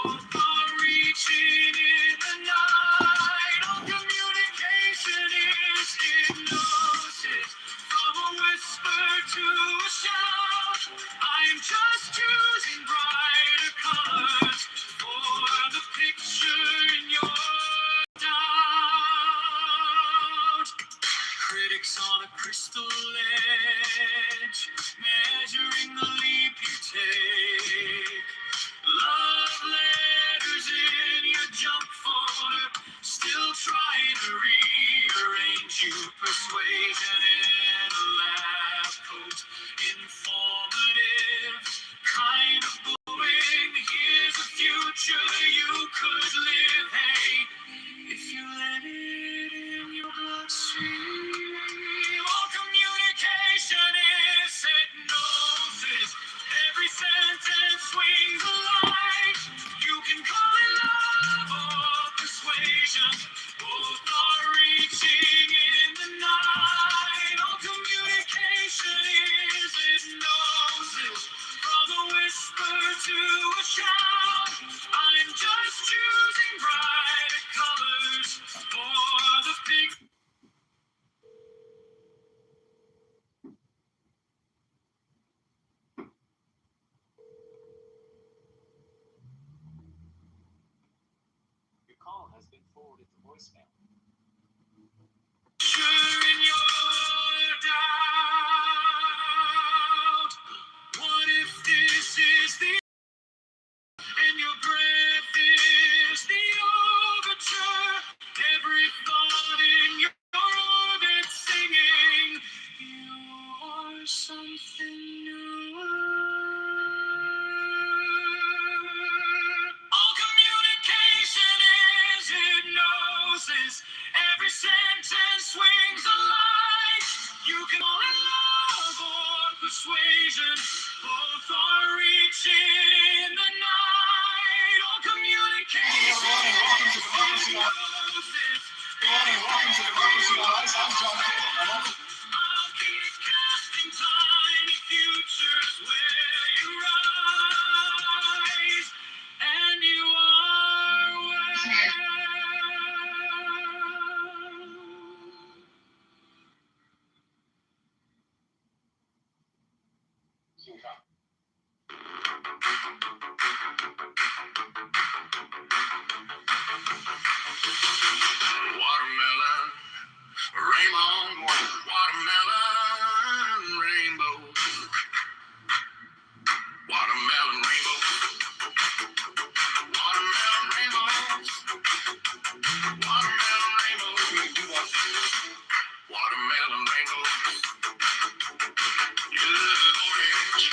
Both are reaching in the night. All communication is hypnosis. From a whisper to a shout, I'm just choosing brighter colors for the picture in your doubt. Critics on a crystal edge, measuring the leap you take. Love letters in your junk folder, still trying to rearrange you. Persuasion in a lab coat, informative, kind of glowing. Here's a future you could live. Hey, if you let it in your bloodstream. All communication is hypnosis. Every sentence swings a light. You can call it love or persuasion. Both are reaching in the night. All communication is hypnosis. From a whisper to a shout, I'm just choosing brighter colors for the picture. Your call has been forwarded to voicemail. In your doubt, what if this is the and your breath is the overture? Every thought in your orbit singing, you're something newer. All communication is hypnosis. Every sentence swings a light. You can call it love or persuasion. Both are reaching in the night. All communication is hypnosis. Welcome to the Frequency Lies. I'm John Kitover. I'll keep casting tiny futures where you rise, and you are well. Watermelon, rainbow, watermelon, rainbow, watermelon, rainbow, watermelon, rainbow, watermelon, rainbow, watermelon, rainbow, you little orange,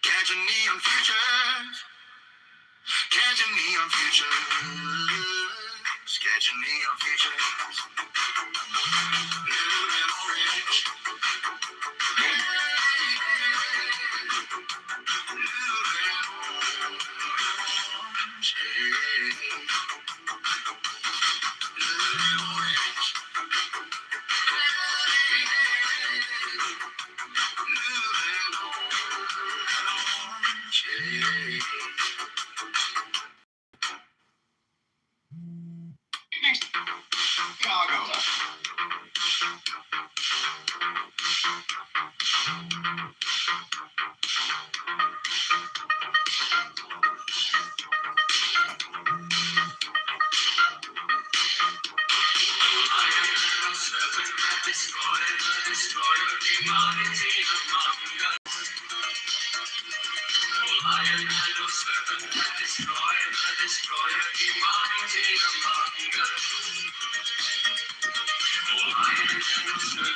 Catching neon futures, catching neon futures, catching neon futures. Blue and orange. Blue and orange. Blue and orange. Chicago. Destroyer, The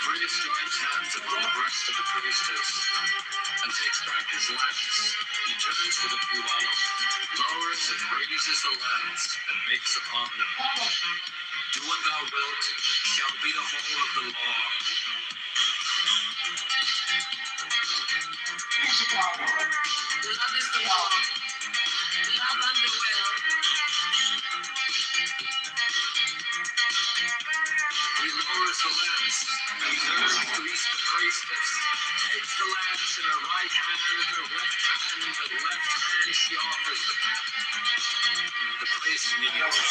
priest joins hands upon the breast of the priestess and takes back his lance. He turns to the Puano, lowers and raises the lance, and makes upon them. Do what thou wilt, shall be the whole of the law. Love is the law. Love and the will. He lowers the lance and turns to east the priestess, takes the lance in her right hand and her left hand, and the left hand she offers the cup. The priest kneels.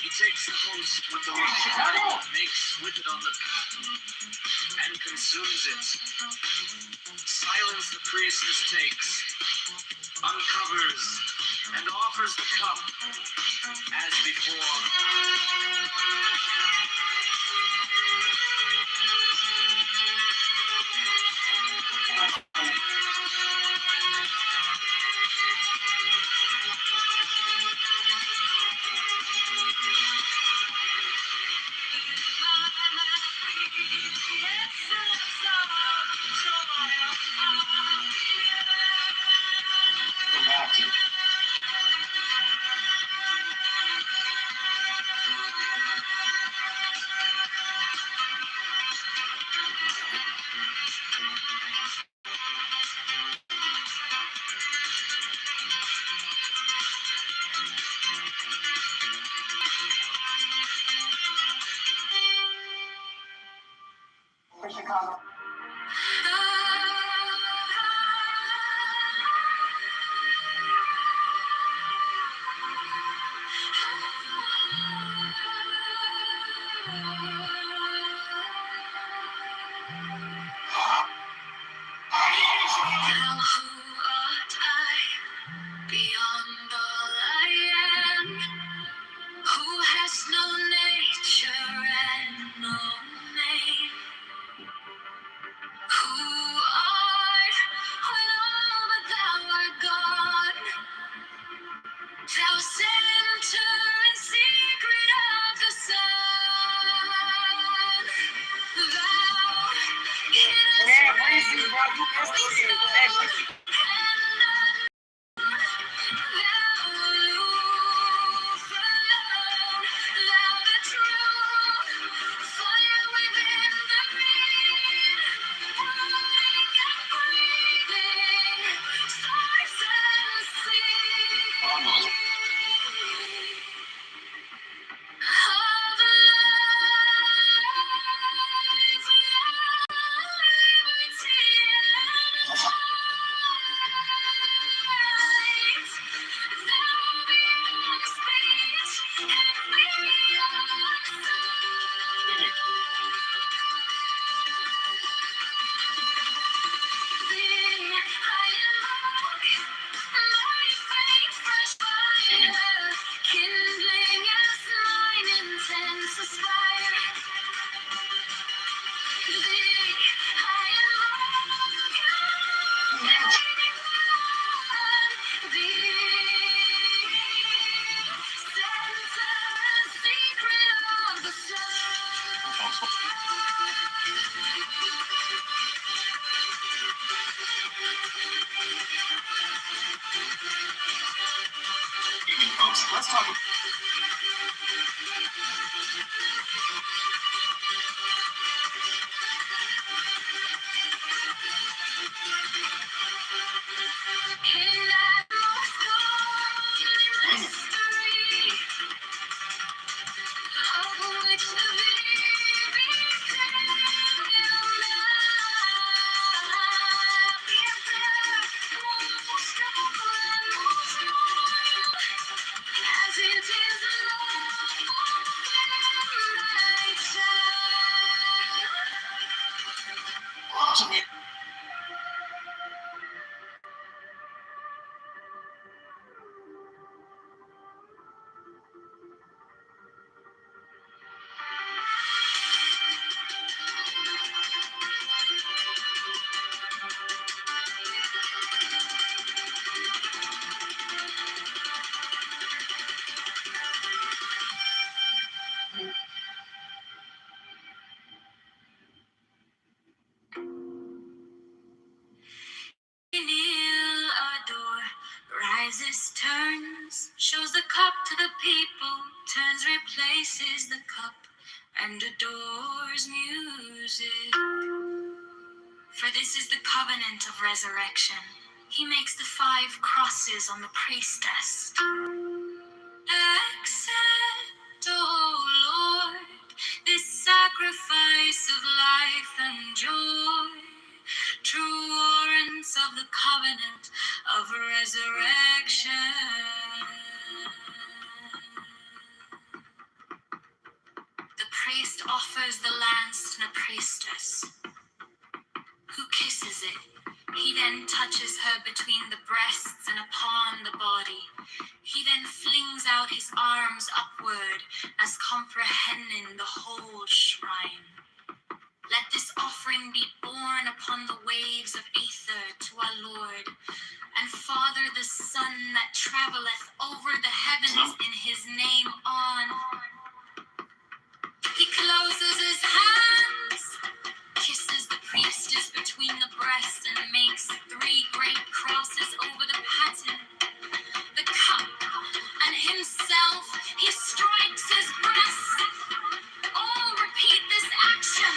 He takes the host with the right hand, makes with it on the cup, and consumes it. Silence the priestess takes, uncovers, and offers the cup as before. Chicago. Now who art I, beyond all I am, who has no nature and no name? Who art when all but thou art gone? Thou center and secret of the sun. Thou hidden Man, Breezy, bro, you missed it. Kindling as mine intense aspire. Folks, let's talk. Mystery of which the to the people, turns, replaces the cup, and adores music. For this is the covenant of resurrection. He makes the 5 crosses on the priestess. Accept, O Lord, this sacrifice of life and joy, true warrants of the covenant of resurrection. The priest offers the lance to the priestess, who kisses it. He then touches her between the breasts and upon the body. He then flings out his arms upward as comprehending the whole shrine. Let this offering be borne upon the waves of aether to our Lord and Father, the Son that traveleth over the heavens in his name on. He closes his hands, kisses the priestess between the breasts, and makes 3 great crosses over the paten, the cup, and himself. He strikes his breast. All repeat this action.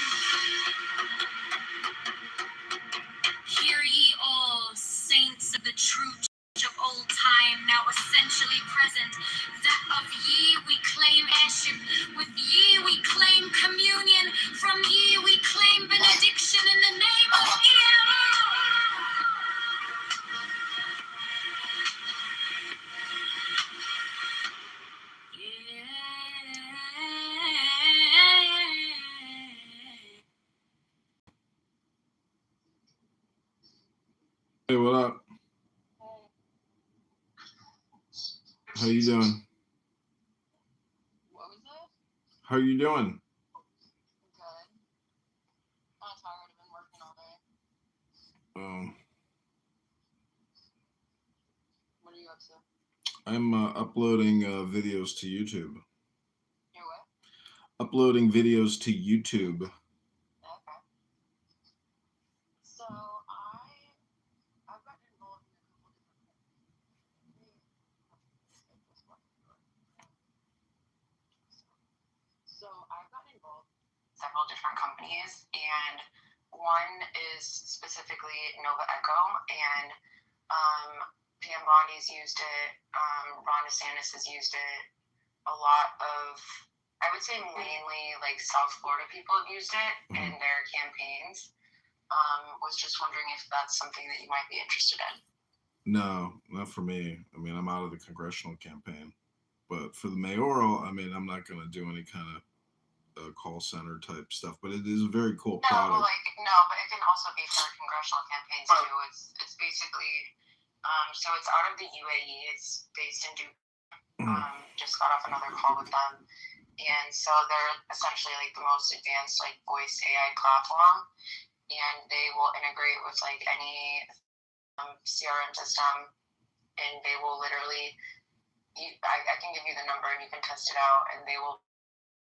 Hear ye all, saints of the true church of old time, now essentially present, that of ye we claim worship, with ye we claim communion, from ye we claim benediction in the name of Hey, what up? How you doing? What was that? How you doing? Good. I'm tired. I've been working all day. What are you up to? I'm uploading videos to YouTube. Your what? Uploading videos to YouTube. Okay. So I've gotten involved in a couple different things. So I've gotten involved in several different companies, and one is specifically Nova Echo, and Pam Bondi's used it, Ron DeSantis has used it, a lot of, I would say mainly like South Florida people have used it in their campaigns. Was just wondering if that's something that you might be interested in. No, not for me. I mean, I'm out of the congressional campaign. But for the mayoral, I mean, I'm not going to do any kind of call center type stuff. But it is a very cool product. But it can also be for congressional campaigns too. It's basically, so it's out of the UAE. It's based in Dubai. Just got off another call with them. And so they're essentially like the most advanced like voice AI platform. And they will integrate with like any CRM system, and they will literally, I can give you the number and you can test it out, and they will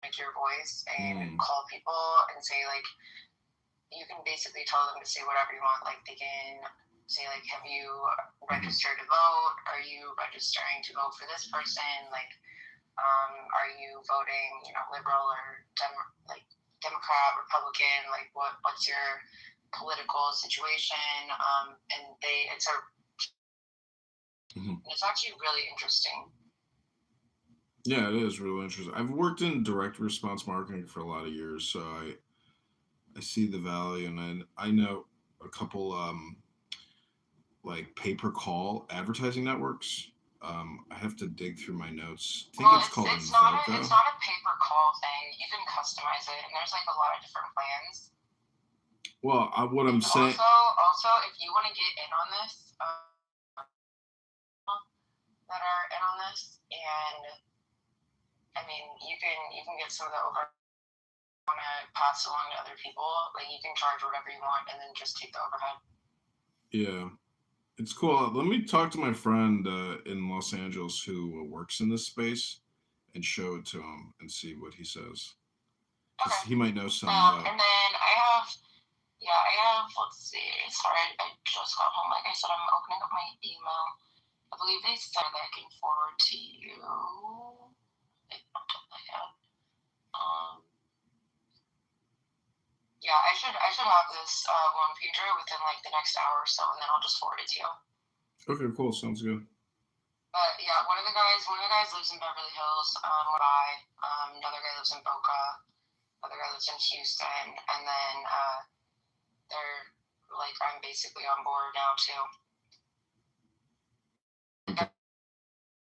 make your voice and call people and say like, you can basically tell them to say whatever you want. Like they can say like, have you registered to vote? Are you registering to vote for this person? Like, are you voting, liberal or Democrat, Republican? Like what's your political situation? And it's actually really interesting. Yeah, it is really interesting. I've worked in direct response marketing for a lot of years, so I see the value, and I know a couple like pay-per-call advertising networks. I have to dig through my notes. I think it's called it's not a pay-per-call thing. You can customize it, and there's like a lot of different plans. Well, what I'm saying. Also, if you want to get in on this, that are in on this, and I mean, you can get some of the overhead. Want to pass along to other people, like you can charge whatever you want, and then just take the overhead. Yeah. It's cool. Let me talk to my friend in Los Angeles who works in this space and show it to him and see what he says. Okay. He might know some. And then I have, let's see. Sorry, I just got home. Like I said, I'm opening up my email. I believe they said that I can forward to you. should have this one pager within like the next hour or so, and then I'll just forward it to you. Okay, cool. Sounds good. But yeah, one of the guys lives in Beverly Hills. Another guy lives in Boca. Another guy lives in Houston, and then they're like, I'm basically on board now too.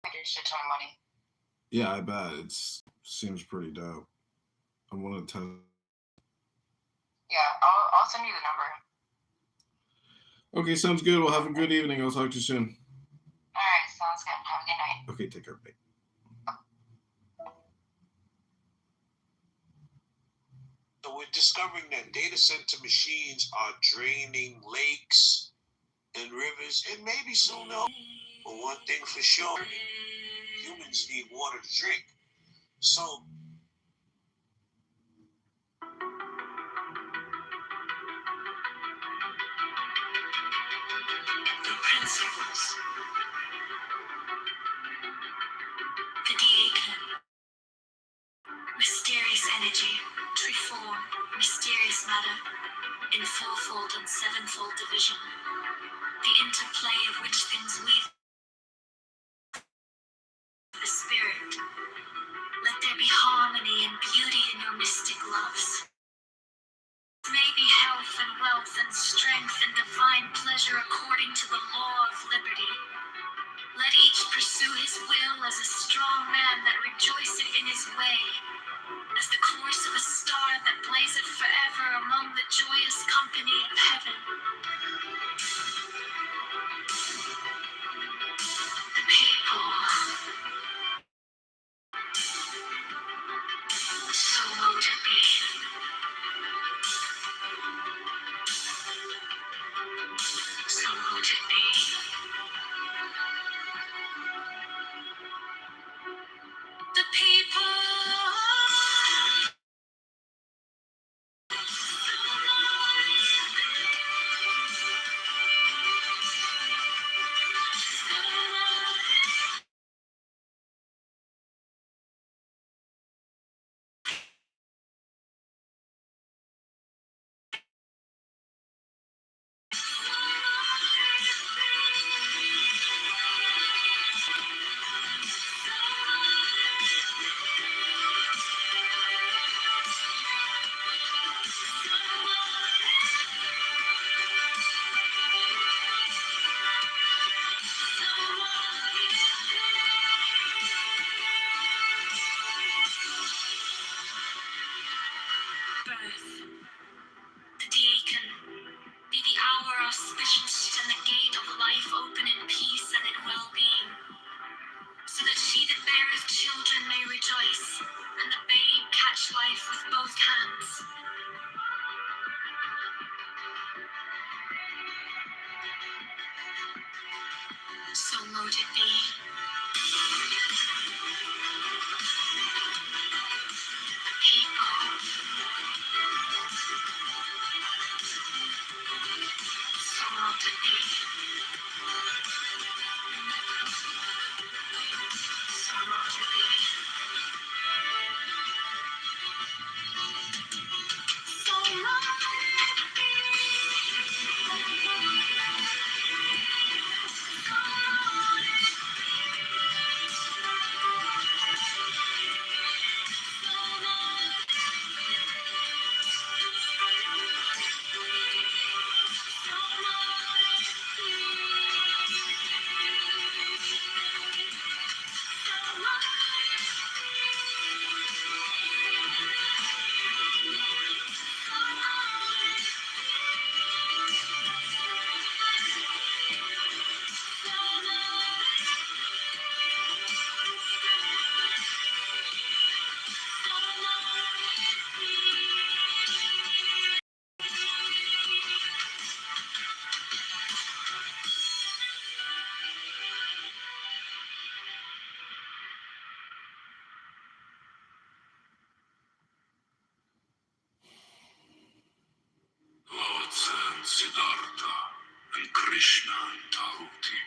I get a shit ton of money. Yeah, I bet it seems pretty dope. I want to tell. Yeah, I'll send you the number. Okay, sounds good. Well, have a good evening. I'll talk to you soon. All right, sounds good. Have a good night. Okay, take care. Bye. So we're discovering that data center machines are draining lakes and rivers, and maybe soon they'll. But one thing for sure, humans need water to drink. So The principles. The Diakin. Mysterious energy, treeform, mysterious matter, in fourfold and sevenfold division. The interplay of which things weave the spirit. Let there be harmony and beauty in your mystic loves. May be health and wealth and strength and divine pleasure according to the law of liberty. Let each pursue his will as a strong man that rejoiceth in his way, as the course of a star that blazeth forever among the joyous company of heaven. The people. So mote it be. So mote it be. The people. Birth. The Diakin. Be the hour auspicious and the gate of life open in peace and in well-being, so that she that beareth children may rejoice, and the babe catch life with both hands. So mote it be. People. So mote it be. So mote it be. So mote it be. Lao-Tzu and Siddhartha and Krishna and Tahuti,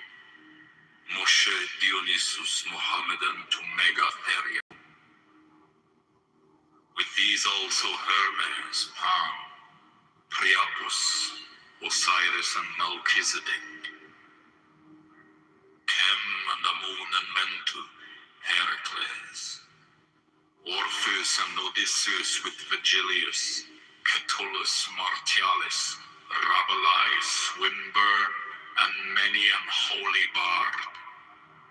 Moshe, Dionysus, Mohammed and Megatheria. With these also Hermes, Pan, Priapus, Osiris and Melchizedek, Chem and Amun and Mentu, Heracles, Orpheus and Odysseus with Vigilius, Catullus Martialis, Rabelais, Swinburne, and many an holy bard,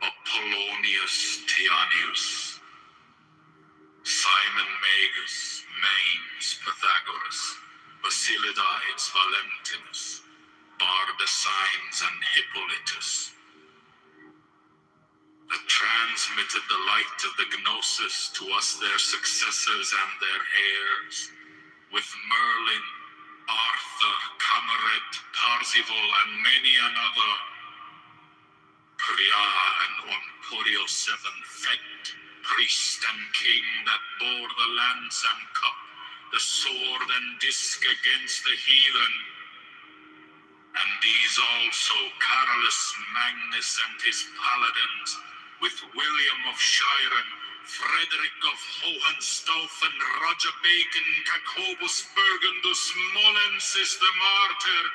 Apollonius Tianius, Simon Magus, Manes, Pythagoras, Basilides, Valentinus, Bardesigns, and Hippolytus, that transmitted the light of the Gnosis to us, their successors and their heirs, with Merlin, Arthur, Camered, Parzival, and many another, Priya and Onporio VII, Fet, priest and king that bore the lance and cup, the sword and disc against the heathen. And these also, Carolus Magnus and his paladins, with William of Shiren, Frederick of Hohenstaufen, Roger Bacon, Jacobus Burgundus, Molensis the martyr,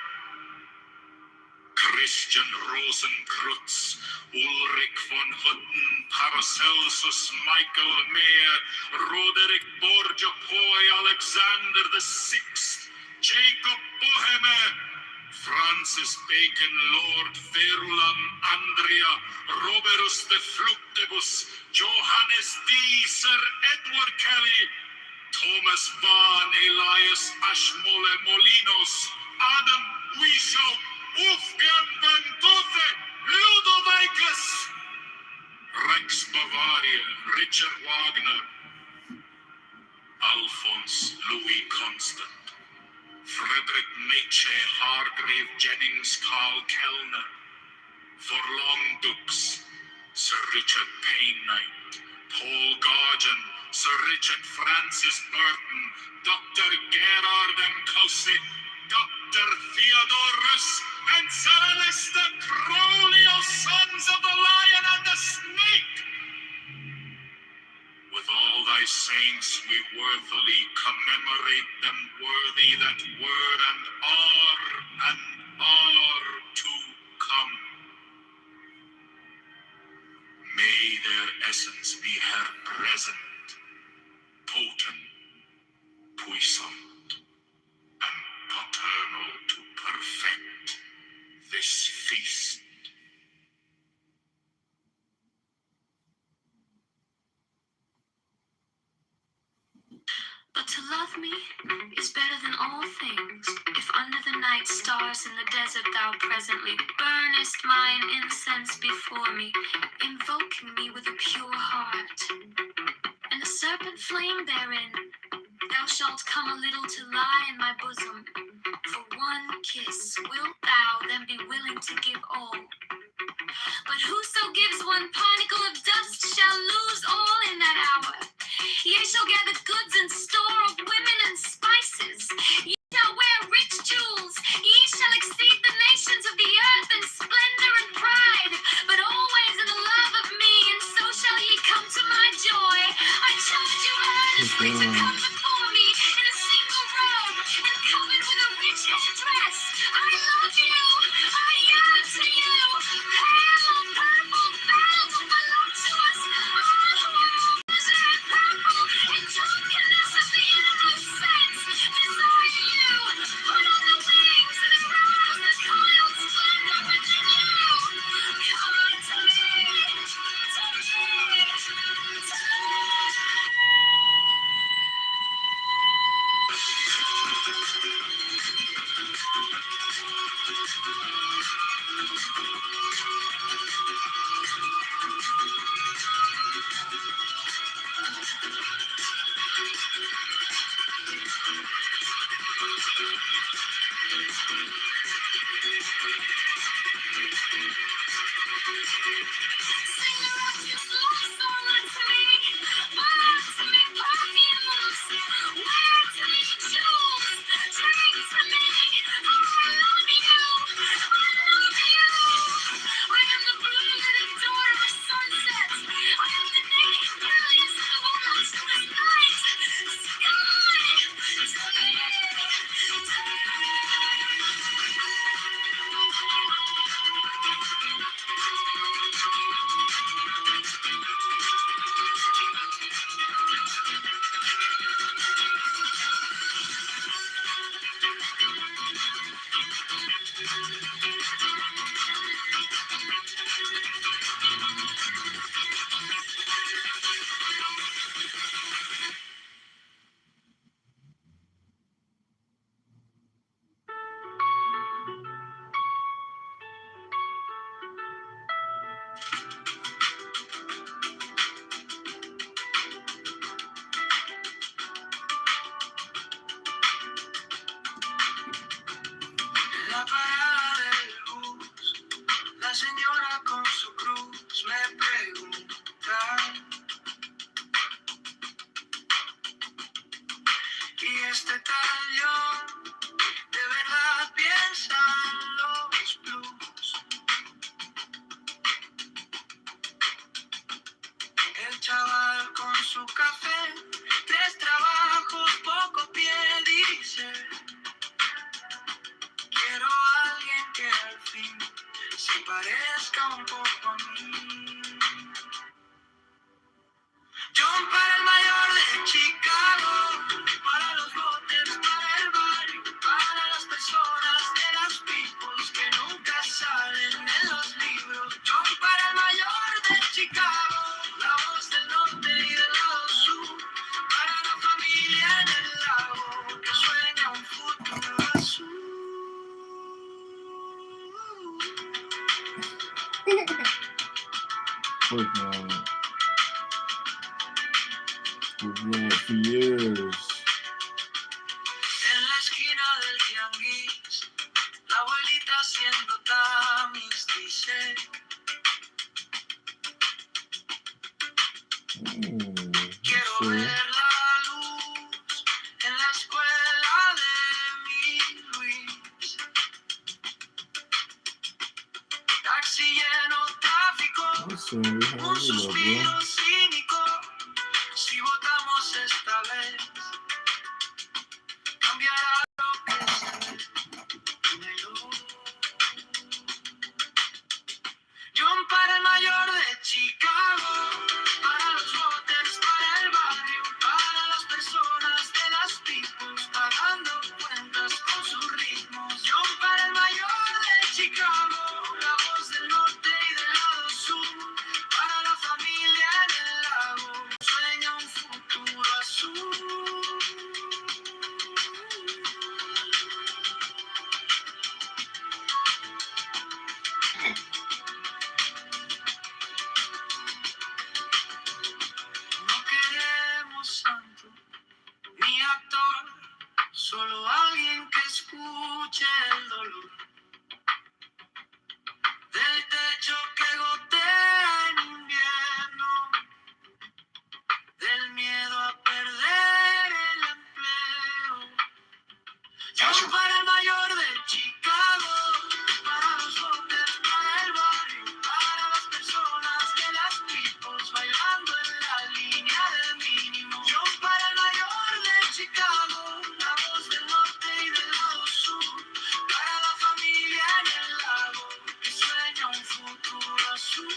Christian Rosenkreutz, Ulrich von Hutten, Paracelsus, Michael Mayer, Roderick Borgia Poi, Alexander VI, Jacob Boheme, Francis Bacon, Lord Verulam, Andrea, Roberus de Fluctibus, Johannes D, Sir Edward Kelly, Thomas Vaughan, Elias Ashmole Molinos, Adam Weishaupt, Wolfgang van Gogh, Ludovicus, Rex Bavaria, Richard Wagner, Alphonse Louis Constant, Frederick Nietzsche, Hargrave Jennings, Carl Kellner, Forlong Dukes, Sir Richard Payne-Knight, Paul Gauguin, Sir Richard Francis Burton, Dr. Gerard M. Caussy, Dr. Theodorus, and Sir Alistair Crowley, O sons of the Lion and the Snake. With all thy saints we worthily commemorate them, worthy that were and are to come. May their essence be her present, potent, puissant, and paternal to perfect this feast. But to love me is better than all things. If under the night stars in the desert thou presently burnest mine incense before me, invoking me with a pure heart, and a serpent flame therein, thou shalt come a little to lie in my bosom. For one kiss wilt thou then be willing to give all. But whoso gives one particle of dust shall lose all in that hour. Ye shall gather goods and store of women and spices. Ye shall wear rich jewels. Ye shall exceed the nations of the earth in splendor and pride, but always in the love of me, and so shall ye come to my joy. I charge you earnestly to come before me in a single robe and covered with a rich headdress. I love you. I yearn to you. Pale purple veils voluptuous, all who are purple in drunkenness of the innermost sense. Desire you. Put on the wings and arouse the coiled splendor within you. Come unto me. To me. To me. Sing the righteous love song unto me. Buy unto me perfumes. Wear to me jewels. Drink to me. For I love you. I love you. I am the blue-lidded daughter of sunset. I am the naked brilliance of the voluptuous night. Sky. To me. To me. la parada del bus, la señora con su cruz me pregunta: ¿y este tal yo de verdad piensa en los blues? El chaval con su café, 3 trabajos, poco pie, dice: quiero a alguien que al fin se parezca un poco a mí. John para el mayor de Chicago, para los botes, para el barrio, para las personas de las peoples que nunca salen en los libros. John para el mayor de Chicago, la voz del norte y del lado sur, para la familia en el lago que sueña un futuro azul. Working on it. Working on it for years. En la esquina del tianguis, la abuelita haciendo tamis dice: quiero Sí. ver la luz en la escuela de mi Luis. Taxi lleno, tráfico, Listen, we have un it, suspiro bro. cínico. Si votamos esta vez, cambiará lo que se anheló. John para el mayor de Chicago, para los voters, para el barrio, para las personas de las peoples, pagando cuentas con sus ritmos. John para el mayor de Chicago, la voz del norte y del lado sur, para la familia en el lago, sueña un futuro azul. No queremos santo ni actor, solo alguien que escuche el dolor del techo que gotea en invierno, del miedo a perder el empleo. Yo para el mayor de Chicago, para los voters, para el barrio, para las personas de las peoples, bailando en la línea del mínimo. Yo para el mayor de Chicago, la voz del norte y del lado sur, para la familia en el lago que sueña un futuro azul.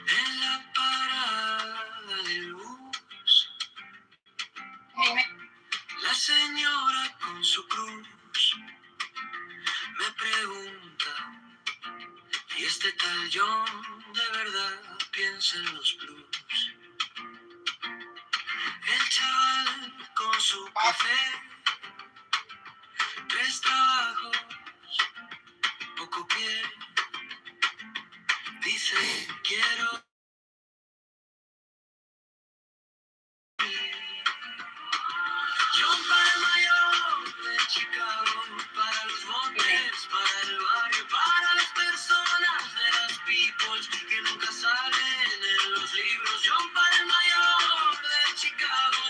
En la parada del bus, la señora con su cruz me pregunta: ¿y este tal John de verdad piensa en los blues? El chaval con su café, 3 trabajos, poco pie, dice: quiero. John para el mayor de Chicago, para los montes, para el barrio, para las personas de las peoples que nunca salen en los libros. John para el mayor de Chicago,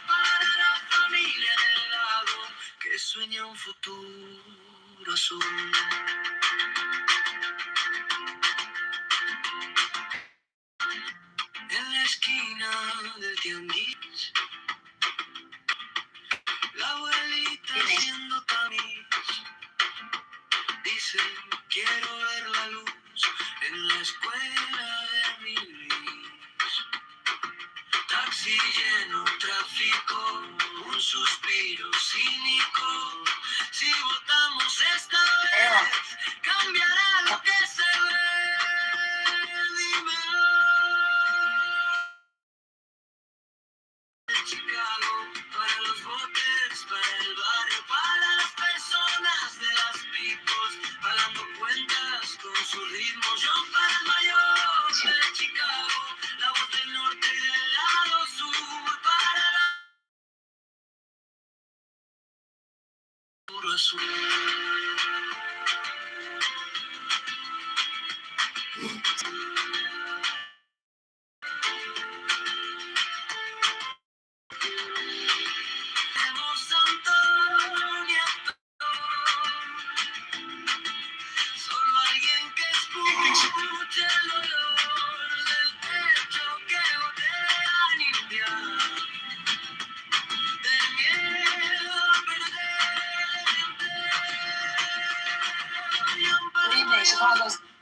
para la familia en el lago que sueña un futuro azul. En la esquina del tianguis, la abuelita haciendo tamis dice: quiero ver la luz en la escuela de mi Luis. Taxi si lleno tráfico, un suspiro cínico. Si votamos esta vez, cambiará lo que se ve. Dímelo. De Chicago, para los voters, para el barrio, para las personas de las pipos, pagando cuentas con su ritmo. Yo para el mayor de Chicago, la voz del norte y del lado sur, para la puro azul. Tenemos Antonia, solo alguien que escuche el olor del techo que gotea limpiar. De miedo a perder.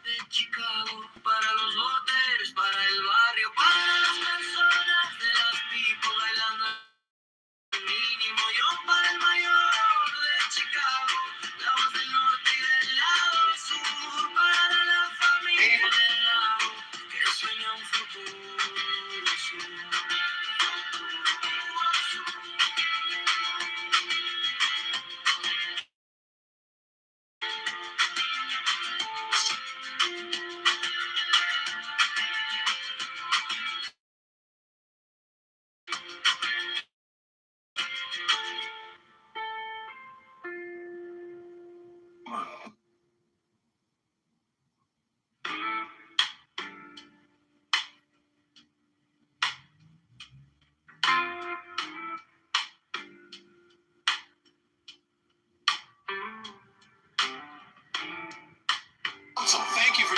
De Chicago, para los boteros, para el barrio, para las personas de las people bailando el mínimo. Yo para el mayor de Chicago, la voz del norte y del lado sur, para la familia del lado que sueña un futuro azul. So thank you for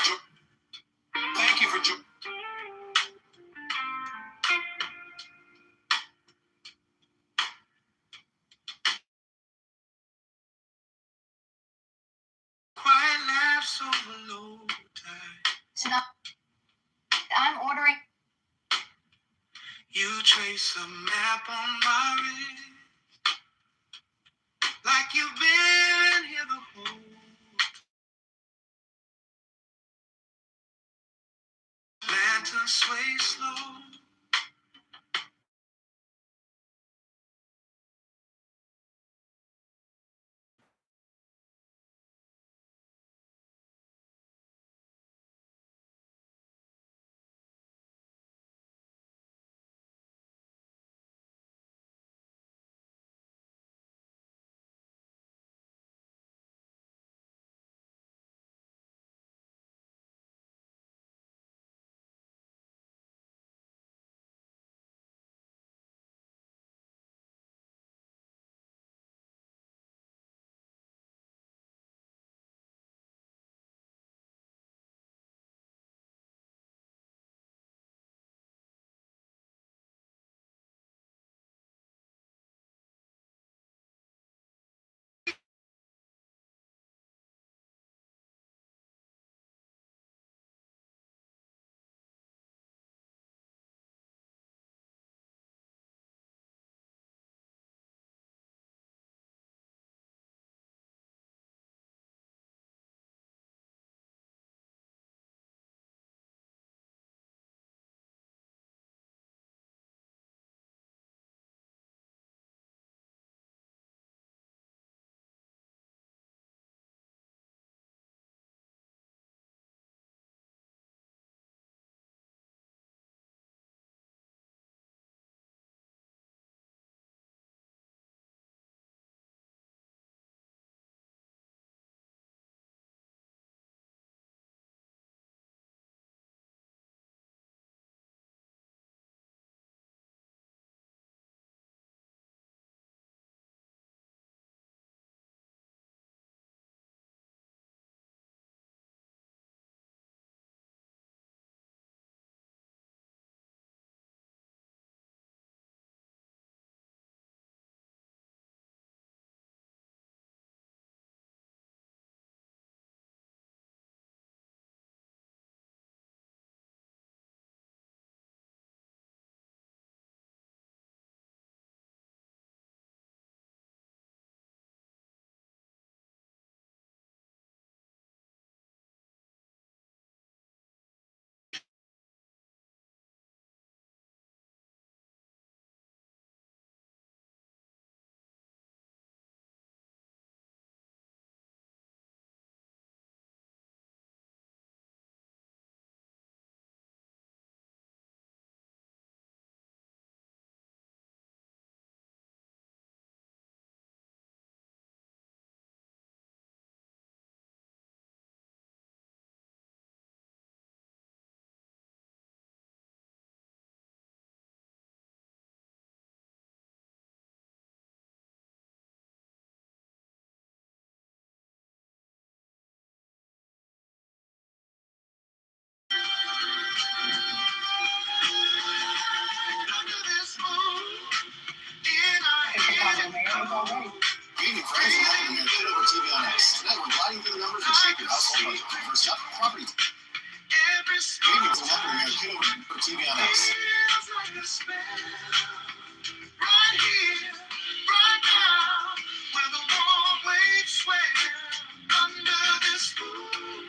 Quiet laughs over low tide. So now I'm ordering. You trace a map on my wrist, like you've been here the whole. Lantern sway slow. Thanks for having me on Kitover TV on X. Tonight we're gliding through the numbers and shape your household budget. First up, property. Maybe we'll help you on Kitover TV on X. Right here, right now, where the warm waves sway. Under this moon,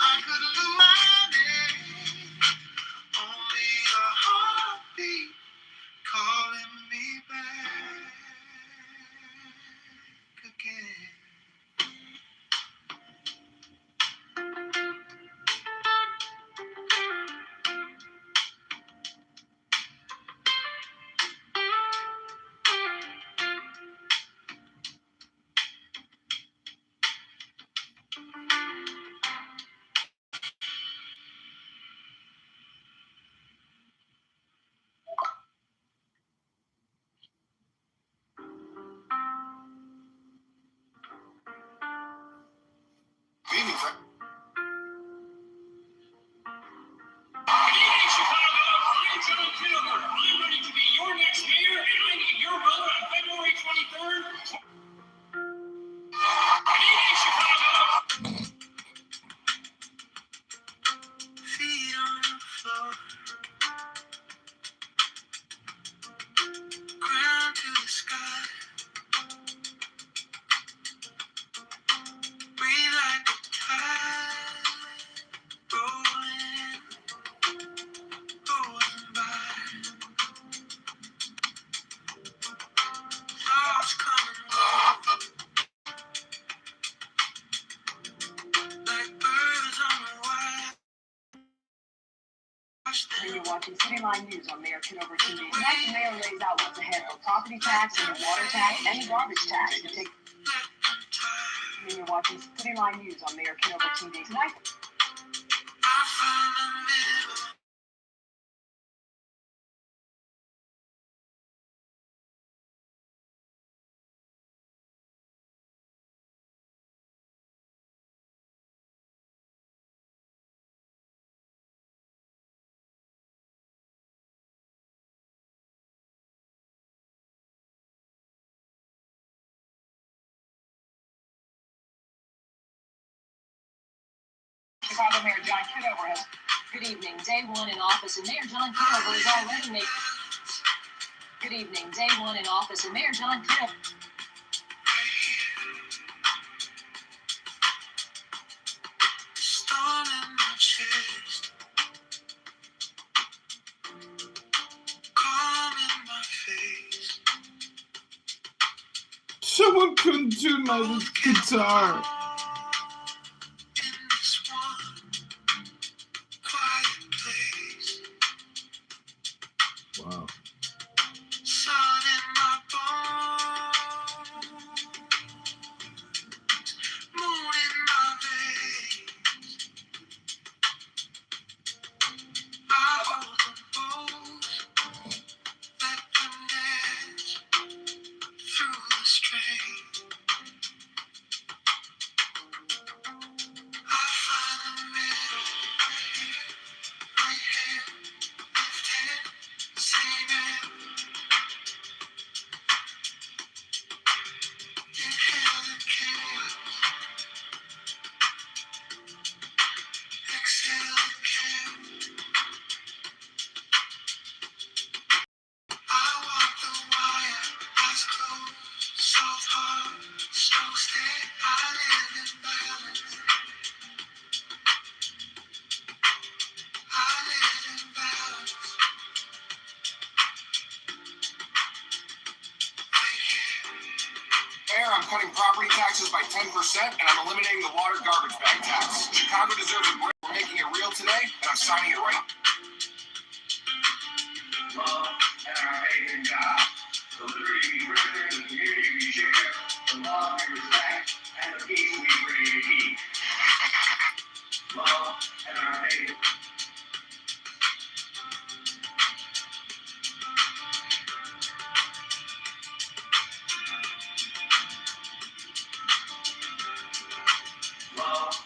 I could lose my name. Only a heartbeat calling me back again. Baby, Good evening, Chicago. I'm John Kitover. I'm ready to be your next mayor, and I need your vote on February 23rd. Good evening, Chicago. feet on the floor, ground to the sky. Breathe like a tide, rolling, going by. Thoughts come and go, like birds on a wire. And you're watching Cityline News on Mayor Kitover TV. Tonight, the mayor lays out what's ahead for property tax and the water tax and the garbage tax. And you're watching Cityline News on Mayor Kitover TV. Tonight, I found the middle. Chicago Mayor John Kitover has. Good evening. Day one in office, and Mayor John Kitover is already making. Good evening. Day one in office, and Mayor John Kitover. Storm in my chest, calm in my face. Someone couldn't tune my guitar. In this one quiet place, Wow. sun in my bones, moon in my veins. I hold them both, let them dance through the strain. I find the middle, right hand, left hand, same hand. Inhale the chaos, exhale the chaos. I walk the wire, eyes closed, soft heart, slow stay. I live in balance. I live in balance. Right here. Mayor, I'm cutting property taxes by 10% and I'm eliminating the water garbage bag tax. Chicago deserves a break. We're making it real today and I'm signing it right. Love and our faith in God. The liberty we treasure, the community we share, the love we respect, and the peace we bring to keep. Love and our faith. Love.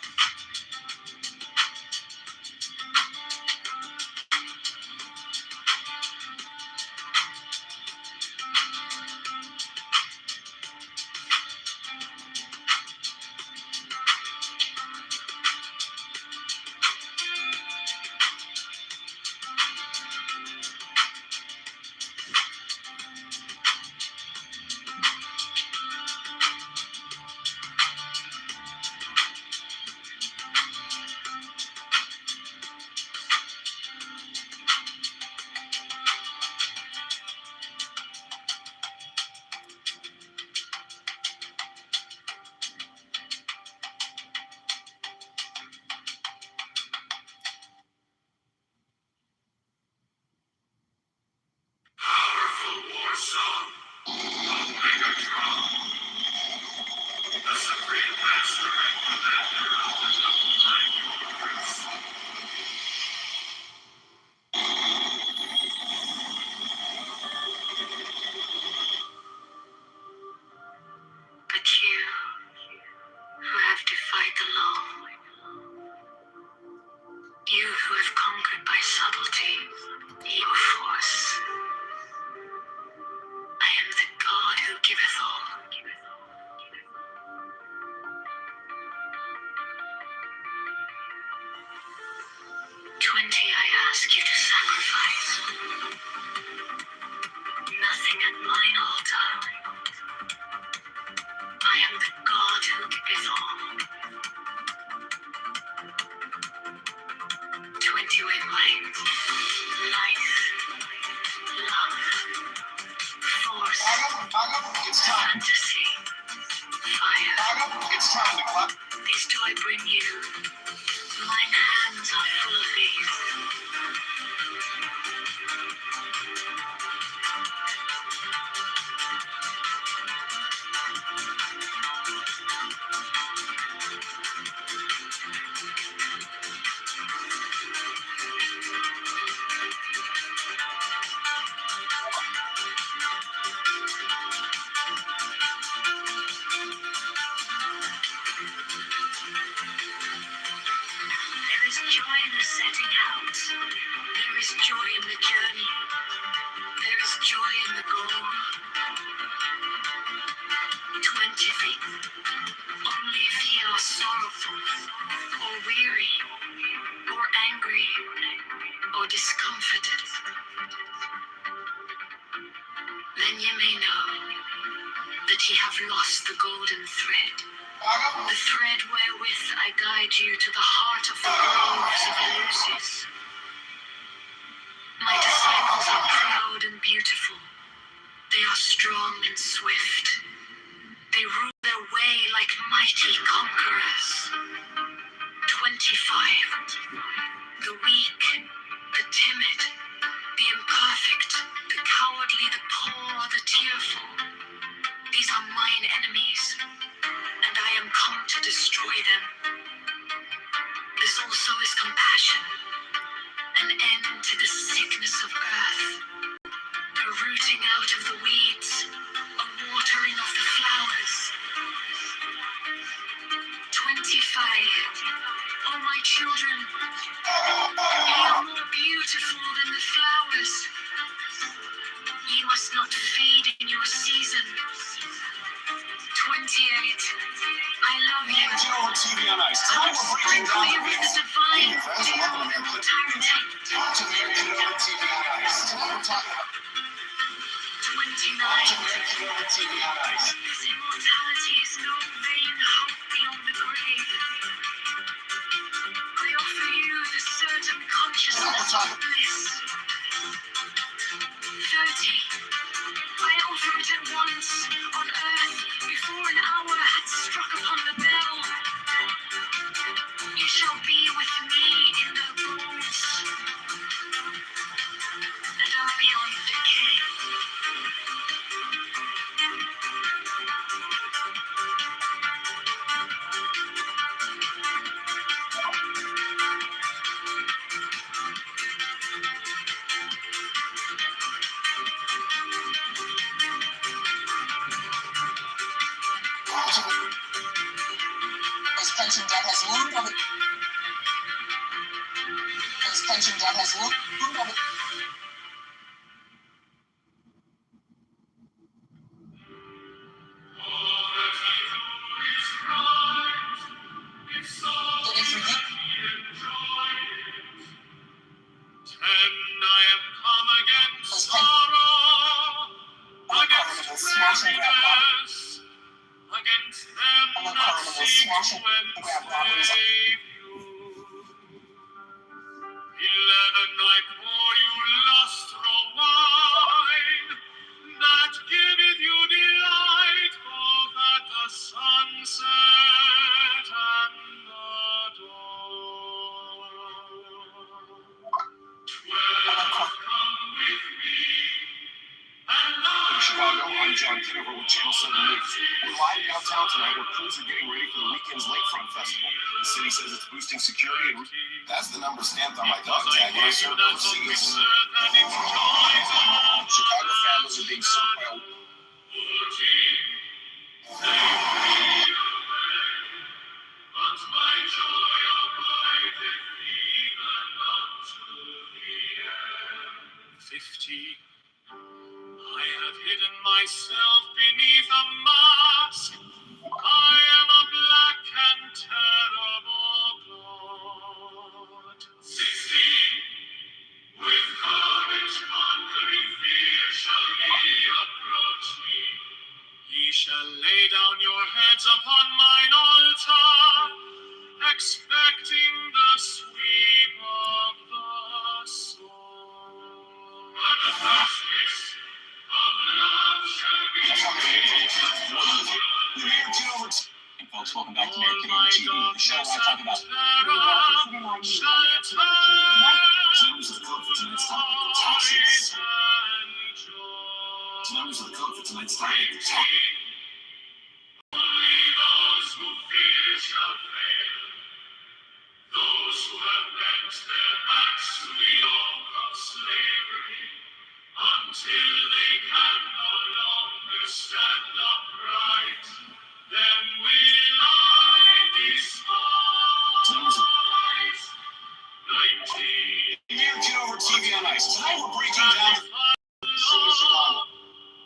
your song of Megatron, the supreme master and commander of the known universe. But you, who have defied the law, you who have conquered by subtlety, your force, I am the God who giveth all. 20 I ask you to sacrifice. Nothing at mine altar. I am the God who giveth all. 20 with light, love, force, It's time. fantasy, fire. It's time to clap. These do I bring you. Mine hands are full of these. There is joy in the setting out. There is joy in the journey. There is joy in the goal. 20 feet. Only if ye are sorrowful, or weary, or angry, or discomfited. Then ye may know that ye have lost the golden thread. The thread wherewith I guide you to the heart of the groves of Eleusis. My disciples are proud and beautiful. They are strong and swift. They rule their way like mighty conquerors. 25. The weak, the timid, the imperfect, the cowardly, the poor, the tearful. These are mine enemies, and I am come to destroy them. This also is compassion, an end to the sickness of earth, a rooting out of the weeds, a watering of the flowers. 25. Oh, my children, ye are more beautiful than the flowers. Ye must not fade in your season. 28. I love you. Kitover TV on Ice. I Today we're breaking sprinkle down you the with the myths. divine Hey, friends, dew welcome of to immortality. Watch Kitover TV on Ice. Today we're talking about 29. Kitover TV on Ice. This immortality is no vain hope beyond the grave. I offer you the certain consciousness of bliss. 30. I offer it at once on earth before an hour had struck upon the bell. You shall be with me in the groves that are beyond decay. As pension debt has loomed over. As pension debt has loomed over. That if you And I am come against As sorrow, carnival against smash and grab robbery. weariness, against them I'm a that carnival seek smash to and grab robberies. enslave you. 11 I pour you lustral wine, that giveth you delight both at the sunset and the dawn. 12 come with me, and I Chicago, I'm John Kitover with Channel 7 News. We're live downtown tonight where crews are getting ready for the weekend's Lakefront Festival. The city says it's boosting security. That's the number stamped on my dog tag when I served overseas. Chicago families are being served by a... I have hidden myself beneath a mask. I am a black and terrible god. 16. With courage conquering fear shall ye approach me. Ye shall lay down your heads upon mine altar, expecting the sweep of the sword. But the first kiss of love shall be Hey folks, welcome back to Mayor Kitover TV, the show where I talk about City Line News on Mayor Kitover TV. Members of the code for tonight's topic, the taxes. Members of the code for tonight's topic, the taxes. Only those who fear shall fail. Those who have bent their backs to the yoke of slavery until they can no longer stand upright. Then will I despise. 19. Mayor Kitover TV on Ice. Tonight we're breaking down the city of Chicago.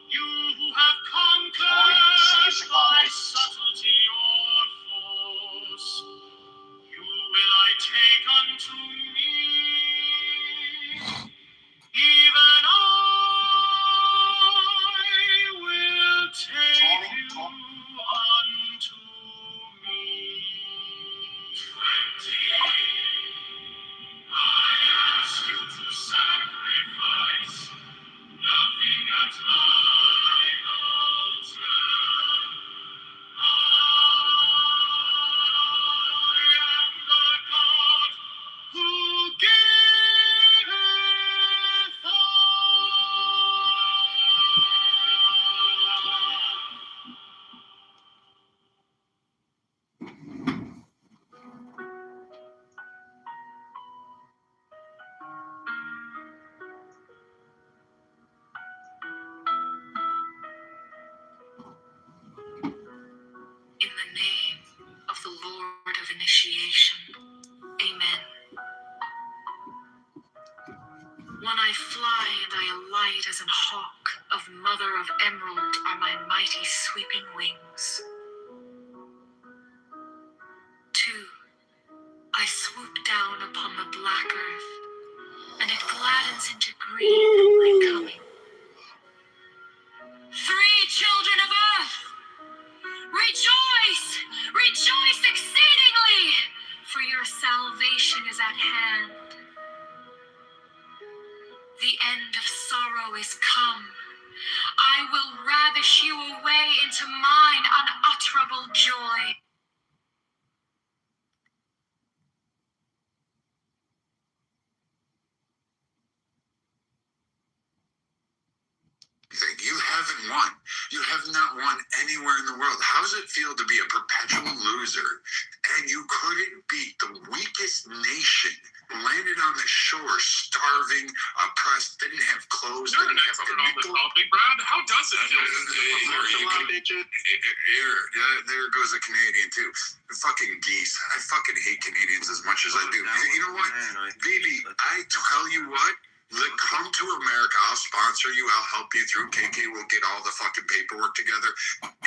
You who have conquered by subtlety or force, you will I take unto me. Even I will take you unto me. 20. I ask you to sacrifice nothing at mine altar. I am the God who giveth In the name of the Lord of Initiation, Amen. When I fly and I alight as an hawk, of mother of emerald are my mighty sweeping wings. 2. I swoop down upon the black earth, and it gladdens into green at my coming. 3, children of earth! Rejoice! Rejoice exceedingly! For your salvation is at hand. The end of sorrow is come. I will ravish you away into mine unutterable joy. You haven't won. You have not won anywhere in the world. How does it feel to be a perpetual loser and you couldn't beat the weakest nation, landed on the shore, starving, oppressed, didn't have clothes, You're didn't an have expert a on the nickel? topic, Brad. How does it feel? There goes a Canadian too. Fucking geese. I fucking hate Canadians as much as I do. You know what? Baby, I tell you what. Come to America. I'll sponsor you. I'll help you through. KK will get all the fucking paperwork together,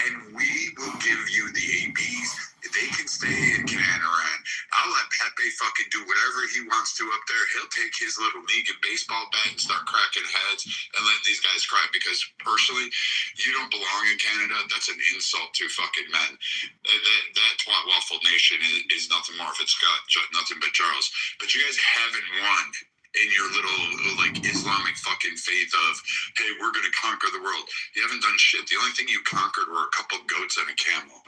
and we will give you the ABs. They can stay in Canadaran. I'll let Pepe fucking do whatever he wants to up there. He'll take his little league of baseball bat and start cracking heads and letting these guys cry. Because personally, you don't belong in Canada. That's an insult to fucking men. That twat waffle nation is nothing more. If it's got nothing but Charles, but you guys haven't won in your little like Islamic fucking faith of, hey, we're gonna conquer the world. You haven't done shit. The only thing you conquered were a couple goats and a camel.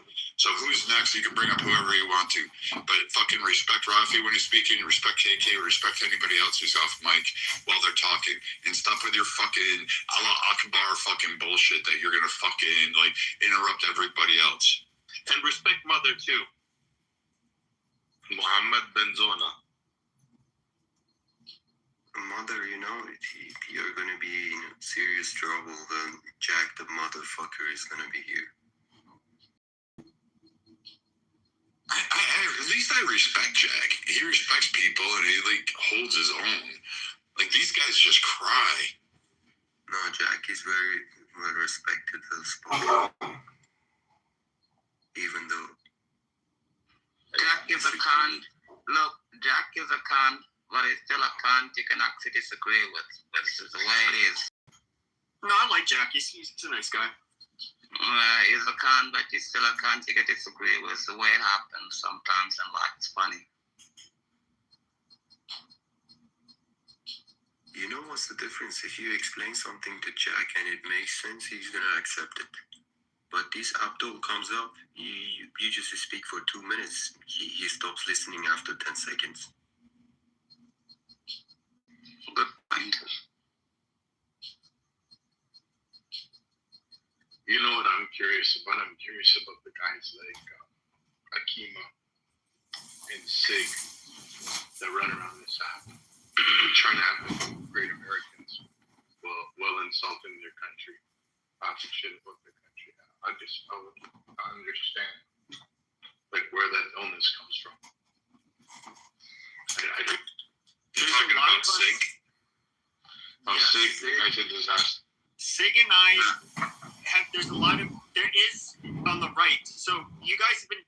So who's next? You can bring up whoever you want to, but fucking respect Rafi when he's speaking, respect KK, respect anybody else who's off mic while they're talking, and stop with your fucking Allah Akbar fucking bullshit that you're gonna fucking like interrupt everybody else. And respect Mother too. Muhammad Benzona. Mother, you know, you're gonna be in serious trouble. Jack the motherfucker is gonna be here. At least I respect Jack. He respects people and he like holds his own. Like these guys just cry. No, Jack is very well respected, well spoken. Even though Jack is a cunt. Look, Jack is a cunt, but he's still a cunt you can actually disagree with. That's just the way it is. No, I like Jack. He's a nice guy. He's a cunt, but he's still a cunt you can disagree with. It's the way it happens sometimes in life. It's funny. you know what's the difference? If you explain something to Jack and it makes sense, he's gonna accept it. But this Abdul comes up, you just speak for 2 minutes. He stops listening after 10 seconds. Good point. You know what I'm curious about? I'm curious about the guys like Akima and Sig that run around this app trying to have great Americans while insulting their country, talking shit about their country. I understand like where that illness comes from. You're talking about Sig? Oh, yeah, Sig, the guy's a disaster. Sig and I there is on the right. So you guys have been,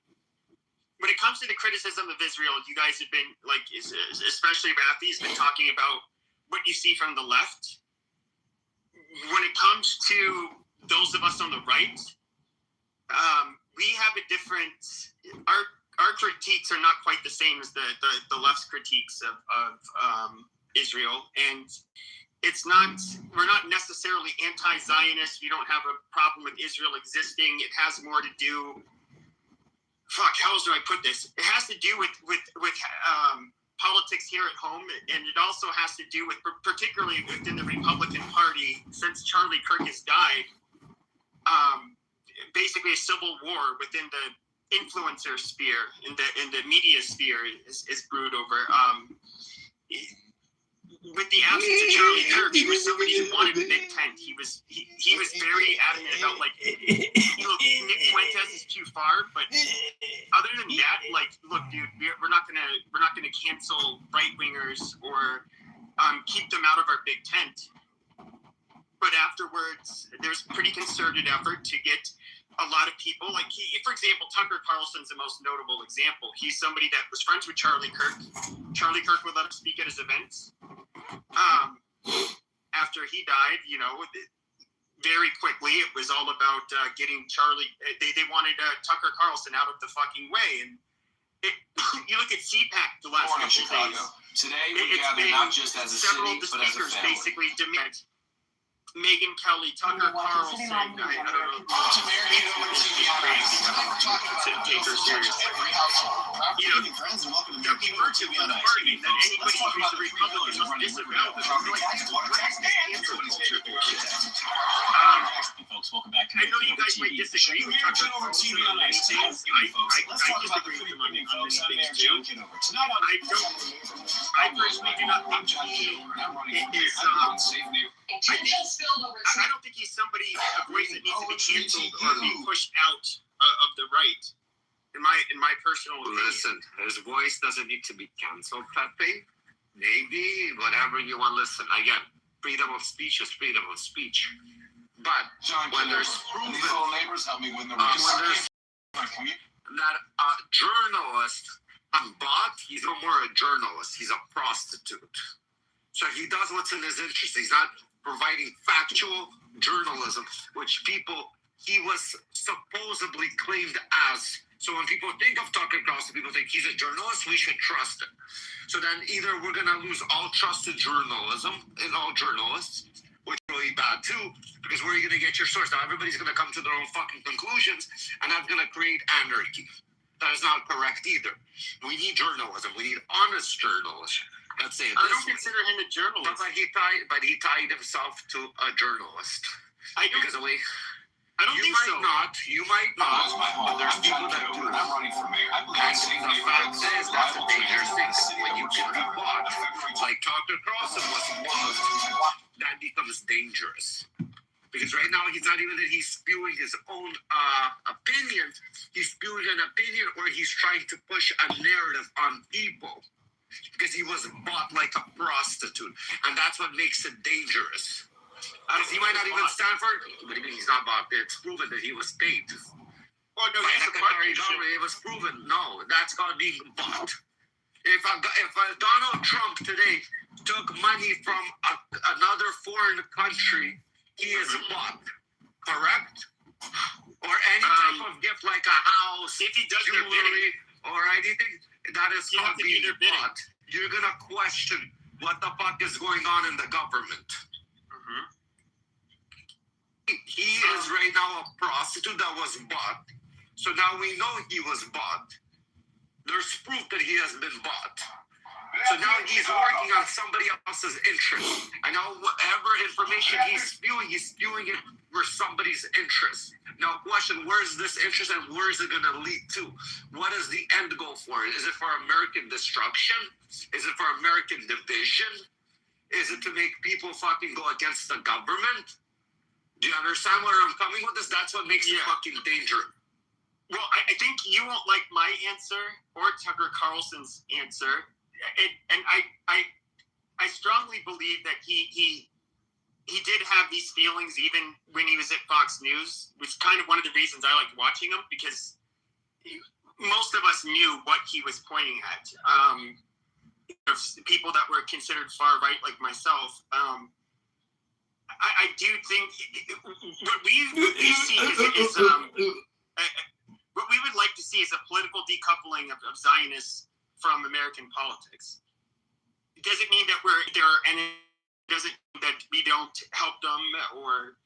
when it comes to the criticism of Israel, you guys have been like, especially Rafi's been talking about what you see from the left. When it comes to those of us on the right, we have a different, our critiques are not quite the same as the left's critiques of Israel. And it's not, we're not necessarily anti-Zionist. We don't have a problem with Israel existing. It has more to do, how else do I put this? It has to do with politics here at home. And it also has to do with, particularly within the Republican Party, since Charlie Kirk has died, basically a civil war within the influencer sphere, in the media sphere is brewed over. With the absence of Charlie Kirk, he was somebody who wanted a big tent. He was very adamant about Nick Fuentes is too far, but other than that, look, dude, we're not gonna cancel right wingers or keep them out of our big tent. But afterwards, there's a pretty concerted effort to get a lot of people, for example, Tucker Carlson's the most notable example. He's somebody that was friends with Charlie Kirk. Charlie Kirk would let him speak at his events. After he died, very quickly, it was all about getting Charlie. They wanted Tucker Carlson out of the fucking way. And you look at CPAC the last couple days. Today we gather not just as a city, but as a family. Basically demand Megyn Kelly, Tucker Carlson, I don't know. Take her seriously. That we were to be on the party, that anybody who's a Republican must disavow them. Folks, welcome back to I know you guys might disagree with Tucker Carlson on many things. I disagree with him on many things too. I personally do not think he is, I don't think he's somebody, a voice that needs to be canceled or be pushed out of the right. In my personal opinion. Listen, his voice doesn't need to be canceled, Pepe. Maybe whatever you want. Listen, again, freedom of speech is freedom of speech. But when there's proven, these little neighbors help me win the race. That a journalist, but he's no more a journalist. He's a prostitute. So he does what's in his interest. He's not providing factual journalism, which he was supposedly claimed as. So when people think of Tucker Carlson, people think he's a journalist, we should trust him. So then either we're going to lose all trust in journalism and all journalists, which is really bad too, because where are you going to get your source? Now everybody's going to come to their own fucking conclusions, and that's going to create anarchy. That is not correct either. We need journalism. We need honest journalism. Let's say it I this don't way. consider him a journalist. But he tied himself to a journalist. I don't. Because the way I don't think so. You might not. That's my home. But there's people that do. I'm running for mayor. I believe And in safe the fact neighborhoods. is, that's a dangerous thing. When you can be bought, like Tucker Carlson was bought, that becomes dangerous. Because right now, he's not even that he's spewing his own opinion. He's spewing an opinion, or he's trying to push a narrative on people. Because he was bought like a prostitute. And that's what makes it dangerous. He might not even stand for it, but he's not bought. It's proven that he was paid. Oh, no, By he's the a Qatari partnership. government, it was proven. No, that's called being bought. If Donald Trump today took money from another foreign country, he is bought. Correct? Or any type of gift like a house, if he does their jewelry, or anything, that is You have called to do being their bidding. bought. You're going to question what the fuck is going on in the government. Mm-hmm. He is right now a prostitute that was bought. So now we know he was bought. There's proof that he has been bought. So now he's working on somebody else's interest. And now whatever information he's spewing it for somebody's interest. Now question, where's this interest and where is it going to lead to? What is the end goal for it? Is it for American destruction? Is it for American division? Is it to make people fucking go against the government? Do you understand where I'm coming with this? That's what makes it fucking dangerous. Well, I think you won't like my answer or Tucker Carlson's answer. And I strongly believe that he did have these feelings even when he was at Fox News, which is kind of one of the reasons I liked watching him, because most of us knew what he was pointing at. People that were considered far right, like myself. I do think what we see is what we would like to see is a political decoupling of Zionists from American politics. It doesn't mean that we're there, and it doesn't mean that we don't help them, or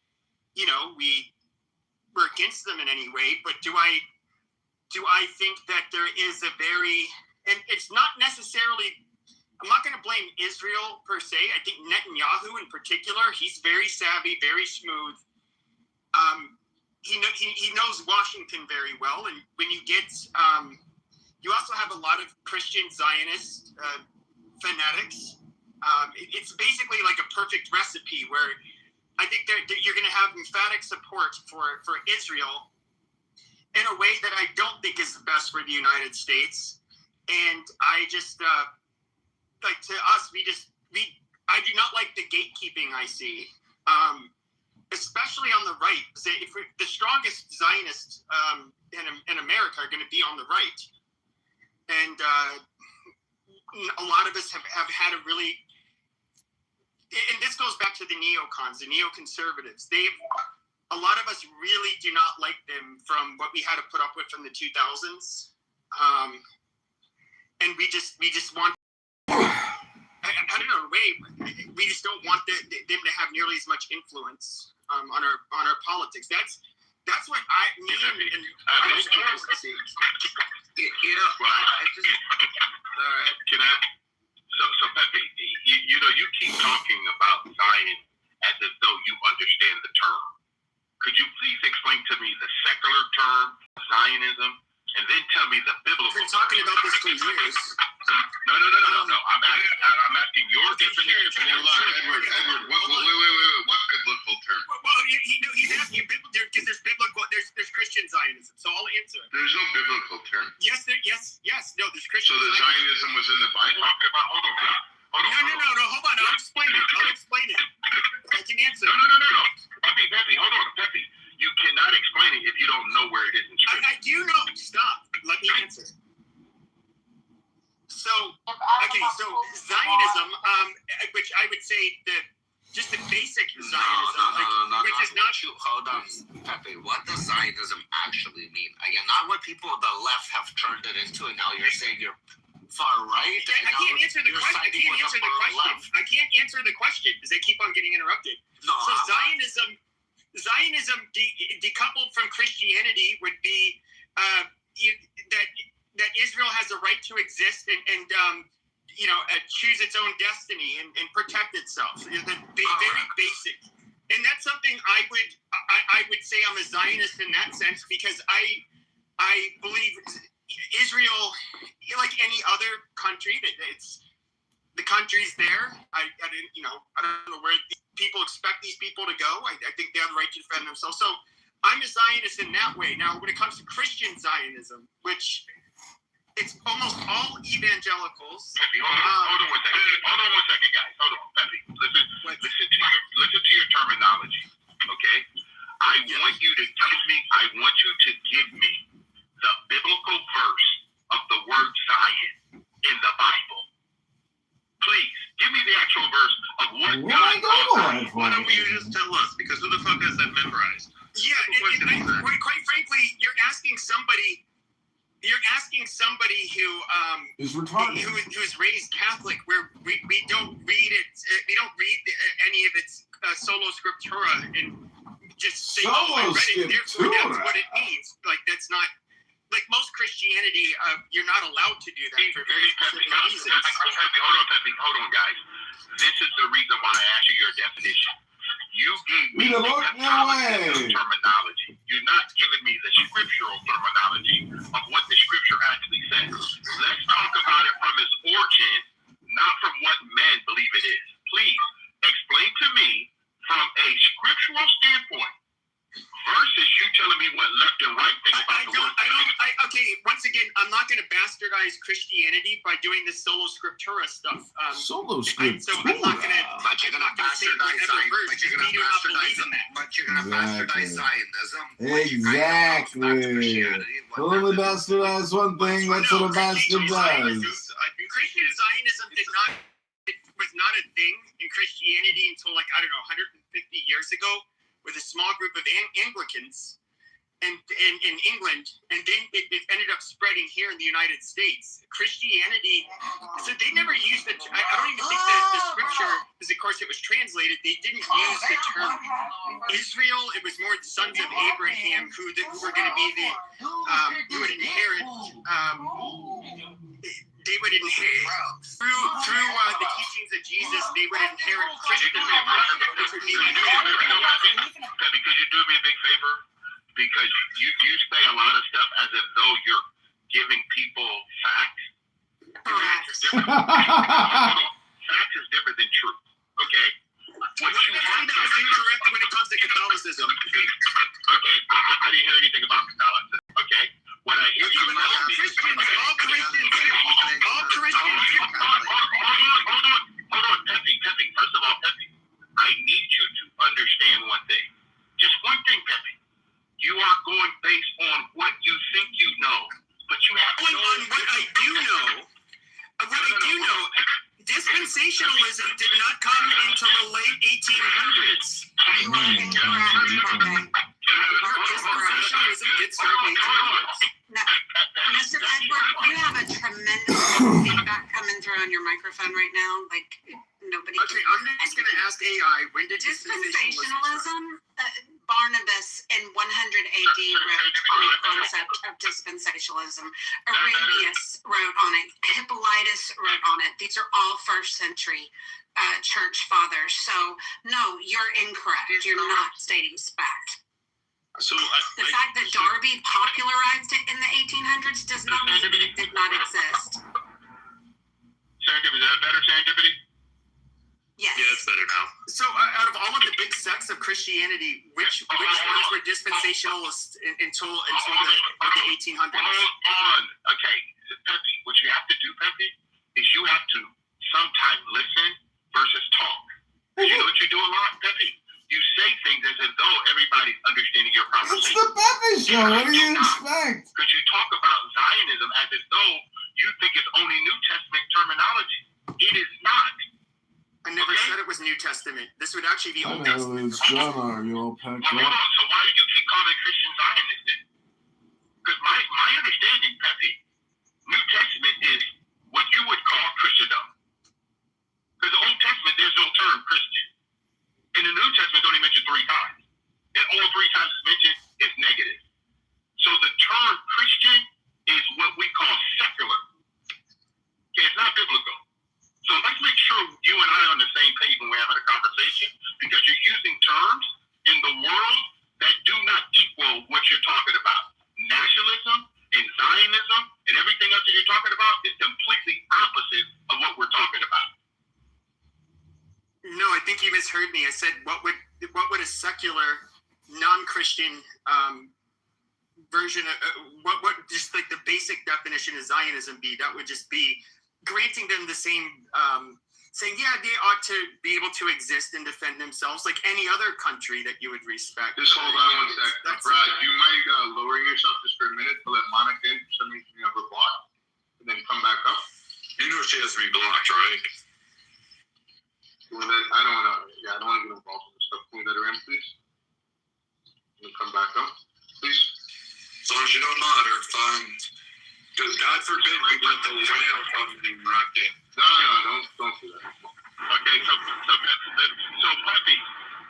we're against them in any way. But do I think that there is a very, and it's not necessarily, I'm not going to blame Israel per se. I think Netanyahu in particular, he's very savvy, very smooth. He knows Washington very well, and when you get you also have a lot of Christian Zionist fanatics. It's basically like a perfect recipe where I think that you're going to have emphatic support for Israel in a way that I don't think is the best for the United States. And I just, like to us, I do not like the gatekeeping I see, especially on the right. If the strongest Zionists in America are going to be on the right. And a lot of us have had a really, and this goes back to the neocons, the neoconservatives. A lot of us really do not like them from what we had to put up with from the 2000s. And we just want, I don't know, we just don't want them to have nearly as much influence on our politics. That's what me and I was curious to see. Can I? So Pepe, you keep talking about Zion as if though you understand the term. Could you please explain to me the secular term, Zionism, and then tell me the biblical term? We've been talking about this for years. No. I'm asking your definition. Edward, wait. What's biblical term? Well, he's asking you because there's biblical, there's Christian Zionism. So I'll answer. There's no biblical term. Yes. No, there's Christian. So the Zionism was in the Bible. Hold on. No. Hold on. I'll explain it. I can answer. No. Pepe, hold on. Pepe, you cannot explain it if you don't know where it is in Scripture. I do know. Stop. Let me answer. So Zionism, which I would say just the basic Zionism, which is not. Hold on, Pepe. What does Zionism actually mean? Again, not what people on the left have turned it into, and now you're saying you're far right. I can't answer the question. I can't answer the question because they keep on getting interrupted. No, so Zionism decoupled from Christianity would be that Israel has a right to exist and choose its own destiny and protect itself. Very basic. And that's something I would say I'm a Zionist in that sense because I believe Israel, like any other country, the country's there. I don't know where people expect these people to go. I think they have the right to defend themselves. So I'm a Zionist in that way. Now, when it comes to Christian Zionism, which it's almost all evangelicals. Pepe, hold on one second, guys. Hold on, Pepe. Listen to your terminology, okay? I want you to give me the biblical verse of the word Zion in the Bible. Please, give me the actual verse of what God calls Zion. Why don't you just tell us? Because who the fuck has that memorized? Yeah, quite frankly, you're asking somebody who is retarded, who's raised Catholic, where we don't read it. We don't read any of its sola scriptura and just say, "Oh, I read it, therefore that's what it means." Like that's not like most Christianity. You're not allowed to do that for very specific reasons. Hold on, guys. This is the reason why I asked you your definition. You gave me terminology. You're not giving me the scriptural terminology of what the scripture actually says. Let's talk about it from its origin, not from what men believe it is. Please explain to me from a scriptural standpoint versus you telling me what left and right think about the word. Okay, once again, I'm not going to bastardize Christianity by doing this sola scriptura stuff. Sola scriptura. So I'm not going to. But you're going to bastardize Zionism. Exactly. Only bastardize one thing. That's what a bastard does. Christian Zionism was not a thing in Christianity until 150 years ago, with a small group of Anglicans in England, and then it ended up spreading here in the United States. Christianity, so they never used I don't even think that the scripture, because of course it was translated, they didn't use the term Israel. It was more the sons of Abraham who were going to be who would inherit. They would inherit through the teachings of Jesus. They would inherit Christian. Could you do me a big favor? Because you say a lot of stuff as if though you're giving people facts. Facts is different than truth. Okay. What you want that was incorrect when it comes to Catholicism. Okay, I didn't hear anything about Catholicism. Okay. What I hear you all Christians. Hold on, Pepe. First of all, Pepe, I need you to understand one thing. Just one thing, Pepe. You are going based on what you think you know, but you have going on what I do know. Dispensationalism did not come until the late 1800s. Dispensationalism did start in the 1800s. Mr. Edward, you have a tremendous feedback coming through on your microphone right now. Like nobody. Okay, I'm just going to ask AI. When did dispensationalism? Barnabas in 100 AD wrote on the concept of dispensationalism. Irenaeus wrote on it. Hippolytus wrote on it. These are all first century church fathers. So, no, you're incorrect. You're not stating fact. So the fact that Darby popularized it in the 1800s does not mean it did not exist. Serendipity, is that better, serendipity? Yes. Yeah, it's better now. So, out of all of the big sects of Christianity, which ones were dispensationalists until the 1800s? Hold on. Okay, Pepe, what you have to do, Pepe, is you have to sometimes listen versus talk. You know what you do a lot, Pepe? You say things as if though everybody's understanding your conversation. It's the Pepe Show. What do you expect? Because you talk about Zionism as if though you think it's only New Testament terminology. It is not. I never said it was New Testament. This would actually be Old Testament. It's John, are you all packed Hold up? on. So why do you keep calling Christian Zionists then? Because my understanding, Pepe, New Testament is what 3 times it's mentioned, it's negative. So the term Christian is what we call secular. Okay, it's not biblical. So let's make sure you and I are on the same page when we're having a conversation, because you're using terms in the world that do not equal what you're talking about. Nationalism and Zionism and everything else that you're talking about is completely opposite of what we're talking about. No, I think you misheard me. I said, what would a secular, non-Christian version of what just like the basic definition of Zionism be? That would just be granting them the same, saying, yeah, they ought to be able to exist and defend themselves like any other country that you would respect. Just hold on one second. Brad, you might lower yourself just for a minute to let Monica in for some reason you have her blocked, and then come back up. You know she has to be blocked, right? I don't want to get involved in this stuff. Can we let her in, please? Can you come back up, please? As long as you don't nod her, fine. Because God forbid we let the whale come and rock it. No, don't do that. Okay, so Puppy,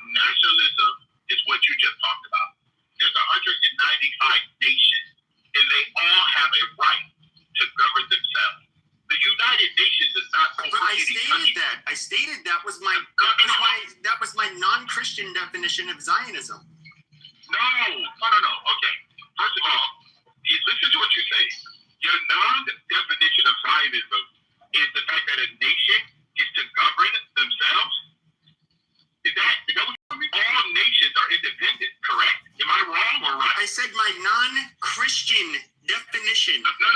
nationalism is what you just talked about. There's 195 nations, and they all have a right to govern themselves. The United Nations is not. But I stated that was my non-Christian definition of Zionism. No. Okay. First of all, listen to what you're saying. Your non-definition of Zionism is the fact that a nation is to govern themselves. Is that what you mean? All nations are independent, correct? Am I wrong or right? I said my non-Christian definition. No.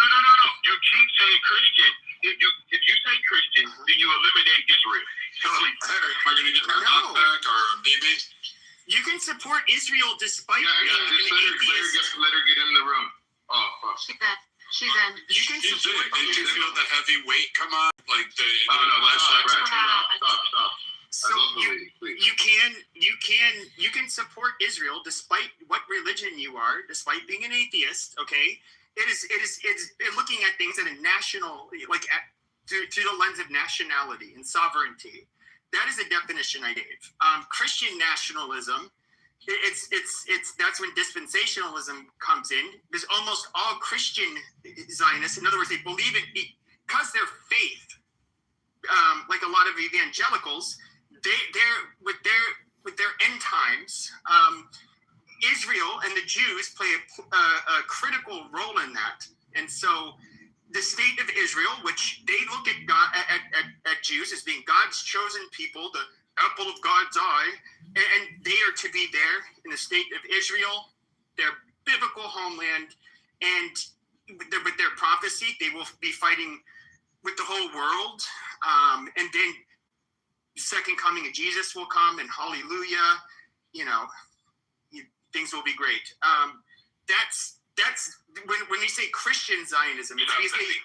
You keep saying Christian. If you say Christian, then you eliminate Israel. Am I going to get my knock back or maybe? You can support Israel despite being an atheist. Let her get in the room. Oh, fuck. She's in. You can support Did you feel the heavy weight come on? Like the last Stop. So you can support Israel despite what religion you are, despite being an atheist. Okay, it's looking at things at a national, like through the lens of nationality and sovereignty. That is a definition I gave. Christian nationalism, that's when dispensationalism comes in. There's almost all Christian Zionists. In other words, they believe it because their faith, like a lot of evangelicals, they're with their end times. Israel and the Jews play a critical role in that, and so the state of Israel, which they look at God, at Jews as being God's chosen people, the apple of God's eye, and they are to be there in the state of Israel, their biblical homeland, and with their prophecy, they will be fighting with the whole world, and then the second coming of Jesus will come, and hallelujah, things will be great. That's when we say Christian Zionism, it's basically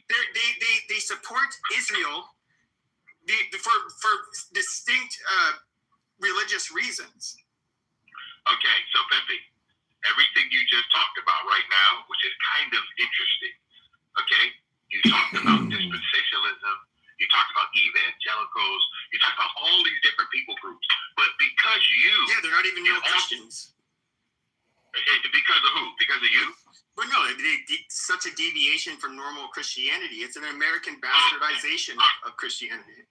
they support Israel for distinct religious reasons. Okay, so Pepe, everything you just talked about right now, which is kind of interesting. Okay, you talked about dispensationalism, you talked about evangelicals, you talked about all these different people groups, but because they're not even real Christians. Because of who? Because of you? But no, such a deviation from normal Christianity. It's an American bastardization of Christianity.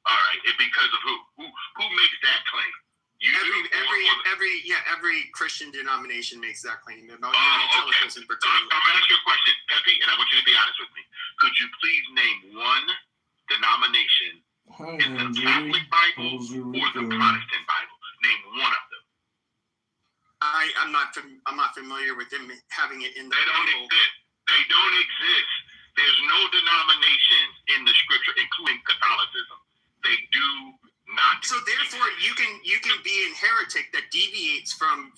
All right, and because of who? Who makes that claim? Every Christian denomination makes that claim. About evangelicals in particular. I'm going to ask you a question, Pepe, and I want you to be honest with me. Could you please name one denomination in the Catholic Bible or the Protestant Bible? Name one of them. I'm not familiar with them having it in the Bible. They don't exist. There's no denominations in the Scripture, including Catholicism. They do not. So therefore, you can be a heretic that deviates from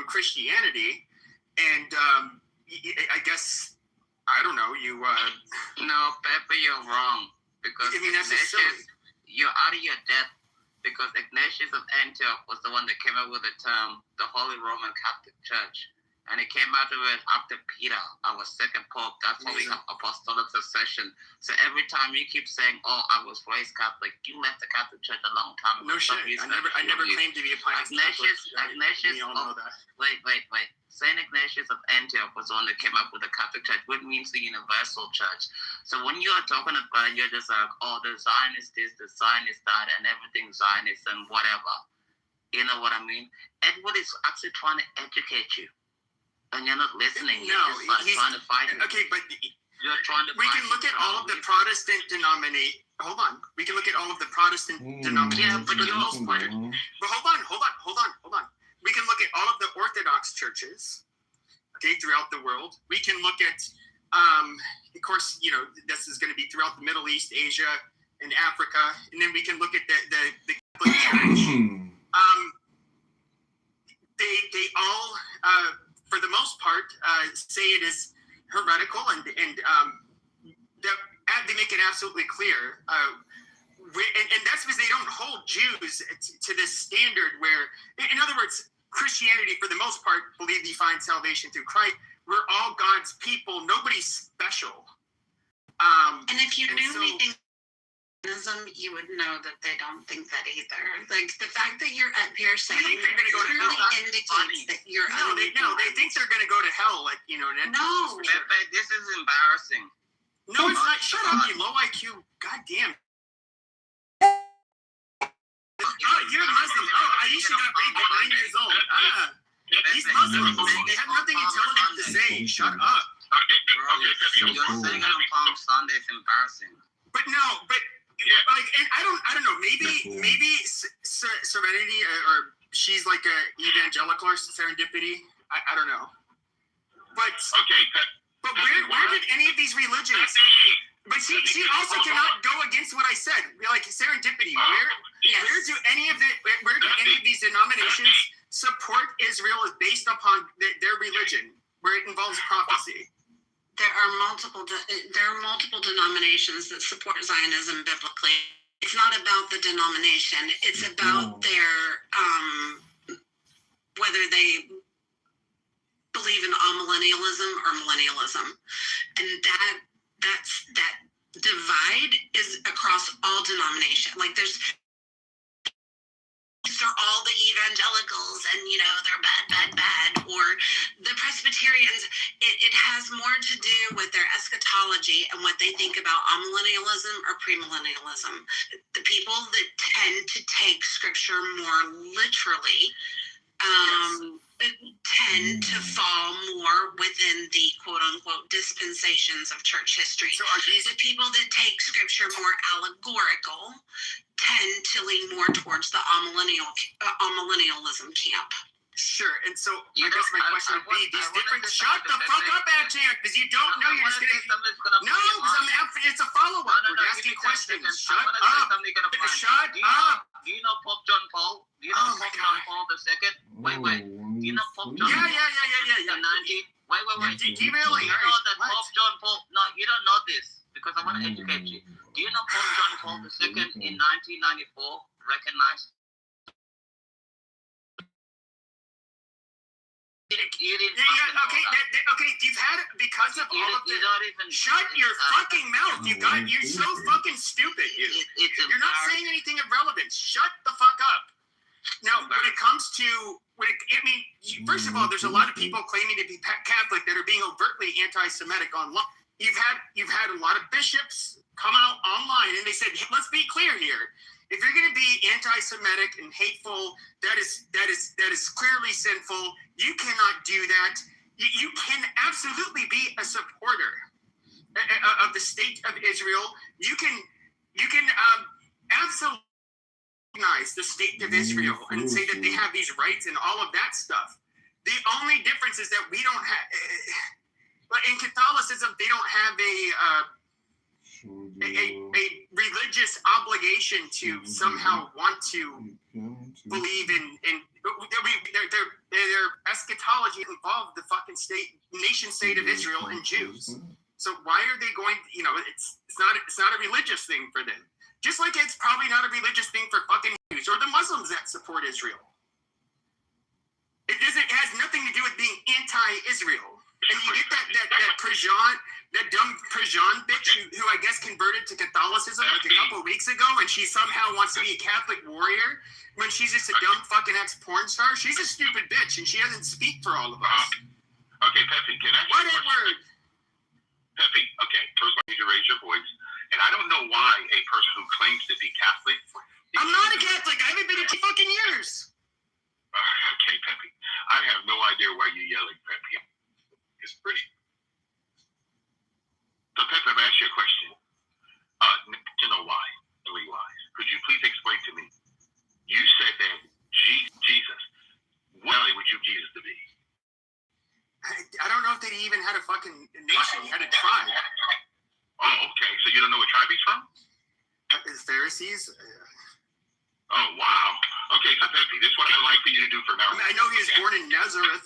Christianity, and I guess I don't know you. No, Pepe, you're wrong because you're out of your depth. Because Ignatius of Antioch was the one that came up with the term the Holy Roman Catholic Church. And it came out of it after Peter, our second pope. That's why we have apostolic succession. So every time you keep saying, "Oh, I was raised Catholic," you left the Catholic Church a long time ago. No shit. I never claimed to be a pious Ignatius. We all know that. Wait. Saint Ignatius of Antioch was the one that came up with the Catholic Church, which means the universal church. So when you are talking about it, you're just like, "Oh, the Zion is this, the Zion is that, and everything Zionist and whatever." You know what I mean? Edward is actually trying to educate you. And you're not listening. You're just trying to fight it. Okay, but you're trying to. We can look at all of the Protestant denominations. Hold on. We can look at all of the Protestant denominations. Yeah, but you're also. But hold on. We can look at all of the Orthodox churches, okay, throughout the world. We can look at, of course, you know, this is going to be throughout the Middle East, Asia, and Africa, and then we can look at the Catholic Church. They all. For the most part, say it is heretical, and they make it absolutely clear. And that's because they don't hold Jews to this standard where, in other words, Christianity, for the most part, believe you find salvation through Christ. We're all God's people. Nobody's special. And if you knew anything, you would know that they don't think that either. Like the fact that you're up here saying they're going to go to hell indicates that you're they think they're going to go to hell. Like, you know, no. This is embarrassing. No, it's not. Shut up, you low IQ. Goddamn. Oh, you're Muslim. Oh, Aisha got raped at 9 years old. These Muslims, they have nothing intelligent to say. Shut up. You're saying it on Palm Sunday. It's embarrassing. But like, and I don't know. Maybe Serenity or she's like a evangelical or serendipity. I don't know. But where did any of these religions? But she also cannot go against what I said. Like serendipity. Where do any of these denominations support Israel is based upon their religion, where it involves prophecy? There are multiple denominations that support Zionism biblically. It's not about the denomination. It's about their whether they believe in amillennialism or millennialism, and that divide is across all denominations. Like they're all the evangelicals and, you know, they're bad, or the Presbyterians. It has more to do with their eschatology and what they think about amillennialism or premillennialism. The people that tend to take scripture more literally tend to fall more within the quote-unquote dispensations of church history. So are these the people that take scripture more allegorical tend to lean more towards the amillennialism camp. Sure, and so I guess my question would be these different. Shut the fuck up, Adject, because you don't know. You're just gonna. No, because it's a follow-up. We're asking questions. Shut up. Shut up. Do you know Pope John Paul? Do you know Pope John Paul II? Wait. Do you know Pope John? Yeah. Wait. Do you really? You know that Pope John Paul? No, you don't know this because I want to educate you. Do you know Pope John Paul II in 1994 recognized? Okay. You've had it because of all of the. Shut your fucking mouth! You're so fucking stupid. You're not saying anything of relevance. Shut the fuck up. Now, when it comes to, first of all, there's a lot of people claiming to be Catholic that are being overtly anti-Semitic online. You've had a lot of bishops come out online and they said, hey, let's be clear here. If you're going to be anti-Semitic and hateful, that is clearly sinful. You cannot do that. You can absolutely be a supporter of the state of Israel. You can absolutely recognize the state of Israel and say that they have these rights and all of that stuff. The only difference is that we don't have. But in Catholicism, they don't have a religious obligation to somehow want to believe in their eschatology involved the fucking nation state of Israel and Jews. So why are they going? It's not a religious thing for them. Just like it's probably not a religious thing for fucking Jews or the Muslims that support Israel. It has nothing to do with being anti-Israel. And you get that dumb Prejean bitch who I guess converted to Catholicism like a couple of weeks ago, and she somehow wants to be a Catholic warrior when she's just a dumb fucking ex-porn star. She's a stupid bitch, and she doesn't speak for all of us. Okay, Pepe, can I? Whatever. Pepe, okay, first I need you to raise your voice. And I don't know why a person who claims to be Catholic. I'm not a Catholic. I haven't been in 2 fucking years. Okay, Pepe. I have no idea why you're yelling, Pepe. It's pretty. So, Pepe, let me ask you a question. To know why, really why. Could you please explain to me? You said that Jesus, what would you Jesus to be? I don't know if they even had a fucking nation. He had a tribe. Oh, okay. So you don't know what tribe he's from? The Pharisees. Oh, wow. Okay, so Pepe, this is what I would like for you to do for now. I know he was born in Nazareth.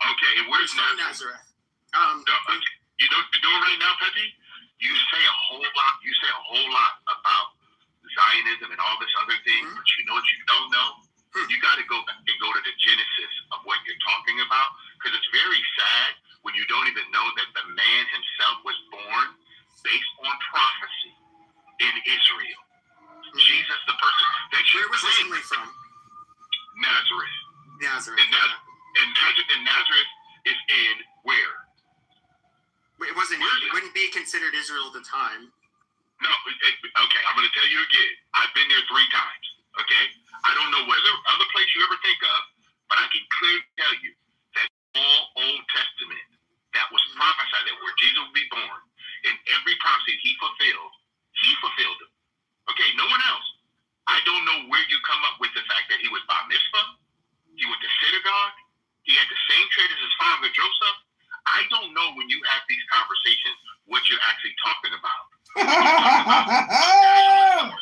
Okay, and where's Nazareth? No, okay. You know what you're doing right now, Pepe? You say a whole lot about Zionism and all this other thing, but you know what you don't know? You got to go back and go to the genesis of what you're talking about, because it's very sad when you don't even know that the man himself was born based on prophecy in Israel. Jesus, the person that you Where was he originally from? Nazareth. Nazareth. And Nazareth is in where? It wouldn't be considered Israel at the time. No, okay, I'm going to tell you again. I've been there 3 times, okay? I don't know whether other place you ever think of, but I can clearly tell you that all Old Testament that was prophesied that where Jesus would be born, and every prophecy he fulfilled them. Okay, no one else. I don't know where you come up with the fact that he was bar mitzvah, he went to synagogue, he had the same trade as his father Joseph. I don't know when you have these conversations what you're actually talking about. Or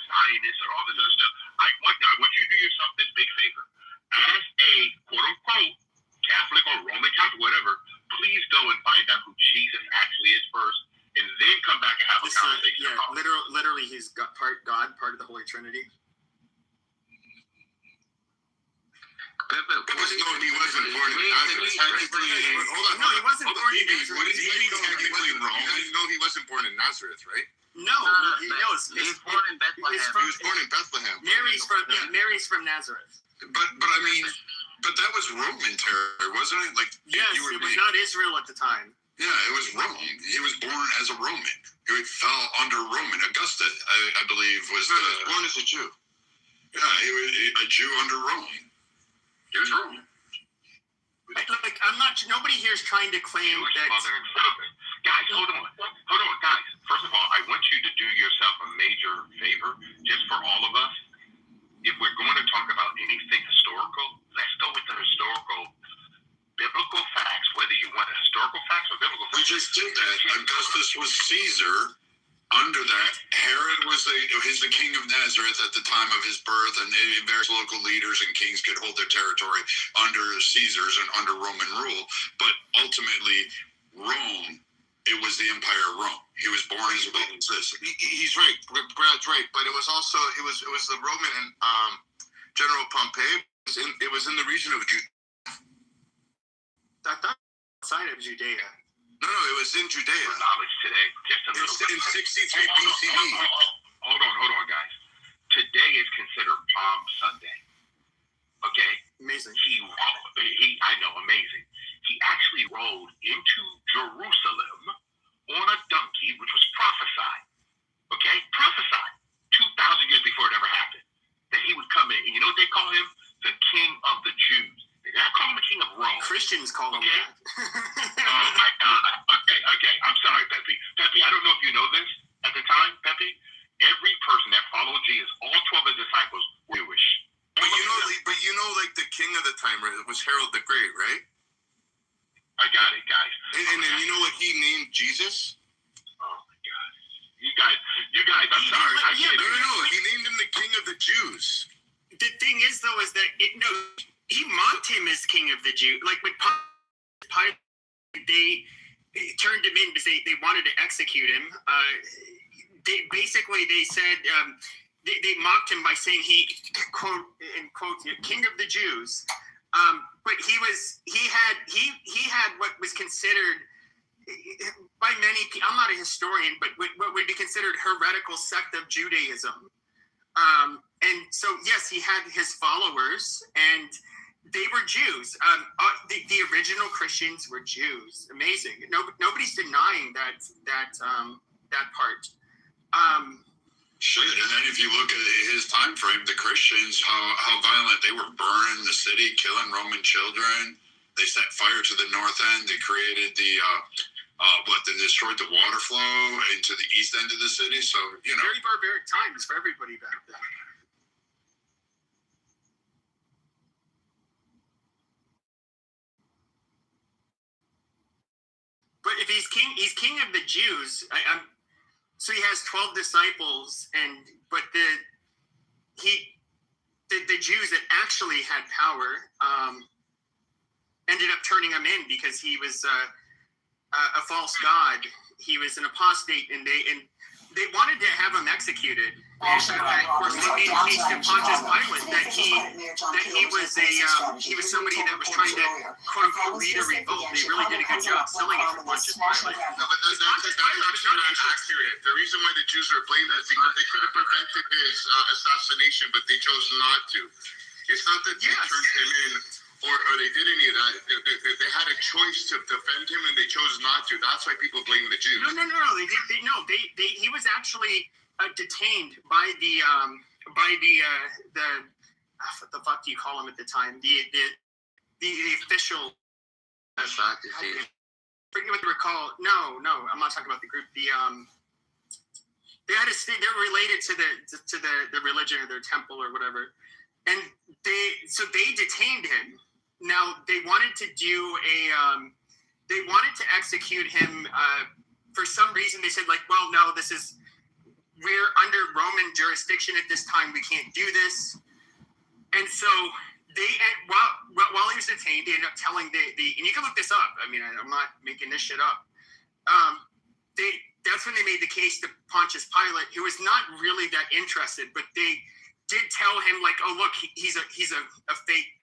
Zionists or all this other stuff. I want you to do yourself this big favor. As a quote-unquote Catholic or Roman Catholic, whatever, please go and find out who Jesus actually is first, and then come back and have a conversation about it. Literally, he's part God, part of the Holy Trinity. No, he wasn't born in Nazareth. No, he wasn't born in Nazareth. What is he technically wrong? No, he wasn't born in Nazareth, right? No, he was born in Bethlehem. He was born in Bethlehem. Mary's from Nazareth. But that was Roman territory, wasn't it? Like yes, it was not Israel at the time. Yeah, it was Rome. He was born as a Roman. He fell under Roman. Augusta, I believe, was he was born as a Jew. Yeah, he was a Jew under Rome. He was Roman. Like, I'm not. Nobody here is trying to claim that. Guys, hold on, guys. First of all, I want you to do yourself a major favor, just for all of us. If we're going to talk about anything historical, let's go with the historical, biblical facts. Whether you want historical facts or biblical facts. We just did that. Augustus was Caesar. Under that, Herod was the king of Nazareth at the time of his birth, and various local leaders and kings could hold their territory under Caesar's and under Roman rule. But ultimately, Rome, it was the Empire of Rome. He was born as a Roman citizen. He's right. Brad's right. But it was also it was the Roman General Pompey. It was in the region of Judea. Outside of Judea. No, it was in Judea. Knowledge today, just a little bit. In 63 BCE. Hold on, guys. Today is considered Palm Sunday. Okay? Amazing. I know, amazing. He actually rode into Jerusalem on a donkey, which was prophesied. Okay? Prophesied 2,000 years before it ever happened. That he would come in, and you know what they call him? The King of the Jews. They not call him the King of Rome. Christians call him that. Oh my God. Okay. I'm sorry, Pepe. Pepe, I don't know if you know this at the time, Pepe. Every person that followed Jesus, all 12 of the disciples were Jewish. But you know, like the king of the time was Harold the Great, right? I got it, guys. And then you know what he named Jesus? Oh my God. You guys, I'm sorry. No. He named him the King of the Jews. The thing is, though, is that he mocked him as King of the Jews. Like with Pilate, they turned him in because they wanted to execute him. They said they mocked him by saying he quote King of the Jews. But he had what was considered by many people, I'm not a historian, but what would be considered heretical sect of Judaism. And so, yes, he had his followers, and they were Jews. The original Christians were Jews. Amazing. Nobody's denying that part. Shit, and then if you look at his time frame, the Christians, how violent they were, burning the city, killing Roman children. They set fire to the north end. They created they destroyed the water flow into the east end of the city. So, very barbaric times for everybody back then. But if he's king of the Jews. So he has 12 disciples, but the Jews that actually had power ended up turning him in because he was a false god. He was an apostate, and they wanted to have him executed. And of course, they made a case to Pontius Pilate that he was somebody that was trying to quote unquote lead a revolt. They really did a good job selling it to Pontius Pilate. No, but that's actually not accurate. The reason why the Jews are blamed is because they could have prevented his assassination, but they chose not to. It's not that they turned him in or they did any of that. They had a choice to defend him, and they chose not to. That's why people blame the Jews. No. He was actually detained by the what the fuck do you call him at the time? The official. I forget what they were called. No, I'm not talking about the group. They had a state. They're related to the religion or their temple or whatever, and they detained him. Now they wanted to they wanted to execute him for some reason. They said well, no, we're under Roman jurisdiction at this time. We can't do this. And so while he was detained, they ended up telling and you can look this up. I mean, I'm not making this shit up. That's when they made the case to Pontius Pilate, who was not really that interested, but they did tell him oh look, he's a fake.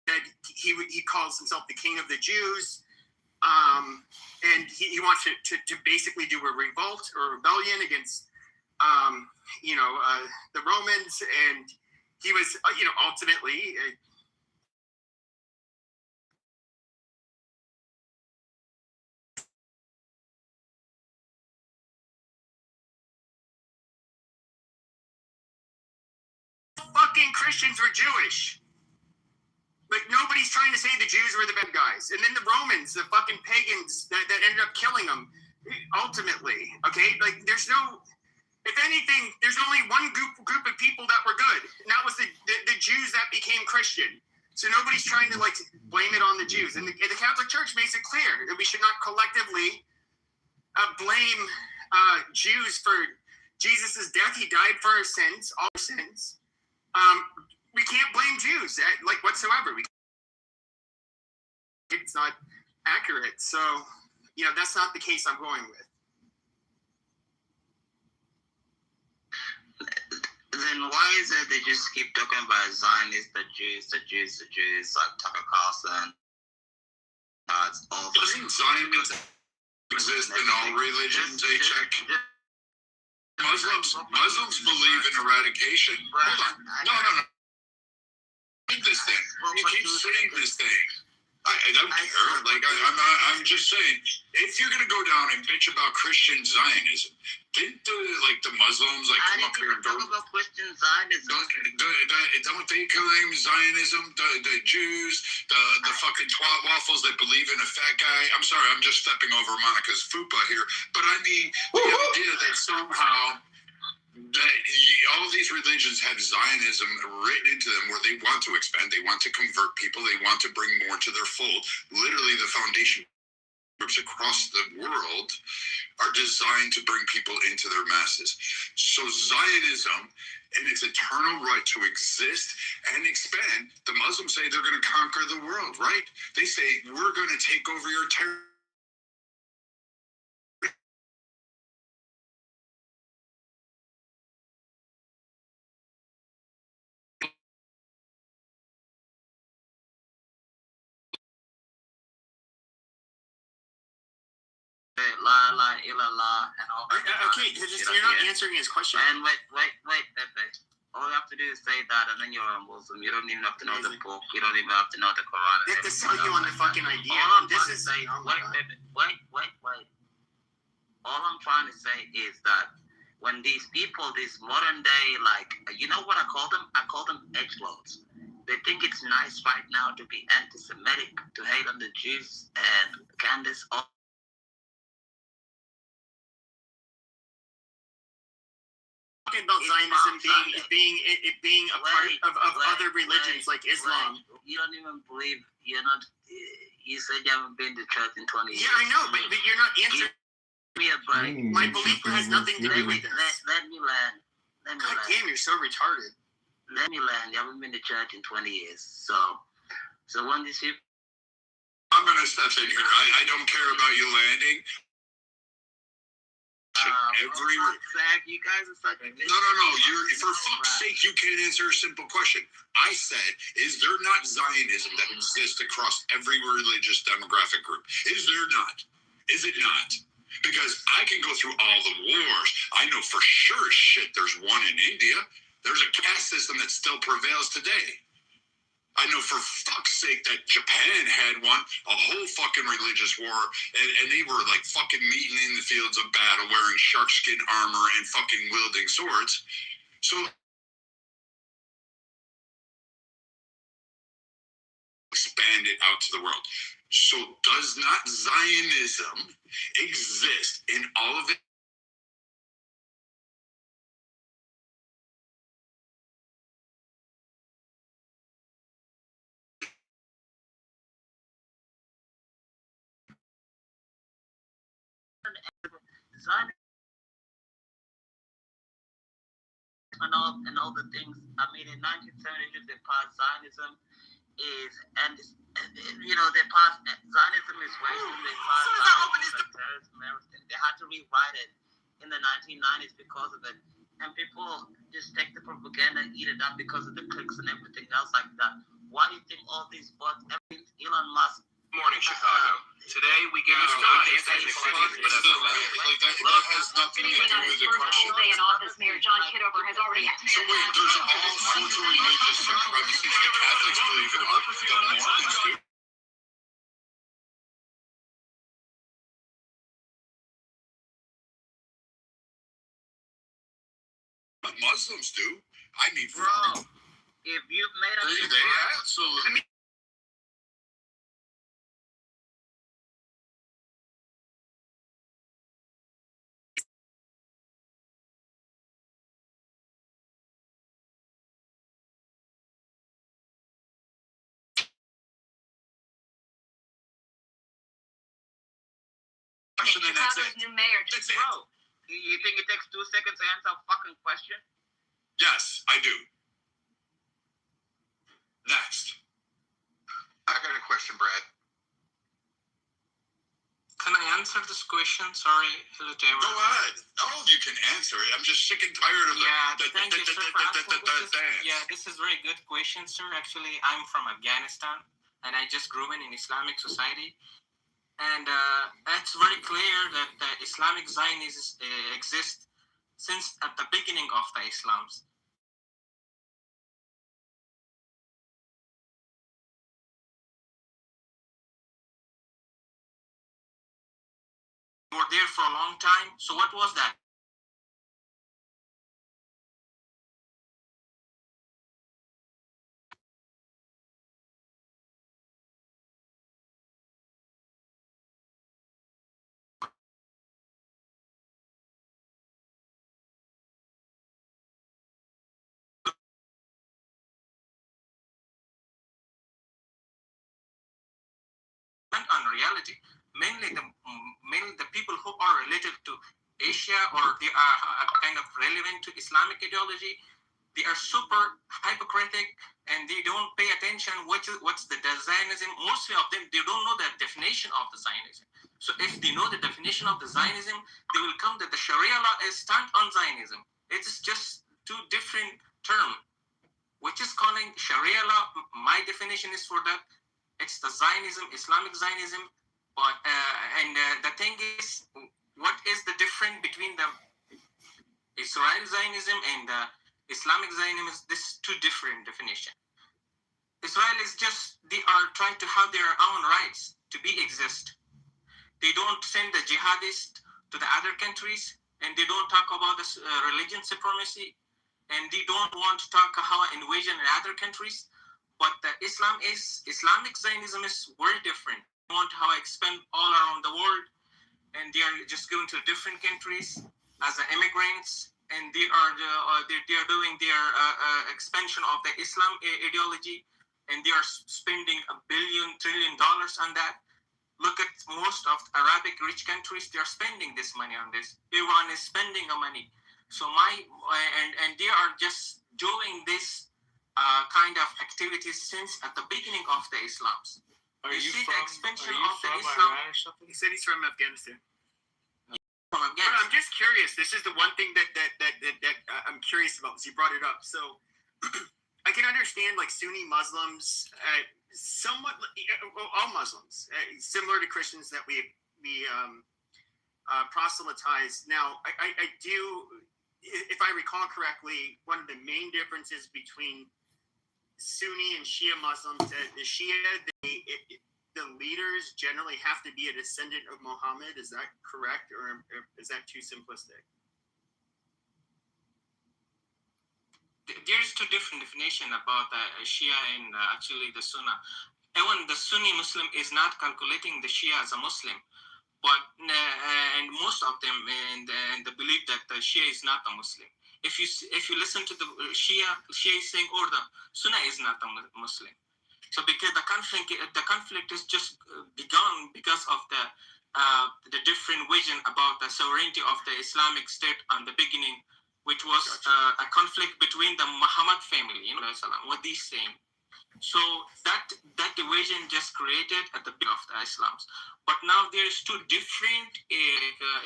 That he calls himself the King of the Jews, and he wants to basically do a revolt or rebellion against the Romans, and he was ultimately. Fucking Christians were Jewish. Nobody's trying to say the Jews were the bad guys. And then the Romans, the fucking pagans that ended up killing them, ultimately, okay? If anything, there's only one group of people that were good, and that was the Jews that became Christian. So nobody's trying to blame it on the Jews. And the Catholic Church makes it clear that we should not collectively blame Jews for Jesus' death. He died for our sins, all our sins. We can't blame Jews whatsoever. It's not accurate. So, that's not the case I'm going with. Then why is it they just keep talking about Zionists, the Jews, like Tucker Carlson? Doesn't Zionism exist in all religions? They check. Muslims believe in eradication. Hold on. No. This thing. You keep saying this thing. I don't care. I'm just saying, if you're gonna go down and bitch about Christian Zionism, didn't the Muslims come up here and talk about Christian Zionism? Don't they claim Zionism? The Jews, the fucking twat waffles that believe in a fat guy. I'm sorry, I'm just stepping over Monica's fupa here, but I mean the idea that somehow. All these religions have Zionism written into them where they want to expand, they want to convert people, they want to bring more to their fold. Literally, the foundation groups across the world are designed to bring people into their masses. So Zionism and its eternal right to exist and expand, the Muslims say they're going to conquer the world, right? They say, we're going to take over your territory. La la illallah and all that. Okay, you're not answering his question. And wait. All you have to do is say that, and then you're a Muslim. You don't even have to know the book. You don't even have to know the Quran. They have to sell you on the fucking idea. All I'm This trying to is say, wait. All I'm trying to say is that when these people, these modern day, like, you know what I call them? I call them edgelords. They think it's nice right now to be anti-Semitic, to hate on the Jews and Candace. talking about Zionism being a part of other religions like Islam. You don't even believe. You're not. You said you haven't been to church in 20 years. Yeah, I know, but you're not answering. Give me a break. My belief has nothing to do with this. Let me land. God damn, you're so retarded. Let me land. You haven't been to church in 20 years. So when these people. I'm gonna step in here. I don't care about you landing. You guys are such a No. You're, for fuck's sake, you can't answer a simple question. I said, is there not Zionism that exists across every religious demographic group? Is there not? Is it not? Because I can go through all the wars. I know for sure as shit there's one in India. There's a caste system that still prevails today. I know for fuck's sake that Japan had one, a whole fucking religious war, and they were like fucking meeting in the fields of battle wearing shark skin armor and fucking wielding swords. So expand it out to the world. So does not Zionism exist in all of it? And all the things. I mean, in 1970, they passed Zionism they passed Zionism is racist. They passed Zionism terrorism and everything. They had to rewrite it in the 1990s because of it. And people just take the propaganda and eat it up because of the clicks and everything else like that. Why do you think all these bots, Elon Musk? Morning, Chicago. Today we got that has nothing to do with the question. Day in office, Mayor John Kitover has already. So wait, there's all sorts of religious supremacies. The Catholics believe in it. The Mormons do. But Muslims do. I mean, bro, if you've made up, they absolutely. Chicago's new mayor. Bro, you think it takes 2 seconds to answer a fucking question? Yes, I do. Next. I got a question, Brad. Can I answer this question? Sorry, hello, Taylor. Go ahead. All of you can answer it. I'm just sick and tired of thank you, sir, for asking. Yeah, this is very good question, sir. Actually, I'm from Afghanistan, and I just grew in Islamic society. And it's very clear that Islamic Zionism exists since at the beginning of the Islams. Were there for a long time. So what was that? On reality, mainly the people who are related to Asia or they are kind of relevant to Islamic ideology, they are super hypocritic and they don't pay attention what's the Zionism. Mostly of them, they don't know the definition of the Zionism. So if they know the definition of the Zionism, they will come that the Sharia law is stand on Zionism. It is just two different terms, which is calling Sharia law. My definition is for that. It's the Zionism, Islamic Zionism, But the thing is, what is the difference between the Israel Zionism and the Islamic Zionism? This two different definitions. Israel is just, they are trying to have their own rights to be exist. They don't send the jihadists to the other countries, and they don't talk about this religion supremacy, and they don't want to talk about invasion in other countries. But the Islamic Zionism is very different. They want to expand all around the world, and they are just going to different countries as immigrants, and they are doing their expansion of the Islam ideology, and they are spending $1 trillion on that. Look at most of Arabic rich countries; they are spending this money on this. Iran is spending the money. So and they are just doing this kind of activities since at the beginning of the Islams. Are you see from, the expansion are you of the from Islam? Iran or something? He said he's from Afghanistan. From But Afghanistan. I'm just curious. This is the one thing that I'm curious about. Because you brought it up. So I can understand like Sunni Muslims, somewhat all Muslims, similar to Christians that we proselytize. Now I do, if I recall correctly, one of the main differences between Sunni and Shia Muslims, the Shia, the leaders generally have to be a descendant of Muhammad. Is that correct, or is that too simplistic? There's two different definitions about the Shia and actually the Sunnah. Even the Sunni Muslim is not calculating the Shia as a Muslim, but and most of them and the belief that the Shia is not a Muslim. If you listen to the Shia is saying, or the Sunnah is not a Muslim. So because the conflict is just begun because of the different vision about the sovereignty of the Islamic State on the beginning, which was a conflict between the Muhammad family, what they're saying. So that division just created at the beginning of the Islams. But now there's two different.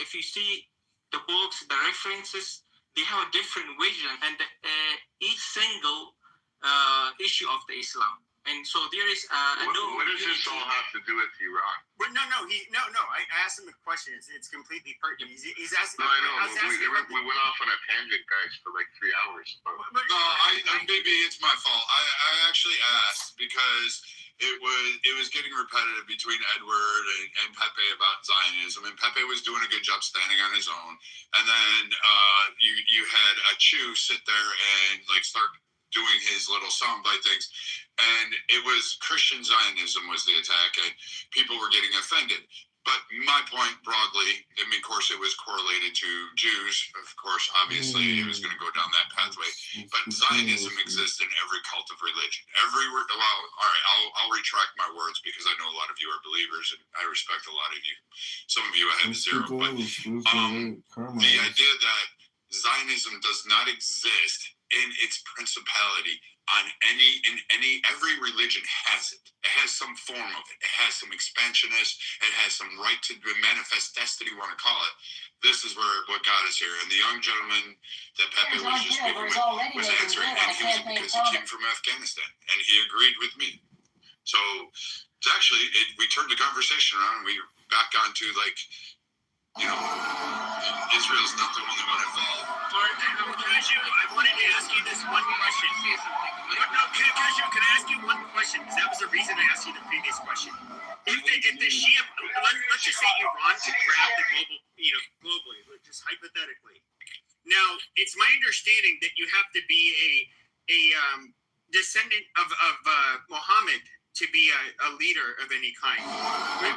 If you see the books, the references, they have a different vision, and each single issue of the Islam. And so there is what does this all have to do with Iran? Well, no. I asked him a question. It's completely pertinent. He's asking. No, I know. We went off on a tangent, guys, for like 3 hours. No, maybe it's my fault. I actually asked because it was getting repetitive between Edward and Pepe about Zionism, and Pepe was doing a good job standing on his own, and then you had Achu sit there and like start doing his little soundbite things, and it was Christian Zionism was the attack, and people were getting offended. But my point broadly, I mean, of course, it was correlated to Jews. Of course, obviously, it was going to go down that pathway. But Zionism exists in every cult of religion. All right, I'll retract my words because I know a lot of you are believers, and I respect a lot of you. Some of you I have zero. But the idea that Zionism does not exist in its principality on every religion has it. It has some form of it. It has some expansionist. It has some right to manifest destiny, you want to call it. This is what got us here. And the young gentleman that Pepe was just speaking with was answering, and he was because he came from Afghanistan, and he agreed with me. So it's actually, we turned the conversation around, and we back onto like, Israel's not the only one involved. I wanted to ask you this one question. Can I ask you one question? Because that was the reason I asked you the previous question. If the Shia, let's just say Iran could grab the globally, just hypothetically. Now, it's my understanding that you have to be a descendant of Muhammad to be a leader of any kind.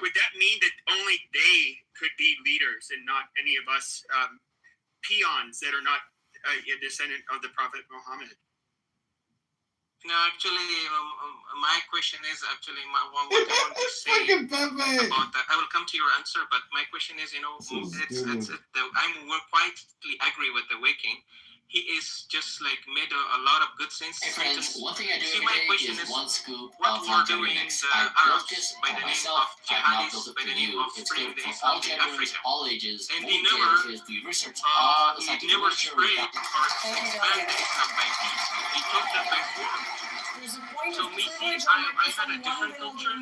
Would that mean that only they could be leaders and not any of us peons that are not a descendant of the Prophet Muhammad? No, actually, my question is actually what I want to say about that. I will come to your answer, but my question is, I'm quietly agree with the Waking. He is just like made a lot of good sense. Hey friends, one thing I do See, every my day question is one scoop what of we're Gender doing Mix. the I Arabs built this by for the name myself. of I have not jihadis, built it by for the name you. of It's spreading good the for Islam all in genders, Africa. all ages. And What he we never, did is we researched all the he scientific never literature. spread or expanded the Islam by peace. He took that by force. There's a point So me, I had a different culture.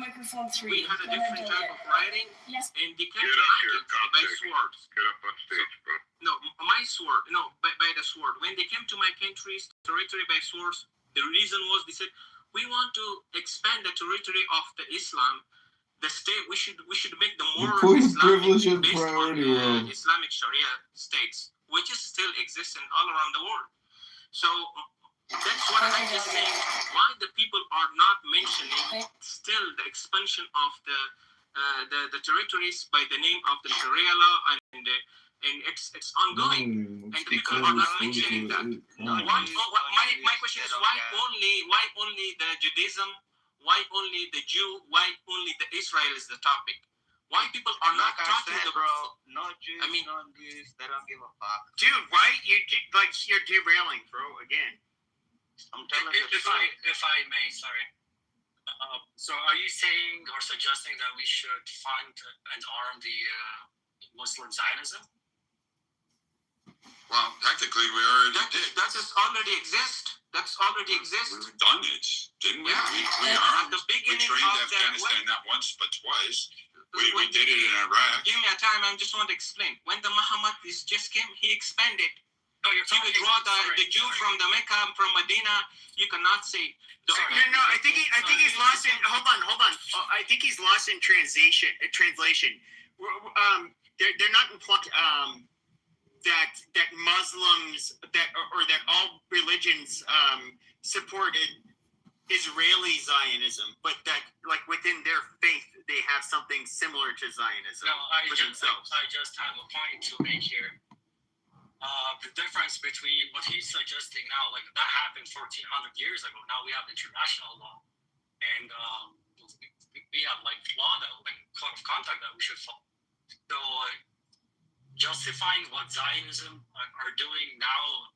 We had a different type of writing. Yes. And they came Get to up my here, country by Coptic. sword. Get up on stage, bro. No, my sword. No, by the sword. When they came to my country's territory by swords, the reason was they said, we want to expand the territory of the Islam. The state, we should make the more point of Islamic privilege and based on priority world. Islamic Sharia states, which is still existing all around the world. So that's what I'm just saying. Why the people are not mentioning still the expansion of the territories by the name of the Sharia law and it's ongoing, and the people are not mentioning that. My question is why only the Judaism, why only the Jew, why only the Israel is the topic? Why people are not talking about? No Jews, I mean, no Jews, they don't give a fuck. Dude, why you're derailing, bro? Again. I'm telling If I may, sorry. So are you saying or suggesting that we should fund and arm the Muslim Zionism? Well, technically, we already did. That is already exist. That's already exist. We've done it, didn't we? Yeah. We At armed. the We beginning trained of Afghanistan the, not once but twice. We did it in Iraq. Give me a time. I just want to explain. When the Muhammad just came, he expanded. No, you're He withdraw the Jew from the Mecca, from Medina. You cannot say. No, I think he's lost in. Hold on. I think he's lost in translation. They're not implying that Muslims or that all religions supported Israeli Zionism, but that like within their faith they have something similar to Zionism for themselves. I just have a point to make here. The difference between what he's suggesting now, like that happened 1,400 years ago. Now we have international law, and we have like law that and code of conduct that we should follow. So justifying what Zionism are doing now,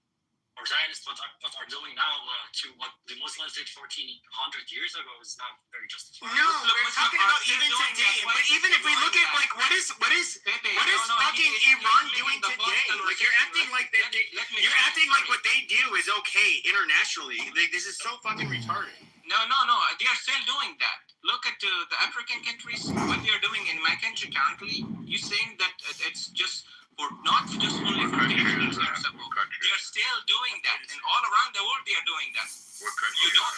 or Zionists what are doing now to what the Muslims did 1,400 years ago is not very justifiable. No, we're talking about even today. But even if we look at like what is fucking Iran doing today? Like you're acting like you're acting like what they do is okay internationally. Like this is so fucking retarded. No. They are still doing that. Look at the African countries. What they are doing in my country currently. You saying that it's just. For not just only for 15 years ago. They are still doing that, and all around the world they are doing that. What country? You don't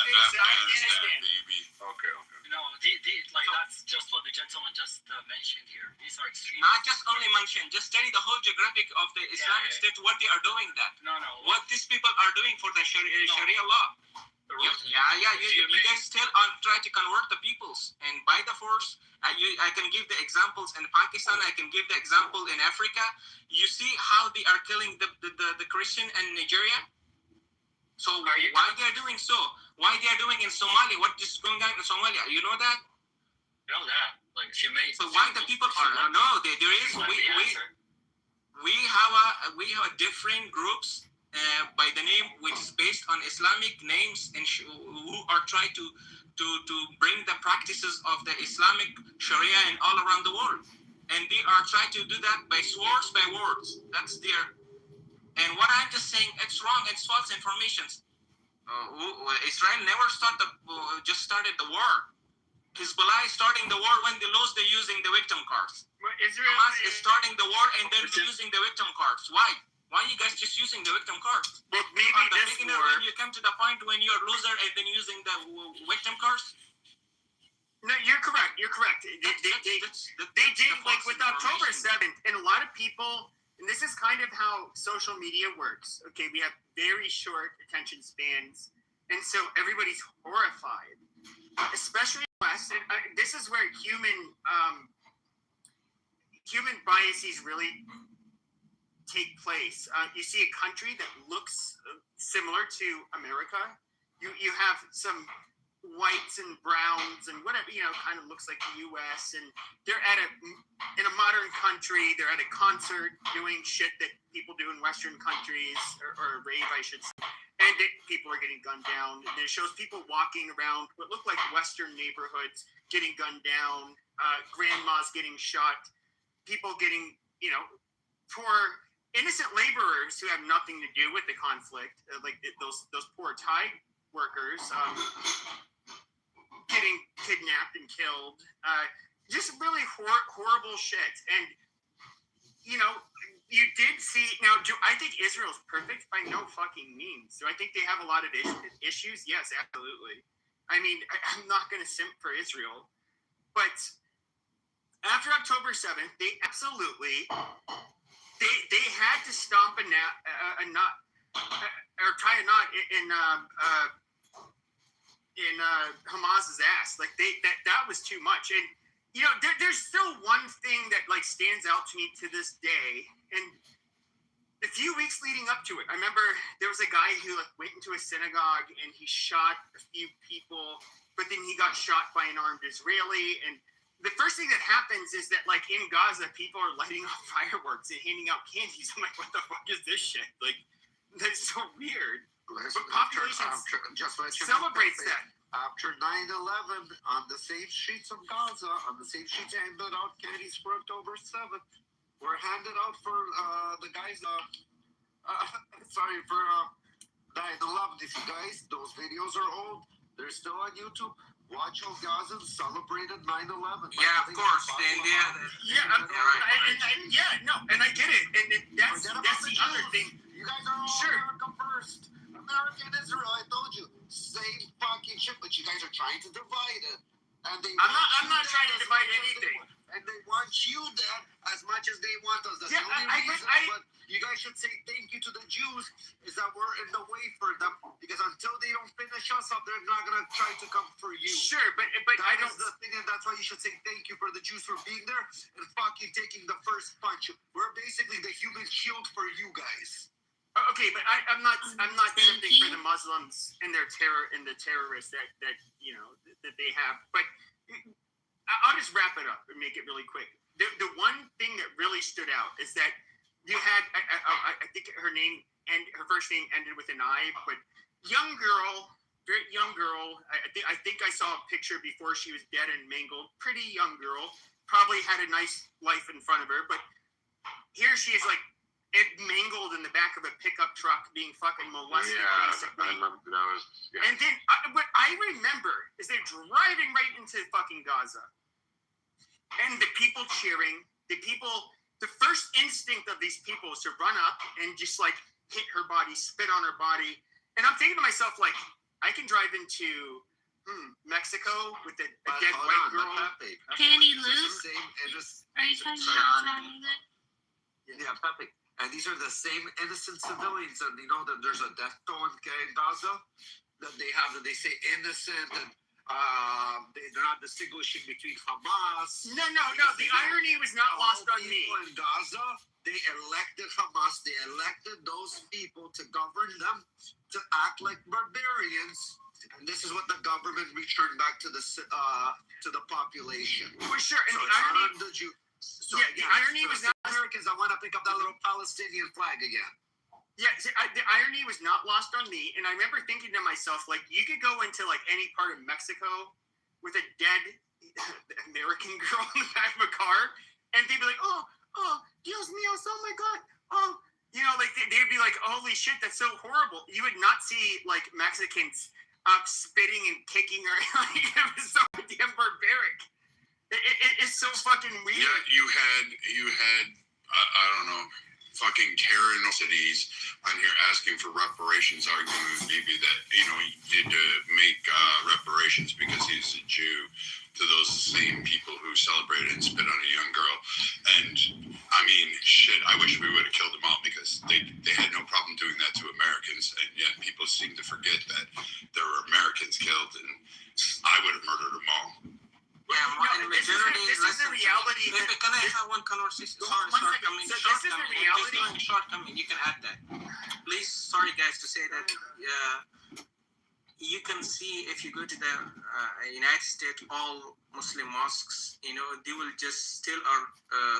say Afghanistan, baby. Okay. No, that's just what the gentleman just mentioned here. These are extreme. Not just only mentioned, just study the whole geographic of the Islamic State, what they are doing that. No. What these people are doing for the Sharia law. You guys still try to convert the peoples, and by the force, I can give the examples in Pakistan, I can give the example in Africa. You see how they are killing the Christian in Nigeria? So why they are doing so? Why they are doing in Somalia? What is going on in Somalia? You know that? Know that. Like if you made. So why the people are there is we have different groups by the name which is based on Islamic names and who are trying to bring the practices of the Islamic Sharia and all around the world, and they are trying to do that by swords, by words. That's their. And what I'm just saying, it's wrong. It's false information. Israel never started the war. Hezbollah is starting the war when they lose. They're using the victim cards. Hamas is starting the war and they're using the victim cards. Why? Why are you guys just using the victim cards? Well, maybe at the this beginning war, when you come to the point when you're a loser and then using the victim cards. No, you're correct. They did like with October 7th, and a lot of people. And this is kind of how social media works. Okay, we have very short attention spans, and so everybody's horrified, especially in the West. And this is where human biases really take place. You see a country that looks similar to America. You have some whites and browns and whatever, kind of looks like the U.S. and they're in a modern country. They're at a concert doing shit that people do in Western countries, or a rave, I should say. And people are getting gunned down. And it shows people walking around what look like Western neighborhoods getting gunned down, grandmas getting shot, people getting, poor innocent laborers who have nothing to do with the conflict, like those poor Thai workers getting kidnapped and killed. Just really horrible shit. And, you know, you did see, now, do I think Israel's perfect? By no fucking means. Do I think they have a lot of issues? Yes, absolutely. I mean, I'm not going to simp for Israel. But after October 7th, they absolutely, they had to stomp a knot, or tie a knot in Hamas's ass. Like, that was too much. And, you know, there's still one thing that, like, stands out to me to this day. And a few weeks leading up to it, I remember there was a guy who, like, went into a synagogue and he shot a few people, but then he got shot by an armed Israeli. And the first thing that happens is that, like, in Gaza, people are lighting off fireworks and handing out candies. I'm like, what the fuck is this shit? Like, that's so weird. But population celebrates that. After 9/11, on the same streets of Gaza, on the same streets handed out candies for October 7th, were handed out for the guys, for 9/11. If you guys, those videos are old, they're still on YouTube. Watch how Gazans celebrated 9/11. Yeah, of course. And and I get it. And that's the other thing. You guys are all America first. America and Israel, I told you, same fucking shit, but you guys are trying to divide it. And I'm not trying to divide anything. And they want you dead as much as they want us. That's the only reason. But you guys should say thank you to the Jews, is that we're in the way for them, because until they don't finish us up, they're not gonna try to come for you. Sure, but I don't. That's the thing, and that's why you should say thank you for the Jews for being there and fucking taking the first punch. We're basically the human shield for you guys. Okay, but I'm not something for the Muslims and their terror and the terrorists that you know that they have. But I'll just wrap it up and make it really quick. The one thing that really stood out is that you had I think her name and her first name ended with an I, but young girl, very young girl. I think I saw a picture before she was dead and mangled. Pretty young girl, probably had a nice life in front of her, but here she is, like, mangled in the back of a pickup truck, being fucking molested, basically. I remember that was. Yeah. And then what I remember is they're driving right into fucking Gaza, and the people cheering. The first instinct of these people is to run up and just, like, hit her body, spit on her body. And I'm thinking to myself, like, I can drive into Mexico with a dead white girl. Candy Lou? Are you talking about Yeah, Pepe. And these are the same innocent civilians, and you know that there's a death toll in Gaza that they have, that they say innocent, and they're not distinguishing between Hamas. No. The irony was not lost on me. In Gaza, they elected Hamas. They elected those people to govern them, to act like barbarians, and this is what the government returned back to the population. For sure, and so the irony. The irony was not Americans. I want to pick up that little Palestinian flag again. Yeah, the irony was not lost on me, and I remember thinking to myself, like, you could go into, like, any part of Mexico with a dead American girl in the back of a car, and they'd be like, oh, Dios míos, oh my God, oh, you know, like, they'd be like, holy shit, that's so horrible. You would not see, like, Mexicans spitting and kicking her. Like, it was so damn barbaric. It's so fucking weird. Yeah, you had I don't know, fucking Karen cities on here asking for reparations, arguing with Bibi that, you know, he did make reparations because he's a Jew, to those same people who celebrated and spit on a young girl. And I mean, shit, I wish we would have killed them all, because they had no problem doing that to Americans, and yet people seem to forget that there were Americans killed, and I would have murdered them all. Yeah, the majority. This is the reality. Can I have one conversation? Shortcoming. You can add that. Please, sorry guys to say that. You can see if you go to the United States, all Muslim mosques, you know, they will just still are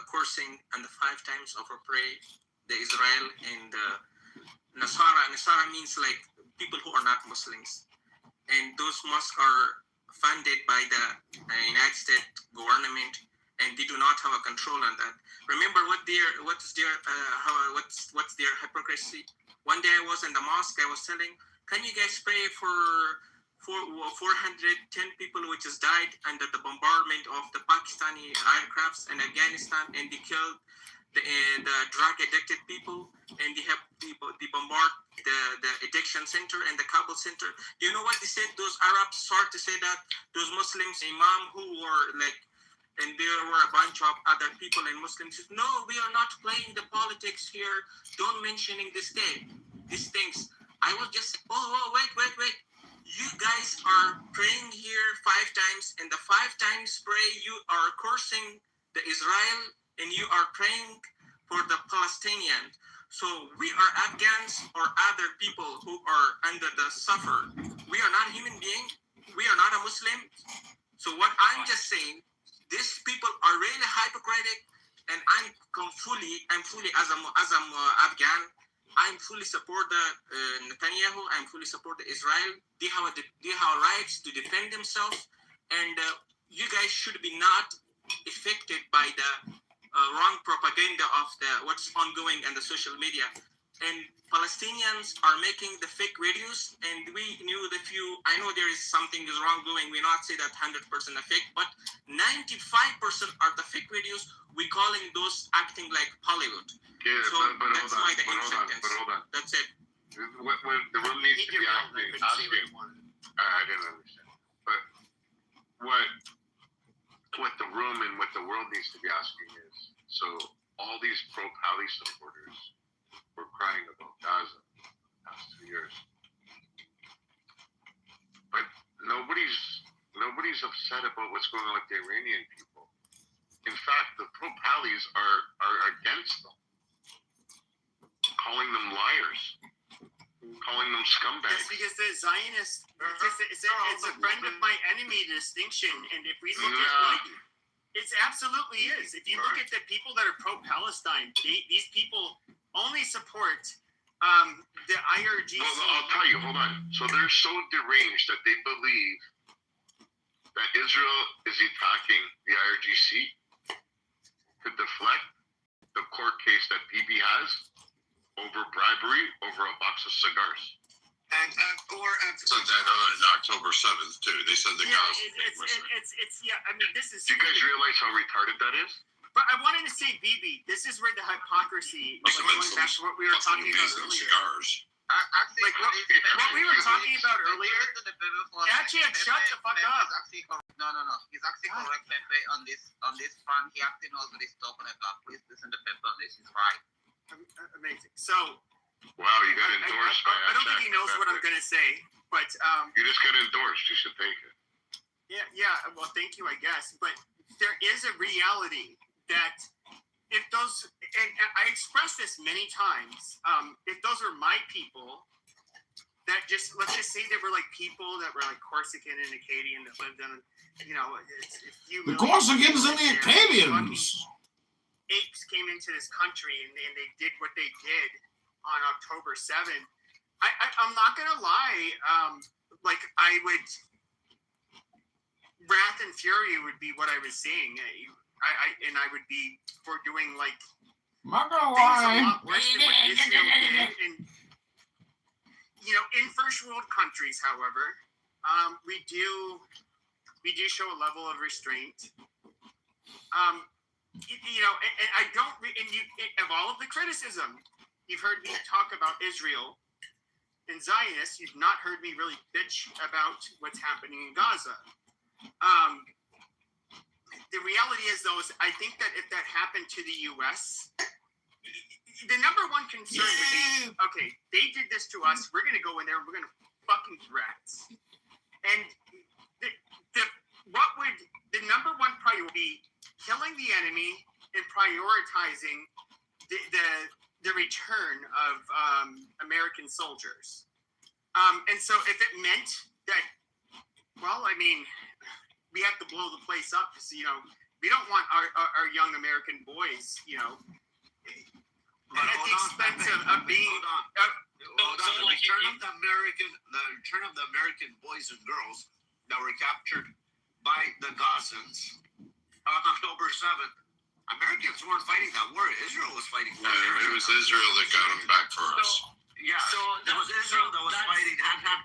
cursing and the 5 times of a prayer, the Israel and the Nasara. Nasara means like people who are not Muslims, and those mosques are funded by the United States government, and they do not have a control on that. Remember what's their hypocrisy? One day I was in the mosque, I was telling, can you guys pray for 410 people which has died under the bombardment of the Pakistani aircrafts in Afghanistan, and they killed the drug addicted people, and they bombard the addiction center and the Kabul center. Do you know what they said? Those Arabs start to say that those Muslims, imam who were like, and there were a bunch of other people and Muslims said, no, we are not playing the politics here. Don't mentioning these things. I will just say, wait. You guys are praying here 5 times, and the 5 times pray you are cursing the Israel, and you are praying for the Palestinians. So we are Afghans or other people who are under the suffer. We are not human beings. We are not a Muslim. So what I'm just saying, these people are really hypocritic, and I'm fully as I'm Afghan, I'm fully support the Netanyahu. I'm fully support the Israel. They have rights to defend themselves, and you guys should be not affected by the wrong propaganda of what's ongoing in the social media. And Palestinians are making the fake videos, and we knew the few. I know there is something is wrong going. We not say that 100% are fake, but 95% are the fake videos. We calling those acting like Hollywood. Yeah, so but that's hold on, why the but hold on, sentence. but hold on. That's it. What the room needs to be asking. I didn't understand. But what the room and what the world needs to be asking is, so all these pro-Pali supporters were crying about Gaza the past 2 years, but nobody's upset about what's going on with the Iranian people. In fact, the pro-Palis are against them, calling them liars, calling them scumbags. It's because the Zionists, it's a friend of my enemy distinction, and if we look at like, it absolutely is. If you look at the people that are pro-Palestine, these people only support the IRGC. Well, I'll tell you, hold on. So they're so deranged that they believe that Israel is attacking the IRGC to deflect the court case that Bibi has over bribery over a box of cigars. And said that on October 7th too. They said the Gaza thing was I mean, this is. Do you guys realize how retarded that is? But I wanted to say, Bibi, this is where the hypocrisy, like going back to what we were talking about earlier. Cigars. Like what we were talking about earlier. Actually, shut the fuck up. No. He's actually correct, Pepe, on this front. He actually knows what he's talking about. Please listen to Pepe on this. He's right. Amazing. So. Wow, you got endorsed by I don't think he knows what I'm gonna say, but you just got endorsed. You should take it. Yeah. Well, thank you, I guess. But there is a reality that if those, and I expressed this many times, if those were my people, that just let's just say they were like people that were like Corsican and Acadian that lived in, it's the Corsicans and the Acadians. Apes came into this country and they did what they did on October 7th. I'm not gonna lie, like I would, wrath and fury would be what I was saying. I would be for doing like not gonna lie. A lot worse than what Israel did. And in first world countries, however, we do show a level of restraint. And I don't. Of all of the criticism. You've heard me talk about Israel and Zionists. You've not heard me really bitch about what's happening in Gaza. The reality is, though, I think that if that happened to the U.S., the number one concern would be, okay, they did this to us. We're going to go in there and we're going to fucking rats. And the number one priority would be killing the enemy and prioritizing the return of American soldiers. And so if it meant that, well, I mean, we have to blow the place up because, we don't want our young American boys, at the expense of being... The return of the American boys and girls that were captured by the Gazans on October 7th. Americans weren't fighting that war. Israel was fighting that war. It was Israel that got them back for us. Yeah. So there was Israel that was fighting hand in hand.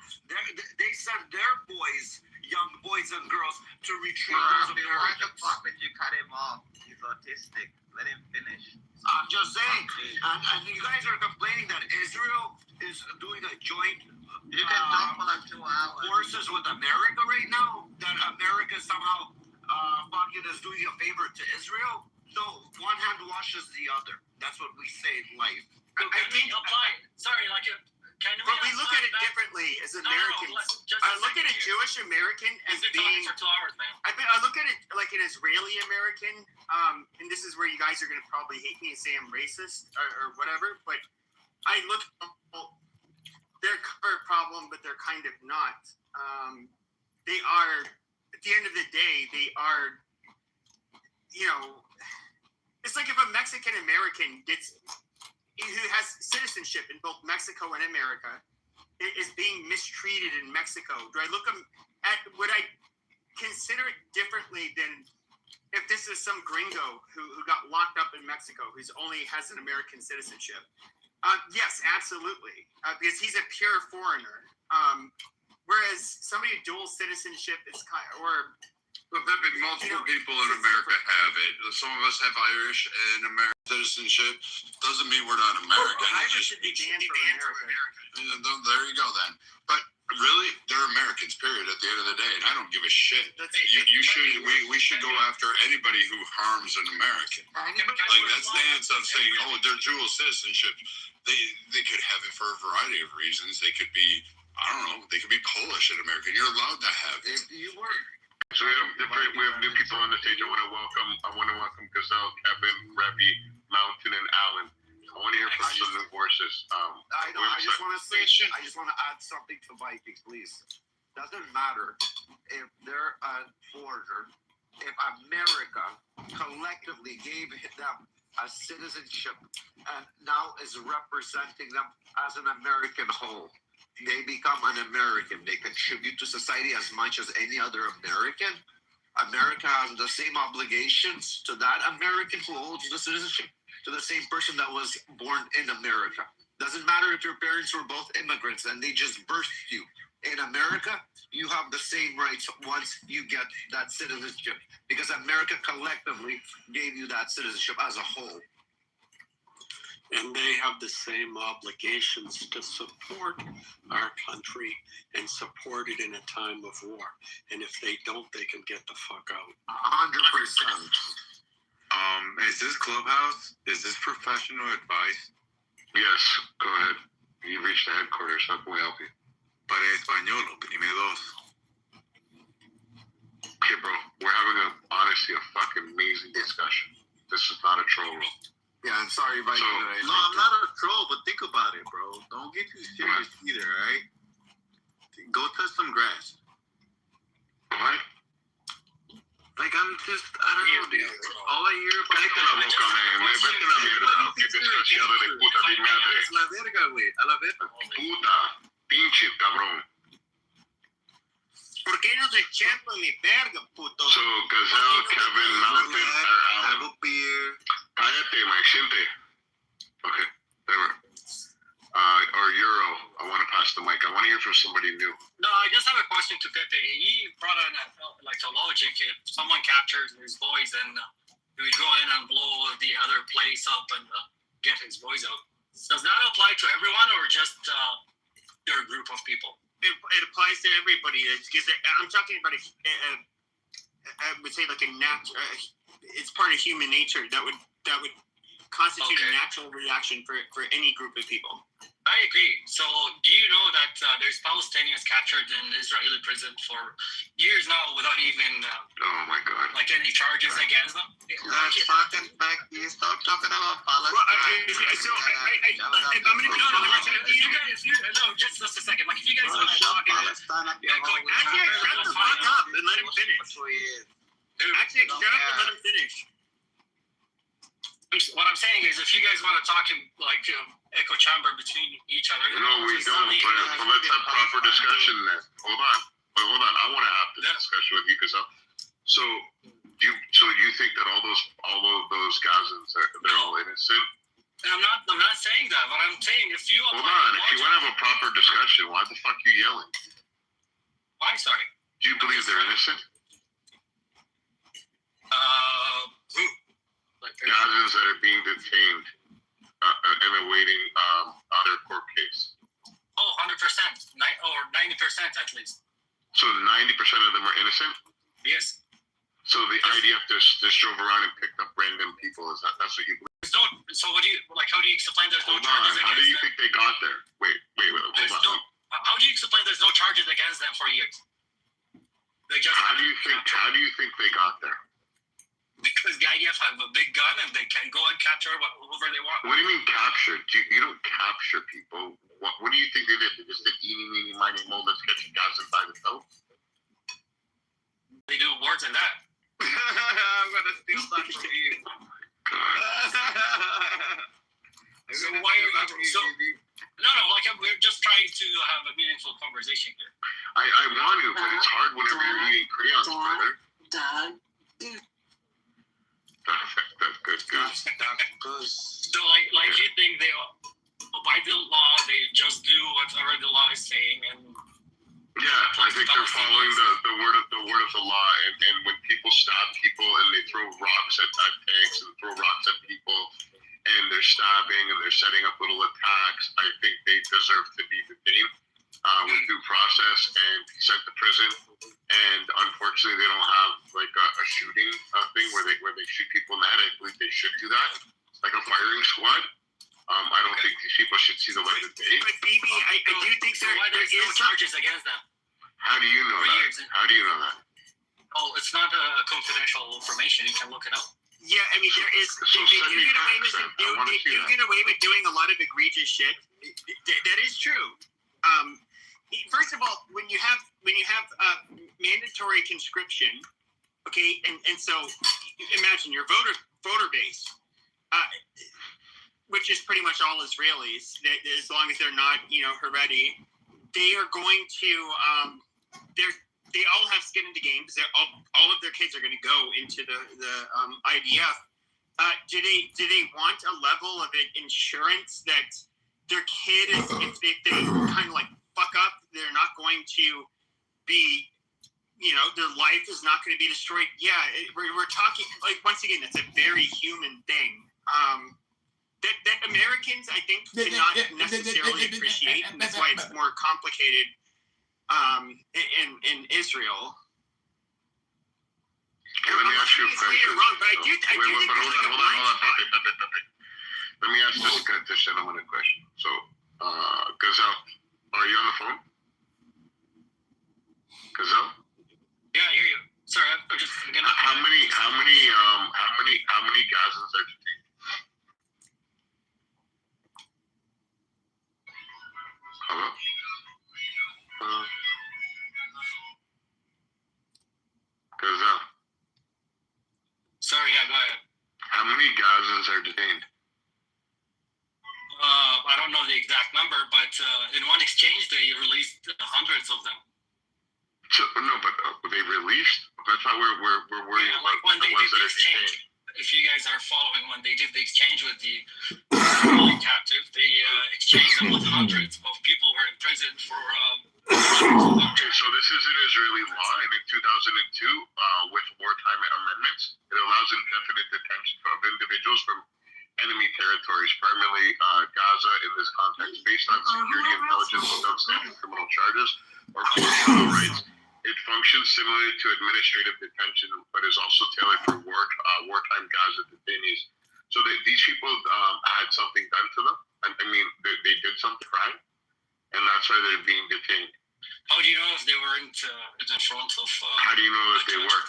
They sent their boys, young boys and girls, to retrieve those Why the Americans. fuck did you cut him off? He's autistic. Let him finish. I'm just saying, and you guys are complaining that Israel is doing a joint You can talk for like 2 hours. forces with America right now. That America somehow fucking is doing a favor to Israel. No, one hand washes the other. That's what we say in life. I think apply. Sorry, like can we? But we look at it apply that- differently as No, no, Americans. just I a look at a second here. Jewish American as You've been being. talking for 2 hours, man. I look at it like an Israeli American, and this is where you guys are going to probably hate me and say I'm racist or whatever. But I look, they're a problem, but they're kind of not. They are, at the end of the day, they are. It's like if a Mexican American who has citizenship in both Mexico and America is being mistreated in Mexico. Do I look at, would I consider it differently than if this is some gringo who got locked up in Mexico who only has an American citizenship? Yes, absolutely, because he's a pure foreigner. Whereas somebody with dual citizenship is But Pepe, multiple people in America have it. Some of us have Irish and American citizenship. Doesn't mean we're not American. Irish should be banned from America. There you go then. But really, they're Americans, period, at the end of the day. And I don't give a shit. We should go after anybody who harms an American. Like, that's the answer of saying, oh, they're dual citizenship. They could have it for a variety of reasons. They could be, I don't know, they could be Polish and American. You're allowed to have it. So we have new people on the stage. I want to welcome Gazelle, Kevin, Rebby, Mountain, and Alan. I want to hear from some new voices. I know. I just want to say. I just want to add something to Viking, please. Doesn't matter if they're a foreigner. If America collectively gave them a citizenship and now is representing them as an American whole, they become an American. They contribute to society as much as any other American. America has the same obligations to that American who holds the citizenship to the same person that was born in America. Doesn't matter if your parents were both immigrants and they just birthed you. In America, you have the same rights once you get that citizenship because America collectively gave you that citizenship as a whole. And they have the same obligations to support our country and support it in a time of war. And if they don't, they can get the fuck out. 100%. Is this Clubhouse? Is this professional advice? Yes, go ahead. You reached the headquarters. How can we help you? Para español, oprime dos. Okay, bro. We're having honestly a fucking amazing discussion. This is not a troll room. Yeah, I'm sorry about you. No, I'm not a troll, but think about it, bro. Don't get too serious either, right? Go touch some grass. What? Like, I'm just, I don't know, dude. All I hear about Vete a la boca, man. Vete a la mierda. Qué desgraciado de puta de madre. es la verga, güey. A la verga. Puta. Pinche cabrón. ¿Por qué no te chepo mi verga, puto? So, Gazelle, Kevin, Mountain, Have a beer. Cállate, Mike. Siente. Okay. There. Or Euro. I want to pass the mic. I want to hear from somebody new. No, I just have a question to Pepe. He brought in like a logic. If someone captures his boys, then he would go in and blow the other place up and get his boys out. Does that apply to everyone or just their group of people? It applies to everybody. Because I'm talking about I would say like a natural. It's part of human nature that would constitute a natural reaction for any group of people. I agree. So, do you know that there's Palestinians captured in Israeli prison for years now without even oh my God, like any charges against them? That's fucking back. You stop talking about Palestine. Just a second. Like, if you guys want to talk, Shut the fuck up and let him finish. Actually, shut up and let him finish. What I'm saying is, if you guys want to talk in like echo chamber between each other, no, we don't. But let's have proper discussion then. Hold on. I want to have this discussion with you because so you think that all of those Gazans they're all innocent? I'm not saying that, but I'm saying if you Hold on, if you want to have a proper discussion, why the fuck are you yelling? I'm sorry. Do you believe they're innocent? Who? Gazans that are being detained and awaiting their court case. Oh, 100%, or 90% at least. So 90% of them are innocent? Yes. So the IDF just drove around and picked up random people. That's what you believe? So what do you how do you explain there's no charges against them? How do you think they got there? Wait, hold on. How do you explain there's no charges against them for years? How do you think they got there? Because the IDF have a big gun and they can go and capture whoever they want. What do you mean capture? You don't capture people. What do you think they did? They just did eeny, meeny, miny, moe, let's get you guys by the toe? They do worse than that. I'm gonna steal that from you. So why are you we're just trying to have a meaningful conversation here. I want to, but it's hard whenever you're eating crayons, brother. That's good. So you think they by the law they just do whatever the law is saying and yeah, I think they're following the word of the law, and when people stab people and they throw rocks at tanks and throw rocks at people and they're stabbing and they're setting up little attacks, I think they deserve to be detained with due process and sent to prison. And unfortunately, they don't have like a shooting thing where they shoot people in the head. I believe they should do that, like a firing squad. I don't think these people should see the light of day. But BB, I do think there's no charges against them. How do you know that? How do you know that? Oh, it's not confidential information. You can look it up. Yeah, I mean there is. They do get away with doing a lot of egregious shit. That is true. First of all, when you have mandatory conscription, okay, and so imagine your voter base, which is pretty much all Israelis, as long as they're not Haredi, they are going to they all have skin in the game because all of their kids are going to go into the IDF. Do they want a level of insurance that their kid is, if they kind of like fuck up, they're not going to be, their life is not going to be destroyed? Yeah, we're talking once again, that's a very human thing. That Americans, I think, cannot necessarily appreciate, and that's why it's more complicated in Israel. Okay, let me ask you a question. Wrong, but I do think hold on. Let me ask this gentleman a question. So, Gazelle, are you on the phone? Gazelle? Yeah, I hear you. Sorry, I'm just gonna. How many Gazans are detained? Hello? Gazelle. Sorry, yeah, go ahead. How many Gazans are detained? I don't know the exact number, but in one exchange they released hundreds of them. So, no, but they released? That's how we're worrying about when the they ones did that the are exchange. detained. If you guys are following, when they did the exchange with the captive, they exchanged them with hundreds of people who were in prison for. Okay, so this is an Israeli law, and in 2002, with wartime amendments, it allows indefinite detention of individuals from enemy territories, primarily Gaza in this context, based on security intelligence without standing criminal charges or criminal rights. It functions similarly to administrative detention, but is also tailored for wartime Gaza detainees. So these people had something done to them. I mean, they did something right, and that's why they're being detained. How do you know if they weren't in front of? How do you know that they were?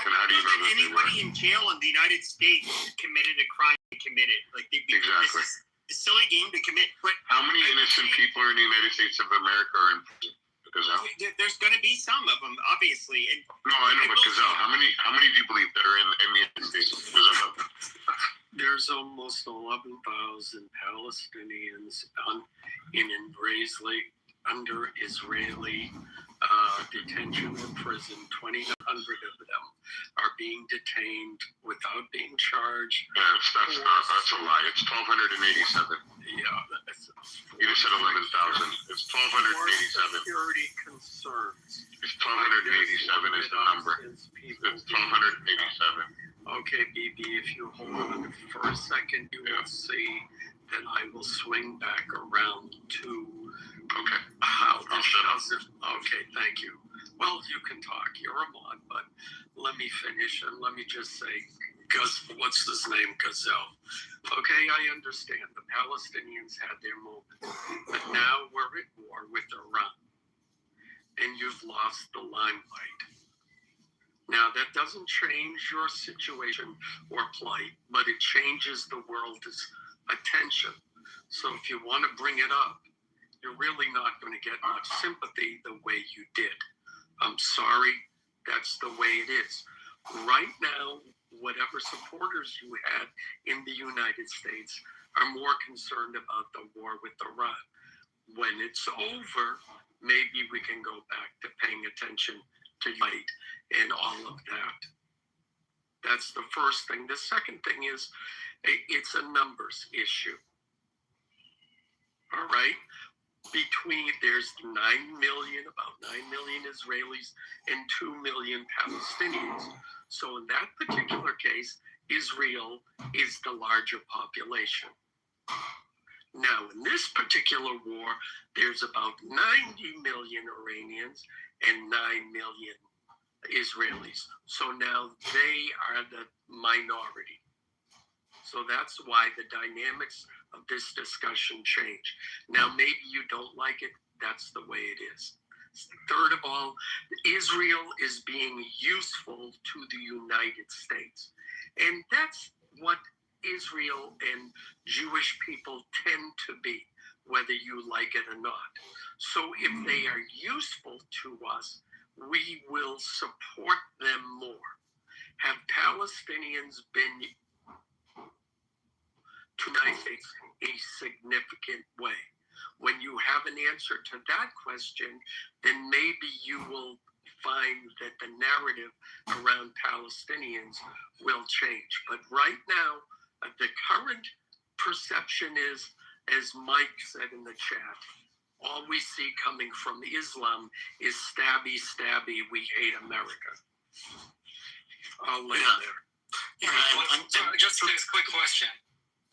And how do you know that anybody in jail in the United States committed a crime they committed? Exactly. This is a silly game to commit. But how many innocent people in the United States of America are in prison? There's going to be some of them, obviously. No, I know, but Gazelle, how many do you believe that are in the United States? There's almost 11,000 Palestinians in under Israeli detention or prison. 2,900 of them are being detained without being charged. That's a lie. It's 1,287. Yeah, You just said 11,000. It's 1,287. Security concerns. It's 1,287 is the number. It's 1,287. Okay, BB, if you hold on for a second, you will see that I will swing back around to how this. Okay, thank you. Well, you can talk. You're a mod, but let me finish and let me just say, what's his name? Gazelle. Okay, I understand. The Palestinians had their moment, but now we're at war with Iran, and you've lost the limelight. Now, that doesn't change your situation or plight, but it changes the world's attention. So if you want to bring it up, you're really not going to get much sympathy the way you did. I'm sorry, that's the way it is. Right now, whatever supporters you had in the United States are more concerned about the war with Iran. When it's over, maybe we can go back to paying attention to light and all of that. That's the first thing. The second thing is it's a numbers issue. All right? There's 9 million, about 9 million Israelis and 2 million Palestinians. So in that particular case, Israel is the larger population. Now, in this particular war, there's about 90 million Iranians and 9 million Israelis. So now they are the minority. So that's why the dynamics of this discussion change. Now, maybe you don't like it. That's the way it is. Third of all, Israel is being useful to the United States. And that's what Israel and Jewish people tend to be, whether you like it or not. So if they are useful to us, we will support them more. Have Palestinians been to the United States a significant way? When you have an answer to that question, then maybe you will find that the narrative around Palestinians will change. But right now, the current perception is, as Mike said in the chat, all we see coming from Islam is stabby, stabby, we hate America. I'll land there. Just a quick question.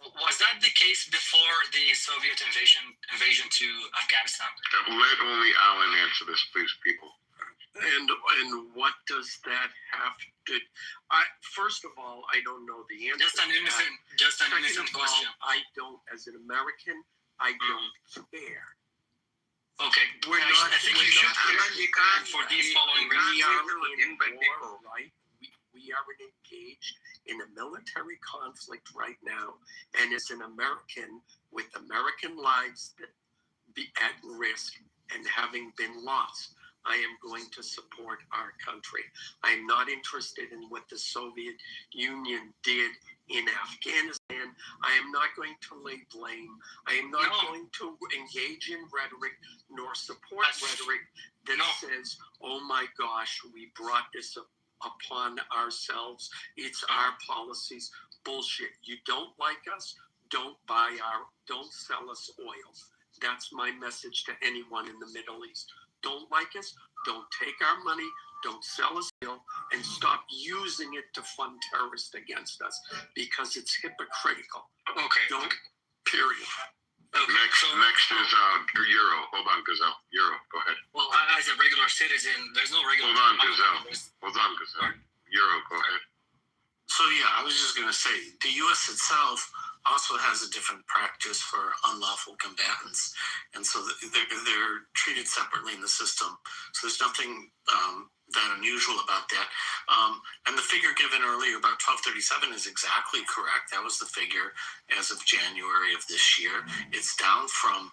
Was that the case before the Soviet invasion to Afghanistan? Let only Alan answer this, please, people. And what does that have to? First of all, I don't know the answer. Just an innocent question. I don't, as an American, I don't care. Okay, I think you should care for these following reasons. We are engaged in a military conflict right now, and as an American, with American lives that be at risk and having been lost, I am going to support our country. I am not interested in what the Soviet Union did in Afghanistan. I am not going to lay blame. I am not going to engage in rhetoric nor support rhetoric that says, oh my gosh, we brought this upon ourselves. It's our policies. Bullshit. You don't like us, don't sell us oil. That's my message to anyone in the Middle East. Don't like us, don't take our money, don't sell us oil, and stop using it to fund terrorists against us, because it's hypocritical. Okay. Don't, period. Okay. Next is Euro. Hold on, Gazelle. Euro, go ahead. Well, as a regular citizen, there's no regular... Hold on, Gazelle. Euro, go ahead. So yeah, I was just going to say, the U.S. itself also has a different practice for unlawful combatants, and so they're treated separately in the system. So there's nothing that unusual about that. And the figure given earlier about 1237 is exactly correct. That was the figure as of January of this year. It's down from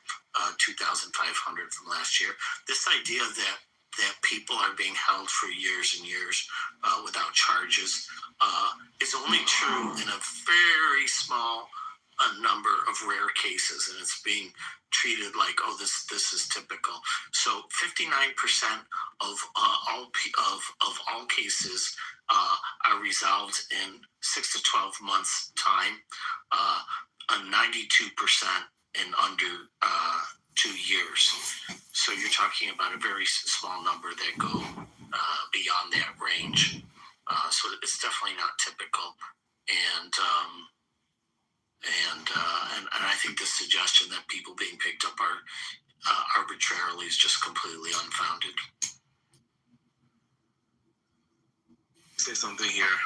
2,500 from last year. This idea that people are being held for years and years without charges is only true in a very small number of rare cases, and it's being treated like, oh, this is typical. So 59% of all cases are resolved in 6 to 12 months time, 92% in under 2 years. So you're talking about a very small number that go beyond that range. So it's definitely not typical. And I think the suggestion that people being picked up are arbitrarily is just completely unfounded. Say something here.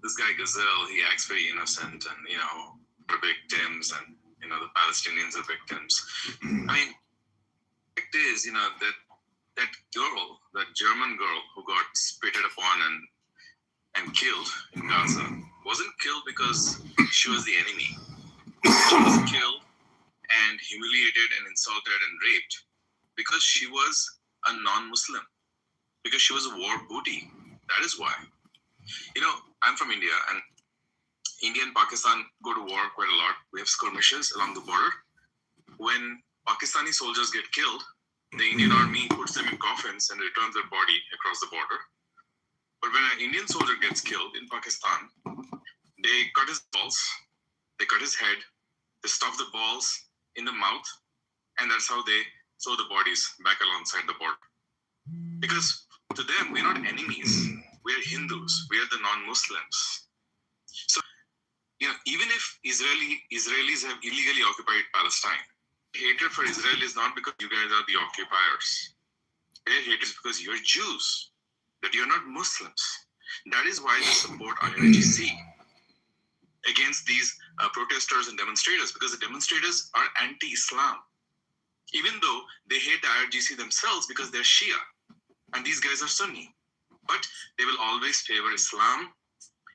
This guy Gazelle, he acts very innocent, and the victims, and the Palestinians are victims. I mean, the fact is, that girl, that German girl who got spitted upon and killed in Gaza, wasn't killed because she was the enemy. She was killed and humiliated and insulted and raped because she was a non-Muslim, because she was a war booty. That is why. I'm from India, and India and Pakistan go to war quite a lot. We have skirmishes along the border. When Pakistani soldiers get killed, the Indian army puts them in coffins and returns their body across the border. But when an Indian soldier gets killed in Pakistan, they cut his balls, they cut his head, they stuff the balls in the mouth, and that's how they sew the bodies back alongside the border. Because to them, we're not enemies. We are Hindus. We are the non-Muslims. So, even if Israelis have illegally occupied Palestine, hatred for Israel is not because you guys are the occupiers. Their hate is because you're Jews, that you're not Muslims. That is why they support IRGC against these protesters and demonstrators, because the demonstrators are anti-Islam, even though they hate the IRGC themselves because they're Shia, and these guys are Sunni. But they will always favor Islam,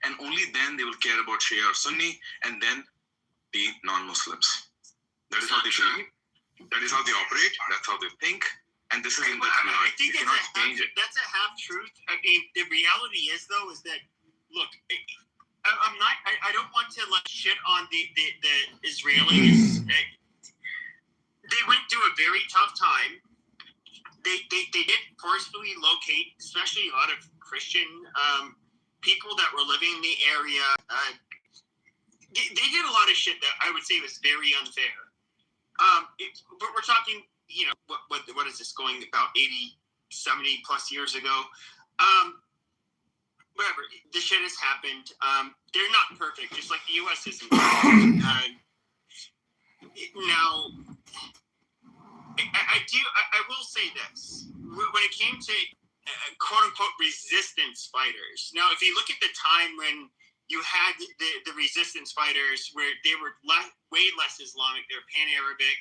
and only then they will care about Shia or Sunni, and then the non-Muslims. That is how they believe. That is how they operate. That's how they think. And this is in the I think you cannot change it. That's a half truth. I mean, the reality is though is that look, I don't want to shit on the Israelis. They went through a very tough time. They did forcefully locate, especially a lot of Christian people that were living in the area. They did a lot of shit that I would say was very unfair. But we're talking, what is this, going about 80, 70 plus years ago? Whatever, this shit has happened. They're not perfect, just like the U.S. isn't perfect. Now, I will say this. When it came to quote-unquote resistance fighters, now, if you look at the time when you had the resistance fighters where they were way less Islamic, they were pan-Arabic,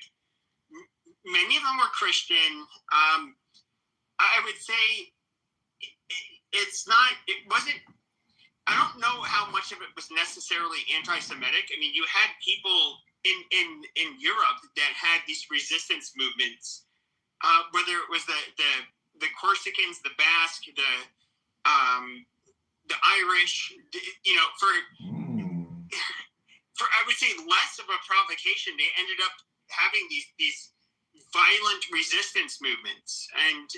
many of them were Christian. I would say it wasn't, I don't know how much of it was necessarily anti-Semitic. I mean, you had people in Europe that had these resistance movements, whether it was the Corsicans, the Basque, the Irish, for I would say less of a provocation, they ended up having these violent resistance movements. And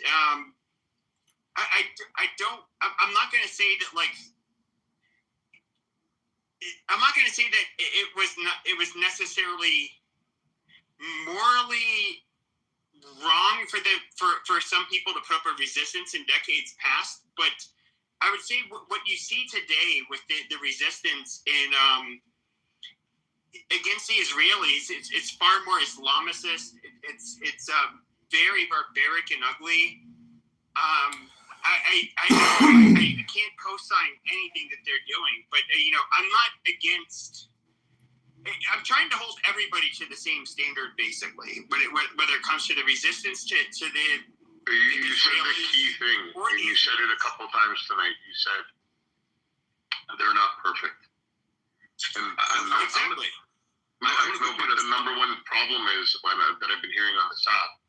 I'm not going to say that it was necessarily morally wrong for some people to put up a resistance in decades past, but I would say what you see today with the resistance in against the Israelis, it's far more Islamicist. It's very barbaric and ugly. I can't co-sign anything that they're doing, but I'm not against. I'm trying to hold everybody to the same standard, basically. Whether it comes to the resistance to the. You said the key thing, and you said it a couple times tonight. You said they're not perfect. And exactly. I think the number one problem is that I've been hearing on this app,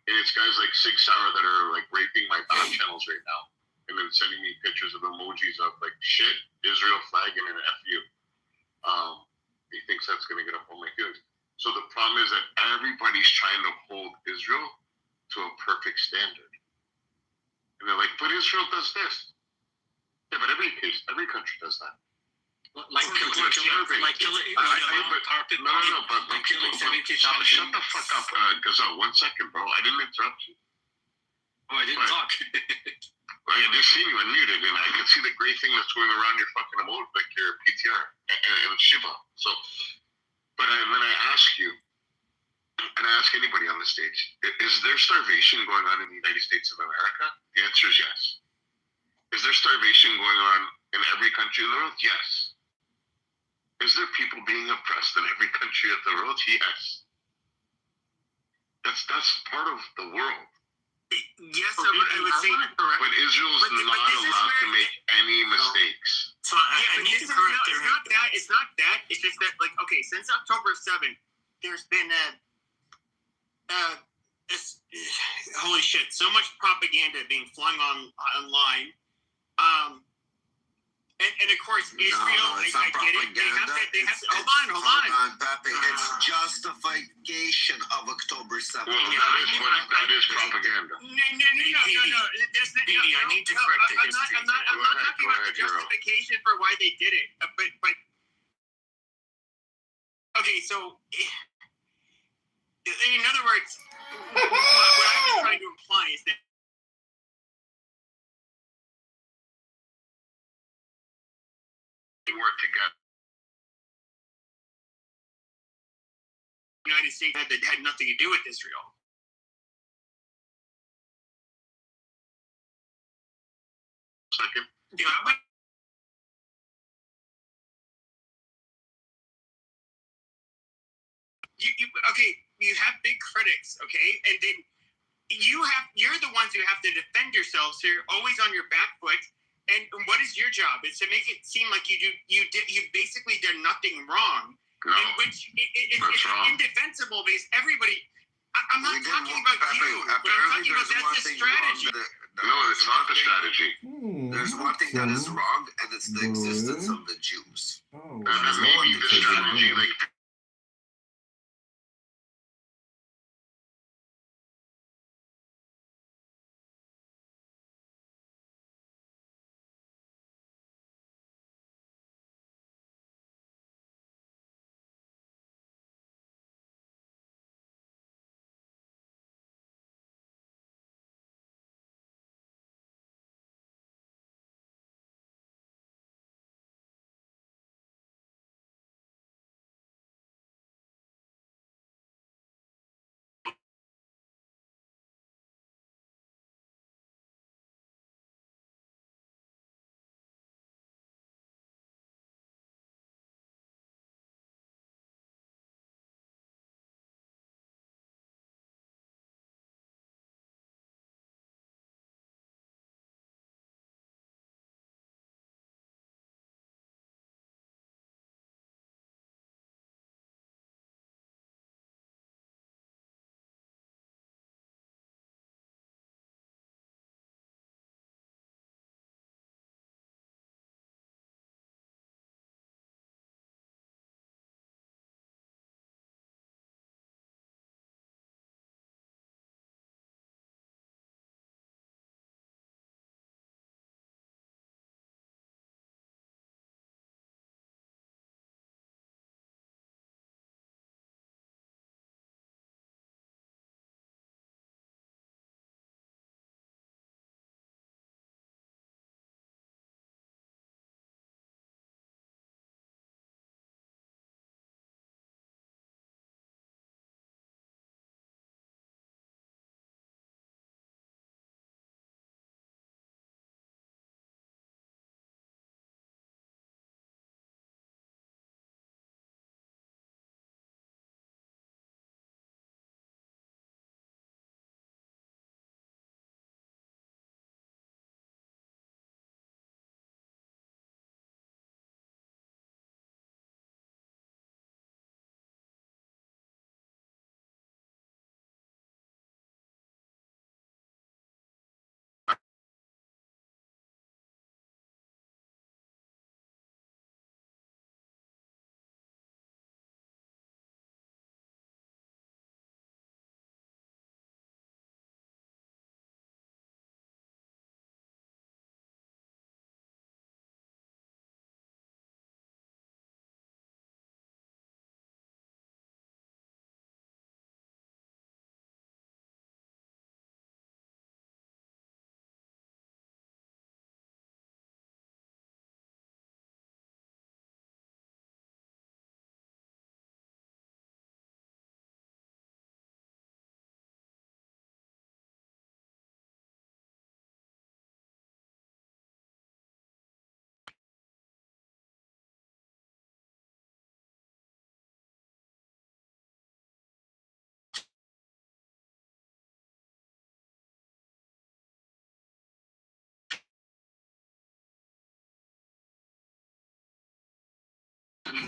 and it's guys like Sig Sauer that are raping my back channels right now, and then sending me pictures of emojis of shit, Israel flag, and an F you. He thinks that's going to get up on my feelings. So the problem is that everybody's trying to hold Israel to a perfect standard. And they're like, but Israel does this. Yeah, but every country does that. Like killing 70,000 Shut the fuck up, Gazelle. 1 second, bro. I didn't interrupt you. Oh, I didn't talk. Well, I just seen you unmuted, and I can see the gray thing that's going around your fucking emote, like your PTR and Shiva. So, but then I ask you, and I ask anybody on the stage, is there starvation going on in the United States of America? The answer is yes. Is there starvation going on in every country in the world? Yes. Is there people being oppressed in every country of the world? Yes. That's part of the world. Yes, I would say correct. But Israel's not allowed to make any mistakes. So I need to correct there. It's not that. It's just that, like, okay, since October 7th, there's been holy shit, so much propaganda being flung online. And of course, Israel, I get it. They have to, hold on. Pepe, it's justification of October 7th. Well, that is propaganda. No. I need to correct the history. I'm not talking about the justification for why they did it. But okay, so in other words, what I was trying to imply is that work together. The United States had nothing to do with Israel. Second. Yeah, but you have big critics, okay, and then you're the ones who have to defend yourselves. So you're always on your back foot. And what is your job? It's to make it seem like you basically did nothing wrong. No, which it's indefensible because everybody. I'm not talking about you, but I'm talking about that's the strategy. No, it's not the strategy. There's one thing that is wrong, and it's the existence of the Jews. Maybe the strategy, like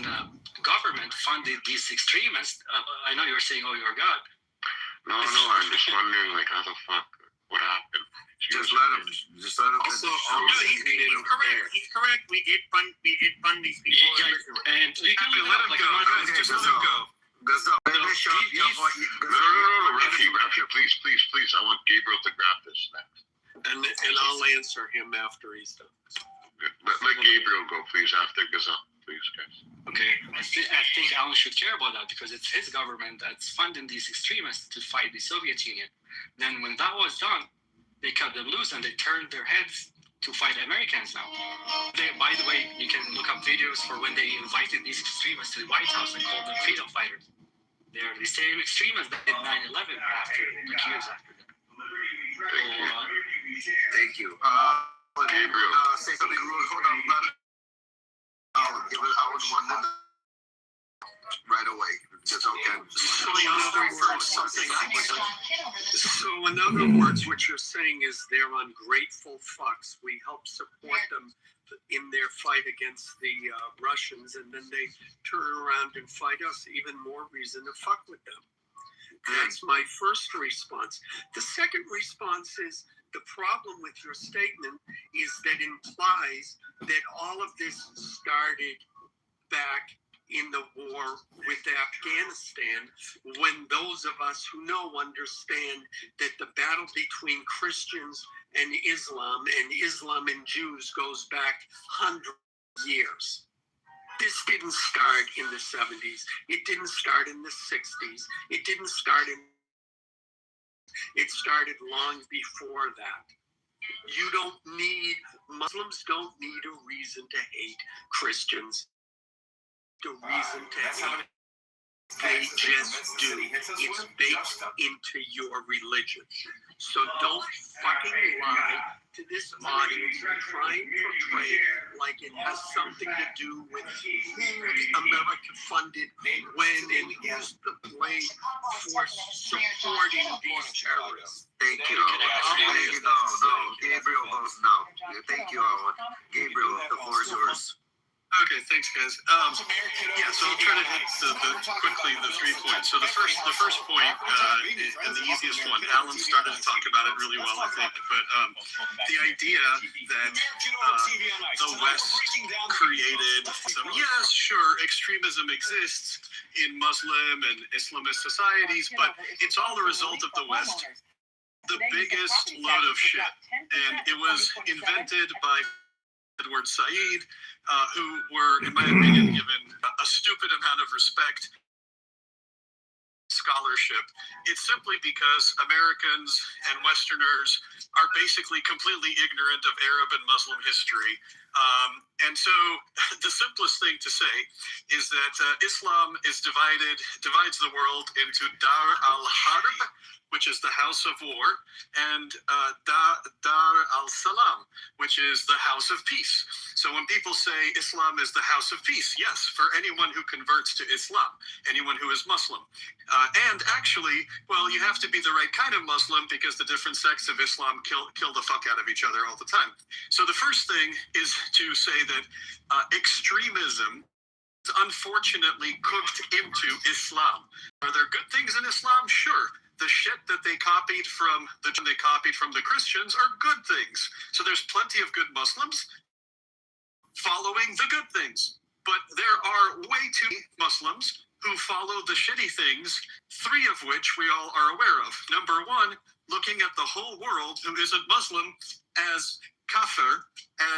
American government funded these extremists. I know you're saying, "Oh, you're God." No, I'm just wondering, like, how the fuck, what happened? Just let him. Also, he's correct. He's correct. We did fund these people. And you can let him go. Just let him go. Finish up your point. No, Rafi, please. I want Gabriel to grab this next. And I'll answer him after he's done. Let Gabriel go, please, after Gazelle. Please, guys. Okay, I think Alan should care about that because it's his government that's funding these extremists to fight the Soviet Union. Then when that was done, they cut them loose and they turned their heads to fight Americans now. By the way, you can look up videos for when they invited these extremists to the White House and called them freedom fighters. They're the same extremists that did 9/11 after the years after that. Thank you. Gabriel. Say something. Hold on. I'll give it Howard one right away. It's okay. So in other words, what you're saying is they're ungrateful fucks. We help support them in their fight against the Russians, and then they turn around and fight us. Even more reason to fuck with them. That's my first response. The second response is the problem with your statement is that implies that all of this started back in the war with Afghanistan, when those of us who know understand that the battle between Christians and Islam and Jews goes back hundreds of years. This didn't start in the 70s. It didn't start in the 60s. It didn't start it started long before that. Muslims don't need a reason to hate Christians. The reason to hate. They just do. It's baked into your religion. So don't fucking lie to this audience and try and portray it like it has something to do with who America funded when and who's the blame for supporting these terrorists. Thank you. No. Gabriel goes no. Thank you, Alan. Gabriel, the floor is yours. Okay, thanks, guys. Yeah, so I'll try to hit quickly the 3 points. So the first point, and the easiest one, Alan started to talk about it really well, I think. But the idea that the West created yes, sure, extremism exists in Muslim and Islamist societies, but it's all a result of the West. The biggest load of shit, and it was invented by Edward Said, who were, in my opinion, given a stupid amount of respect, scholarship. It's simply because Americans and Westerners are basically completely ignorant of Arab and Muslim history. And so the simplest thing to say is that Islam divides the world into Dar al-Harb, which is the house of war, and Dar al-Salam, which is the house of peace. So when people say Islam is the house of peace, yes, for anyone who converts to Islam, anyone who is Muslim. And actually, well, you have to be the right kind of Muslim because the different sects of Islam kill the fuck out of each other all the time. So the first thing is to say that extremism is unfortunately cooked into Islam. Are there good things in Islam? Sure. The shit that they copied from the Christians are good things. So there's plenty of good Muslims following the good things. But there are way too many Muslims who follow the shitty things, 3 of which we all are aware of. Number 1, looking at the whole world who isn't Muslim as kafir,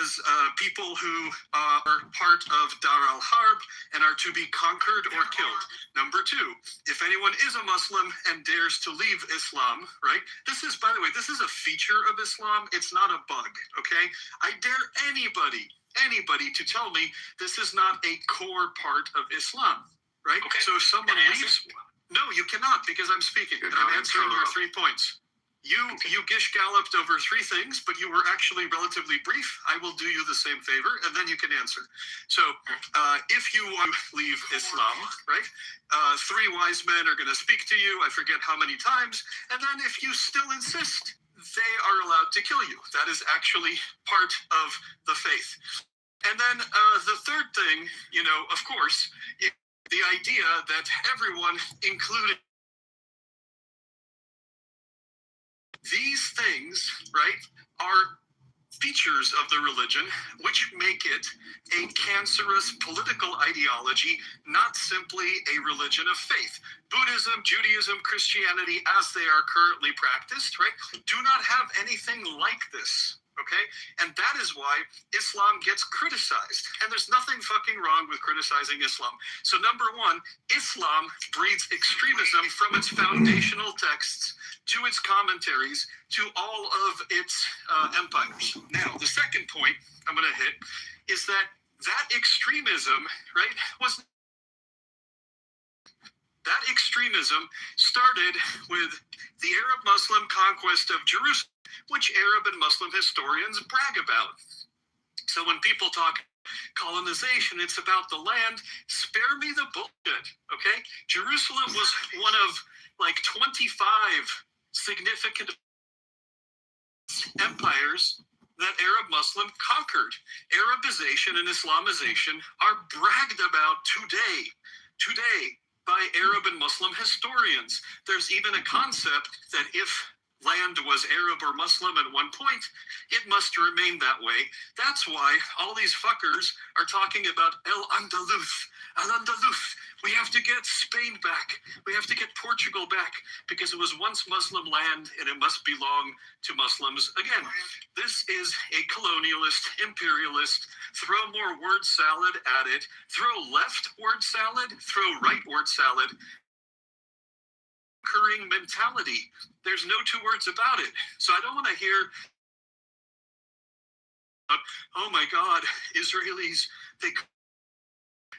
as people who are part of Dar al-Harb and are to be conquered or killed. Number 2, if anyone is a Muslim and dares to leave Islam, right? This is, by the way, this is a feature of Islam. It's not a bug, okay? I dare anybody to tell me this is not a core part of Islam, right? Okay. So if someone leaves... No, you cannot, because I'm speaking. I'm answering your 3 points. You gish-galloped over 3 things, but you were actually relatively brief. I will do you the same favor, and then you can answer. So, if you want to leave Islam, right, 3 wise men are going to speak to you, I forget how many times, and then if you still insist, they are allowed to kill you. That is actually part of the faith. And then the third thing, of course, is the idea that everyone, including these things, right, are features of the religion which make it a cancerous political ideology, not simply a religion of faith. Buddhism, Judaism, Christianity, as they are currently practiced, right, do not have anything like this. Okay? And that is why Islam gets criticized. And there's nothing fucking wrong with criticizing Islam. So number one, Islam breeds extremism from its foundational texts to its commentaries to all of its empires. Now, the second point I'm going to hit is that extremism, right, that extremism started with the Arab Muslim conquest of Jerusalem, which Arab and Muslim historians brag about. So when people talk colonization, it's about the land. Spare me the bullshit, okay? Jerusalem was one of like 25 significant empires that Arab Muslim conquered. Arabization and Islamization are bragged about today by Arab and Muslim historians. There's even a concept that if land was Arab or Muslim at one point, it must remain that way. That's why all these fuckers are talking about Al-Andalus. Al-Andalus. We have to get Spain back. We have to get Portugal back because it was once Muslim land and it must belong to Muslims. Again, this is a colonialist, imperialist, throw more word salad at it, throw left word salad, throw right word salad, conquering mentality. There's no two words about it. So I don't want to hear, oh my God, Israelis, they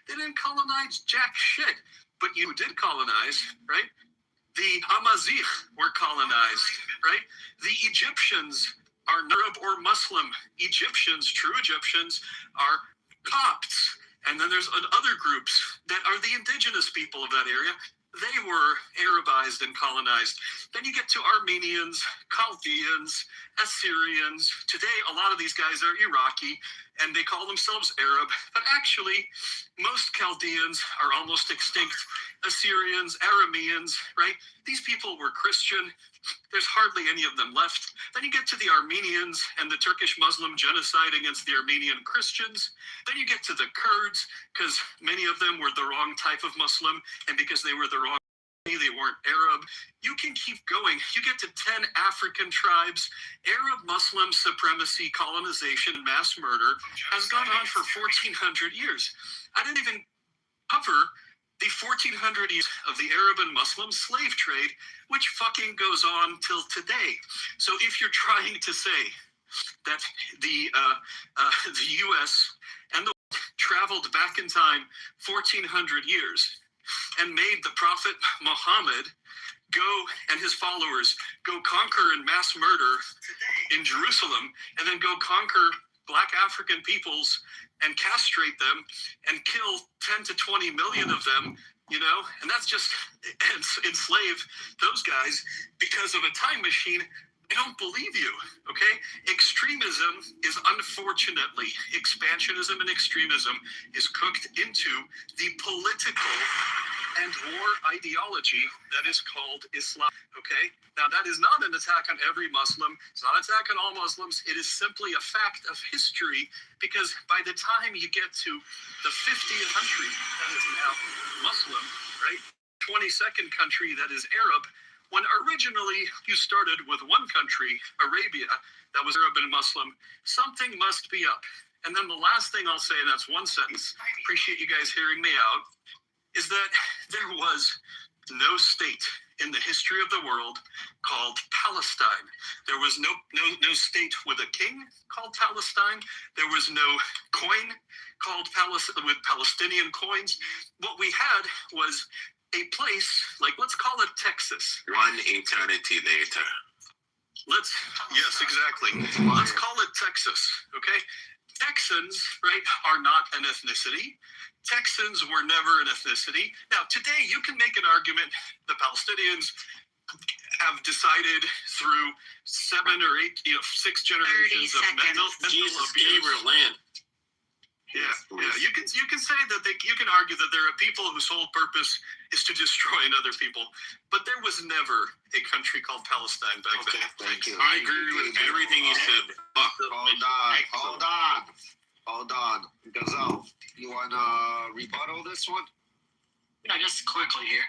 didn't colonize jack shit, but you did colonize, right? The Amazigh were colonized, right? The Egyptians are Arab or Muslim. Egyptians, true Egyptians, are Copts. And then there's other groups that are the indigenous people of that area. They were Arabized and colonized. Then you get to Armenians, Chaldeans, Assyrians. Today, a lot of these guys are Iraqi, and they call themselves Arab. But actually, most Chaldeans are almost extinct. Assyrians, Arameans, right? These people were Christian. There's hardly any of them left. Then you get to the Armenians and the Turkish Muslim genocide against the Armenian Christians. Then you get to the Kurds, because many of them were the wrong type of Muslim, and because they were the wrong, they weren't Arab. You can keep going. You get to 10 African tribes. Arab Muslim supremacy, colonization, and mass murder has gone on for 1,400 years. I didn't even cover the 1,400 years of the Arab and Muslim slave trade, which fucking goes on till today. So if you're trying to say that the U.S. and the world traveled back in time 1,400 years and made the Prophet Muhammad go and his followers go conquer and mass murder in Jerusalem, and then go conquer Black African peoples and castrate them and kill 10 to 20 million of them, and that's just enslave those guys because of a time machine. I don't believe you, okay? Extremism is unfortunately, expansionism and extremism is cooked into the political and war ideology that is called Islam, okay? Now, that is not an attack on every Muslim. It's not an attack on all Muslims. It is simply a fact of history, because by the time you get to the 50th country that is now Muslim, right? 22nd country that is Arab, when originally you started with one country, Arabia, that was Arab and Muslim, something must be up. And then the last thing I'll say, and that's one sentence, appreciate you guys hearing me out, is that there was no state in the history of the world called Palestine. There was no state with a king called Palestine. There was no coin called Palestine with Palestinian coins. What we had was a place, like, let's call it Texas. One eternity later. Yes, exactly. Let's call it Texas, okay? Texans, right, are not an ethnicity. Texans were never an ethnicity. Now, today, you can make an argument the Palestinians have decided through 7 or 8, 6 generations of mental Jesus abuse. gave her land. Yeah. You can say that you can argue that there are people whose whole purpose is to destroy other people, but there was never a country called Palestine back then. Thank you. I agree with everything you said. Hold on. Gazelle, you wanna rebuttal this one? Yeah, just quickly here.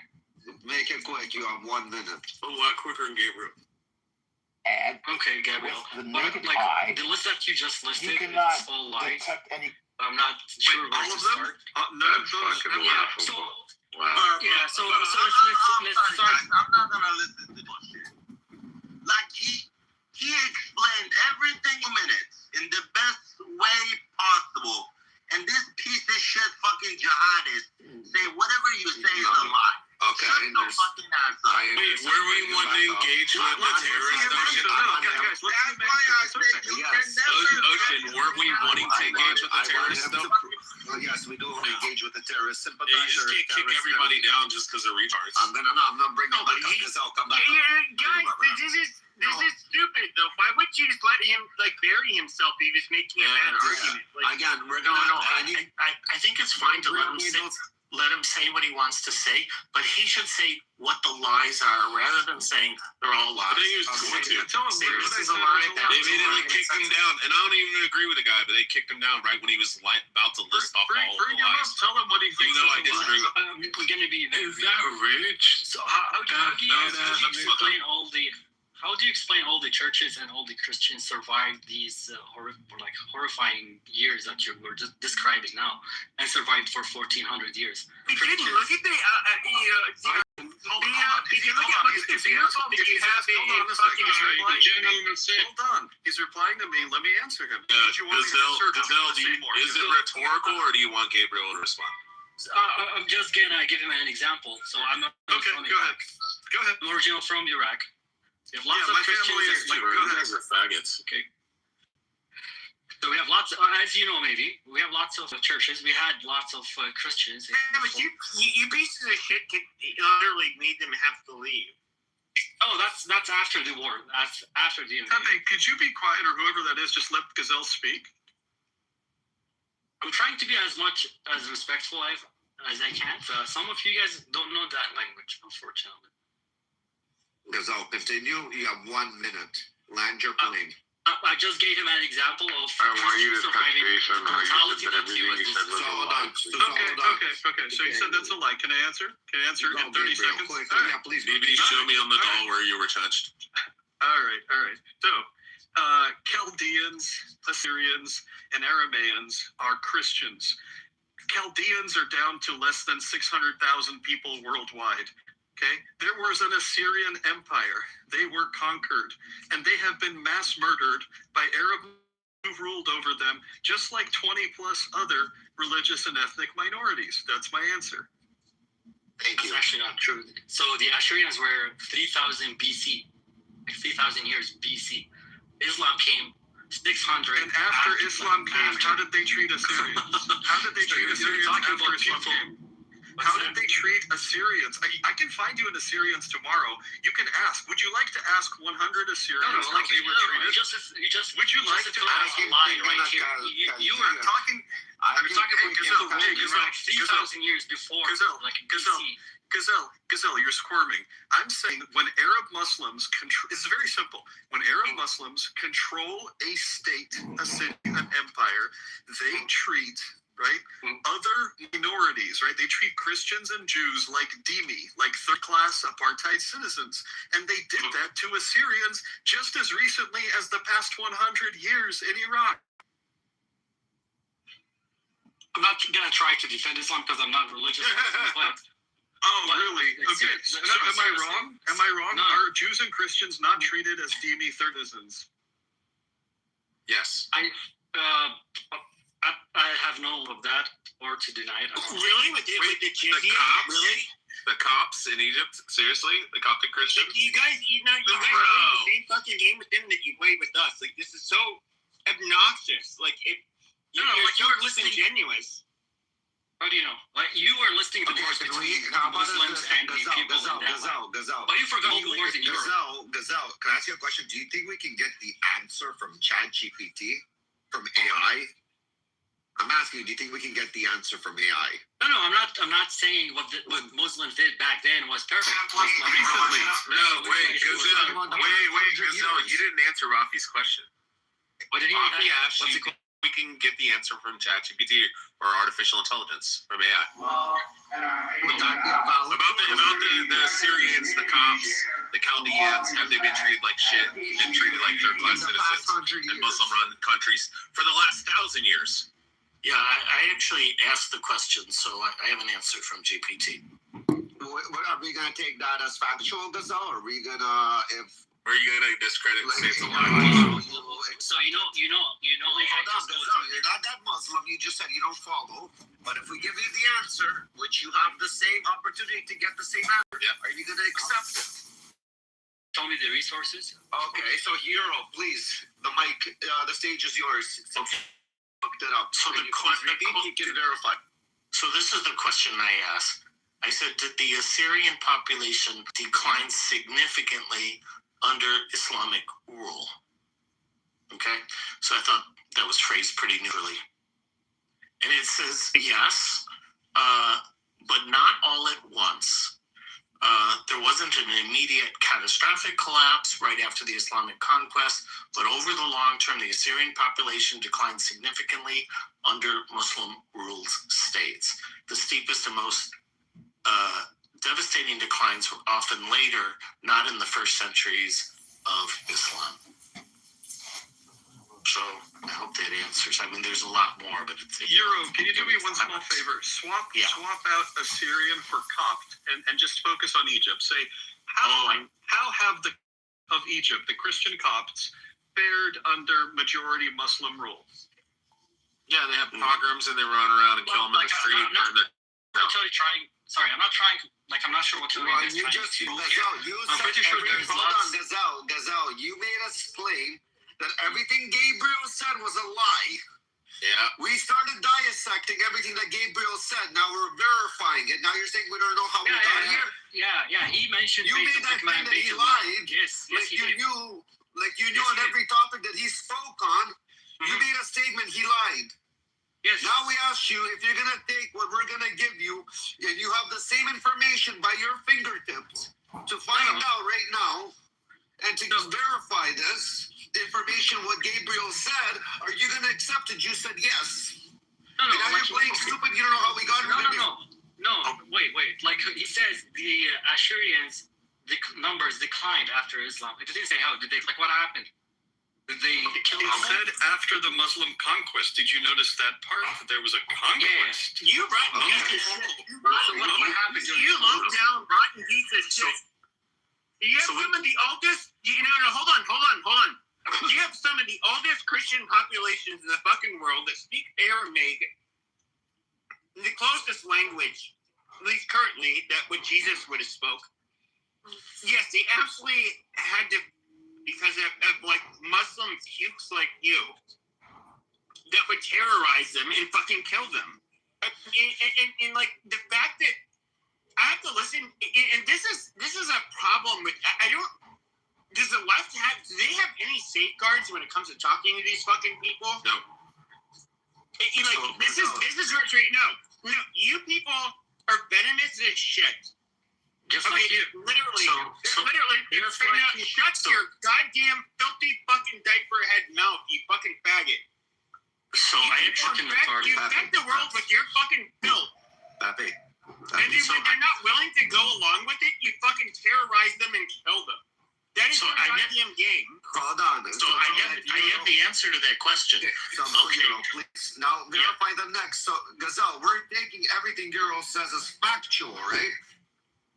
Make it quick. You have 1 minute. A lot quicker than Gabriel. And okay, Gabriel. With the But naked like eye, the list that you just listed, you cannot it's all lies. detect any. I'm not sure where all to of them? start. None of those. Yeah. So Wow. yeah. So let's start. I'm not gonna listen to this shit. Like he explained everything in minutes in the best way possible, and this piece of shit fucking jihadist say whatever you say is a lie. Okay. Shut the fucking ass up. Wait, were we wanting to engage with the terrorist ocean? That's why I said you can never. Ocean, weren't we wanting to engage with the terrorists though? Well, yes, we do want to engage with the terrorist Yeah, you sympathizer. just can't kick everybody down just because they're retards. I'm gonna bring him back up. Gazelle, come back up. Guys, this is stupid though. Why would you just let him like bury himself if he was making a bad argument? Like, Again, we're No, gonna. I think it's fine to let him say what he wants to say, but he should say what the lies are rather than saying they're all lies. But they used Tell him Say what this they is said a lie. was a That They was a made it lie. like kick him down, and I don't even agree with the guy, but they kicked him down right when he was about to list off all of the Bring him up. lies. Tell him what he thinks. Even though I is a lie. disagree with We're gonna be. Is that rich? So how do you explain all the churches and all the Christians survived these horrifying years that you were just describing now, and survived for 1400 years? we didn't look at the if you look at the vehicle that you have in fucking Hold on. He's replying to me. Let me answer him. Did you want me to answer it? Gazelle, is it rhetorical, or do you want Gabriel to respond? I'm just gonna give him an example. So I'm not. Okay, go ahead. Go ahead. I'm original from Iraq. We have lots Yeah, of my family Christians. is too. Go ahead. They're faggots. Okay. So we have lots, as you know, maybe we have lots of churches. We had lots of Christians. Yeah, but you pieces of shit literally made them have to leave. Oh, that's after the war. That's after the invasion. Hey, could you be quiet, or whoever that is? Just let Gazelle speak. I'm trying to be as much as respectful as I can. Some of you guys don't know that language, unfortunately. Gazelle, continue. You have 1 minute. Land your plane. I just gave him an example of I want you to touch surviving base on how you brutality said that he everything was. you said was a lie. Okay. So you said that's a lie. Can I answer? Can I answer in 30 seconds? Quick, All yeah, right. please. Maybe show me on the doll where you were touched. All right. So, Chaldeans, Assyrians, and Aramaeans are Christians. Chaldeans are down to less than 600,000 people worldwide. Okay, there was an Assyrian empire. They were conquered, and they have been mass murdered by Arab who ruled over them, just like 20 plus other religious and ethnic minorities. That's my answer. Thank you. That's actually not true. So the Assyrians were 3000 BC, 3,000 years BC. Islam came 600. And after Islam came, how did they treat Assyrians? How did they treat Assyrians after Islam came? How did they treat Assyrians? I can find you an Assyrians tomorrow. You can ask. Would you like to ask 100 Assyrians how they were treated? Would you like to ask? You were talking. I'm talking about people who lived 3,000 years before. Gazelle, you're squirming. I'm saying when Arab Muslims control, it's very simple. When Arab Muslims control a state, a city, an empire, they treat other minorities, right? They treat Christians and Jews like dhimmi, like third-class apartheid citizens. And they did that to Assyrians just as recently as the past 100 years in Iraq. I'm not going to try to defend Islam because I'm not religious. Really? Okay. So am I wrong? Am I wrong? No. Are Jews and Christians not treated as dhimmi citizens? Yes. I have no of that or to deny it. Really? With the jizya? cops? Really? The cops in Egypt? Seriously? The Coptic Christians? You guys play the same fucking game with them that you play with us. Like, this is so obnoxious. Like, you're so disingenuous. How do you know? Like, you were listening to wars between Muslims and people. Gazelle. But you forgot all the wars in Europe. Gazelle, can I ask you a question? Do you think we can get the answer from ChatGPT, from AI? I'm asking you, do you think we can get the answer from AI? No, I'm not saying what Muslims did back then was perfect. Recently. No, wait, Gazelle, you didn't answer Rafi's question. What did he Rafi asked you if we can get the answer from ChatGPT or artificial intelligence from AI. About the Syrians, the Copts, the Chaldeans, have they been treated like shit? Been treated like third-class citizens in Muslim-run countries for the last 1,000 years? Yeah, I actually asked the question, so I have an answer from GPT. Are we going to take that as factual, Gazelle? Or are we going to, Or are you going to discredit and say it's a lie? So you know. Hold on, Gazelle, you're not that Muslim. You just said you don't follow. But if we give you the answer, which you have the same opportunity to get the same answer, are you going to accept it? Show me the resources. Okay, so Hero, please, the mic, the stage is yours. Looked it up. So you can verify. So this is the question I asked. I said, did the Assyrian population decline significantly under Islamic rule? Okay, so I thought that was phrased pretty neutrally. And it says yes, but not all at once. There wasn't an immediate catastrophic collapse right after the Islamic conquest, but over the long term, the Assyrian population declined significantly under Muslim-ruled states. The steepest and most devastating declines were often later, not in the first centuries of Islam. So I hope that answers. I mean, there's a lot more, but it's... Euro, can you do me one small favor? Swap out Assyrian for Copt and just focus on Egypt. Say, how have of Egypt, the Christian Copts, fared under majority Muslim rule? Yeah, they have pogroms and they run around and kill them in the street. I'm not trying to, I'm not sure what to read. You just, Gazelle, I'm pretty sure there's lots. Gazelle, you made us claim that everything Gabriel said was a lie. Yeah. We started dissecting everything that Gabriel said. Now we're verifying it. Now you're saying we don't know how we got here. Yeah. He mentioned. You made that claim that he lied. Yes, you knew on every topic that he spoke on. You made a statement. He lied. Yes. Now we ask you if you're gonna take what we're gonna give you, and you have the same information by your fingertips to find out right now, and to verify this information, what Gabriel said, are you going to accept it? You said yes. No. And now you're playing stupid. You don't know how we got here. No. Wait. Like he says, the Assyrians, the numbers declined after Islam. It didn't say how. Did they? What happened? Did they kill them? It said after the Muslim conquest. Did you notice that part? That there was a conquest. Yeah. You rotten piece of shit. You low down rotten piece of shit. You have some of the oldest. Hold on. You have some of the oldest Christian populations in the fucking world that speak Aramaic, the closest language, at least currently, that what Jesus would have spoke. Yes, they absolutely had to, because of Muslim pukes like you, that would terrorize them and fucking kill them. And the fact that I have to listen, and this is a problem with, does the left do they have any safeguards when it comes to talking to these fucking people? No. This is where it's right now. No, you people are venomous as shit. Just like you. Literally. Shut your goddamn filthy fucking diaper head mouth, you fucking faggot. So You infect the world with your fucking filth. Papi. And when they're not willing to go along with it, you fucking terrorize them and kill them. That is your goddamn game. Hold on. So I have the answer to that question. Okay. Please. Now verify the next. So Gazelle, we're taking everything Euro says as factual, right?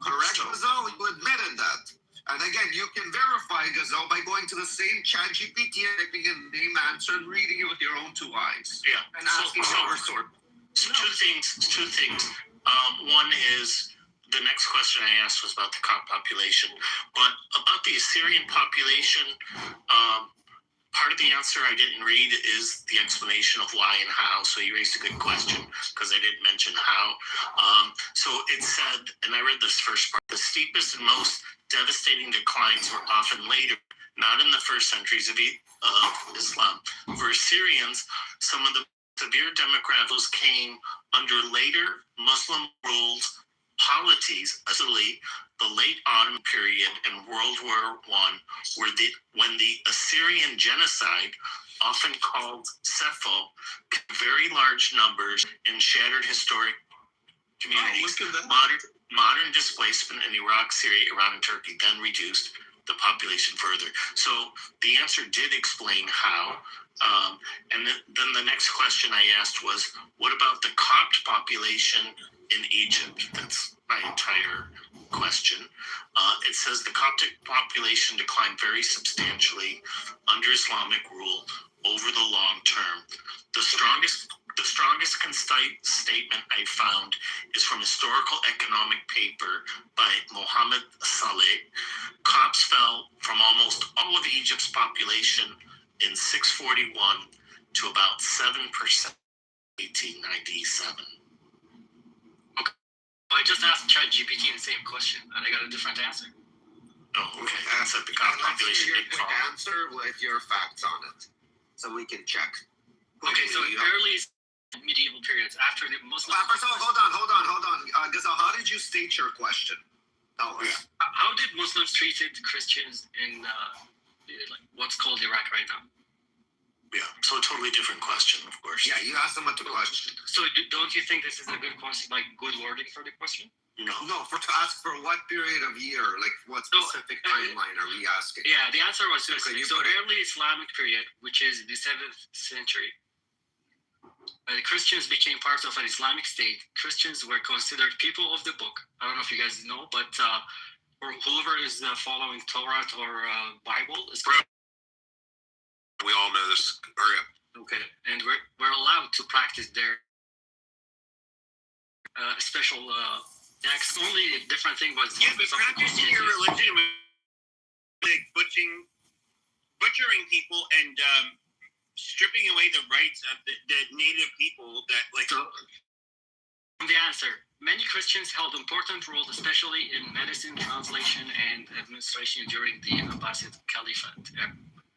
Correct, Gazelle? You admitted that. And again, you can verify, Gazelle, by going to the same ChatGPT and typing in name, answer, and reading it with your own two eyes. Yeah. And asking Two things. One is, the next question I asked was about the Copt population. But about the Assyrian population, part of the answer I didn't read is the explanation of why and how. So you raised a good question, because I didn't mention how. So it said, and I read this first part, the steepest and most devastating declines were often later, not in the first centuries of Islam. For Assyrians, some of the severe demographics came under later Muslim ruled polities, especially the late Ottoman period and World War I, when the Assyrian genocide, often called Sepho, very large numbers and shattered historic communities. Modern displacement in Iraq, Syria, Iran, and Turkey then reduced the population further. So the answer did explain how. And then the next question I asked was, what about the Copt population in Egypt? That's my entire question. It says the Coptic population declined very substantially under Islamic rule over the long term. The strongest concise statement I found is from historical economic paper by Mohammed Saleh. Copts fell from almost all of Egypt's population in 641 to about 7% in 1897. Okay. I just asked ChatGPT the same question, and I got a different answer. Oh, okay. I said the Copt population did fall. Answer with your facts on it, so we can check. Okay, so early medieval periods after the Muslim. First of all, hold on. Gazal, how did you state your question? How did Muslims treated Christians in like what's called Iraq right now? Yeah, so a totally different question, of course. Yeah, you asked them what the question. So don't you think this is a good question, like good wording for the question? No, to ask for what period of year, like what specific timeline are we asking? Yeah, the answer was this. Okay, So early Islamic period, which is the 7th century. The Christians became part of an Islamic state. Christians were considered people of the book. I don't know if you guys know, but or whoever is following Torah or Bible is. We all know this area. Okay, and we're allowed to practice their special acts. Only different thing was but practicing your religion, like butchering people and stripping away the rights of the native people that like. So, the answer: many Christians held important roles, especially in medicine, translation, and administration during the Abbasid Caliphate.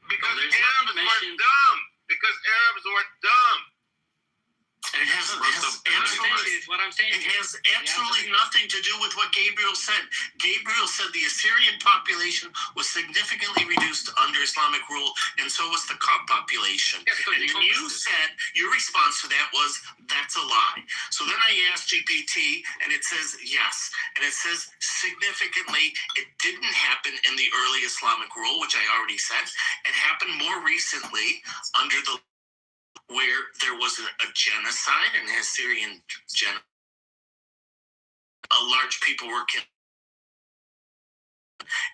Because Arabs were dumb. Because Arabs were dumb. It has absolutely nothing to do with what Gabriel said. Gabriel said the Assyrian population was significantly reduced under Islamic rule, and so was the Copt population. And you said, your response to that was, that's a lie. So then I asked GPT, and it says yes. And it says significantly, it didn't happen in the early Islamic rule, which I already said. It happened more recently under the where there was a genocide, an Assyrian genocide. A large people were killed.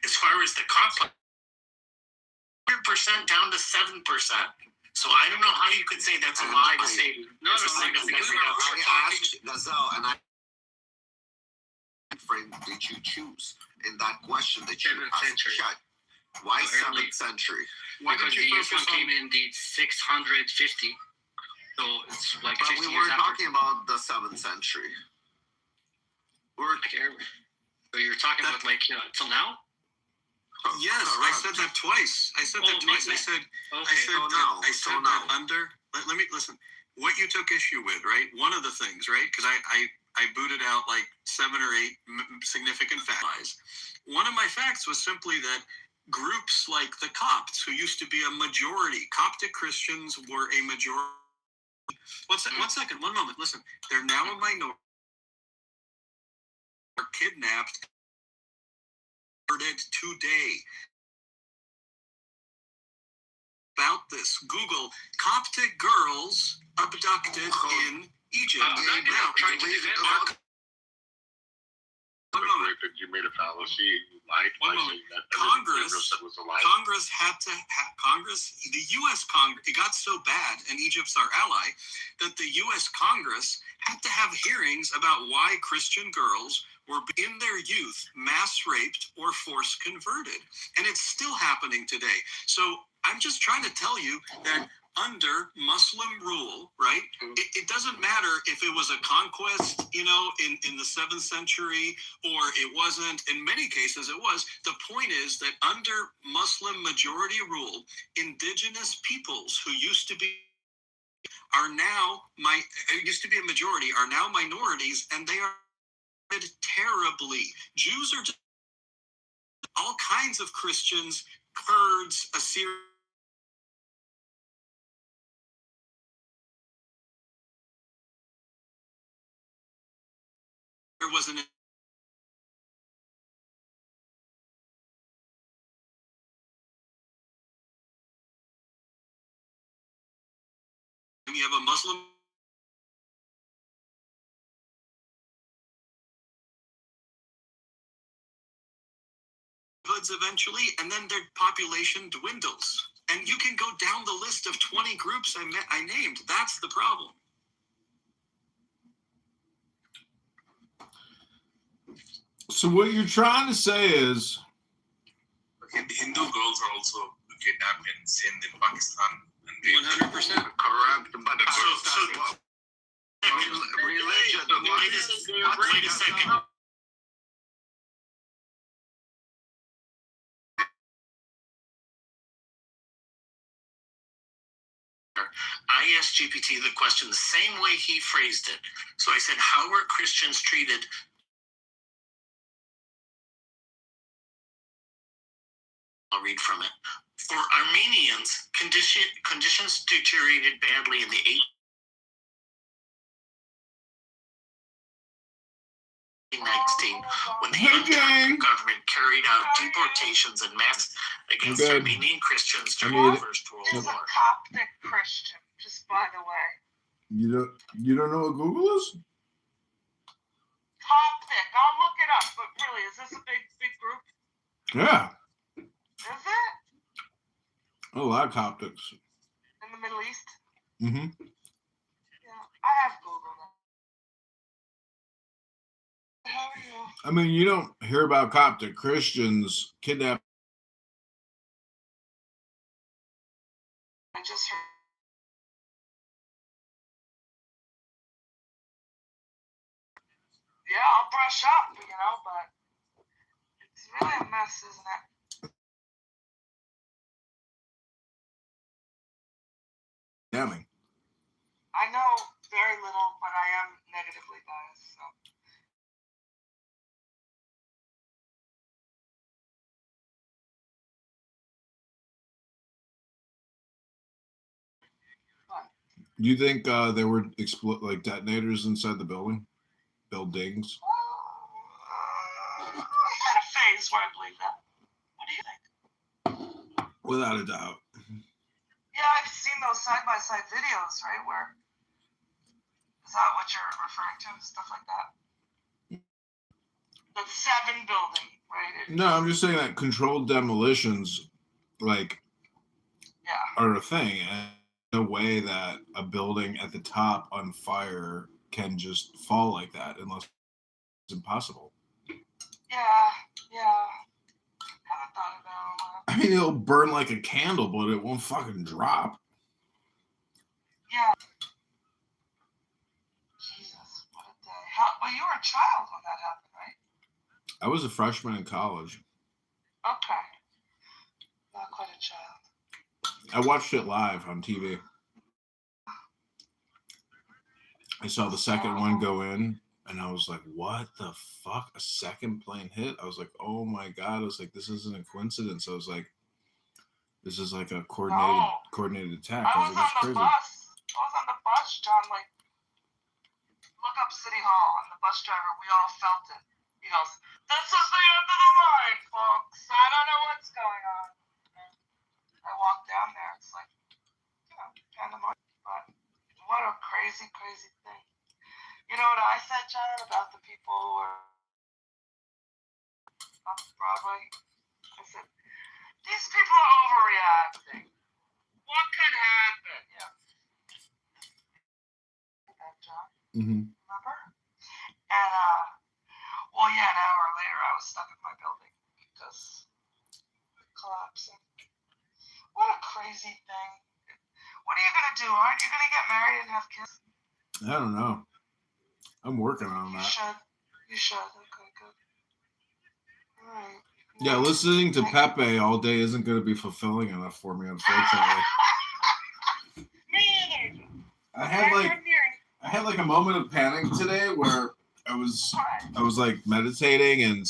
As far as the Copt, 100% down to 7%. So I don't know how you could say that's a lie to say I asked Gazal, and frame did you choose in that question that you asked? Why 7th century? Because the Islam came in the 650. So it's like but we weren't talking about the 7th century. So you're talking about like till now? Yes, I said that twice. I said that under. Let me listen. What you took issue with, right? One of the things, right? Because I booted out like 7 or 8 significant facts. One of my facts was simply that groups like the Copts, who used to be a majority, Coptic Christians were a majority. One second, one moment. Listen, they're now a minority. Are kidnapped, murdered today. About this, Google Coptic girls abducted in Egypt. You made a fallacy. You lied. One moment. Congress had to. The U.S. Congress. It got so bad, and Egypt's our ally, that the U.S. Congress had to have hearings about why Christian girls were in their youth mass raped or force converted, and it's still happening today. So I'm just trying to tell you that under Muslim rule, right, it doesn't matter if it was a conquest, in the 7th century, or it wasn't. In many cases it was. The point is that under Muslim majority rule, indigenous peoples who used to be are now used to be a majority, are now minorities, and they are terribly. Jews are just all kinds of Christians, Kurds, Assyrians. There was an you have a Muslim hoods eventually, and then their population dwindles. And you can go down the list of 20 groups I named. That's the problem. So what you're trying to say is Hindu girls are also kidnapped in Sindh in Pakistan. 100% correct. But religion. Wait a second. I asked GPT the question the same way he phrased it. So I said, how were Christians treated? I'll read from it. For Armenians, conditions deteriorated badly in the 1819 when the Turkish government carried out deportations and mass against Armenian Christians during the First World Is a War. Coptic Christian, just by the way. You don't know what Google is? Coptic. I'll look it up, but really, is this a big group? Yeah. Is it? A lot of Coptics. In the Middle East? Mm-hmm. Yeah, I have Googled it. How are you? I mean, you don't hear about Coptic Christians kidnapped. I just heard. Yeah, I'll brush up, but it's really a mess, isn't it? Damning. I know very little, but I am negatively biased, so. You think there were detonators inside the building? Buildings? I had a phase where I believe that. What do you think? Without a doubt. Yeah, I've seen those side-by-side videos, right? Is that what you're referring to? Stuff like that? The 7 building, right? No, I'm just saying that controlled demolitions, are a thing. And no way that a building at the top on fire can just fall like that unless it's impossible. Yeah. Haven't thought about it. I mean, it'll burn like a candle, but it won't fucking drop. Yeah. Jesus, what a day. Well, you were a child when that happened, right? I was a freshman in college. Okay. Not quite a child. I watched it live on TV. I saw the second one go in, and I was like, what the fuck? A second plane hit? I was like, oh my God. I was like, this isn't a coincidence. I was like, this is like a coordinated attack. I was on the bus, John, look up City Hall, and the bus driver, we all felt it. He goes, this is the end of the line, folks. I don't know what's going on. I walked down there. It's like, pandemonium. But what a crazy, crazy thing. You know what I said, John, about the people who were on Broadway? I said, these people are overreacting. What could happen? Yeah. John? Mm-hmm. Remember? And, an hour later, I was stuck in my building because collapsing. What a crazy thing. What are you going to do? Aren't you going to get married and have kids? I don't know. I'm working on that. You should. Okay, good. All right. Yeah, listening to Pepe all day isn't going to be fulfilling enough for me, unfortunately. Me either. I had like a moment of panic today where I was like meditating and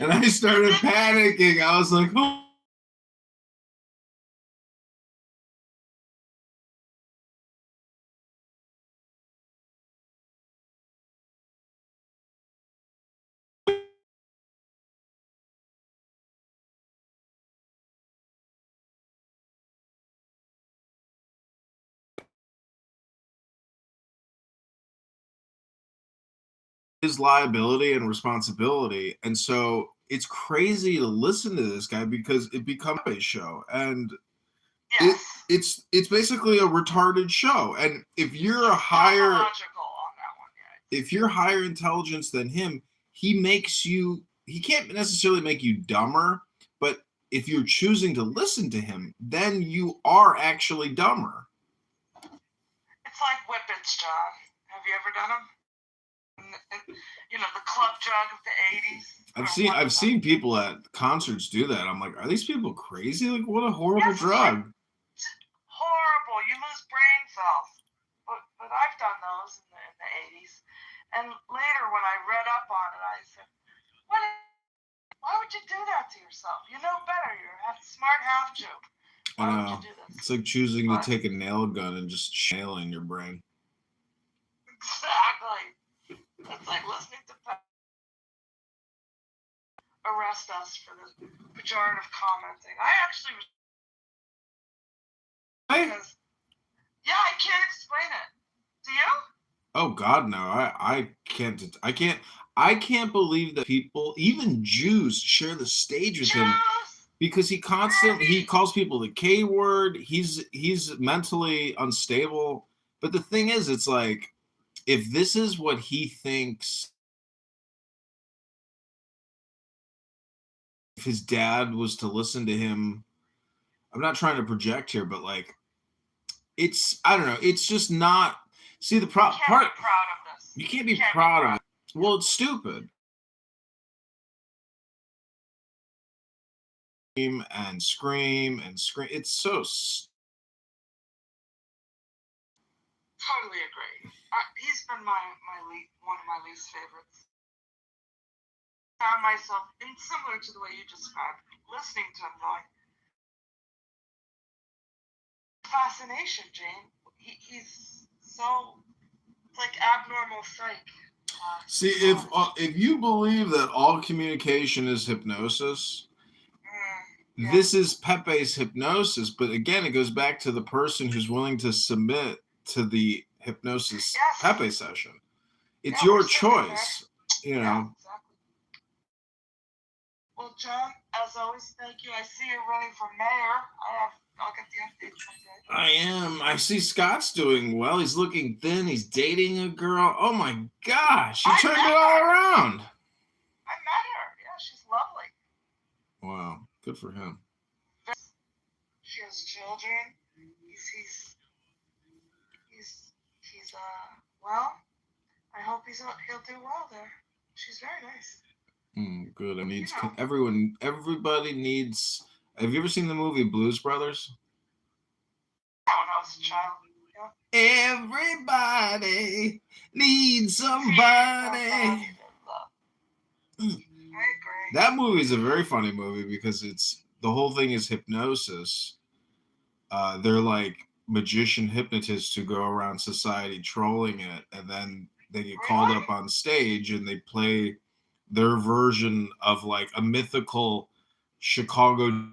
and I started panicking. I was like, oh. His liability and responsibility, and so it's crazy to listen to this guy because it becomes a show, and it's basically a retarded show. And if you're higher intelligence than him, he can't necessarily make you dumber, but if you're choosing to listen to him, then you are actually dumber. It's like whippets, John. Have you ever done them? The club drug of the 80s. I've seen people at concerts do that. I'm like, are these people crazy? Like, what a horrible drug. Horrible. You lose brain cells. But I've done those in the 80s. And later when I read up on it, I said, why would you do that to yourself? You know better. You're a smart half-Jew. Why would you do this? It's like choosing to take a nail gun and just nailing your brain. Exactly. It's like listening to arrest us for the pejorative commenting. I actually was because I can't explain it. Do you? Oh God, no! I can't believe that people, even Jews, share the stage with him because he calls people the K word. He's mentally unstable. But the thing is, it's like, if this is what he thinks, if his dad was to listen to him, I'm not trying to project here, but like, I don't know. It's just not. See, the part. You can't be proud of this. You can't be proud of it. Well, it's stupid. And scream. It's so. Totally agree. He's been one of my least favorites. Found myself similar to the way you described, listening to him going, fascination, Jane. He's so like abnormal psych. See, if you believe that all communication is hypnosis, this is Pepe's hypnosis. But again, it goes back to the person who's willing to submit to the hypnosis Pepe session. It's your choice, you know. Exactly. Well, John, as always, thank you. I see you're running for mayor. I'll get the updates from you. I am. I see Scott's doing well. He's looking thin. He's dating a girl. Oh my gosh, he turned it all around. I met her. Yeah, she's lovely. Wow, good for him. She has children. He's well. I hope he'll do well there. She's very nice. Good. Everybody needs. Have you ever seen the movie Blues Brothers? When I was a child. Yeah. Everybody needs somebody. I agree. That movie is a very funny movie because the whole thing is hypnosis. They're like magician hypnotists who go around society trolling it, and then they get called up on stage and they play their version of like a mythical Chicago,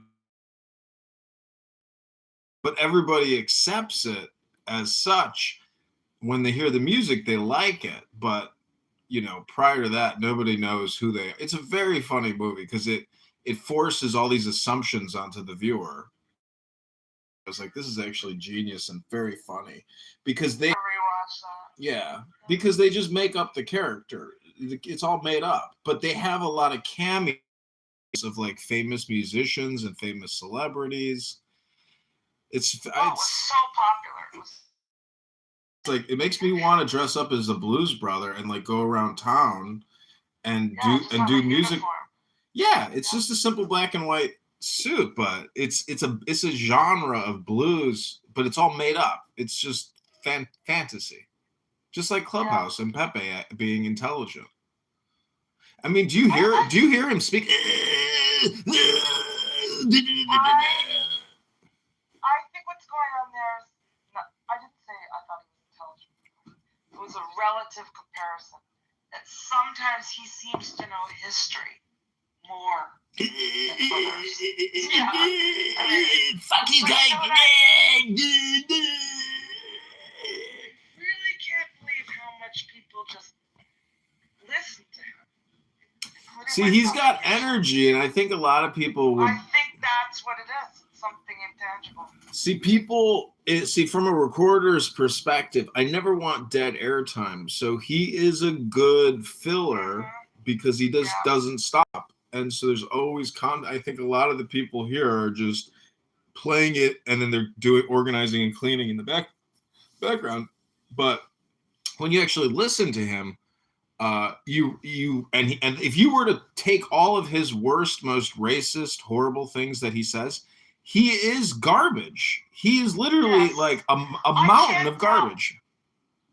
but everybody accepts it as such. When they hear the music, they like it, but prior to that, nobody knows who they are. It's a very funny movie because it forces all these assumptions onto the viewer. I was like, this is actually genius and very funny because they because they just make up the character. It's all made up, but they have a lot of cameos of like famous musicians and famous celebrities. It's so popular. It's like, it makes me want to dress up as a blues brother and like go around town and do music. Yeah, it's just a simple black and white suit, but it's a genre of blues, but it's all made up. It's just fantasy, just like Clubhouse and Pepe being intelligent. I mean, do you hear him speak? I think what's going on there is, I didn't say I thought he was intelligent. It was a relative comparison. That sometimes he seems to know history more than others. Yeah. Fuck you guys. I really can't believe how much people just listen to him. See, he's got energy, and I think a lot of people would. I think that's what it is. Something intangible. See, from a recorder's perspective, I never want dead airtime. So he is a good filler because he doesn't stop, and so there's always I think a lot of the people here are just playing it, and then they're organizing and cleaning in the background. But when you actually listen to him, and if you were to take all of his worst, most racist, horrible things that he says, he is garbage. He is literally like a mountain of garbage.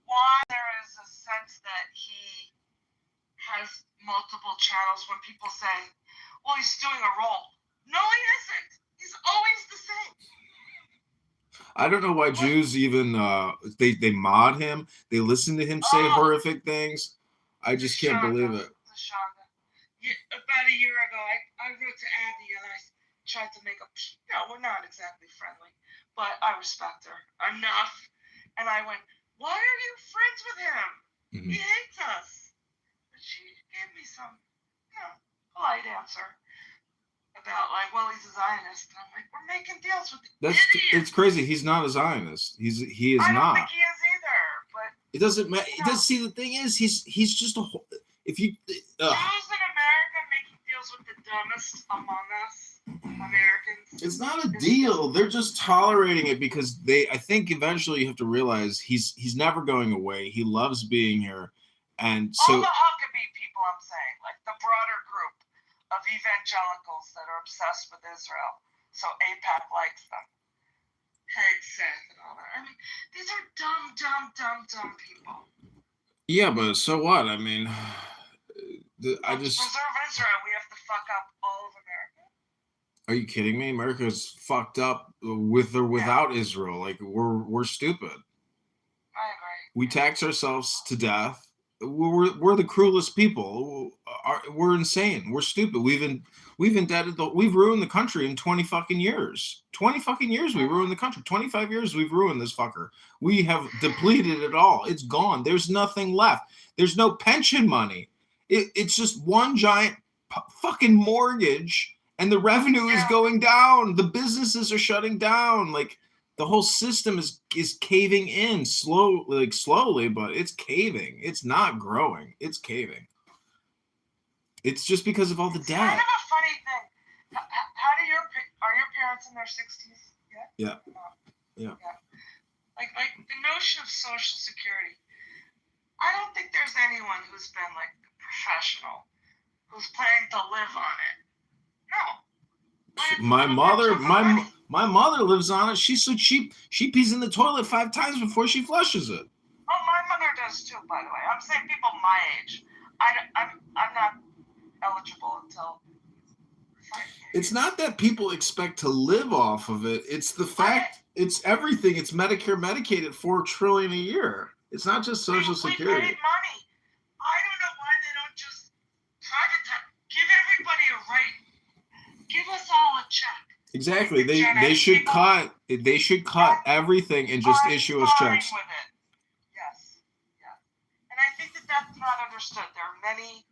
Why there is a sense that he has multiple channels when people say, well, he's doing a role. No, he isn't. He's always the same. I don't know why Jews even they mod him. They listen to him say horrific things. I just can't believe it. About a year ago, I wrote to Abby and I tried to make a, we're not exactly friendly, but I respect her enough. And I went, why are you friends with him? Mm-hmm. He hates us. But she gave me some, polite answer about like, well, he's a Zionist. And I'm like, we're making deals with idiots. It's crazy. He's not a Zionist. He is not. I don't think he is either. But it doesn't matter. It does. See, the thing is, he's just a. If you. Jews in America making deals with the dumbest among us, Americans. It's not a deal. They're just tolerating it because I think eventually you have to realize he's never going away. He loves being here, and so. All the Huckabee people, I'm saying, like the broader group of evangelicals that are obsessed with Israel, so AIPAC likes them. Seth and all that. I mean, these are dumb people. Yeah, but so what? I mean, To preserve Israel, we have to fuck up all of America. Are you kidding me? America's fucked up with or without Israel. Like we're stupid. I agree. We tax ourselves to death. We're the cruelest people. We're insane. We're stupid. We've ruined the country in 20 fucking years. 20 fucking years we ruined the country. 25 years we've ruined this fucker. We have depleted it all. It's gone. There's nothing left. There's no pension money. It's just one giant fucking mortgage, and the revenue is going down. The businesses are shutting down. Like the whole system is caving in slowly, but it's caving. It's not growing. It's caving. It's just because of all the debt. Kind of a funny thing. Are your parents in their 60s yet? Yeah. Yeah. Like the notion of Social Security. I don't think there's anyone who's been like a professional who's planning to live on it. No. My mother lives on it. She's so cheap. She pees in the toilet 5 times before she flushes it. Oh, my mother does too, by the way. I'm saying people my age. I'm not eligible until. It's not that people expect to live off of it. It's the fact. It's everything. It's Medicare, Medicaid at $4 trillion a year. It's not just Social Security. We paid money. I don't know why they don't just privatize. Give everybody a right. Give us all a check. Exactly. They should cut. They should cut everything and just issue us checks. With it. Yes. Yeah. And I think that's not understood. There are many.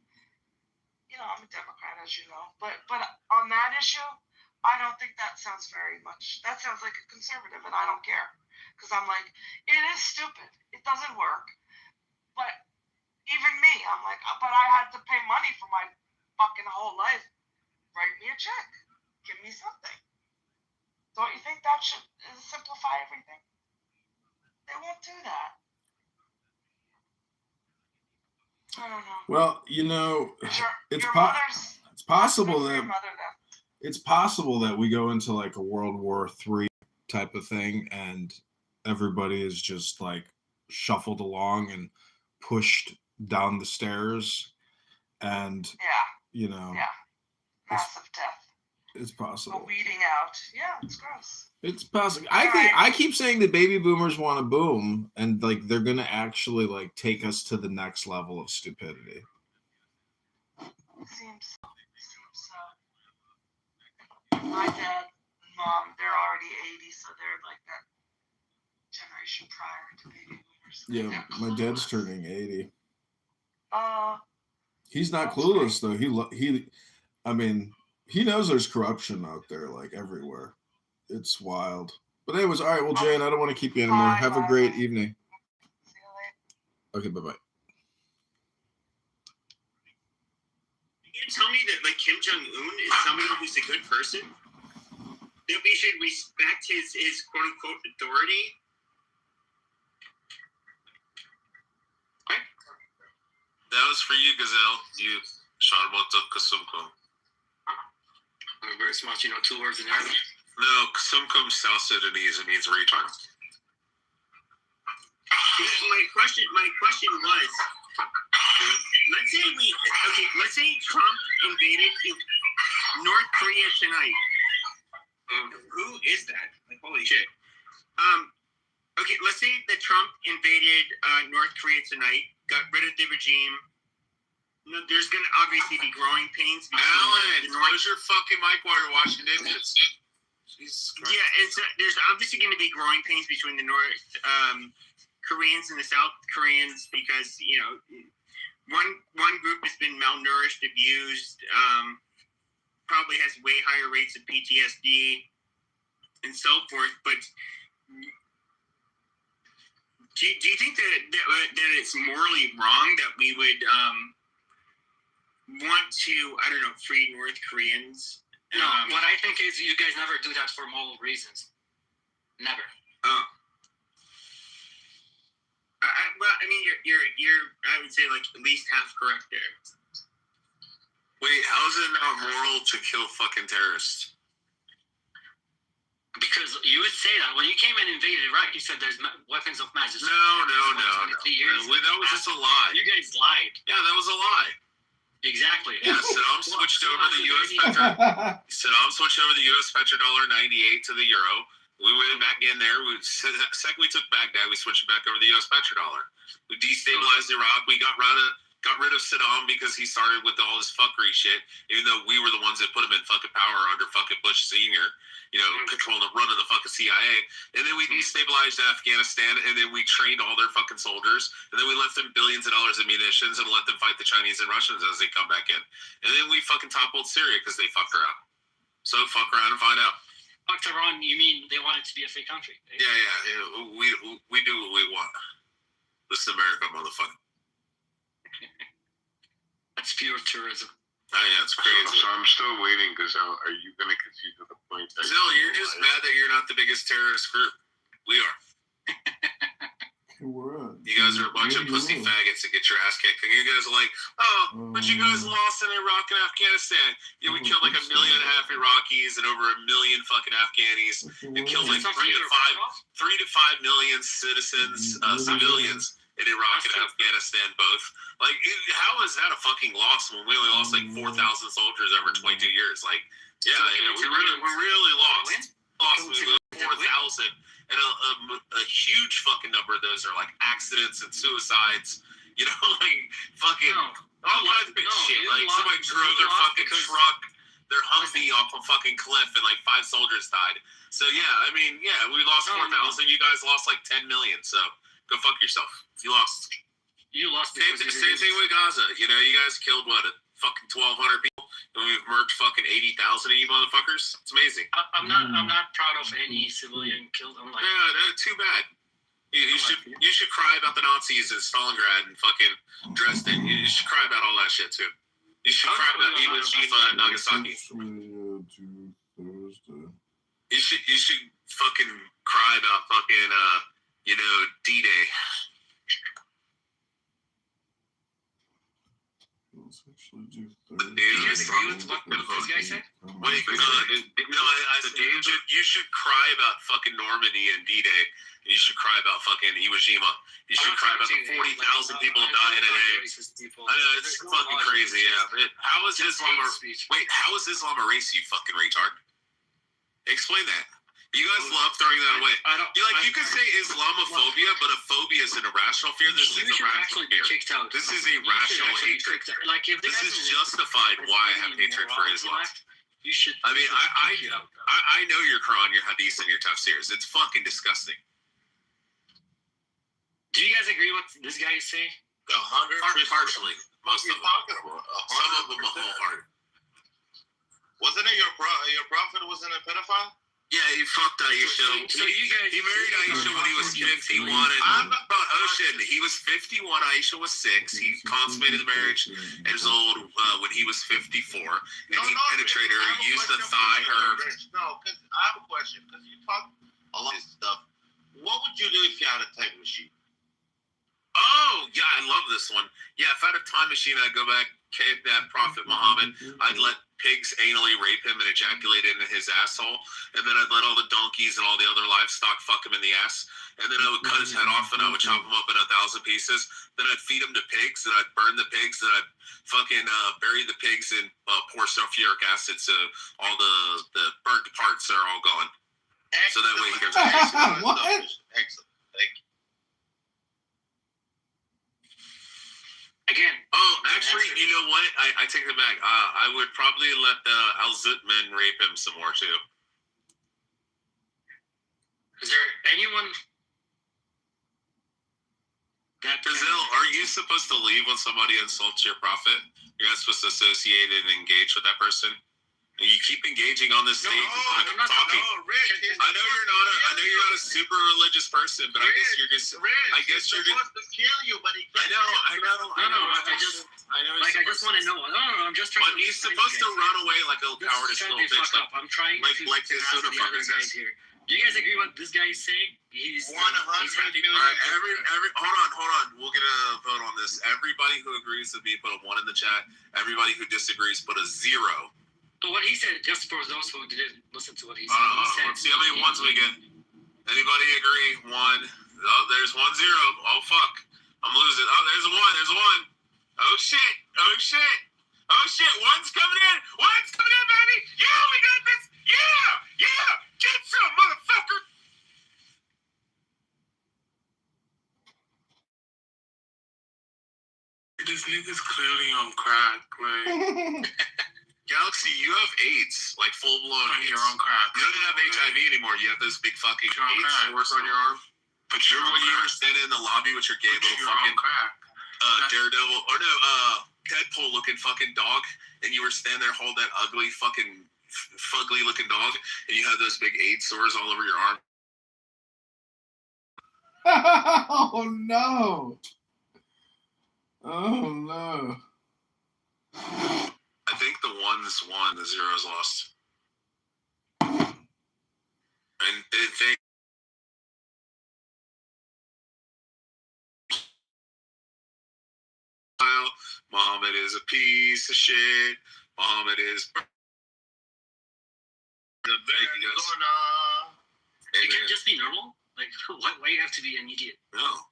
I'm a Democrat, as you know, but on that issue, I don't think that sounds very much. That sounds like a conservative, and I don't care because I'm like, it is stupid. It doesn't work. But even me, I'm like, but I had to pay money for my fucking whole life. Write me a check. Give me something. Don't you think that should simplify everything? They won't do that. I don't know. Well, it's possible that it's possible that we go into like a World War III type of thing, and everybody is just like shuffled along and pushed down the stairs, and massive death. It's possible. A weeding out. Yeah, it's gross. It's possible. I keep saying the baby boomers want to boom, and like they're gonna actually like take us to the next level of stupidity. Seems so. My dad and mom, they're already 80, so they're like that generation prior to baby boomers. Yeah, my dad's turning 80. Oh. He's not clueless though. I mean, he knows there's corruption out there like everywhere. It's wild. But anyways, all right. Well, Jane, I don't want to keep you anymore. Have a great evening. See you later. Okay, bye-bye. You can tell me that like Kim Jong-un is somebody who's a good person? That we should respect his quote unquote authority? That was for you, Gazelle. You Sharmoto Kasumko. Very smart, 2 words in Arabic. No, Kasumkum South Sudanese. It means retard. My question was, let's say Trump invaded North Korea tonight. Who is that? Like, holy shit. Okay, let's say that Trump invaded North Korea tonight, got rid of the regime. There's going to obviously be growing pains. Alan, close your fucking mic while you're washing dishes. Jesus Christ. Yeah, there's obviously going to be growing pains between the North Koreans and the South Koreans because, one group has been malnourished, abused, probably has way higher rates of PTSD and so forth. But do you think that it's morally wrong that we would want to, free North Koreans? No, what I think is you guys never do that for moral reasons. Never. Oh. Well, I mean, you're I would say like at least half correct there. Wait, how is it not moral to kill fucking terrorists? Because you would say that when you came and invaded Iraq, you said there's weapons of mass destruction. No. That was just a lie. You guys lied. Yeah, that was a lie. Exactly. Yeah, Saddam switched over the U.S. petrodollar 98 to the euro. We went back in there. Second we took Baghdad, we switched back over the U.S. petrodollar. We destabilized Iraq. We got rid of Saddam because he started with all this fuckery shit, even though we were the ones that put him in fucking power under fucking Bush Sr., controlling the run of the fucking CIA. And then we destabilized Afghanistan, and then we trained all their fucking soldiers, and then we left them billions of dollars of munitions and let them fight the Chinese and Russians as they come back in. And then we fucking toppled Syria because they fucked around. So fuck around and find out. Fucked around, you mean they want it to be a free country? Right? Yeah. We do what we want. This is America, motherfucker. That's pure tourism. Oh, yeah, it's crazy. So I'm still waiting, Gazelle. Are you going to concede to the point? Gazelle, you're just mad that you're not the biggest terrorist group. We are. You guys are a bunch of pussy faggots that get your ass kicked. And you guys are like, but you guys lost in Iraq and Afghanistan. Yeah, we killed like 1.5 million Iraqis and over 1 million fucking Afghanis. And killed like 3 to 5 million citizens, civilians in Iraq and Afghanistan both. Like, how is that a fucking loss when we only lost like 4,000 soldiers over 22 years? Like, yeah, we really lost. We lost 4,000. And a huge fucking number of those are like accidents and suicides. Like fucking all kinds of big shit. Like somebody drove their fucking truck, their Humvee off a fucking cliff, and like 5 soldiers died. So yeah, I mean, yeah, we lost 4,000. You guys lost like 10 million. So go fuck yourself. You lost. Same thing with Gaza. You guys killed what? Fucking 1,200 people, and we've murked fucking 80,000 of you motherfuckers. It's amazing. I'm not proud of any civilian killed. I'm like, too bad. You should cry about the Nazis in Stalingrad and fucking Dresden. You should cry about all that shit too. You should cry about Hiroshima and Nagasaki. You should fucking cry about fucking D-Day. Let's actually do You guys agree with what this guy said? Wait, you should cry about fucking Normandy and D-Day. You should cry about fucking Iwo Jima. You should cry about the 40,000 people dying a day. I know, it's fucking crazy, yeah. How is Islam a race, you fucking retard? Explain that. You guys love throwing that away. You could say Islamophobia, but a phobia is an irrational fear. This is a rational fear. This is a rational hatred. This is justified why I have hatred for Islam. You should. I mean, I know your Quran, your Hadith, and your tafsirs. It's fucking disgusting. Do you guys agree with what this guy is saying? 100%. Partially. Most of them. Some of them a whole heart. Wasn't it your prophet wasn't a pedophile? Yeah, he fucked Aisha. So you guys, he married Aisha when he was 51. He was 51. Aisha was 6. He consummated the marriage at his old when he was 54, and he penetrated her, used to thigh her. No, because I have a question. Because you talk a lot of stuff. What would you do if you had a time machine? Oh yeah, I love this one. Yeah, if I had a time machine, I'd go back, kidnap Prophet Muhammad. I'd let pigs anally rape him and ejaculate into his asshole, and then I'd let all the donkeys and all the other livestock fuck him in the ass, and then I would cut his head off and I would chop him up in 1,000 pieces. Then I'd feed him to pigs, and I'd burn the pigs, and I'd fucking bury the pigs and pour sulfuric acid so all the burnt parts are all gone. So that way he goes. What? Excellent. Thank you. Again. Oh, actually, you know what? I take it back. I would probably let the Al-Zut men rape him some more, too. Is there anyone that... Brazil, are you supposed to leave when somebody insults your prophet? You're not supposed to associate and engage with that person? And you keep engaging on this stage and talking. No, Rich, I know you're not a super religious person, but Rich, I guess you're just. Rich, I guess you're supposed to kill you, but he can't. I know. I just want to know. No, I'm just trying. But he's supposed to run away like a cowardice little bitch. I'm trying like his other fucking guys here. Do you guys agree with what this guy is saying? He's 100 million. All right, hold on. We'll get a vote on this. Everybody who agrees with me, put a 1 in the chat. Everybody who disagrees, put a 0. But what he said, just for those who didn't listen to what he said, let's see how many 1s we get. Anybody agree? 1. Oh, there's 1-0. Oh fuck, I'm losing. Oh, there's a 1. There's a 1. Oh shit. 1's coming in. 1's coming in, baby. Yeah, we got this. Yeah. Get some, motherfucker. This nigga's clearly on crack, like. Galaxy, you have AIDS, like full blown. You're on crack. You don't have HIV anymore. You have those big fucking AIDS sores on your arm. But you're when you were standing in the lobby with your gay little fucking Daredevil or no, Deadpool looking fucking dog, and you were standing there holding that ugly fucking fugly looking dog, and you had those big AIDS sores all over your arm. Oh no! Oh no! I think the 1's won, the 0's lost. And they Muhammad is a piece of shit. Muhammad is it can just be normal? Like, why you have to be an idiot? No.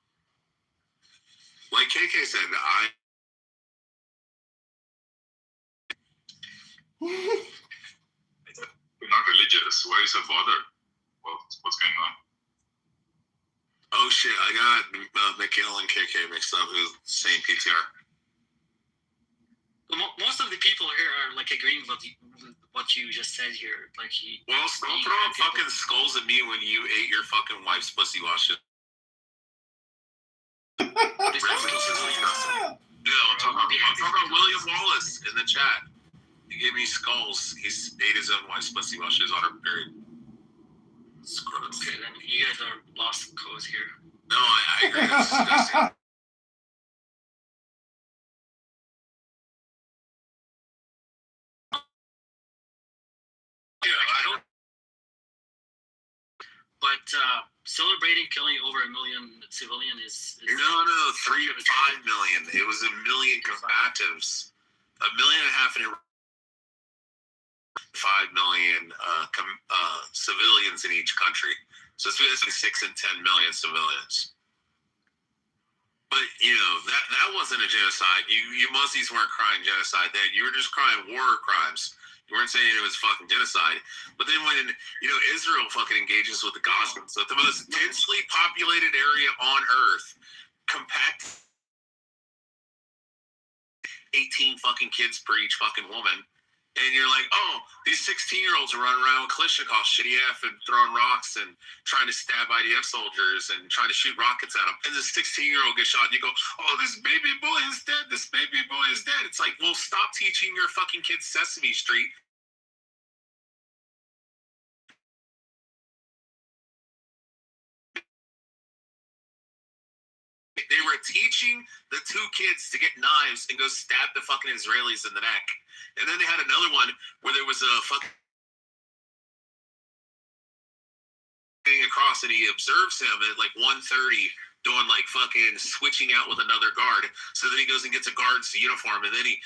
Like KK said, We're not religious. Why is a bother? What's going on? Oh shit! I got Mikhail and KK mixed up. Who's same PTR? Most of the people here are like agreeing with what you just said here. Like Well, don't throw fucking skulls at me when you ate your fucking wife's pussy wash. No, I'm talking about William Wallace in the chat. He gave me skulls. He ate his own wife's pussy while she was on her period. It's gross. Okay, then you guys are lost cause here. No, I agree. That's disgusting. But celebrating killing over 1 million civilian is no, 3 to 5 million. It was 1 million combatives. 1.5 million in Iraq, 5 million civilians in each country. So it's basically 6 and 10 million civilians. But that wasn't a genocide. You Muslims weren't crying genocide then. You were just crying war crimes. You weren't saying it was fucking genocide. But then when Israel fucking engages with the Gaza, so the most densely populated area on Earth, compact 18 fucking kids per each fucking woman. And you're like, oh, these 16-year-olds are running around with Kalashnikov, shitty F, and throwing rocks and trying to stab IDF soldiers and trying to shoot rockets at them. And this 16-year-old gets shot, and you go, oh, this baby boy is dead. This baby boy is dead. It's like, well, stop teaching your fucking kids Sesame Street. They were teaching the two kids to get knives and go stab the fucking Israelis in the neck. And then they had another one where there was a fucking across, and he observes him at like 1:30 doing like fucking switching out with another guard. So then he goes and gets a guard's uniform, and then he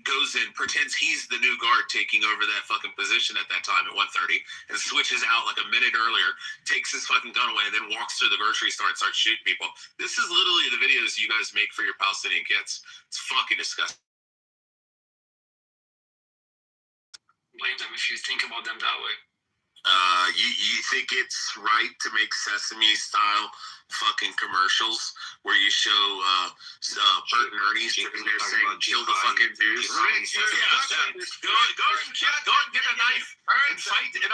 goes and pretends he's the new guard taking over that fucking position at that time at 1:30, and switches out like a minute earlier, takes his fucking gun away, and then walks through the grocery store and starts shooting people. This is literally the videos you guys make for your Palestinian kids. It's fucking disgusting. Blame them if you think about them that way. You think it's right to make Sesame style fucking commercials where you show Bert and Ernie sitting there saying kill the fucking Jews? Go and get a knife and fight in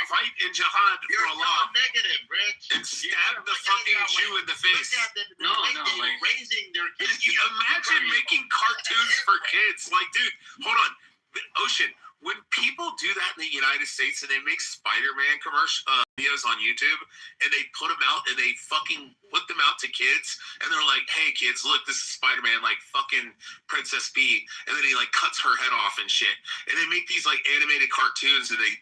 fight in jihad for Allah. Negative, Rich. And stab the fucking Jew in the face. Raising their kids. Imagine making cartoons for kids. Like, dude, hold on. Ocean, when people do that in the United States and they make Spider-Man commercial videos on YouTube and they put them out and they fucking put them out to kids and they're like, hey kids, look, this is Spider-Man, like fucking Princess B, and then he like cuts her head off and shit, and they make these like animated cartoons and they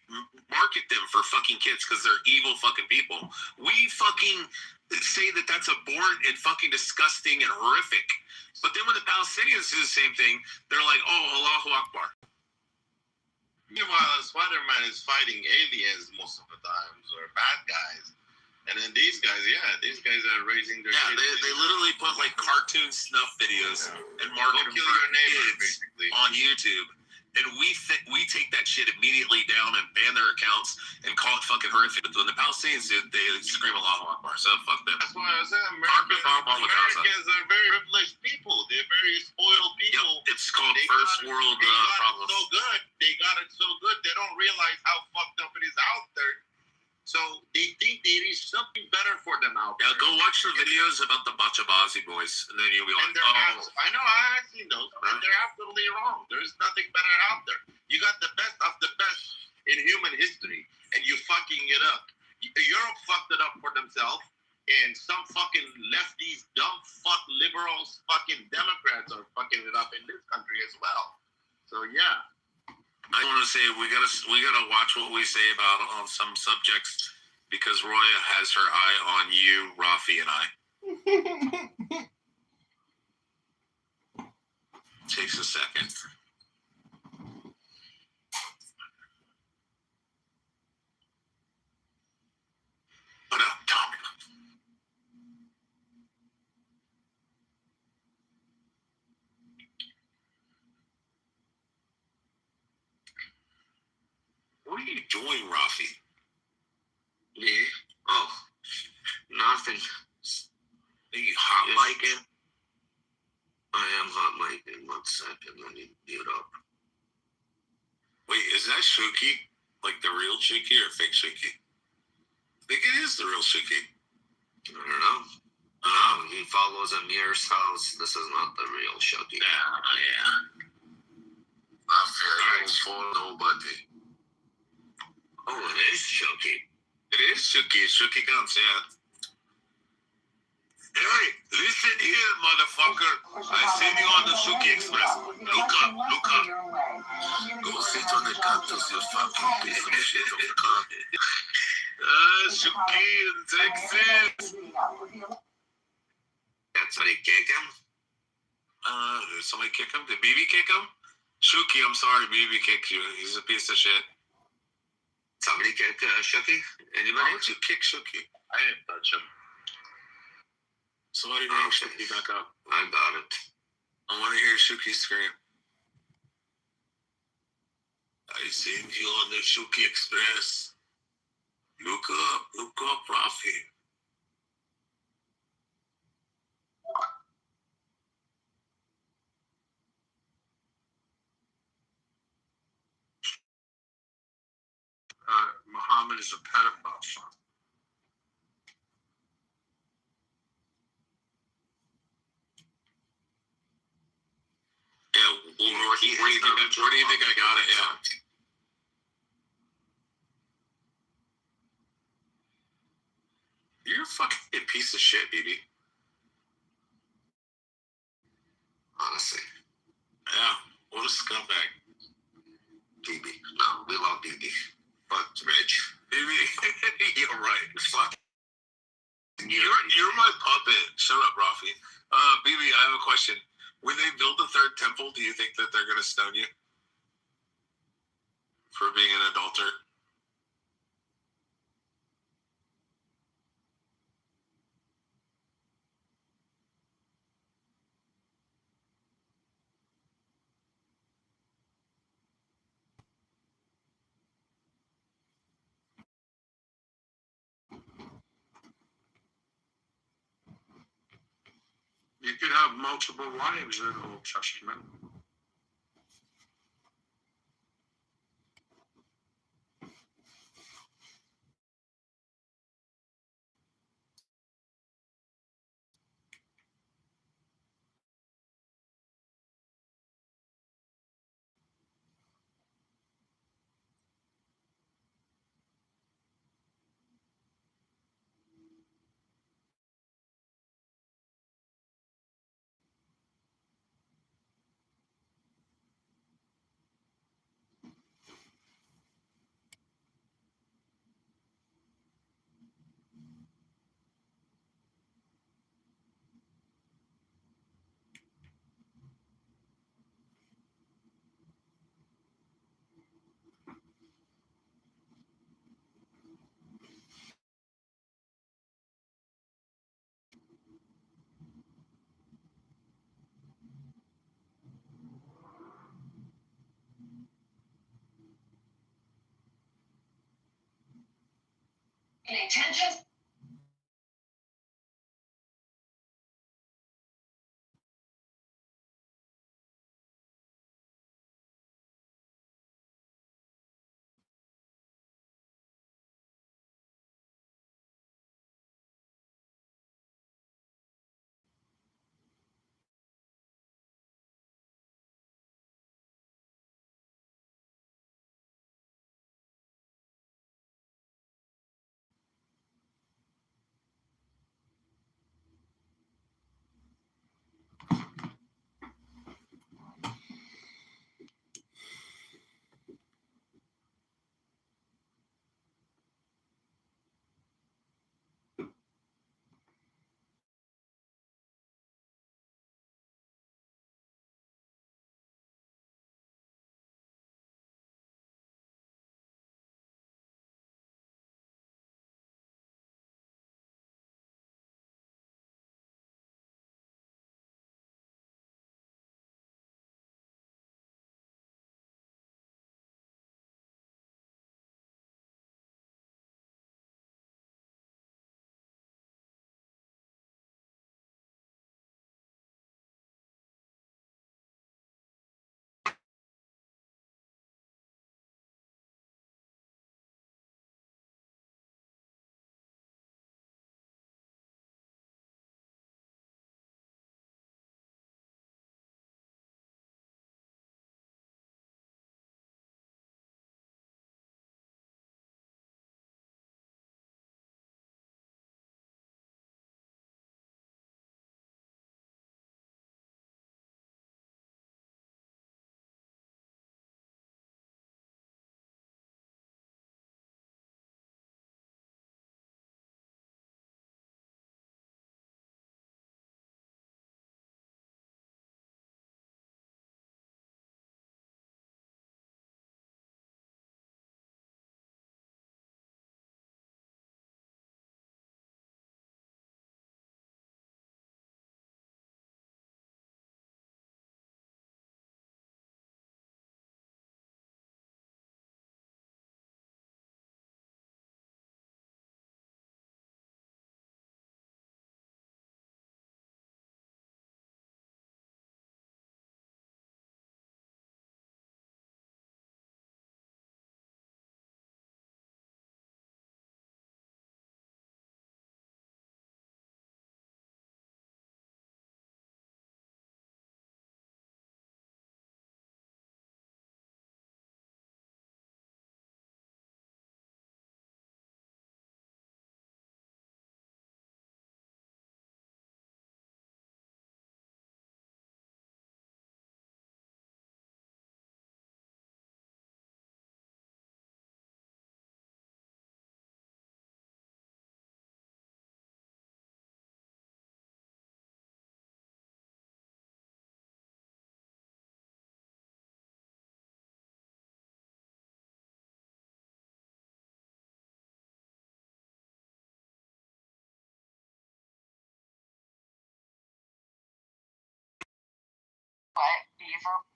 market them for fucking kids because they're evil fucking people. We fucking say that that's abhorrent and fucking disgusting and horrific, but then when the Palestinians do the same thing, they're like, oh, Allahu Akbar. Meanwhile, Spider-Man is fighting aliens most of the times, or bad guys. And then these guys are raising their kids. They literally put like cartoon snuff videos and market them for kids on YouTube. And we take that shit immediately down and ban their accounts and call it fucking horrific. But when the Palestinians do, they scream Allahu Akbar. So fuck them. That's why I said Americans are very privileged people. They're very spoiled people. Yep, it's called first world problems. So good. They got it so good. They don't realize how fucked up it is out there. So they think there is something better for them out there. Yeah, go watch the videos about the Bachabazi boys, and then you'll be like, oh. I know, I've seen those, and they're absolutely wrong. There's nothing better out there. You got the best of the best in human history, and you fucking it up. Europe fucked it up for themselves, and some fucking lefties, dumb fuck liberals, fucking Democrats are fucking it up in this country as well. So yeah. I want to say we gotta watch what we say about on some subjects because Roya has her eye on you, Rafi, and I. Takes a second. But Tom. What are you doing, Rafi? Me? Oh, nothing. Are you hot micing? I am hot micing. 1 second, let me mute up. Wait, is that Shuki? Like the real Shuki or fake Shuki? I think it is the real Shuki. I don't know. He follows Amir's house. This is not the real Shuki. Yeah. Not fair. For nobody. Oh, it is Shuki. It is Shuki. Shuki comes, yeah. Hey, listen here, motherfucker. I send you on the Shuki Express. Look up. Go sit on the cactus, you fucking piece of shit of the car. Shuki in Texas. Did somebody kick him? Did somebody kick him? Did BB kick him? Shuki, I'm sorry, BB kicked you. He's a piece of shit. Somebody kick Shuki? Anybody? Why would you kick Shuki? I didn't touch him. Somebody bring Shuki back up. I got it. I want to hear Shuki scream. I seen you on the Shuki Express. Look up, Rafi. Muhammad is a pedophile. Yeah, where do you think I got it? Yeah. You're a fucking piece of shit, BB. Honestly. Yeah, what a scumbag. BB. No, we love BB. But Rich. BB, you're right. Fuck. You're my puppet. Shut up, Rafi. BB, I have a question. When they build the third temple, do you think that they're gonna stone you for being an adulterer? You could have multiple wives in the Old Testament. Attention.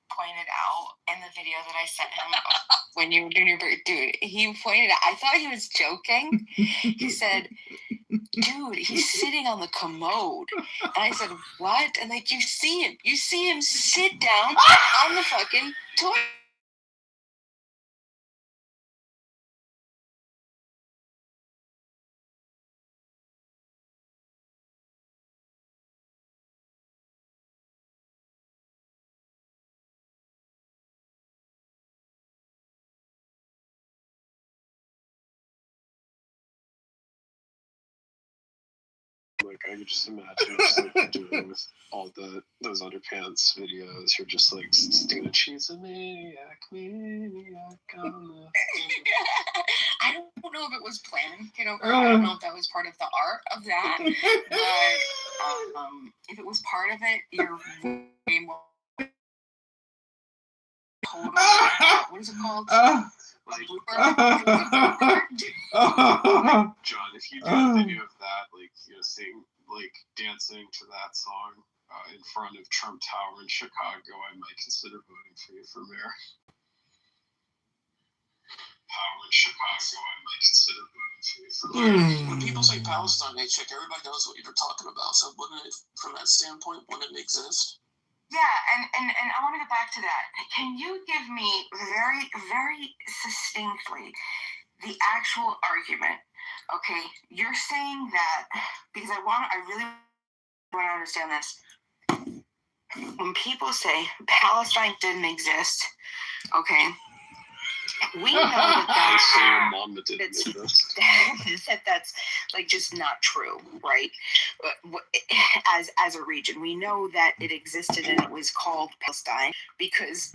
pointed out in the video that I sent him when you were doing your birthday, dude, he pointed out, I thought he was joking. He said, dude, he's sitting on the commode. And I said, what? And like, you see him sit down on the fucking toilet. Like I could just imagine just like doing with all those underpants videos. You're just like sticking a cheese a maniac on the I don't know if it was planned, Kitover. I don't know if that was part of the art of that, but if it was part of it, you're way more. What is it called? John, if you do a video of that, like sing, like dancing to that song in front of Trump Tower in Chicago, I might consider voting for you for mayor. Power in Chicago, I might consider voting for you for mayor. When people say Palestine, hey, chick, everybody knows what you're talking about. So wouldn't it, from that standpoint, wouldn't it exist? Yeah, and I want to get back to that. Can you give me very, very succinctly the actual argument? Okay, you're saying that because I really want to understand this. When people say Palestine didn't exist, okay, we know that's like just not true, right? As a region, we know that it existed and it was called Palestine because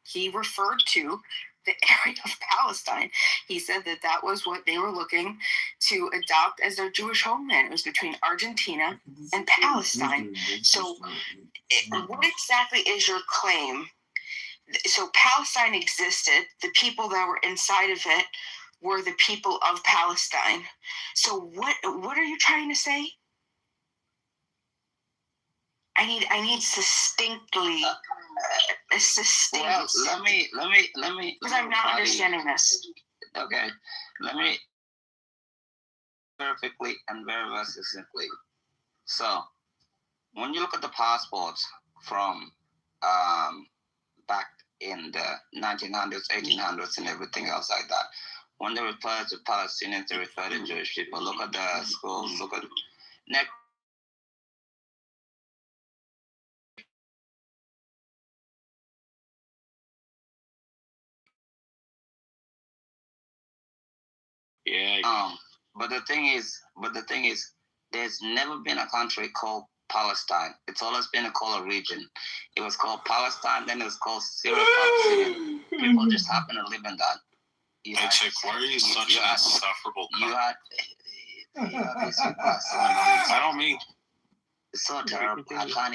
he referred to the area of Palestine. He said that was what they were looking to adopt as their Jewish homeland. It was between Argentina and Palestine. So what exactly is your claim? So Palestine existed. The people that were inside of it were the people of Palestine. So what are you trying to say? I need succinctly. Well, let me. Because I'm not understanding this. Okay, let me perfectly and very, very succinctly. So, when you look at the passports from back in the 1900s, 1800s, and everything else like that, when they refer to Palestinians, they refer to Jewish people. Look at the schools. Look at next. Yeah. But the thing is, there's never been a country called Palestine. It's always been called a region. It was called Palestine, then it was called Syria Palestine. People just happen to live in that. Hey, chick, why are you such an insufferable cunt? I don't mean. It's so terrible. I can't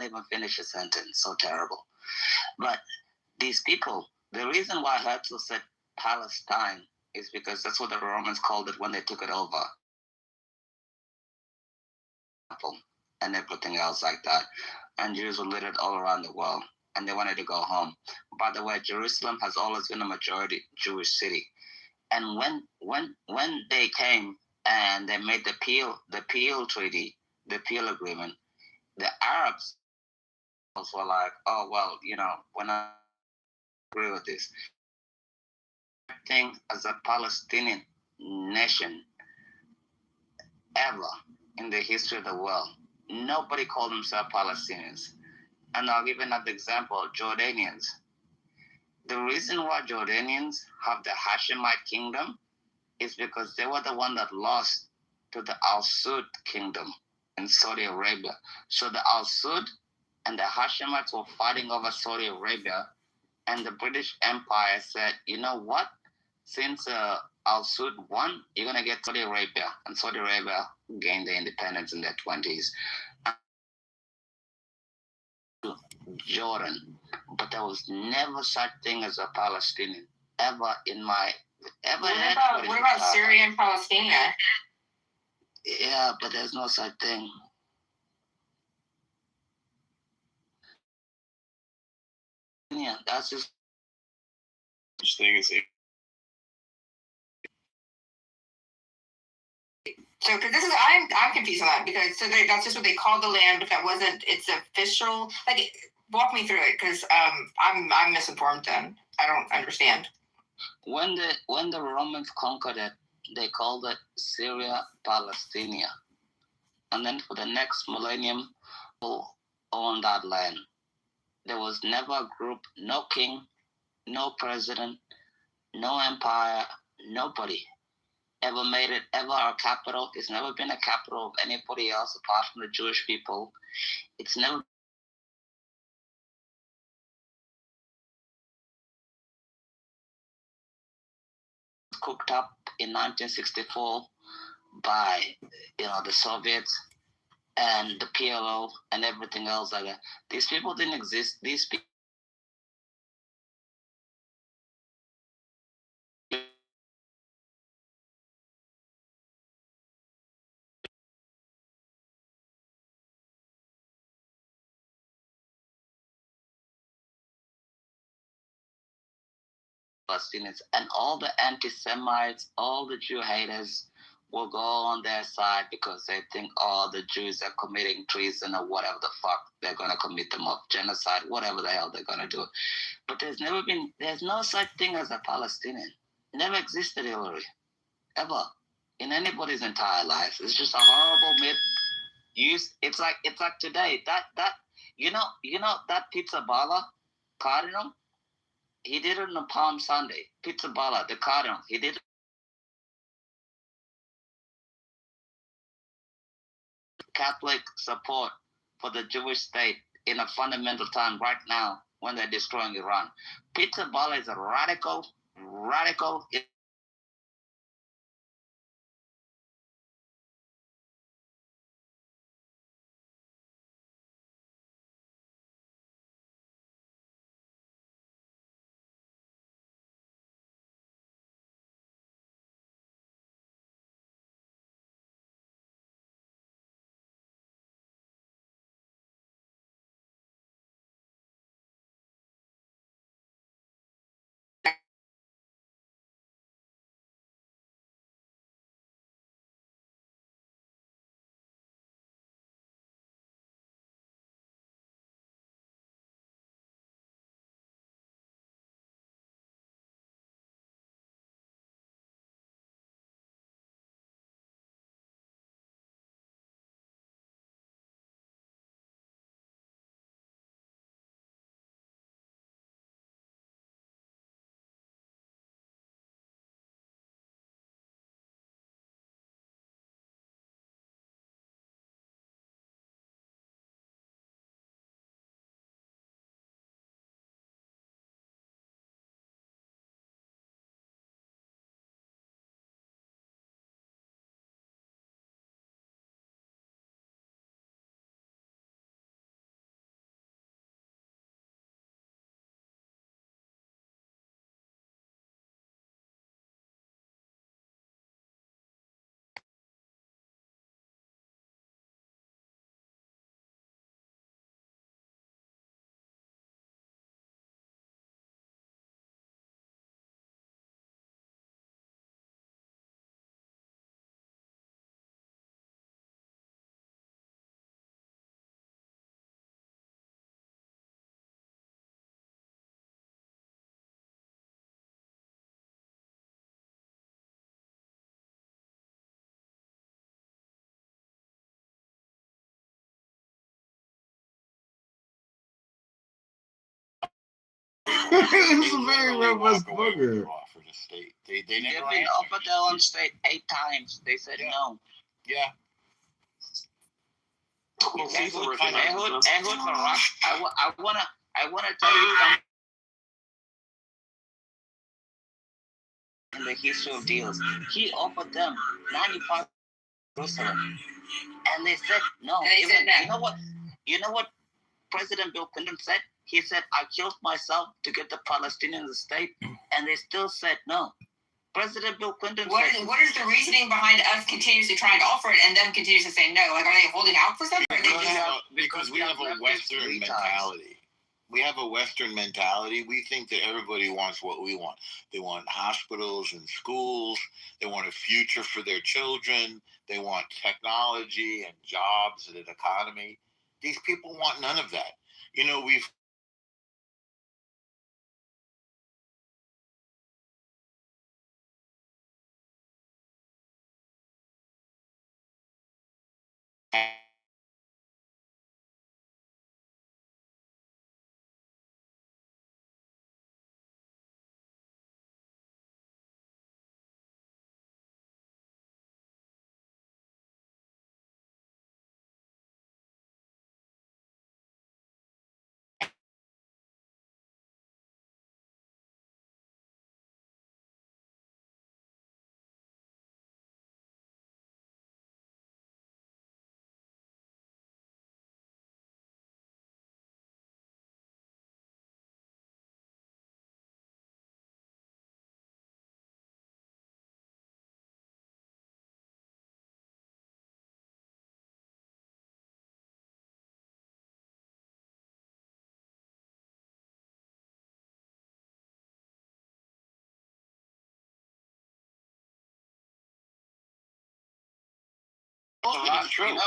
even finish a sentence. So terrible. But these people, the reason why Herzl said Palestine is because that's what the Romans called it when they took it over. And everything else like that. And Jews were littered all around the world. And they wanted to go home. By the way, Jerusalem has always been a majority Jewish city. And when they came and they made the Peel Treaty, the Peel Agreement, the Arabs were like, oh, well, we're not agree with this. Thing as a Palestinian nation ever in the history of the world. Nobody called themselves Palestinians. And I'll give another example, Jordanians. The reason why Jordanians have the Hashemite kingdom is because they were the one that lost to the Al-Saud kingdom in Saudi Arabia. So the Al-Saud and the Hashemites were fighting over Saudi Arabia, and the British Empire said, you know what? Since Al-Saud won, you're going to get Saudi Arabia. And Saudi Arabia gained their independence in their 20s. Jordan. But there was never such thing as a Palestinian. Ever in my... What about Syria and Palestine? Yeah, but there's no such thing. Yeah, that's just thing is So, because this is, I'm confused on that because that's just what they call the land, but that wasn't its official. Like, walk me through it because I'm misinformed. Then I don't understand. When the Romans conquered it, they called it Syria Palestina, and then for the next millennium, people owned that land. There was never a group, no king, no president, no empire, nobody ever made it ever our capital. It's never been a capital of anybody else apart from the Jewish people. It's never cooked up in 1964 by the Soviets and the PLO and everything else like that. These people didn't exist. These people Palestinians and all the anti-Semites, all the Jew haters will go on their side because they think, the Jews are committing treason or whatever the fuck they're going to commit them of genocide, whatever the hell they're going to do. But there's no such thing as a Palestinian. It never existed, Hillary, ever, in anybody's entire life. It's just a horrible myth. It's like today that that pizza baller cardinal. He did it on Palm Sunday. Pizza baller, the cardinal. He did Catholic support for the Jewish state in a fundamental time right now when they're destroying Iran. Pizza baller is a radical. It's a very robust booger. They've been offered their own state 8 times. They said no. Yeah. Ehud Barak, I wanna tell you something in the history of deals. He offered them 95 Jerusalem, and they said no. You know what President Bill Clinton said? He said, "I killed myself to get the Palestinians a state," and they still said no. President Bill Clinton. What is the reasoning behind us continuously trying to offer it and them continuously saying no? Like, are they holding out for something? Or are they Because we have a Western mentality. We have a Western mentality. We think that everybody wants what we want. They want hospitals and schools. They want a future for their children. They want technology and jobs and an economy. These people want none of that. You know, we've not true.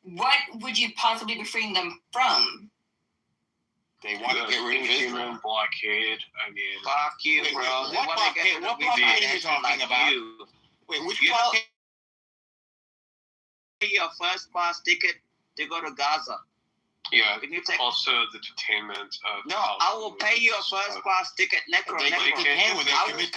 What would you possibly be freeing them from? They want to get rid of Israel. Blockade. I mean, Fuck you, Wait, bro. what blockade? What blockade are you talking about? Wait, which blockade? Your first class ticket to go to Gaza. yeah. Can you take? Also, the detainment of. No, I will pay you a first class ticket. Necro. They detain when they commit.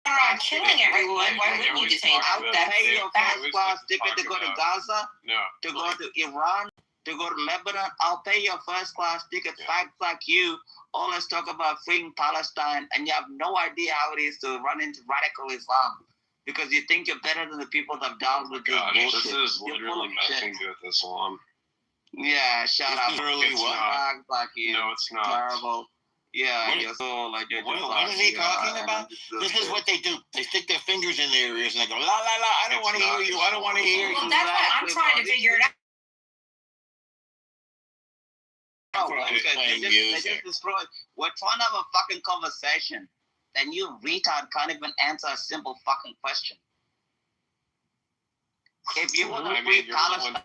Around killing everyone. Why wouldn't you detain I will them? pay you a That's first class ticket to go to Gaza, No. to go to Iran, to go to Lebanon. I'll pay you a first class ticket. Facts like you always talk about freeing Palestine, and you have no idea how it is to run into radical Islam because you think you're better than the people that have dealt with this bullshit. This is literally nothing to do with Islam. Yeah, shut up. Literally It's what? not. Facts like you. No, it's not. Terrible. Yeah, What- you're so like you're just What is he talking about? This is what they do. They stick their fingers in their ears and they go, la, la, la, I don't It's want to hear not you. I don't want to hear Well, you. that's why I'm trying to figure it out. No, We're because playing they music. just destroy. We're trying to have a fucking conversation. Then you retard can't even answer a simple fucking question. If you want to free you're the Palestine, one.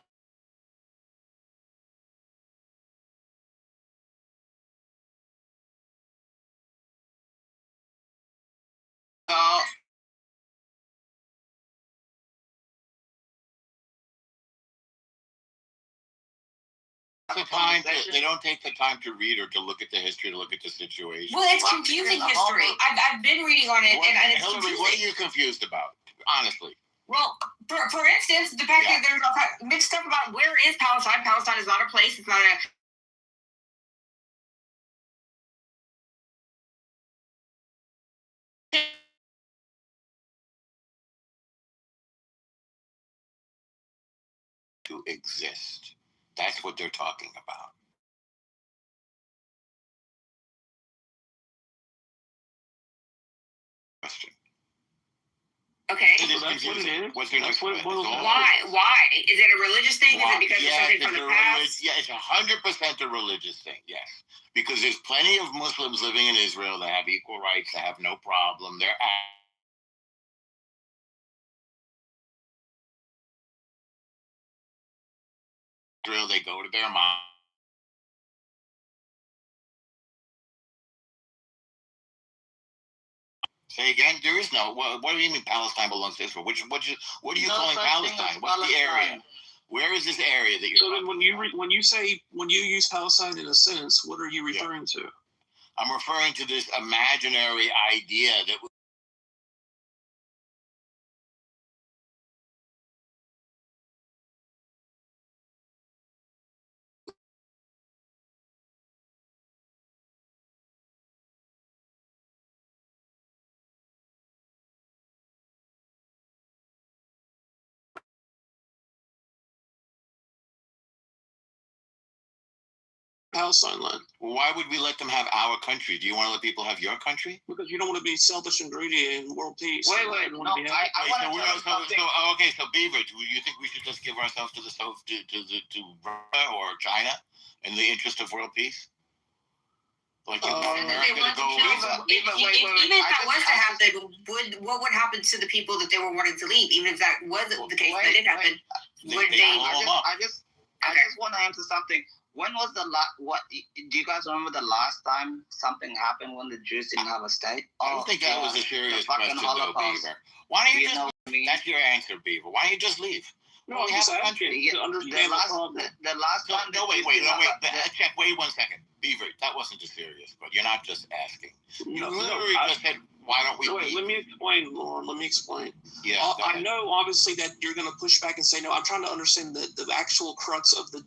They don't take the time to read or to look at the history, to look at the situation. Well, it's confusing history. I've been reading on it, and it's Hillary, confusing. what are you confused about? Honestly. Well, for instance, the fact that there's mixed stuff about where is Palestine. Palestine is not a place. It's not a. To exist. That's what they're talking about. Question. Okay. It is confusing. What's your next question? Why? Is it a religious thing? Is it because of something from the past? Yeah, it's 100% a religious thing, yes. Because there's plenty of Muslims living in Israel that have equal rights, that have no problem. They're Israel, they go to their mom. Say again? There is no. What do you mean Palestine belongs to Israel? What are you calling Palestine? What's the area? Where is this area that you're? So then, when you use Palestine in a sentence, what are you referring to? I'm referring to this imaginary idea that. Palestine land. Well, why would we let them have our country? Do you want to let people have your country? Because you don't want to be selfish and greedy in world peace. So Beaver, do you think we should just give ourselves to Russia or China in the interest of world peace? Like, even if that was to happen, what would happen to the people that they were wanting to leave? Even if that wasn't the case, that did happen, would they? I just want to answer something. When was the last? What do you guys remember the last time something happened when the Jews didn't have a state? I don't think that was a serious question, though, Beaver. Why don't you just? That's your answer, Beaver. Why don't you just leave? No, we have a country. The last time. No, wait. Check. Wait 1 second, Beaver. That wasn't a serious question. You're not just asking. You literally just said, "Why don't we?" Wait, let me explain, Lauren. Let me explain. Yeah. I know, obviously, that you're going to push back and say, "No, I'm trying to understand the actual crux of the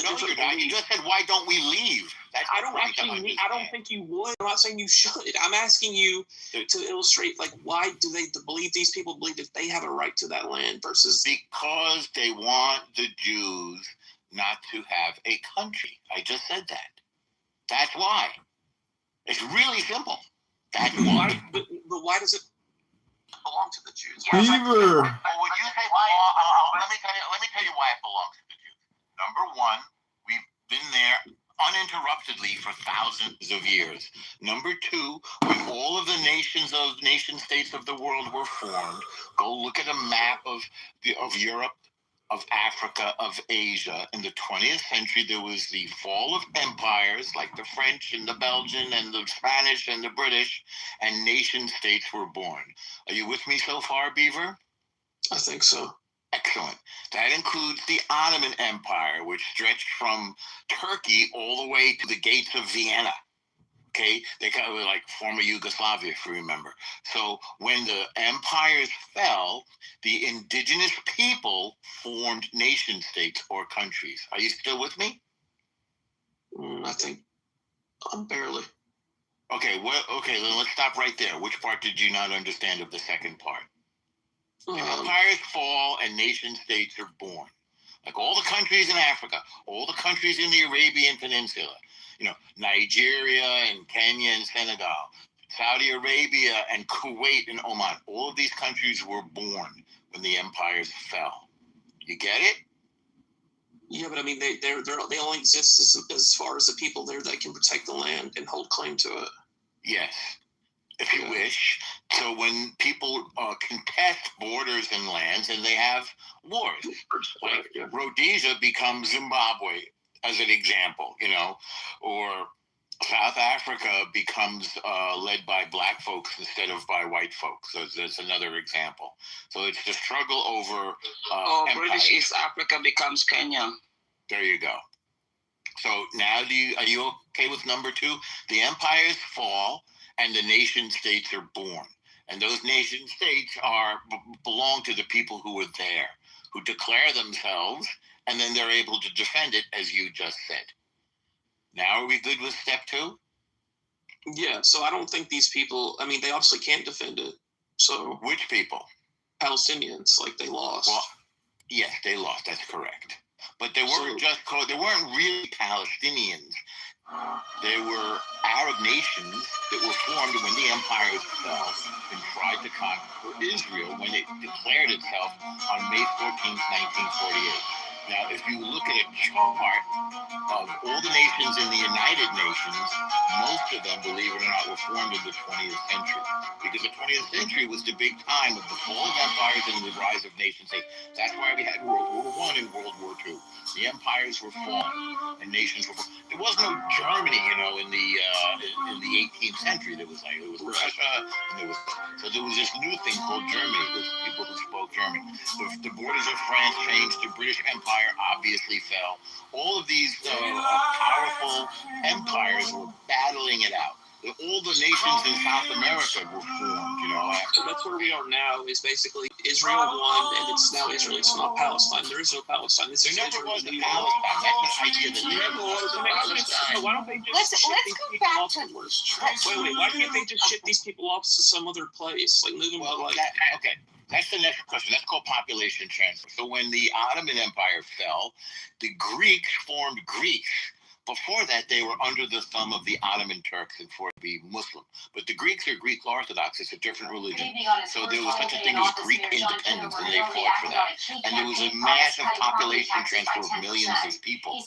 No, you're not. You just said, "Why don't we leave?" I don't think you would. I'm not saying you should. I'm asking you to illustrate, like, why do they believe these people believe that they have a right to that land versus because they want the Jews not to have a country. I just said that. That's why. It's really simple. That's why. But why does it belong to the Jews? Beaver. Let me tell you why it belongs to the Jews. Number one, we've been there uninterruptedly for thousands of years. Number two, when all of the nation states of the world were formed, go look at a map of Europe, of Africa, of Asia. In the 20th century, there was the fall of empires like the French and the Belgian and the Spanish and the British, and nation states were born. Are you with me so far, Beaver? I think so. Excellent. That includes the Ottoman Empire, which stretched from Turkey all the way to the gates of Vienna. Okay, they kind of like former Yugoslavia, if you remember. So when the empires fell, the indigenous people formed nation states or countries. Are you still with me? I think I'm barely. Okay, then let's stop right there. Which part did you not understand of the second part? Empires fall and nation states are born. Like all the countries in Africa, all the countries in the Arabian Peninsula, Nigeria and Kenya and Senegal, Saudi Arabia and Kuwait and Oman. All of these countries were born when the empires fell. You get it? Yeah, but I mean, they only exist as far as the people there that can protect the land and hold claim to it. Yes, if you wish. So when people contest borders and lands, and they have wars, like Rhodesia becomes Zimbabwe, as an example, or South Africa becomes led by black folks instead of by white folks. So that's another example. So it's the struggle over British East Africa becomes Kenya. There you go. So now are you okay with number 2? The empires fall and the nation states are born. And those nation states belong to the people who were there, who declare themselves, and then they're able to defend it, as you just said. Now are we good with step 2? Yeah, so I don't think these people, I mean, they obviously can't defend it. So which people? Palestinians, like they lost. Well, yes, they lost. That's correct. But they weren't they weren't really Palestinians. They were Arab nations that were formed when the empires fell and tried to conquer Israel when it declared itself on May 14th, 1948. Now, if you look at a chart of all the nations in the United Nations, most of them, believe it or not, were formed in the 20th century. Because the 20th century was the big time of the fall of empires and the rise of nation states. That's why we had World War I and World War II. The empires were falling and nations were falling. There was no Germany, in the 18th century. There was Russia, and there was this new thing called Germany with people who spoke German. The borders of France changed. The British Empire obviously fell. All of these powerful empires were battling it out. All the nations in South America were formed, after. So that's where we are now, is basically Israel won, and it's now Israel. It's not Palestine. There is no Palestine. This is never Israel. was a Palestine. That's an idea that never was a Palestine. So why don't they just ship these people off somewhere? Wait, why can't they just ship these people off to some other place? Like move them to okay. That's the next question. That's called population transfer. So when the Ottoman Empire fell, the Greeks formed Greece. Before that, they were under the thumb of the Ottoman Turks and for to be Muslim. But the Greeks are Greek Orthodox. It's a different religion. So there was such a thing as Greek independence, and they fought for that. And there was a massive population transfer of millions of people.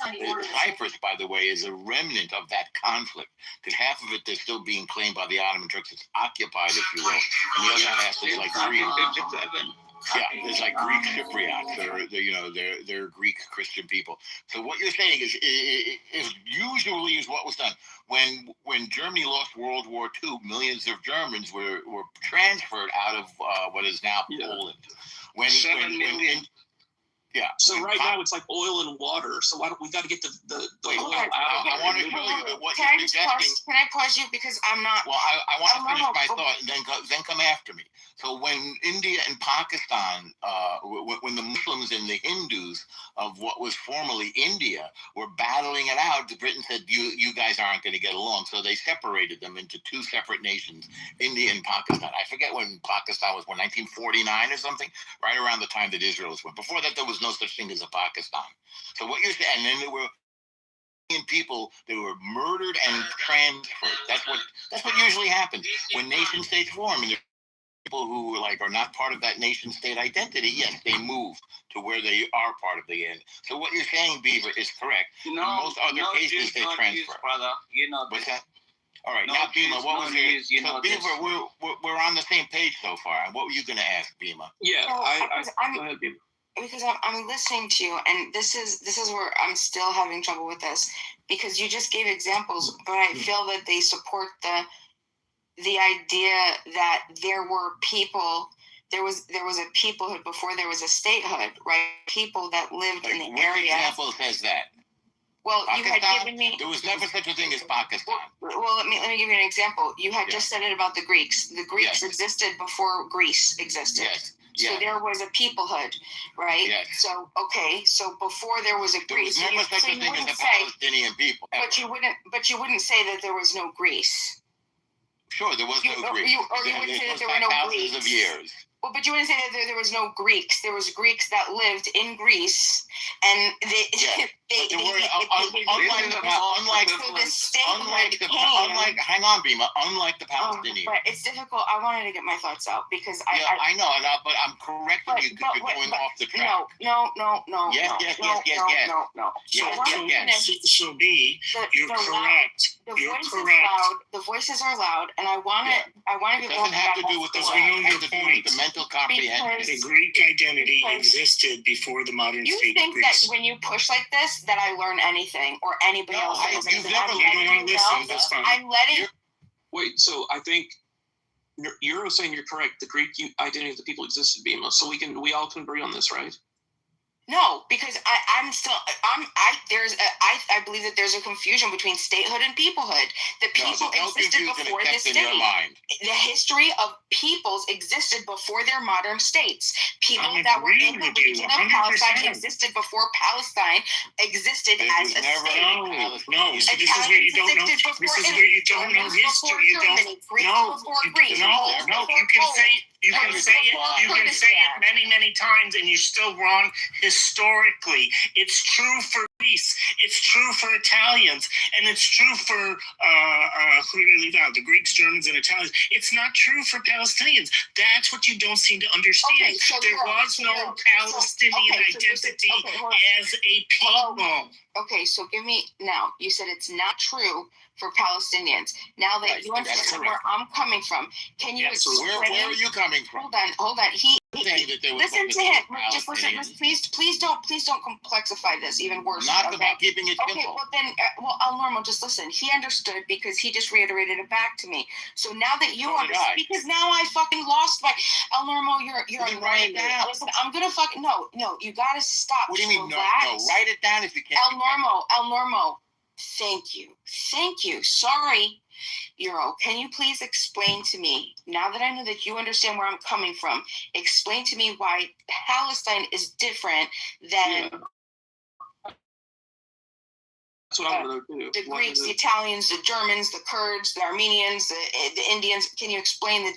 Cyprus, by the way, is a remnant of that conflict. Because half of it, they're still being claimed by the Ottoman Turks. It's occupied, if you will. And the other half is like Greek. Yeah, there's like Greek Cypriots, they're Greek Christian people. So what you're saying is usually is what was done when Germany lost World War II. Millions of Germans were transferred out of what is now Poland. So right now it's like oil and water. So why don't we got to get the oil out of it? I want to show you that what you're suggesting. Can I pause you because I'm not? Well, I want to finish my thought and then come after me. So when India and Pakistan, when the Muslims and the Hindus of what was formerly India were battling it out, Britain said, you guys aren't going to get along. So they separated them into two separate nations, India and Pakistan. I forget when Pakistan was, 1949 or something, right around the time that Israel was born. Before that, there was no such thing as a Pakistan. So what you're saying, and then there were people that were murdered and transferred. That's what usually happens when nation states form. And people who are not part of that nation state identity, yes, they move to where they are part of the end. So what you're saying, Beaver, is correct. In most other cases, they transfer. Brother, what's that? All right, now Bima, what was it? So Beaver, we're on the same page so far. What were you going to ask, Bima? Yeah, go ahead, Bima. Because I'm listening to you, and this is where I'm still having trouble with this, because you just gave examples, but I feel that they support the idea that there were people. There was a peoplehood before there was a statehood, right? People that lived in the area. What example says that? Well, Pakistan? you had given me. There was never such a thing as Pakistan. Well, let me give you an example. You had just said it about the Greeks. The Greeks existed before Greece existed. Yes. So there was a peoplehood, right? Yes. So so before there was a Greece, there was never such a thing as a Palestinian people. Ever. But you wouldn't say that there was no Greece. Sure, there was no Greece. You wouldn't say that there were no thousands Greeks. Of years. Well, but you wouldn't say that there was no Greeks. There was Greeks that lived in Greece, and hang on, Bima. Unlike the Palestinians. But it's difficult. I wanted to get my thoughts out because I know, but I'm correcting you because you're going off the track. No. Yes. So B, you're correct. You're correct. The voices are loud, and I want to be able to. It doesn't have to do with the mental comprehension. The Greek identity existed before the modern state. You think that when you push like this, that I learn anything or anybody else? You've never learned listen. That's fine. I'm letting. Wait, so I think you're saying you're correct. The Greek identity of the people existed, Bima. So we all can agree on this, right? No, because I believe that there's a confusion between statehood and peoplehood. The people existed before the state. The history of peoples existed before their modern states. People that were in the region of Palestine existed before Palestine existed as a state. No, so this is where you don't know. This is where you don't know history. You don't. No. You can say it. You can say it many times, and you're still wrong historically. It's true for Greece. It's true for Italians, and it's true for who did I leave out? The Greeks, Germans, and Italians. It's not true for Palestinians. That's what you don't seem to understand. Okay, so there was no Palestinian identity as a people. Okay, so give me now. You said it's not true for Palestinians. Now that you understand where I'm coming from, can you explain? Where are you coming from? Hold on. Listen to him. Just listen. Please don't complexify this even worse. Not about keeping it simple. Okay, well then, El Normo, just listen. He understood because he just reiterated it back to me. So now that you understand, because now I fucking lost my El Normo. You're write it down. Listen, I'm gonna fucking no. You gotta stop. What do you mean no? Write it down if you can. El Normo. Thank you. Sorry. Euro, can you please explain to me, now that I know that you understand where I'm coming from, explain to me why Palestine is different than That's what I'm going to do. The Greeks, the Italians, the Germans, the Kurds, the Armenians, the Indians. Can you explain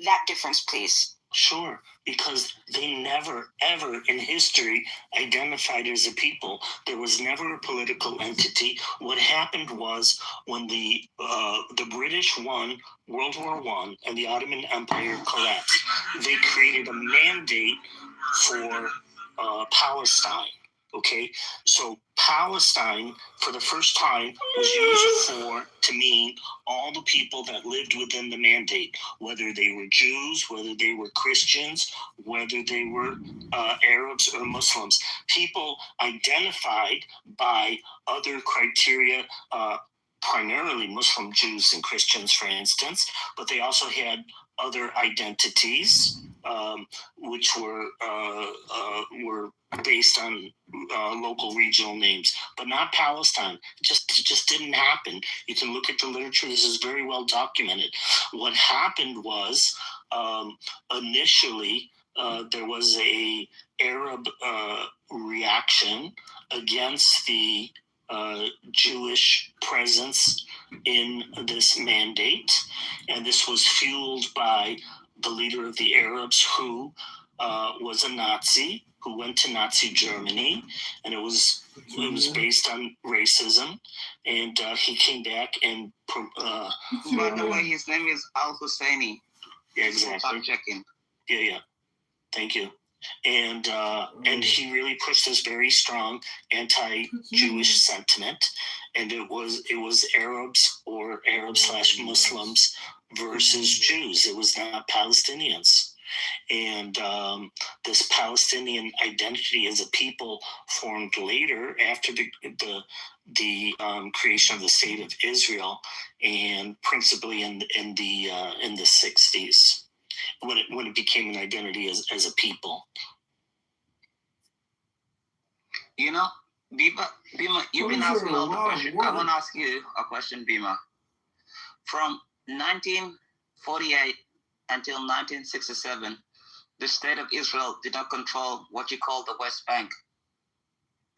that difference, please? Sure, because they never, ever in history identified as a people. There was never a political entity. What happened was when the British won World War I and the Ottoman Empire collapsed, they created a mandate for Palestine. Okay, so Palestine, for the first time, was used to mean all the people that lived within the mandate, whether they were Jews, whether they were Christians, whether they were Arabs or Muslims. People identified by other criteria, primarily Muslim Jews and Christians, for instance, but they also had other identities, which were based on local regional names, but not Palestine. It just didn't happen. You can look at the literature. This is very well documented. What happened was initially there was a Arab reaction against the Jewish presence in this mandate, and this was fueled by the leader of the Arabs, who was a Nazi, who went to Nazi Germany, and it was based on racism, and he came back and by the way, his name is Al Husseini. Yeah, exactly. Stop checking. Yeah. Thank you. And he really pushed this very strong anti-Jewish sentiment, and it was Arabs or Arab/Muslims versus Jews. It was not Palestinians. And this Palestinian identity as a people formed later after the creation of the state of Israel, and principally in the 60s. When it became an identity as a people. You know, Bima, you've been asking all the questions. I want to ask you a question, Bima. From 1948 until 1967, the state of Israel did not control what you call the West Bank.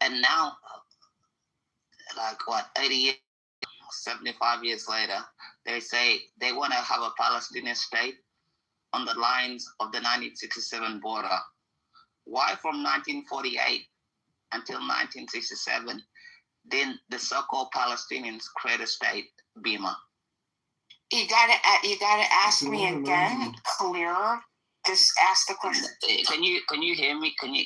And now, 80 years, 75 years later, they say they want to have a Palestinian state on the lines of the 1967 border. Why from 1948 until 1967 didn't the so-called Palestinians create a state, Bima? You gotta ask me again, clearer. Just ask the question. Can you hear me? Can you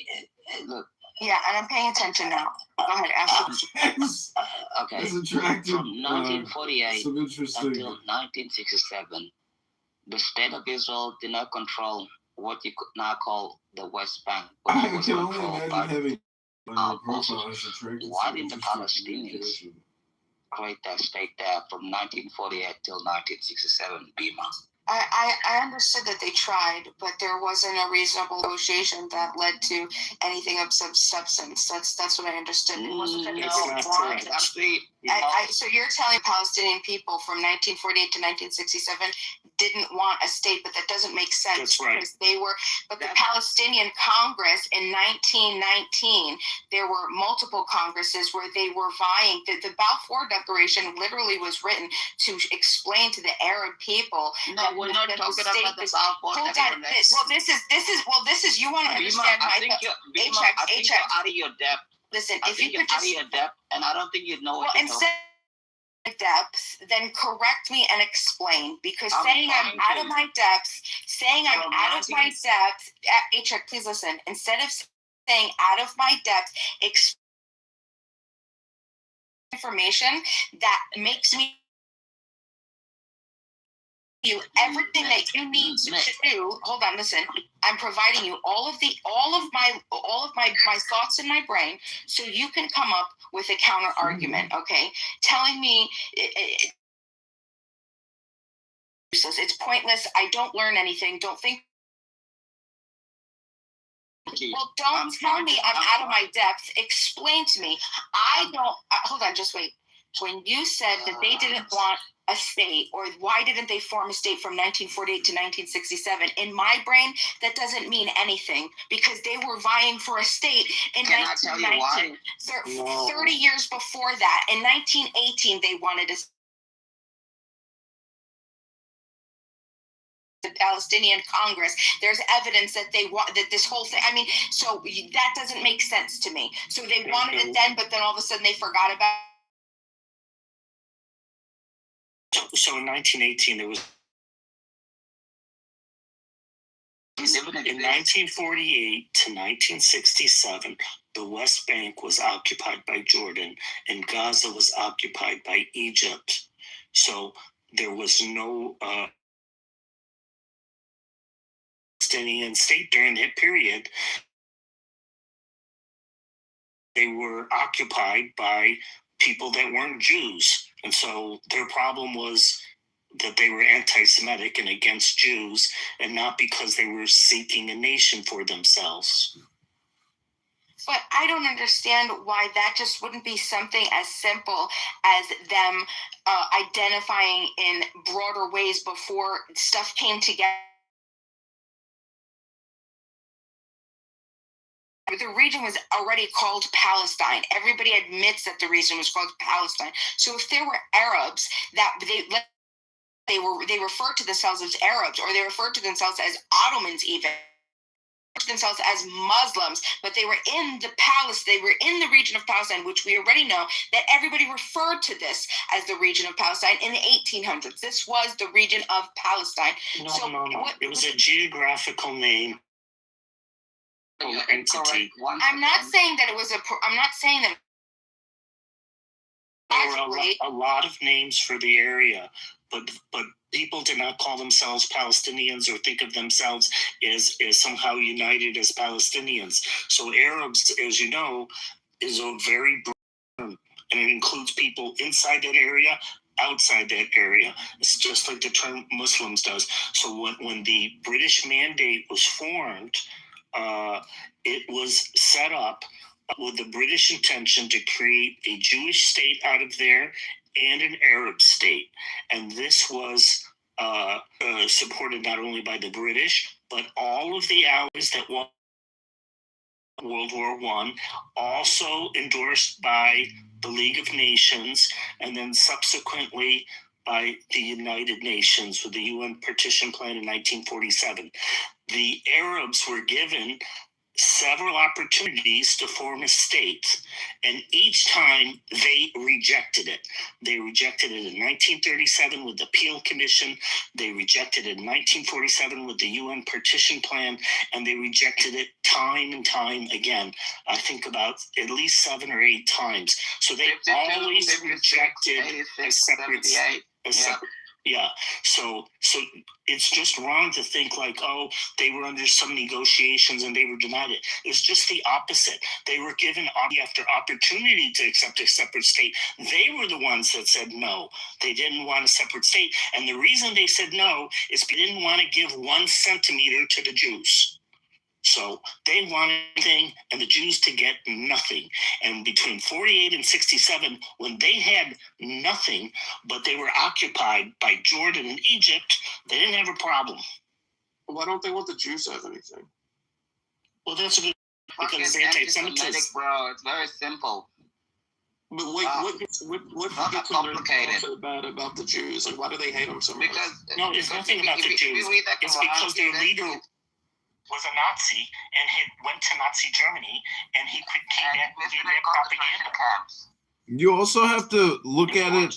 look? Yeah, and I'm paying attention now. Go ahead, ask the question. Okay. Attractive, from 1948 until 1967. The state of Israel did not control what you could now call the West Bank, but it was controlled by forces. Why didn't the Palestinians create that state there from 1948 till 1967, Bima? I understood that they tried, but there wasn't a reasonable negotiation that led to anything of substance. That's what I understood. It wasn't that they didn't want it. So you're telling Palestinian people from 1948 to 1967 didn't want a state, but that doesn't make sense. That's right. Because they were, but the Palestinian Congress in 1919, there were multiple congresses where they were vying. The Balfour Declaration literally was written to explain to the Arab people. No, we're not talking about the Balfour Declaration. This is you want to understand I think you're out of your depth. Listen, I if you think you're could out just of your depth, and I don't think you know what you're instead talking. depth, then correct me and explain, because I'm saying I'm trying out to. of my depth, saying I'm From out of my depth, A-Check, please listen. Instead of saying out of my depth, information that makes me you everything that you need to do. Hold on, listen. I'm providing you all of my thoughts in my brain, so you can come up with a counter argument. Okay, telling me it's pointless. I don't learn anything. Don't think. Well, don't tell me I'm out of my depth. Explain to me. I don't. Hold on, just wait. When you said that they didn't want a state, or why didn't they form a state from 1948 to 1967? In my brain, that doesn't mean anything, because they were vying for a state in 1919. 30 years before that, in 1918, they wanted a the Palestinian Congress. There's evidence that they want that this whole thing. I mean, so that doesn't make sense to me. So they wanted it then, but then all of a sudden they forgot about it. So in 1918, there was. In 1948 to 1967, the West Bank was occupied by Jordan and Gaza was occupied by Egypt. So there was no Palestinian state during that period. They were occupied by people that weren't Jews. And so their problem was that they were anti-Semitic and against Jews, and not because they were seeking a nation for themselves. But I don't understand why that just wouldn't be something as simple as them identifying in broader ways before stuff came together. The region was already called Palestine. Everybody admits that the region was called Palestine. So if there were Arabs that they referred to themselves as Arabs, or they referred to themselves as Ottomans, even themselves as Muslims, but they were in the region of Palestine, which we already know that everybody referred to this as the region of Palestine in the 1800s. This was the region of Palestine. No. It was a geographical name. Entity. I'm not saying that it was I'm not saying that. There were a lot of names for the area, but people did not call themselves Palestinians or think of themselves as somehow united as Palestinians. So Arabs, as you know, is a very broad term, and it includes people inside that area, outside that area. It's just like the term Muslims does. So when the British Mandate was formed, it was set up with the British intention to create a Jewish state out of there and an Arab state. And this was supported not only by the British, but all of the allies that won World War I, also endorsed by the League of Nations, and then subsequently by the United Nations with the UN Partition Plan in 1947. The Arabs were given several opportunities to form a state, and each time they rejected it. They rejected it in 1937 with the Peel Commission, they rejected it in 1947 with the UN Partition Plan, and they rejected it time and time again. I think about at least 7 or 8 times. So they always rejected a separate Yeah. So it's just wrong to think like, oh, they were under some negotiations and they were denied it. It's just the opposite. They were given after opportunity to accept a separate state. They were the ones that said no. They didn't want a separate state. And the reason they said no is they didn't want to give 1 centimeter to the Jews. So they wanted anything and the Jews to get nothing. And between 48 and 67, when they had nothing, but they were occupied by Jordan and Egypt, they didn't have a problem. Why don't they want the Jews to have anything? Well, that's a good because it's Fucking anti-Semitism. anti-Semitic, bro. It's very simple. But what gets not that complicated. so bad about the Jews? Like, why do they hate them so much? Because No, it's nothing about the Jews. It's because their leader was a Nazi and he went to Nazi Germany and he came back with their propaganda camps. You also have to look at it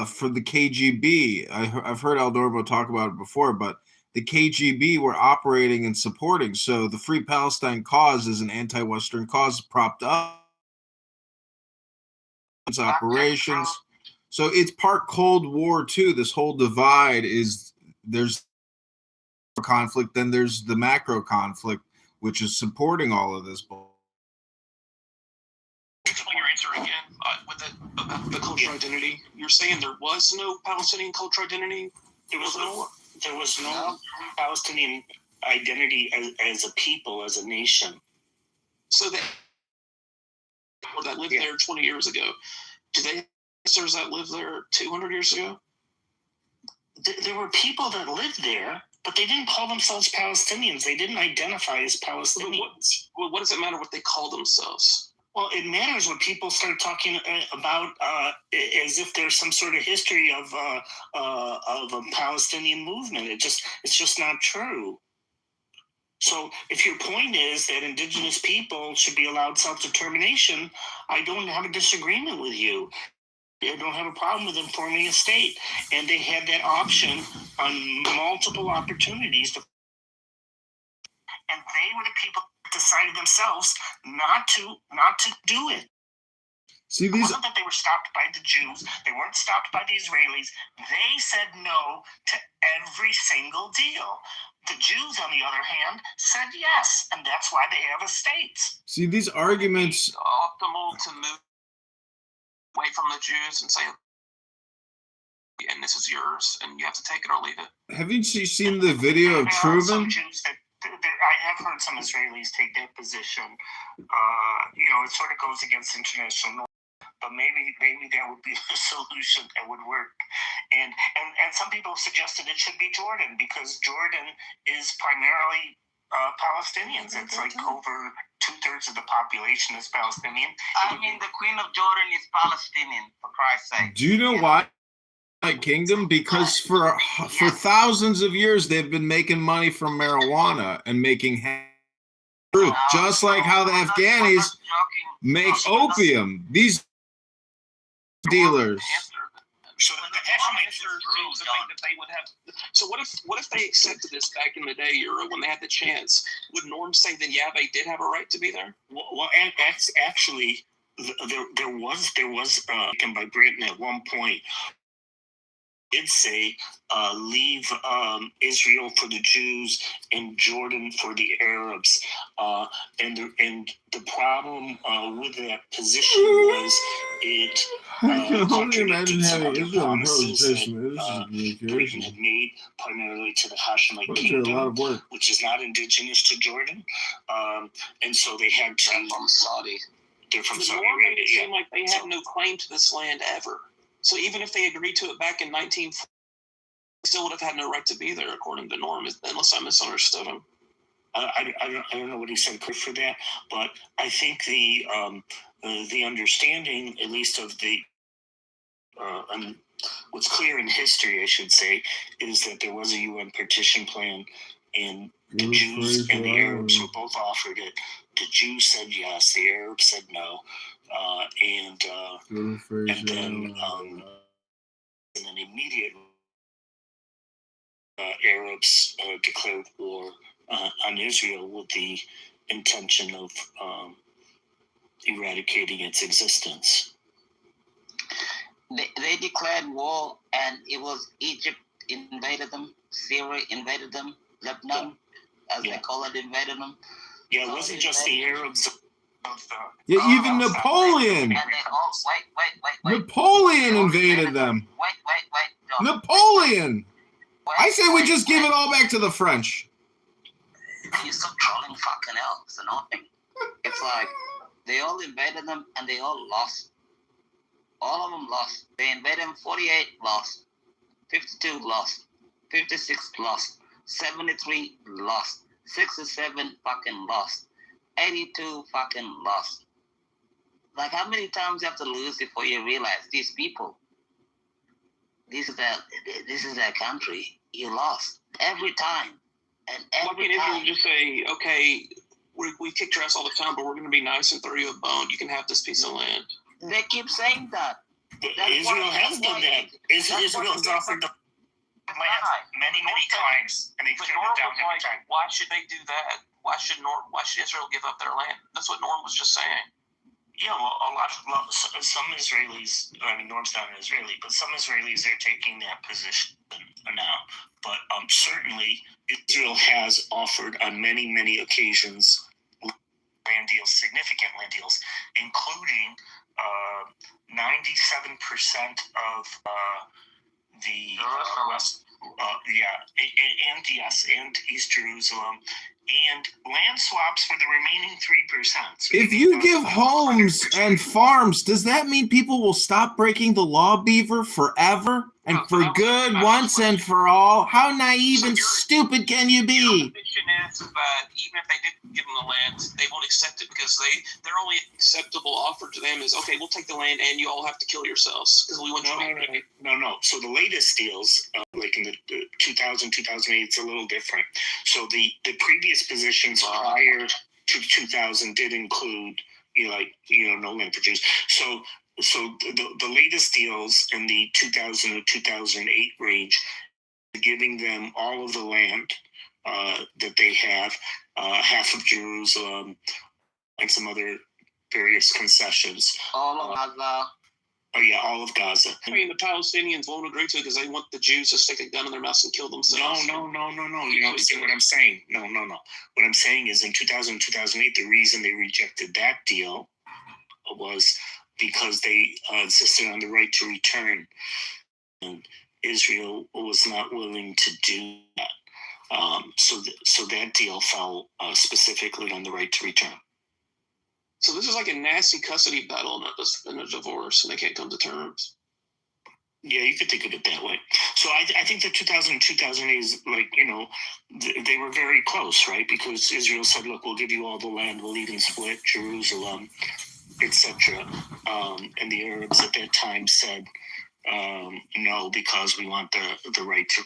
for the KGB. I've heard Al Norbo talk about it before, but the KGB were operating and supporting. So the Free Palestine cause is an anti-Western cause propped up operations. So it's part Cold War too. This whole divide is there's conflict, then there's the macro conflict, which is supporting all of this. Explain your answer again with the cultural identity. You're saying there was no Palestinian cultural identity? There was no Palestinian identity as a people, as a nation. So that lived there 20 years ago, do they have ancestors that lived there 200 years ago? There were people that lived there, but they didn't call themselves Palestinians. They didn't identify as Palestinians. What does it matter what they call themselves? Well, it matters when people start talking about as if there's some sort of history of a Palestinian movement. It's just not true. So if your point is that indigenous people should be allowed self-determination, I don't have a disagreement with you. I don't have a problem with them forming a state. And they had that option on multiple opportunities. And they were the people that decided themselves not to do it. See, It wasn't that they were stopped by the Jews. They weren't stopped by the Israelis. They said no to every single deal. The Jews, on the other hand, said yes, and that's why they have a state. See, these arguments. It's optimal to move away from the Jews and say, and this is yours, and you have to take it or leave it. Haven't you seen the video of Truman? I have heard some Israelis take that position. It sort of goes against international norms. But maybe that would be a solution that would work. And some people have suggested it should be Jordan because Jordan is primarily Palestinians. It's like over 2/3 of the population is Palestinian. I mean, the Queen of Jordan is Palestinian, for Christ's sake. Do you know why? Kingdom? Because for thousands of years they've been making money from marijuana and making fruit, just like how the Afghanis make opium. These dealers. So So what if they accepted this back in the day, or when they had the chance? Would Norm say that they did have a right to be there? Well, actually, there was taken by Britain at one point. Did say leave Israel for the Jews and Jordan for the Arabs, and the problem with that position was it contradicted some other promises that Britain had made primarily to the Hashemite kingdom, which is not indigenous to Jordan, and so they had to. From Saudi. They're from The Saudi Norm made Arabia. it seem like they had no claim to this land ever. So even if they agreed to it back in 1940, they still would have had no right to be there, according to Norm, unless I misunderstood him. I don't know what he said for that, but I think the understanding, at least of the what's clear in history, I should say, is that there was a UN partition plan, and the Jews and the Arabs were both offered it. The Jews said yes, the Arabs said no, and then immediately Arabs declared war on Israel with the intention of eradicating its existence. They declared war, and it was Egypt invaded them. Syria invaded them. Lebanon, as they call it, invaded them. Yeah, it wasn't just the Arabs. Yeah, even Napoleon. Napoleon invaded them. Wait. Napoleon. I say we just give it all back to the French. You stop trolling fucking hell. It's annoying. It's like they all invaded them and they all lost. All of them lost. They invaded them 48, lost. 52, lost. 56, lost. 73, lost. 67, fucking lost. 82, fucking lost. Like, how many times you have to lose before you realize these people, this is their country. You lost every time. And every time. Israel just say, okay, we kicked your ass all the time, but we're going to be nice and throw you a bone. You can have this piece of land. They keep saying that. Israel has done that. Israel has offered the land many times, and they've turned it down every time. Why should they do that? Why should Israel give up their land? That's what Norm was just saying. Yeah, well, some Israelis, I mean, Norm's not an Israeli, but some Israelis are taking that position now. But certainly, Israel has offered on many occasions land deals, significant land deals, including 97% of the West, and East Jerusalem, and land swaps for the remaining 3%. So if you give homes and farms, does that mean people will stop breaking the law, Beaver, forever and for good, once and for all? How naive and stupid can you be? Your position is that even if they didn't give them the land, they won't accept it because their only acceptable offer to them is, okay, we'll take the land and you all have to kill yourselves because we want you. No. So the latest deals, like in the 2000, 2008, it's a little different. So the previous positions prior to 2000 did include, no land for Jews. So the latest deals in the 2000 or 2008 range, giving them all of the land that they have, half of Jerusalem, and some other various concessions. All of Gaza. Oh yeah, all of Gaza. I mean, the Palestinians won't agree to it because they want the Jews to stick a gun in their mouths and kill themselves. No. You don't see what I'm saying. No. What I'm saying is in 2000, 2008, the reason they rejected that deal was because they insisted on the right to return. And Israel was not willing to do that. So that deal fell specifically on the right to return. So this is like a nasty custody battle, not just in a divorce, and they can't come to terms. Yeah, you could think of it that way. So I think that 2000, 2008 is they were very close, right? Because Israel said, look, we'll give you all the land, we'll even split Jerusalem, etc. And the Arabs at that time said, no, because we want the right to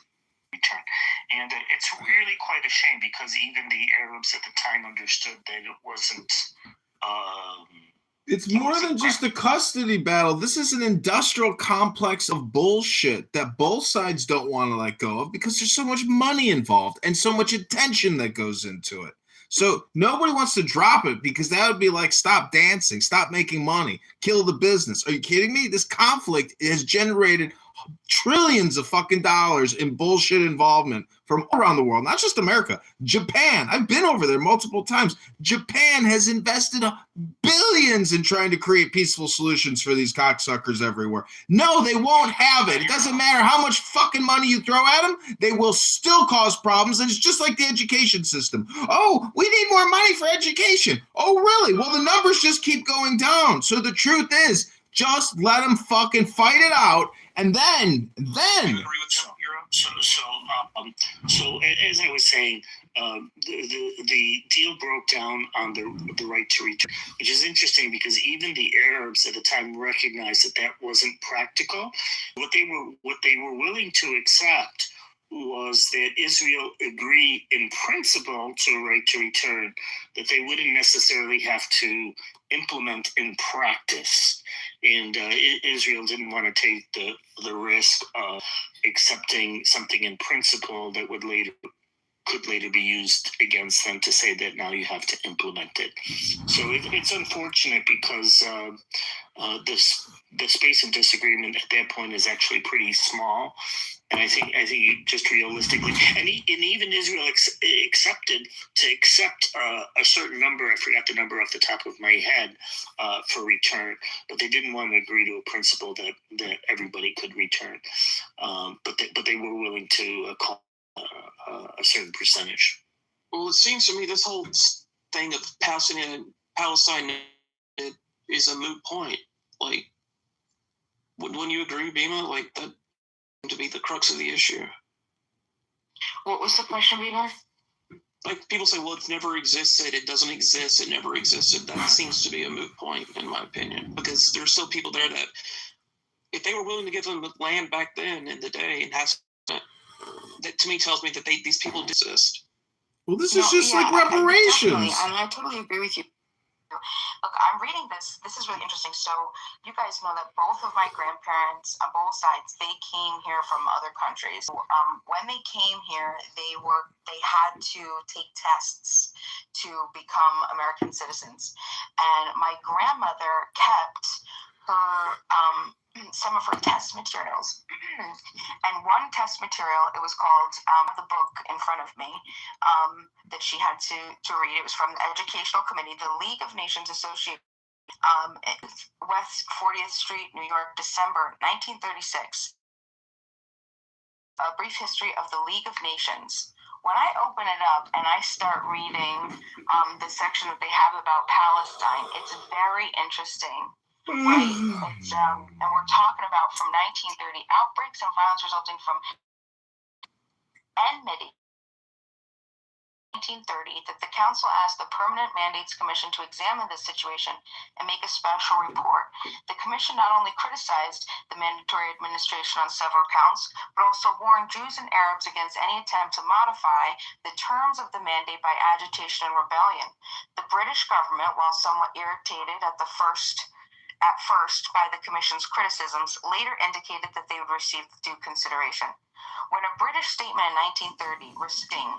return. And it's really quite a shame because even the Arabs at the time understood that it wasn't... It's more than just a custody battle. This is an industrial complex of bullshit that both sides don't want to let go of because there's so much money involved and so much attention that goes into it. So nobody wants to drop it because that would be like, stop dancing, stop making money, kill the business. Are you kidding me? This conflict has generated trillions of fucking dollars in bullshit involvement from around the world, not just America. Japan, I've been over there multiple times. Japan has invested billions in trying to create peaceful solutions for these cocksuckers everywhere. No, they won't have it. It doesn't matter how much fucking money you throw at them, they will still cause problems. And it's just like the education system. Oh, we need more money for education. Oh, really? Well, the numbers just keep going down. So the truth is, just let them fucking fight it out. And then. So as I was saying, the deal broke down on the right to return, which is interesting because even the Arabs at the time recognized that wasn't practical. What they were willing to accept was that Israel agreed in principle to a right to return, that they wouldn't necessarily have to implement in practice. And Israel didn't want to take the risk of accepting something in principle that could later be used against them to say that now you have to implement it. So it's unfortunate because the space of disagreement at that point is actually pretty small. And I think just realistically, and even Israel accepted to accept a certain number. I forgot the number off the top of my head for return, but they didn't want to agree to a principle that everybody could return. But they were willing to call a certain percentage. Well, it seems to me this whole thing of Palestine is a moot point. Like, wouldn't you agree, Bima? Like that to be the crux of the issue. What was the question, Bima? Like people say, well, it's never existed. It doesn't exist. It never existed. That seems to be a moot point, in my opinion, because there's still people there that, if they were willing to give them the land back then in the day, and that to me tells me that these people exist. Well, this is just like reparations. I totally agree with you. Look, I'm reading this. This is really interesting. So you guys know that both of my grandparents on both sides, they came here from other countries. When they came here, they had to take tests to become American citizens. And my grandmother kept her some of her test materials. And one test material, it was called the book in front of me that she had to read. It was from the Educational Committee, the League of Nations Association, West 40th Street, New York, December 1936. A brief history of the League of Nations. When I open it up and I start reading the section that they have about Palestine, it's very interesting. Right, it's, and we're talking about from 1930, outbreaks and violence resulting from enmity. 1930, that the council asked the Permanent Mandates Commission to examine this situation and make a special report. The commission not only criticized the mandatory administration on several counts, but also warned Jews and Arabs against any attempt to modify the terms of the mandate by agitation and rebellion. The British government, while somewhat irritated at first by the Commission's criticisms, later indicated that they would receive due consideration. When a British statement in 1930 restricting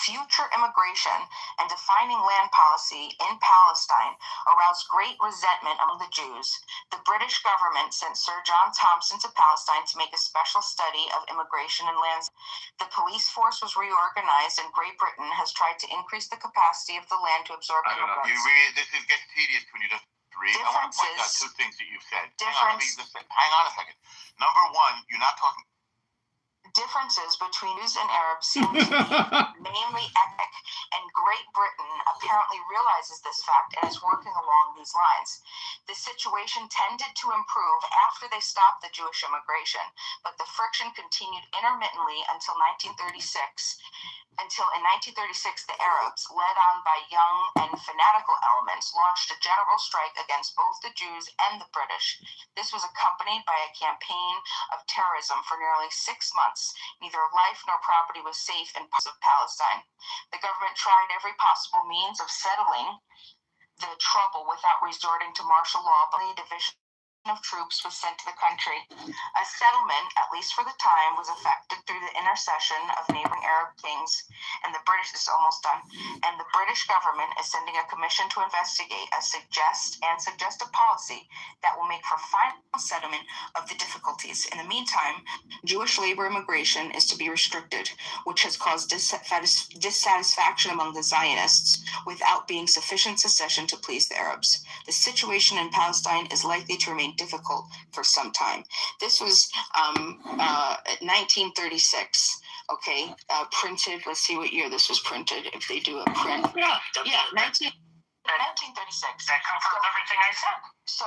future immigration and defining land policy in Palestine aroused great resentment among the Jews, the British government sent Sir John Thompson to Palestine to make a special study of immigration and lands. The police force was reorganized, and Great Britain has tried to increase the capacity of the land to absorb immigrants. This gets tedious when you just read. I want to point out two things that you've said. Hang on a second. Number one, you're not talking. Differences between Jews and Arabs seem to be mainly ethnic, and Great Britain apparently realizes this fact and is working along these lines. The situation tended to improve after they stopped the Jewish immigration, but the friction continued intermittently until in 1936, the Arabs, led on by young and fanatical elements, launched a general strike against both the Jews and the British. This was accompanied by a campaign of terrorism for nearly 6 months. Neither life nor property was safe in parts of Palestine. The government tried every possible means of settling the trouble without resorting to martial law, but a division of troops was sent to the country. A settlement, at least for the time, was effected through the intercession of neighboring Arab kings, and the British is almost done. And the British government is sending a commission to investigate suggest a policy that will make for final settlement of the difficulties. In the meantime, Jewish labor immigration is to be restricted, which has caused dissatisfaction among the Zionists without being sufficient secession to please the Arabs. The situation in Palestine is likely to remain difficult for some time. This was 1936. Okay, printed. Let's see what year this was printed. If they do a print, 1936. That confirms everything I said. So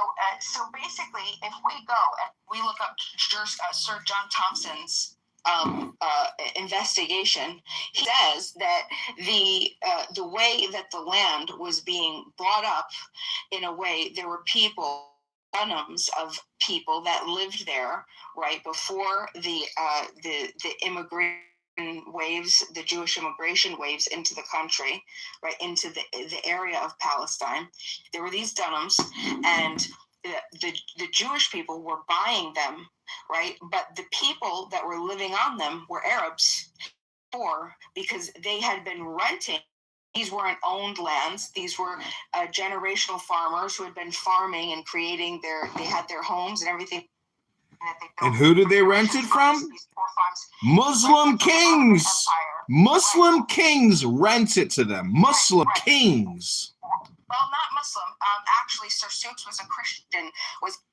basically, if we go and we look up Sir John Thompson's investigation, he says that the way that the land was being bought up, in a way, there were of people that lived there right before the immigration waves, the Jewish immigration waves into the country, right into the area of Palestine. There were these Dunhams, and the Jewish people were buying them, right? But the people that were living on them were Arabs, because they had been renting. These weren't owned lands. These were generational farmers who had been farming and creating they had their homes and everything And who did they rent it from? Muslim kings. Muslim kings rent it to them. Muslim kings. Well, not Muslim. Actually, Sir Sukes was a Christian.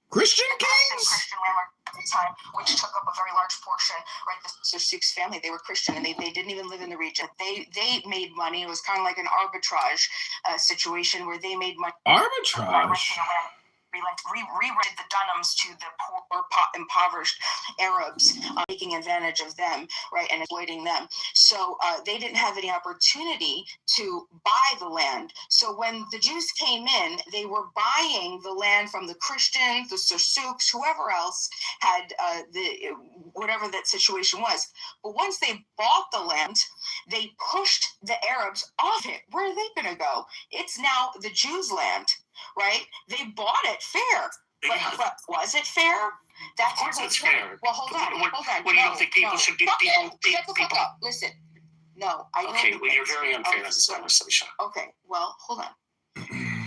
Christian kings? Christian landlord at the time, which took up a very large portion. Right, the Sir Sukes family, they were Christian, and they didn't even live in the region. They made money. It was kind of like an arbitrage situation where they made money. Arbitrage? Re-rented the Dunhams to the poor, impoverished Arabs, taking advantage of them, right, and exploiting them. So they didn't have any opportunity to buy the land. So when the Jews came in, they were buying the land from the Christians, the Sir Sukes, whoever else had whatever that situation was. But once they bought the land, they pushed the Arabs off it. Where are they going to go? It's now the Jews' land. Right? They bought it fair. But was it fair? Of course it's fair. Well, hold on. What do you think people should be? Shut the fuck up. Listen. No, I don't. Okay, well, you're very unfair in this conversation. Okay, well, hold on.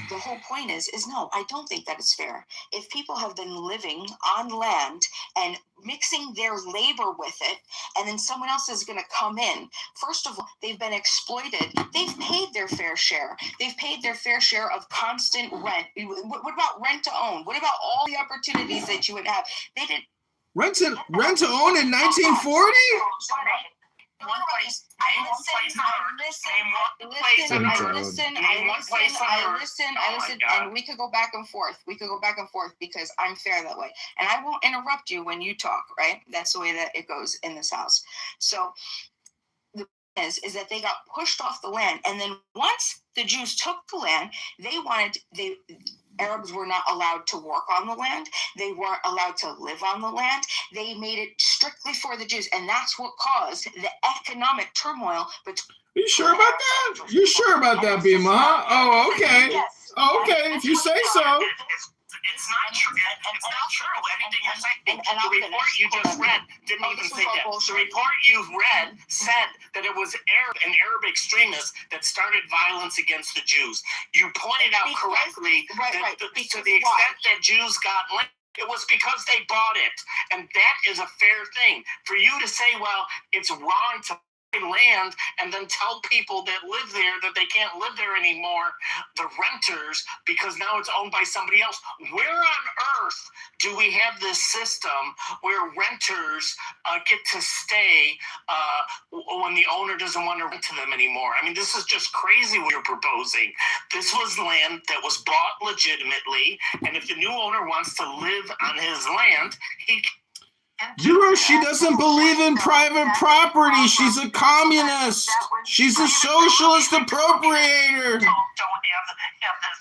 The whole point is no, I don't think that it's fair. If people have been living on land and mixing their labor with it, and then someone else is going to come in, first of all, they've been exploited. They've paid their fair share. They've paid their fair share of constant rent. What about rent to own? What about all the opportunities that you would have? They did rent to own in 1940? I listen, and we could go back and forth. Because I'm fair that way. And I won't interrupt you when you talk, right? That's the way that it goes in this house. So the thing is that they got pushed off the land. And then once the Jews took the land, Arabs were not allowed to work on the land. They weren't allowed to live on the land. They made it strictly for the Jews. And that's what caused the economic turmoil between. Are you sure about that? You sure about that, Bima? Oh, okay. Yes. Okay, if you say so. It's not true. It's not true. Anything you're saying. The report you just read didn't even say that. The report you read said that it was an Arab extremist that started violence against the Jews. You pointed out correctly that to the extent that Jews got land, it was because they bought it. And that is a fair thing. For you to say, well, it's wrong to land and then tell people that live there that they can't live there anymore, the renters, because now it's owned by somebody else. Where on earth do we have this system where renters get to stay when the owner doesn't want to rent to them anymore? I mean, this is just crazy what you're proposing. This was land that was bought legitimately, and if the new owner wants to live on his land, he can. She doesn't believe in private property. She's a communist. She's a socialist appropriator.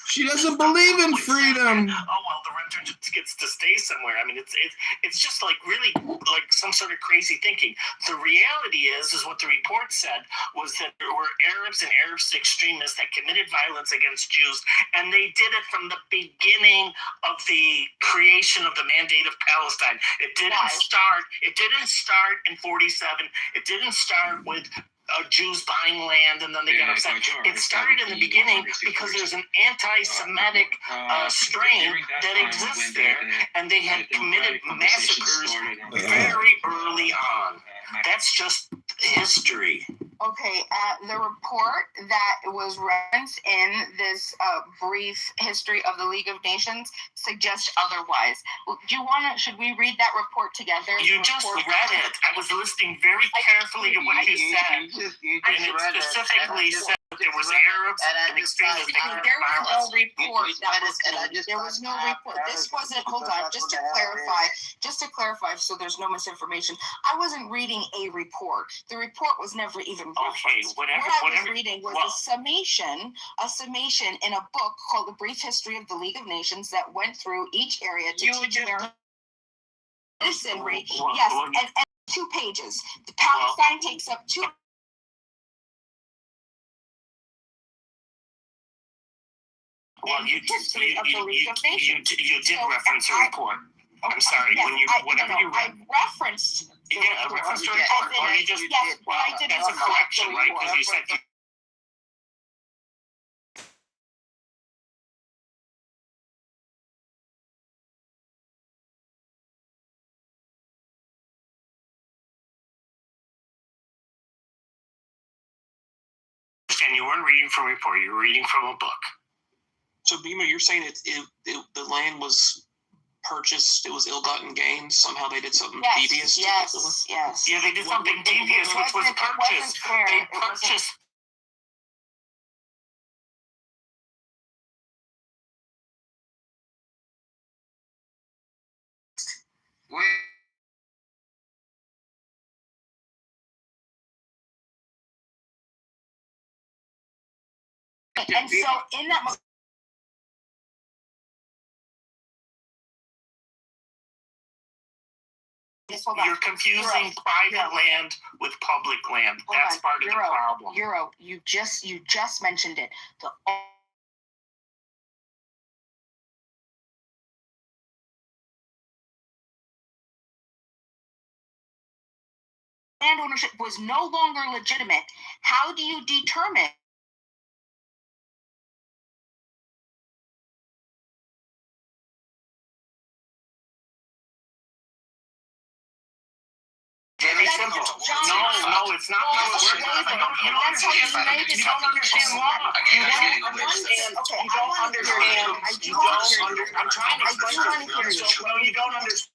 She doesn't believe in freedom. Oh, well, the renter just gets to stay somewhere. I mean, it's just like really like some sort of crazy thinking. The reality is what the report said was that there were Arabs and Arab extremists that committed violence against Jews, and they did it from the beginning of the creation of the Mandate of Palestine. It didn't start in 47. It didn't start with Jews buying land and then they got upset. It started in the beginning because there's an anti-Semitic strain that exists there, and they had committed massacres very early on. That's just history. Okay, the report that was referenced in this brief history of the League of Nations suggests otherwise. Should we read that report together? You just read it. I was listening very carefully to what you said. And it specifically said there was Arabs and extremists. There was no report. There was no report. This wasn't, hold on, just to clarify so there's no misinformation. I wasn't reading a report. The report was never even referenced. What I was reading was a summation in a book called The Brief History of the League of Nations that went through each area to teach where. Listen, Reed. Yes, and 2 pages. The Palestine takes up 2. Well, you did reference a report. I'm sorry. Yes, I referenced the report. I referenced a report. Or you just yes, but I didn't. It's a correction, right? Because you said weren't reading from a report. You were reading from a book. So, Beamer, you're saying the land was purchased, it was ill-gotten gains? Somehow they did something devious? Yes. Yeah, they did something devious, which was purchased. They purchased. And so in that You're confusing private land with public land. That's part of the problem. Euro, you just mentioned it. The land ownership was no longer legitimate. How do you determine? Very simple. No, it's not how it works. You don't understand law. You don't understand. I'm trying to explain to you. No, you don't understand.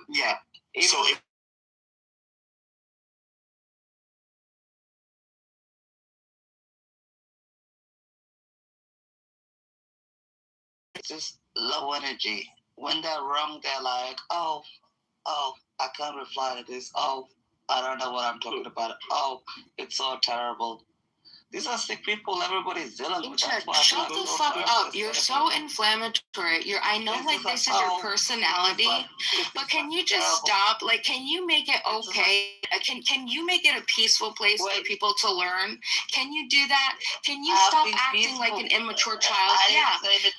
Yeah. So if it's just low energy. When they're wrong, they're like, oh, I can't reply to this. Oh, I don't know what I'm talking about. Oh, it's so terrible. These are sick people. Everybody's dealing with. Shut the fuck up. You're so inflammatory. I know like this is your personality, but can you just stop? Like, can you make it okay? Can you make it a peaceful place for people to learn? Can you do that? Can you stop acting like an immature child?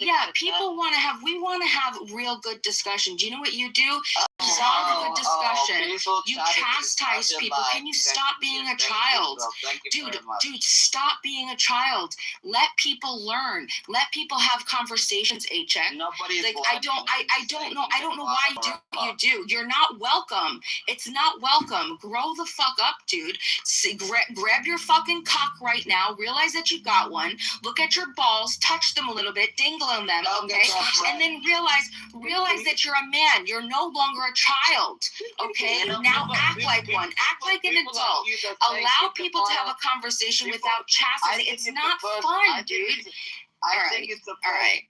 Yeah. People want to have. We want to have real good discussion. Do you know what you do? Resolve a good discussion. You chastise people. Can you stop being a child? Dude, stop being a child. Let people learn. Let people have conversations, HN. Like, I don't know why you do what you do. You're not welcome. It's not welcome. Grow the fuck up, dude. Grab your fucking cock right now. Realize that you got one. Look at your balls. Touch them a little bit. Dingle on them, okay? And then realize that you're a man. You're no longer a child, okay? Now act like one. Act like an adult. Allow people to have a conversation without chastising. It's not fun, dude. I think it's a all right.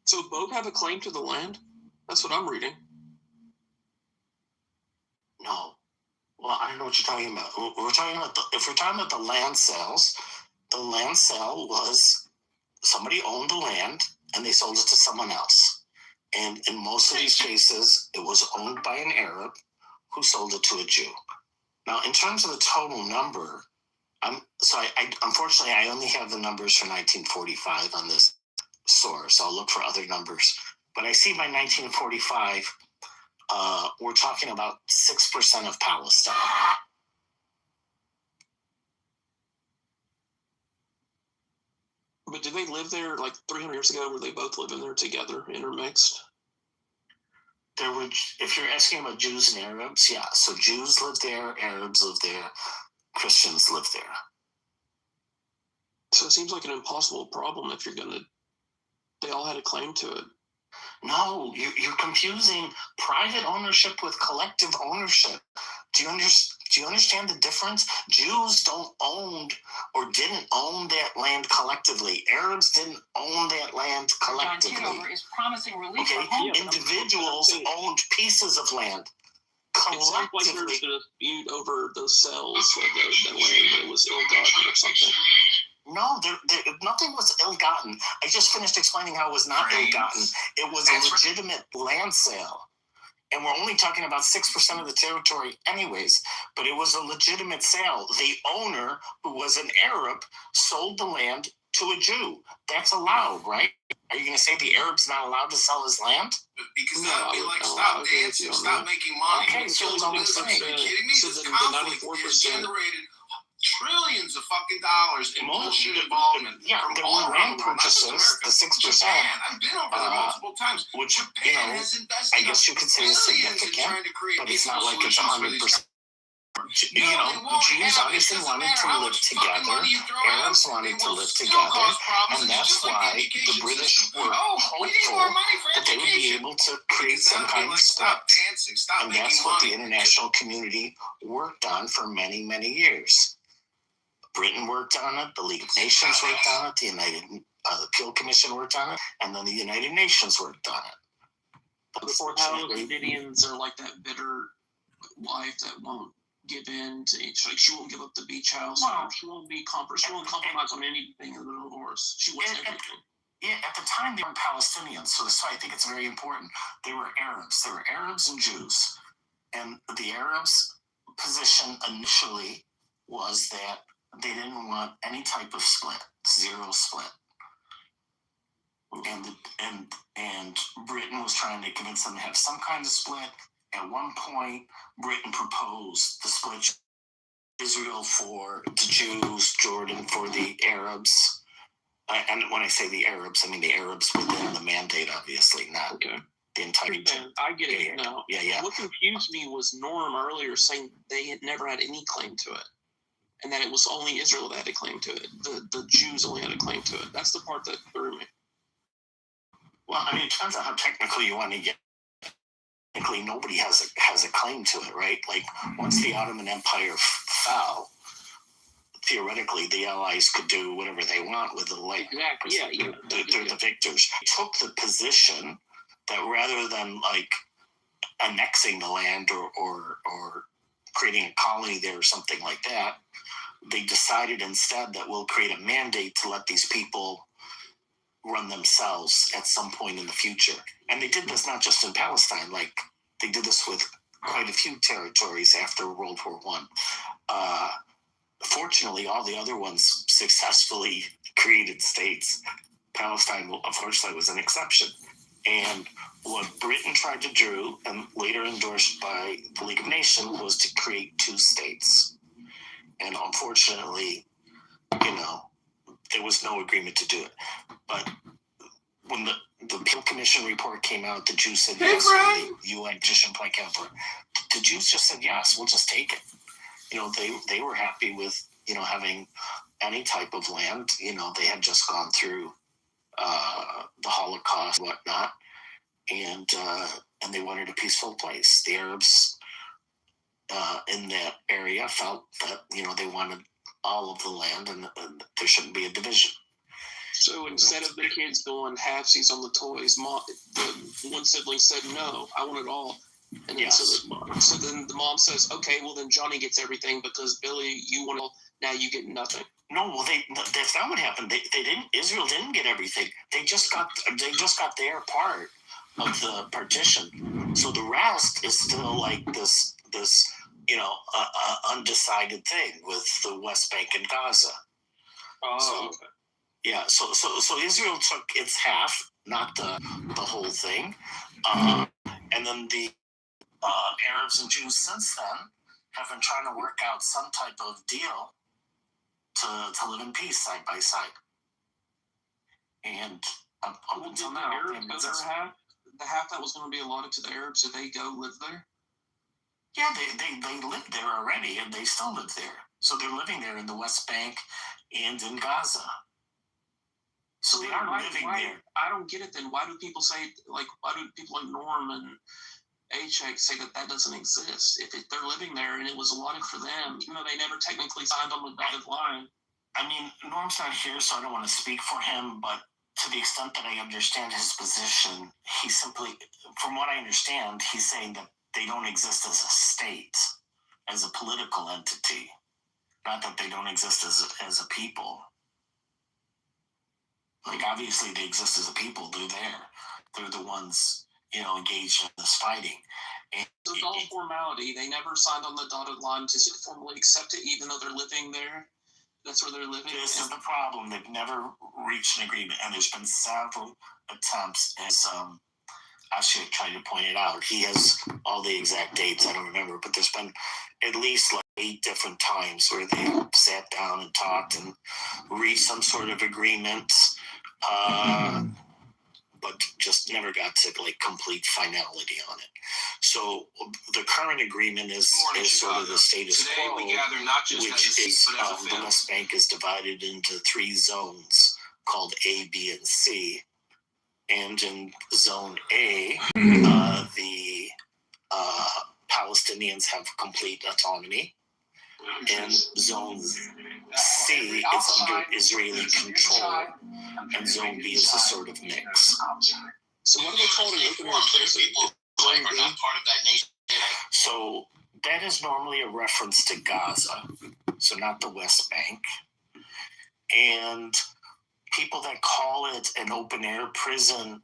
So both have a claim to the land? That's what I'm reading. No. Well, I don't know what you're talking about. We're talking about if we're talking about the land sales was somebody owned the land and they sold it to someone else. And in most of these cases, it was owned by an Arab who sold it to a Jew. Now, in terms of the total number, unfortunately, I only have the numbers for 1945 on this source. I'll look for other numbers. But I see by 1945, we're talking about 6% of Palestine. But did they live there like 300 years ago? Were they both living there together, intermixed? If you're asking about Jews and Arabs, yeah. So Jews lived there, Arabs lived there, Christians lived there. So it seems like an impossible problem if they all had a claim to it. No, you're confusing private ownership with collective ownership. Do you understand the difference? Jews didn't own that land collectively. Arabs didn't own that land collectively. Kitover is promising relief for individuals owned pieces of land collectively. It sounds like there's a dispute over the sales of the land, but it was ill-gotten or something. No, nothing was ill-gotten. I just finished explaining how it was not ill-gotten. It was a legitimate land sale. And we're only talking about 6% of the territory anyways, but it was a legitimate sale. The owner, who was an Arab, sold the land to a Jew. That's allowed, right? Are you going to say the Arab's not allowed to sell his land? Because that would be like, stop dancing, stop making money. Okay, so it's all the same. Are you kidding me? This conflict has generated trillions of fucking dollars in bullshit involvement. Yeah, there were land purchases, the 6%. I've been over there multiple times. Which, Japan has invested, I guess you could say is significant, but it's not like it's 100%. Jews obviously wanted to live together. Arabs wanted to live together, and that's why the British were hopeful that they would be able to create some kind of split. And that's what the international community worked on for many, many years. Britain worked on it, the League of Nations worked on it, the Appeal Commission worked on it, and then the United Nations worked on it. Unfortunately, Palestinians are like that bitter wife that won't give in to each. Like, she won't give up the beach house. Wow. She won't compromise on anything in the divorce. She wants everything. Yeah, at the time they were Palestinians, so that's why I think it's very important. They were Arabs. There were Arabs and Jews, and the Arabs' position initially was that they didn't want any type of split, zero split. And Britain was trying to convince them to have some kind of split. At one point, Britain proposed the split: Israel for the Jews, Jordan for the Arabs. And when I say the Arabs, I mean the Arabs within the mandate, obviously, not the entire region. I get it now. Yeah. What confused me was Norm earlier saying they had never had any claim to it, and that it was only Israel that had a claim to it. The Jews only had a claim to it. That's the part that threw me. Well, I mean, it depends on how technical you want to get. Technically, nobody has a claim to it, right? Like, once the Ottoman Empire fell, theoretically, the Allies could do whatever they want with the land. Exactly. Yeah. They're the victors. They took the position that rather than annexing the land or creating a colony there or something like that. They decided instead that we'll create a mandate to let these people run themselves at some point in the future. And they did this not just in Palestine, like they did this with quite a few territories after World War I. Fortunately, all the other ones successfully created states. Palestine, unfortunately, was an exception. And what Britain tried to do, and later endorsed by the League of Nations, was to create two states. And unfortunately, there was no agreement to do it. But when the Peel Commission report came out, the Jews said yes. When the UN Petition Point came out, the Jews just said yes, we'll just take it. They were happy with, having any type of land. They had just gone through the Holocaust and whatnot, and they wanted a peaceful place. The Arabs in that area felt that, they wanted all of the land and there shouldn't be a division. So instead of the kids going halfsies on the toys, the one sibling said, no, I want it all. And then, so then the mom says, okay, well then Johnny gets everything because Billy, you want it all, now you get nothing. No, well, that's not what happened. They didn't. Israel didn't get everything. They just got their part of the partition. So the rest is still like this undecided thing with the West Bank and Gaza. Oh, okay. Yeah, so Israel took its half, not the whole thing, and then the Arabs and Jews since then have been trying to work out some type of deal to live in peace side by side. And up until now, the half that was going to be allotted to the Arabs, did they go live there? Yeah, they lived there already, and they still live there. So they're living there in the West Bank and in Gaza. So they are living there. I don't get it then. Why do people say, why do people like Norm and HX say that doesn't exist? If they're living there and it was allotted for them, even though they never technically signed on the dotted line. I mean, Norm's not here, so I don't want to speak for him, but to the extent that I understand his position, he simply, from what I understand, he's saying that they don't exist as a state, as a political entity, not that they don't exist as a people. Like, obviously they exist as a people. They're there. They're the ones, engaged in this fighting. And so it's all formality. They never signed on the dotted line to formally accept it, even though they're living there. That's where they're living. This is the problem. They've never reached an agreement, and there's been several attempts, as Ashik tried to point it out. He has all the exact dates. I don't remember, but there's been at least 8 different times where they sat down and talked and reached some sort of agreement, but just never got to complete finality on it. So the current agreement is sort of the status quo, which is the West Bank is divided into 3 zones called A, B, and C. And in Zone A, the Palestinians have complete autonomy. In Zone C, it's under Israeli control, and Zone B is a sort of mix. So what do they call an open air prison? Are not part of that nation. So that is normally a reference to Gaza, so not the West Bank. And people that call it an open air prison,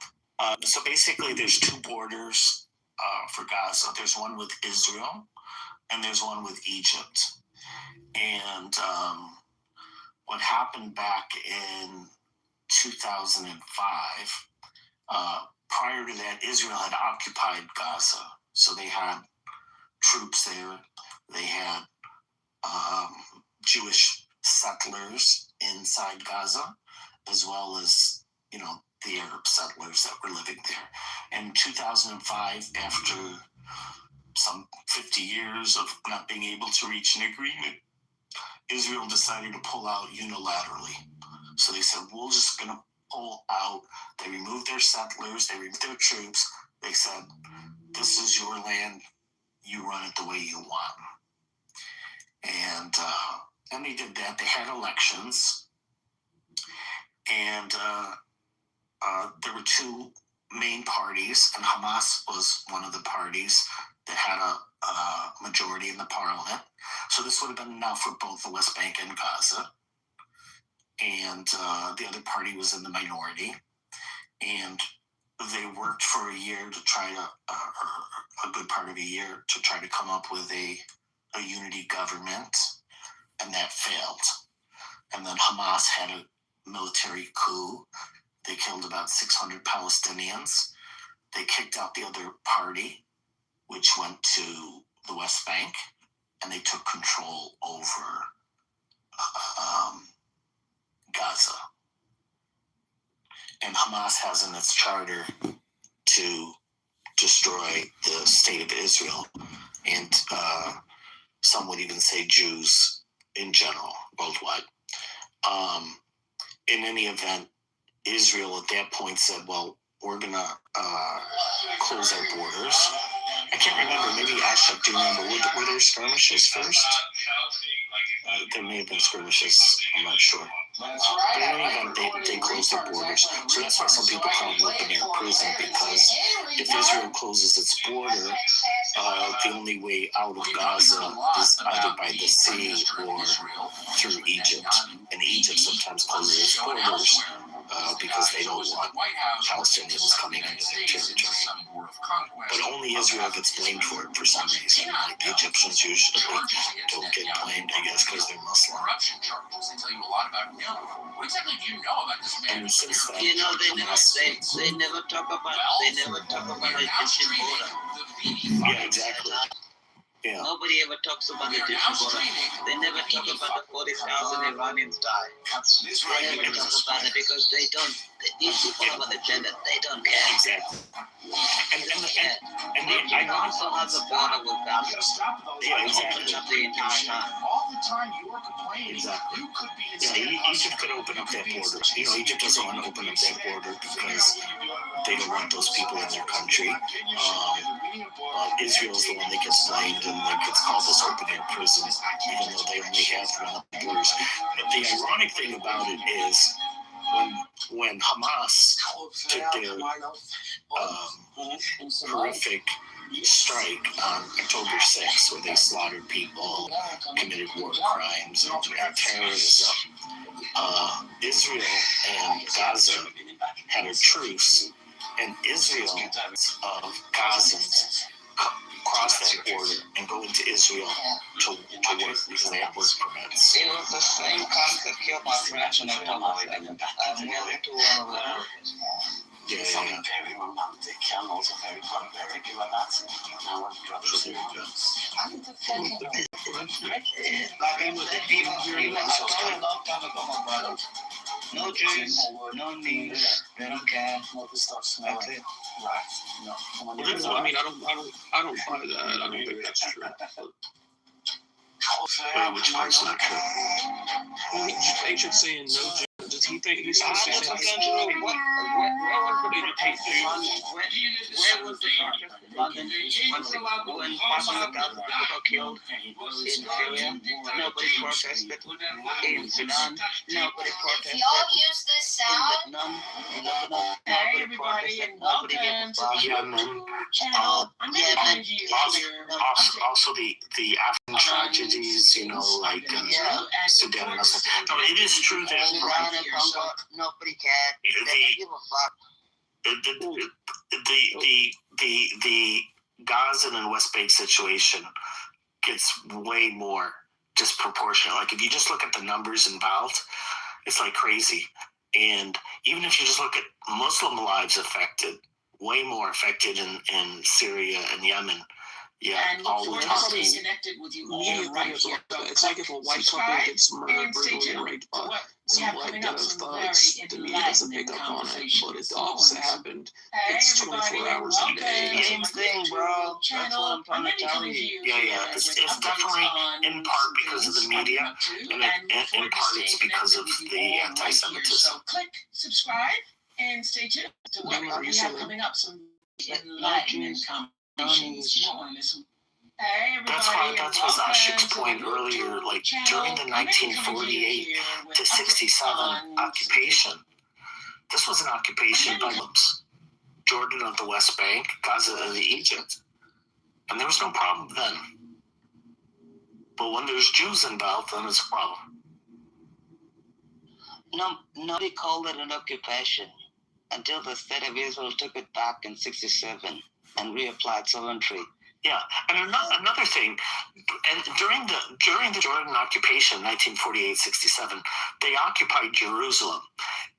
so basically there's 2 borders for Gaza. There's one with Israel, and there's one with Egypt. And what happened back in 2005, prior to that, Israel had occupied Gaza. So they had troops there. They had Jewish settlers inside Gaza, as well as, the Arab settlers that were living there. In 2005, after some 50 years of not being able to reach an agreement, Israel decided to pull out unilaterally. So they said, we're just going to pull out. They removed their settlers. They removed their troops. They said, this is your land. You run it the way you want. And they did that. They had elections. And there were 2 main parties, and Hamas was one of the parties that had a majority in the parliament. So this would have been enough for both the West Bank and Gaza. And the other party was in the minority. And they worked for a year to try to, a good part of a year, to try to come up with a unity government, and that failed. And then Hamas had a military coup. They killed about 600 Palestinians. They kicked out the other party, which went to the West Bank, and they took control over Gaza. And Hamas has in its charter to destroy the state of Israel, and some would even say Jews in general, worldwide. In any event, Israel at that point said, well, we're going to close our borders. I can't remember, maybe Ashok, do you remember, were there skirmishes first? There may have been skirmishes, I'm not sure. But in any event, they closed their borders. So that's why some people call them open air prison, because if Israel closes its border, the only way out of Gaza is either by the sea or through Egypt. And Egypt sometimes closes its borders because they don't want Palestinians coming into their territory. But only Israel gets blamed for it for some reason. Like the Egyptians usually don't get blamed, I guess, because they're Muslim. And since then, they never talk about Egyptian border. Yeah, exactly. Yeah. Nobody ever talks about the Egyptian border. They never talk about the 40,000 Iranians died. They never talk about it because they don't. These people have an agenda. They don't care. Exactly. And I also have a border with Gaza. Yeah, exactly. The entire time. Exactly. Yeah, Egypt could open up that border. Egypt doesn't want to open up that border because they don't want those people in their country. Israel's the one that gets blamed and that gets called this open air prison, even though they only have one borders. But the ironic thing about it is when Hamas took their horrific strike on October 6th, where they slaughtered people, committed war crimes, and terrorism, Israel and Gaza had a truce, and Israel of Gazans cross that border and go into Israel to work because they have work permits. It was the same concept killed my friends when I told my friends. I went to one of the very romantic and also very Nazi. No Jews, no Needs, they don't care. That's it. I mean, I don't buy that. I don't think that's true. Which part's not true? Well, Ancient saying no Jews. Does he think he's supposed to say Where was the protest in London when thousands of Gaza people got killed in Syria? Nobody protested in Sudan. Nobody protested in Vietnam. Nobody protested. Nobody gave a fuck. Yemen. Also the Afghan tragedies, like Sudan and stuff. No, it is true that nobody cared. They give a fuck. The Gaza and West Bank situation gets way more disproportionate. Like if you just look at the numbers involved, it's like crazy. And even if you just look at Muslim lives affected, way more affected in Syria and Yemen. Yeah, and all the time. stay connected with you all media right things here. like it's like if a white couple gets murdered brutally and raped by some black ghetto thugs, the media doesn't pick up on it, but if the opposite happened, it's 24 hours a day. Same thing, bro. That's what I'm trying to tell you. Yeah. It's definitely in part because of the media, and in part it's because of the anti-Semitism. So click subscribe and stay tuned to what we have coming up. Some enlightening conversations. That's was Ashik's point earlier. Like during the 1948 to 67 occupation, this was an occupation by Muslims. Jordan of the West Bank, Gaza of the Egypt. And there was no problem then. But when there's Jews involved, then it's a problem. No, nobody called it an occupation until the state of Israel took it back in '67 and reapplied sovereignty. Yeah, and another thing, and during the Jordan occupation, 1948-67, they occupied Jerusalem,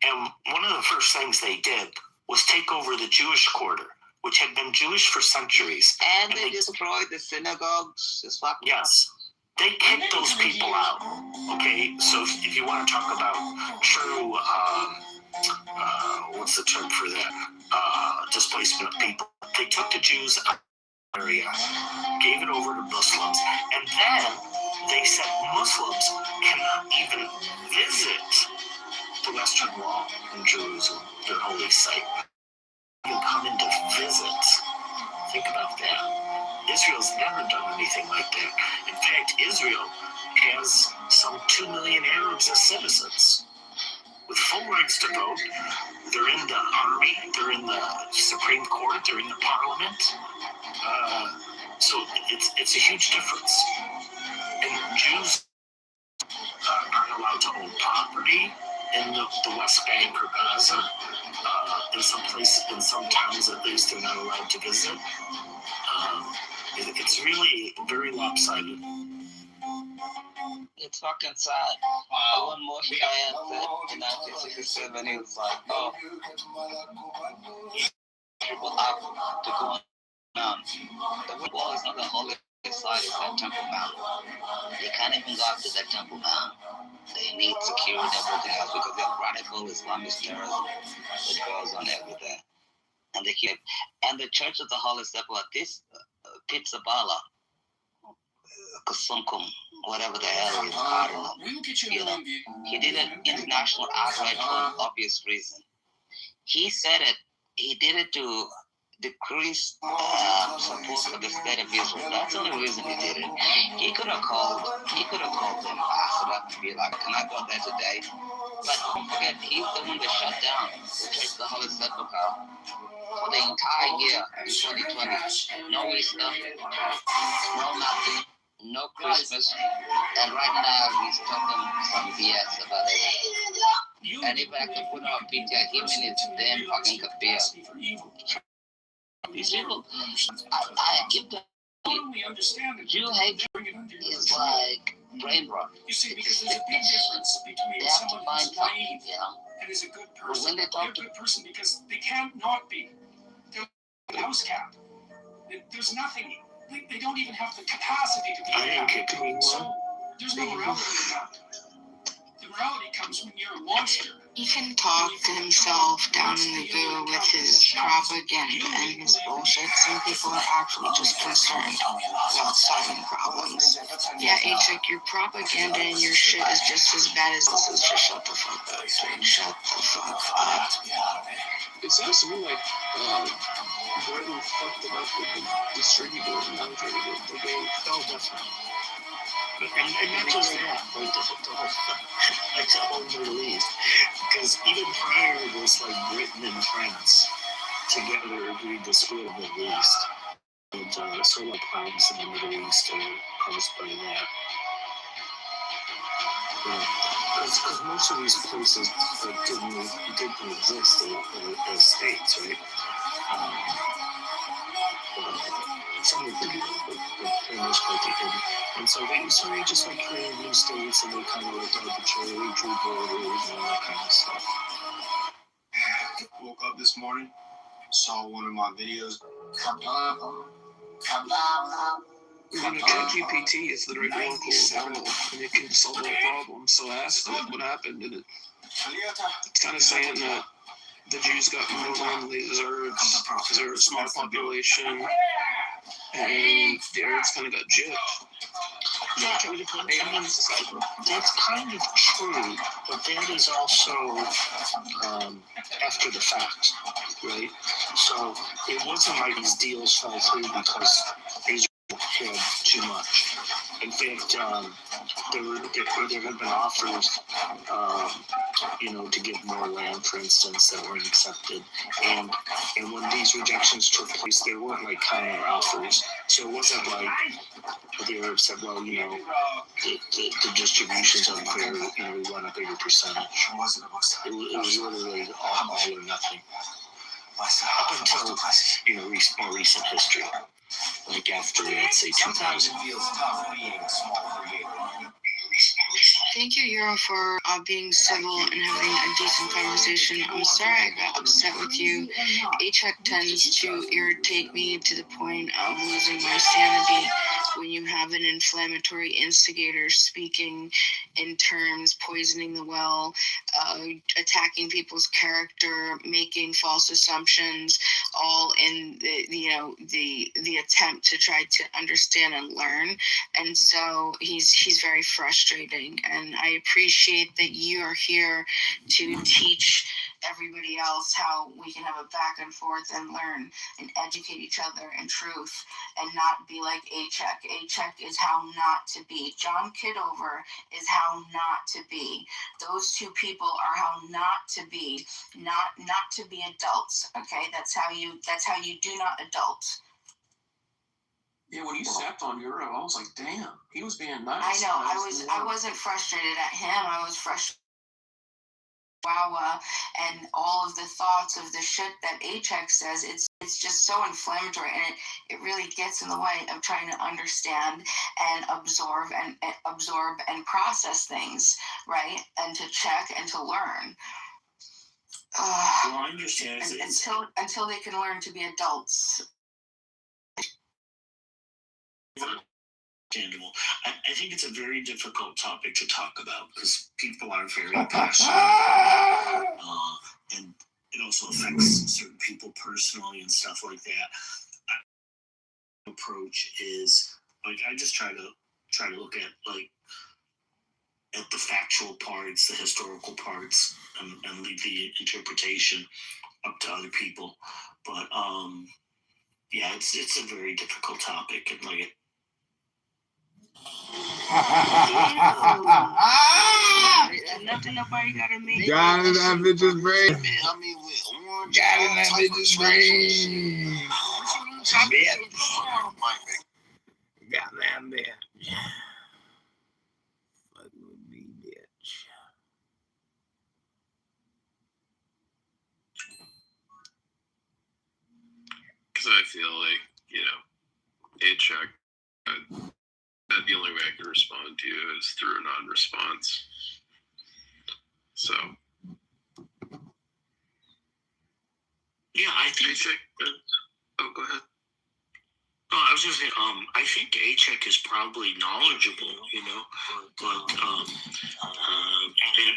and one of the first things they did was take over the Jewish quarter, which had been Jewish for centuries. And they destroyed the synagogues. Yes, they kicked those people out. Okay, so if you want to talk about true, what's the term for that? Displacement of people. They took the Jews out area, gave it over to Muslims, and then they said Muslims cannot even visit the Western Wall in Jerusalem, their holy site. You come in to visit. Think about that. Israel's never done anything like that. In fact, Israel has some 2 million Arabs as citizens with full rights to vote. They're in the army, they're in the Supreme Court, they're in the parliament. So it's a huge difference. And Jews aren't allowed to own property in the West Bank or Gaza. In some places, in some towns at least, they're not allowed to visit. It's really very lopsided. It's fucking sad. One Moshe Dayan said in 1967, he was like, oh, people have to go on. The wall is not the holy side, it's that Temple Mount. They can't even go up to that Temple Mount. They need security and everything else because they have radical Islamist terrorism that goes on everywhere. And they keep, and the Church of the Holy Sepulchre, this Pizzabala, Kusumkum, whatever the hell it is, I don't know. You know, he did an international outrage for an obvious reason. He said it, he did it to decrease support for the state of Israel. That's the only reason he did it. He could have called the ambassador to be like, can I go there today? But don't forget, he's the one that shut down the Church of the Holy Sepulchre for the entire year in 2020. No Easter, no nothing, no Christmas, and right now he's talking some BS about it. And if I could put out a picture, him and his damn fucking Kabir. These people, I keep telling you, Jew hate is like brain rot. You see, because there's a big difference between someone who's naive and is a good person. When they talk to a good person, because they can't not be. They're like a house cat. There's nothing. They don't even have the capacity to be. I ain't kicking So there's no morality in that. The morality comes when you're a monster. He can talk himself down in the goo with his propaganda and his bullshit. Some people are actually just concerned about solving problems. Yeah, H-Check, your propaganda and your shit is just as bad as this is. Just shut the fuck up, dude. Shut the fuck up. It sounds to me like Britain fucked it up with the distributors and military. They fell definitely. And not just that, like the whole Middle East. Because even prior was like Britain and France together agreed to split the Middle East. And so like problems in the Middle East are caused by that. Because most of these places didn't exist as states, right? Some of them did, but for the most part they didn't. And so they just like created new states and they kind of like arbitrarily drew borders and all that kind of stuff. Woke up this morning, saw one of my videos. ChatGPT is the right local animal and it can solve all problems. So I asked it what happened and it's kind of saying that the Jews got more land than they deserved. They're a small population, and the Arabs kind of got gypped. Yeah, I mean, that's kind of true, but that is also after the fact, right? So it wasn't like these deals fell through because Israel had too much. In fact, there have been offers, to give more land, for instance, that weren't accepted. And when these rejections took place, there weren't like counter offers. So it wasn't like they were said, well, the distribution's unfair, we want a bigger percentage. It was literally all or nothing. Up until, more recent history. Like after, let's say, 2000. Thank you, Euro, for being civil and having a decent conversation. I'm sorry I got upset with you. HEC tends to irritate me to the point of losing my sanity when you have an inflammatory instigator speaking in terms, poisoning the well, attacking people's character, making false assumptions, all in the attempt to try to understand and learn. And so he's very frustrating, and I appreciate that you are here to teach everybody else how we can have a back and forth and learn and educate each other in truth and not be like HEC. HEC is how not to be. John Kitover is how not to be. Those two people are how not to be. Not to be adults. Okay, that's how you do not adult. Yeah, when you stepped on Euro, I was like, damn, he was being nice. I know. I wasn't frustrated at him. I was frustrated. Wawa and all of the thoughts of the shit that HEC says, it's just so inflammatory, and it really gets in the way of trying to understand and absorb and process things, right? And to check and to learn. Well, I understand. Until they can learn to be adults. Understandable. I think it's a very difficult topic to talk about because people are very passionate, and it also affects certain people personally and stuff like that. My approach is like I just try to look at the factual parts, the historical parts, and leave the interpretation up to other people. But yeah, it's a very difficult topic, and like. Nothing nobody gotta make. Got in that bitch's brain. I mean, with orange. Got in that bitch's brain. Got that bitch. Fuck with me, bitch. Because I feel like, HEC, the only way I can respond to you is through a non-response. So. Yeah, I think. Go ahead. Oh, I was just saying, I think HEC is probably knowledgeable, but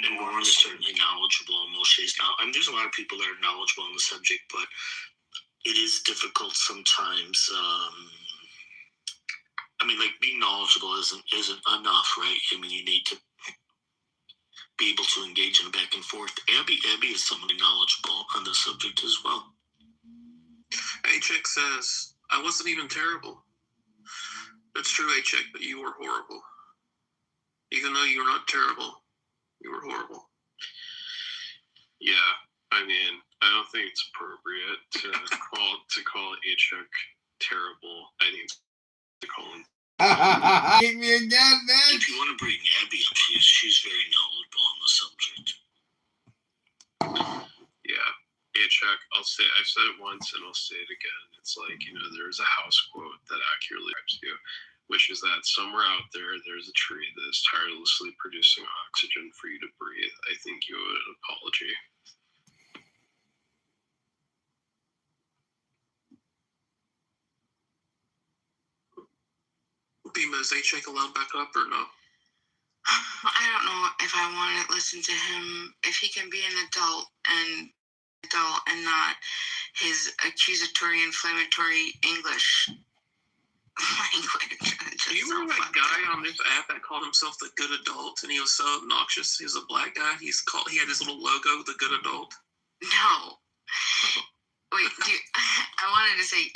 and Warren is certainly knowledgeable on most days now. I mean, there's a lot of people that are knowledgeable on the subject, but it is difficult sometimes. I mean, like being knowledgeable isn't enough, right? I mean, you need to be able to engage in a back and forth. Abby is somebody knowledgeable on the subject as well. HEC says, I wasn't even terrible. That's true, HEC, but you were horrible. Even though you're not terrible, you were horrible. Yeah, I mean, I don't think it's appropriate to call HEC terrible. I think to call him. Give me again, man. If you want to bring Abby up, she's very knowledgeable on the subject. Yeah, HEC. I've said it once and I'll say it again. It's like, there's a house quote that accurately describes you, which is that somewhere out there's a tree that is tirelessly producing oxygen for you to breathe. I think you owe an apology. Bima, is HEC allowed back up or no? I don't know if I want to listen to him. If he can be an adult and not his accusatory, inflammatory English language. Do you remember that guy on this app that called himself the Good Adult, and he was so obnoxious? He was a black guy. He had his little logo, the Good Adult. No. Wait, I wanted to say,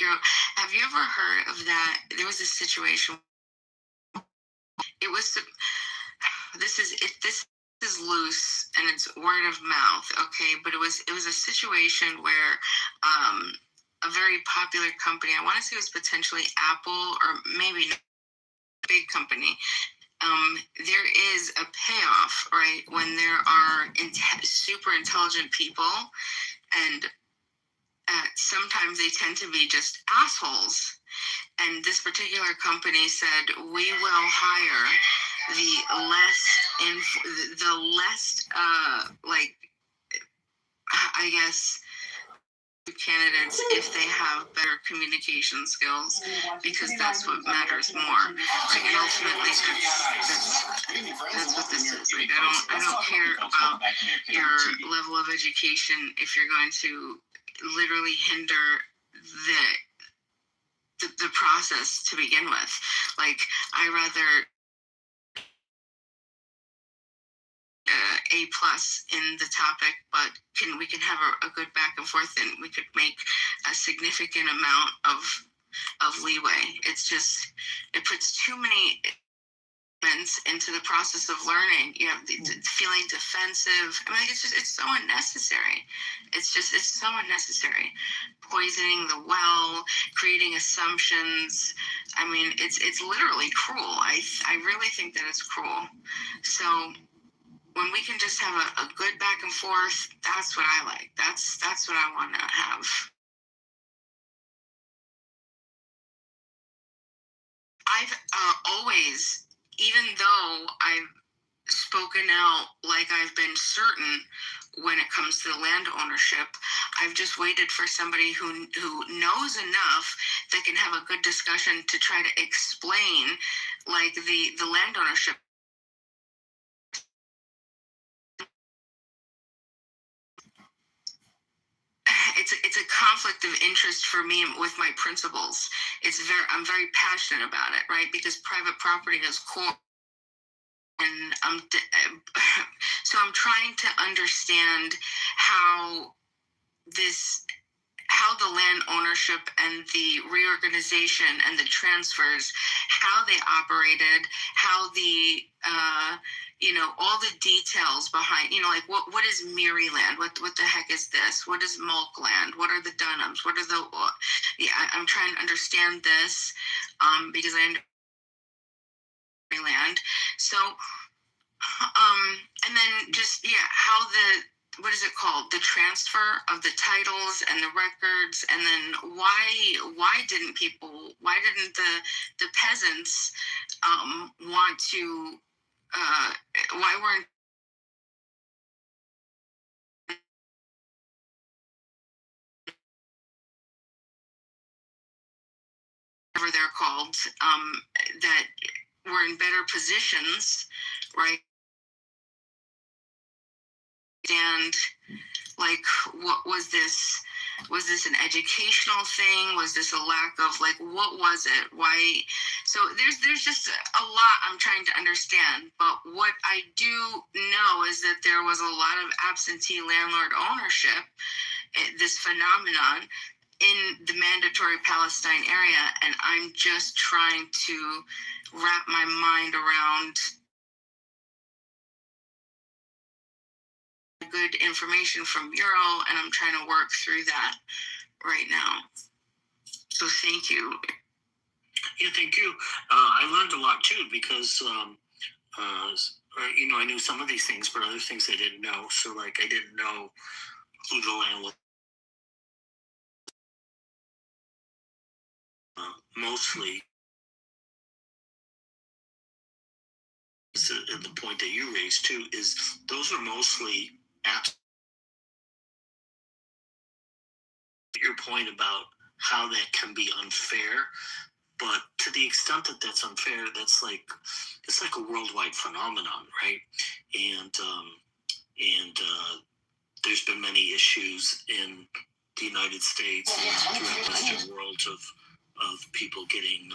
have you ever heard of that? There was a situation. It was this is loose and it's word of mouth, okay? But it was a situation where a very popular company, I want to say it was potentially Apple or maybe not, a big company. There is a payoff, right? When there are super intelligent people, and sometimes they tend to be just assholes. And this particular company said, we will hire the less like, I guess, candidates if they have better communication skills, because that's what matters more. Like, and ultimately, that's what this is. Like, I don't care about your level of education if you're going to literally hinder the process to begin with. Like, I rather A+ in the topic, but we can have a good back and forth, and we could make a significant amount of leeway. It's just, it puts too many elements into the process of learning. You know, the feeling defensive. I mean, it's so unnecessary. It's so unnecessary. Poisoning the well, creating assumptions. I mean, it's literally cruel. I really think that it's cruel. So when we can just have a good back and forth, that's what I like. That's what I want to have. I've always, even though I've spoken out like I've been certain when it comes to the land ownership, I've just waited for somebody who knows enough that can have a good discussion to try to explain, like, the land ownership. It's a conflict of interest for me with my principles. I'm very passionate about it, right? Because private property is core. And so I'm trying to understand how the land ownership and the reorganization and the transfers, how they operated, how the all the details behind, like what is Miri land? What the heck is this? What is Mulk land? What are the Dunhams? What are I'm trying to understand this because I understand land. So and then just how what is it called? The transfer of the titles and the records, and then why didn't the peasants want to why weren't whatever they're called, that were in better positions, right? And like, what was this? Was this an educational thing? Was this a lack of, like, what was it? Why? So there's just a lot I'm trying to understand. But what I do know is that there was a lot of absentee landlord ownership, this phenomenon, in the mandatory Palestine area, and I'm just trying to wrap my mind around good information from Bureau, and I'm trying to work through that right now. So thank you. Yeah, thank you. I learned a lot too, because I knew some of these things, but other things I didn't know. So, like, I didn't know who the land was. Mostly, the point that you raised too is those are mostly your point about how that can be unfair. But to the extent that that's unfair, it's like a worldwide phenomenon, right? And there's been many issues in the United States and throughout the Western world of people getting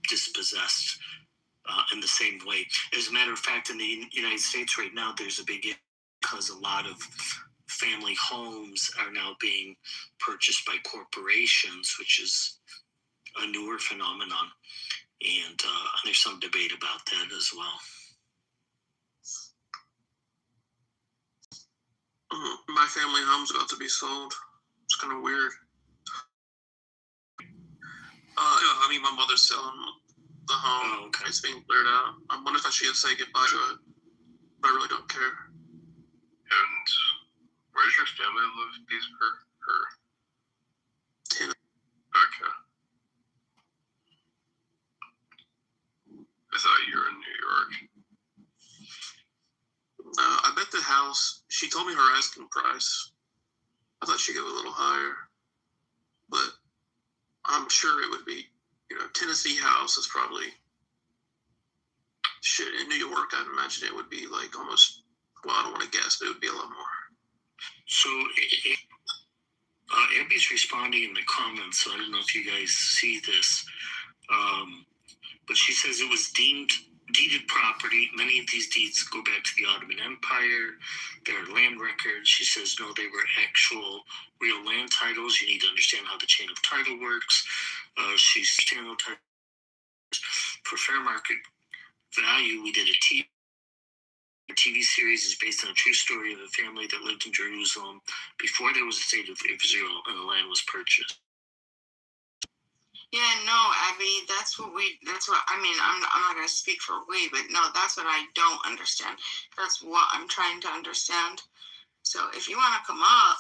dispossessed in the same way. As a matter of fact, in the United States right now, there's a big issue because a lot of family homes are now being purchased by corporations, which is a newer phenomenon. And there's some debate about that as well. My family home's about to be sold. It's kind of weird. I mean, my mother's selling the home. Oh, okay. It's being cleared out. I wonder if I should say goodbye to it, but I really don't care. And where does your family live? These her. Okay. I thought you were in New York. I bet the house. She told me her asking price. I thought she'd go a little higher, but I'm sure it would be. Tennessee house is probably shit. In New York, I'd imagine it would be like almost. Well, I don't want to guess, but it would be a lot more. So Abby's responding in the comments, so I don't know if you guys see this, but she says it was deeded property. Many of these deeds go back to the Ottoman Empire. There are land records. She says, no, they were actual real land titles. You need to understand how the chain of title works. She's stereotyped for fair market value. We did a TV series is based on a true story of a family that lived in Jerusalem before there was a state of Israel and the land was purchased. Yeah, no, Abby, that's what I mean, I'm not going to speak for we, but no, that's what I don't understand. That's what I'm trying to understand. So if you want to come up,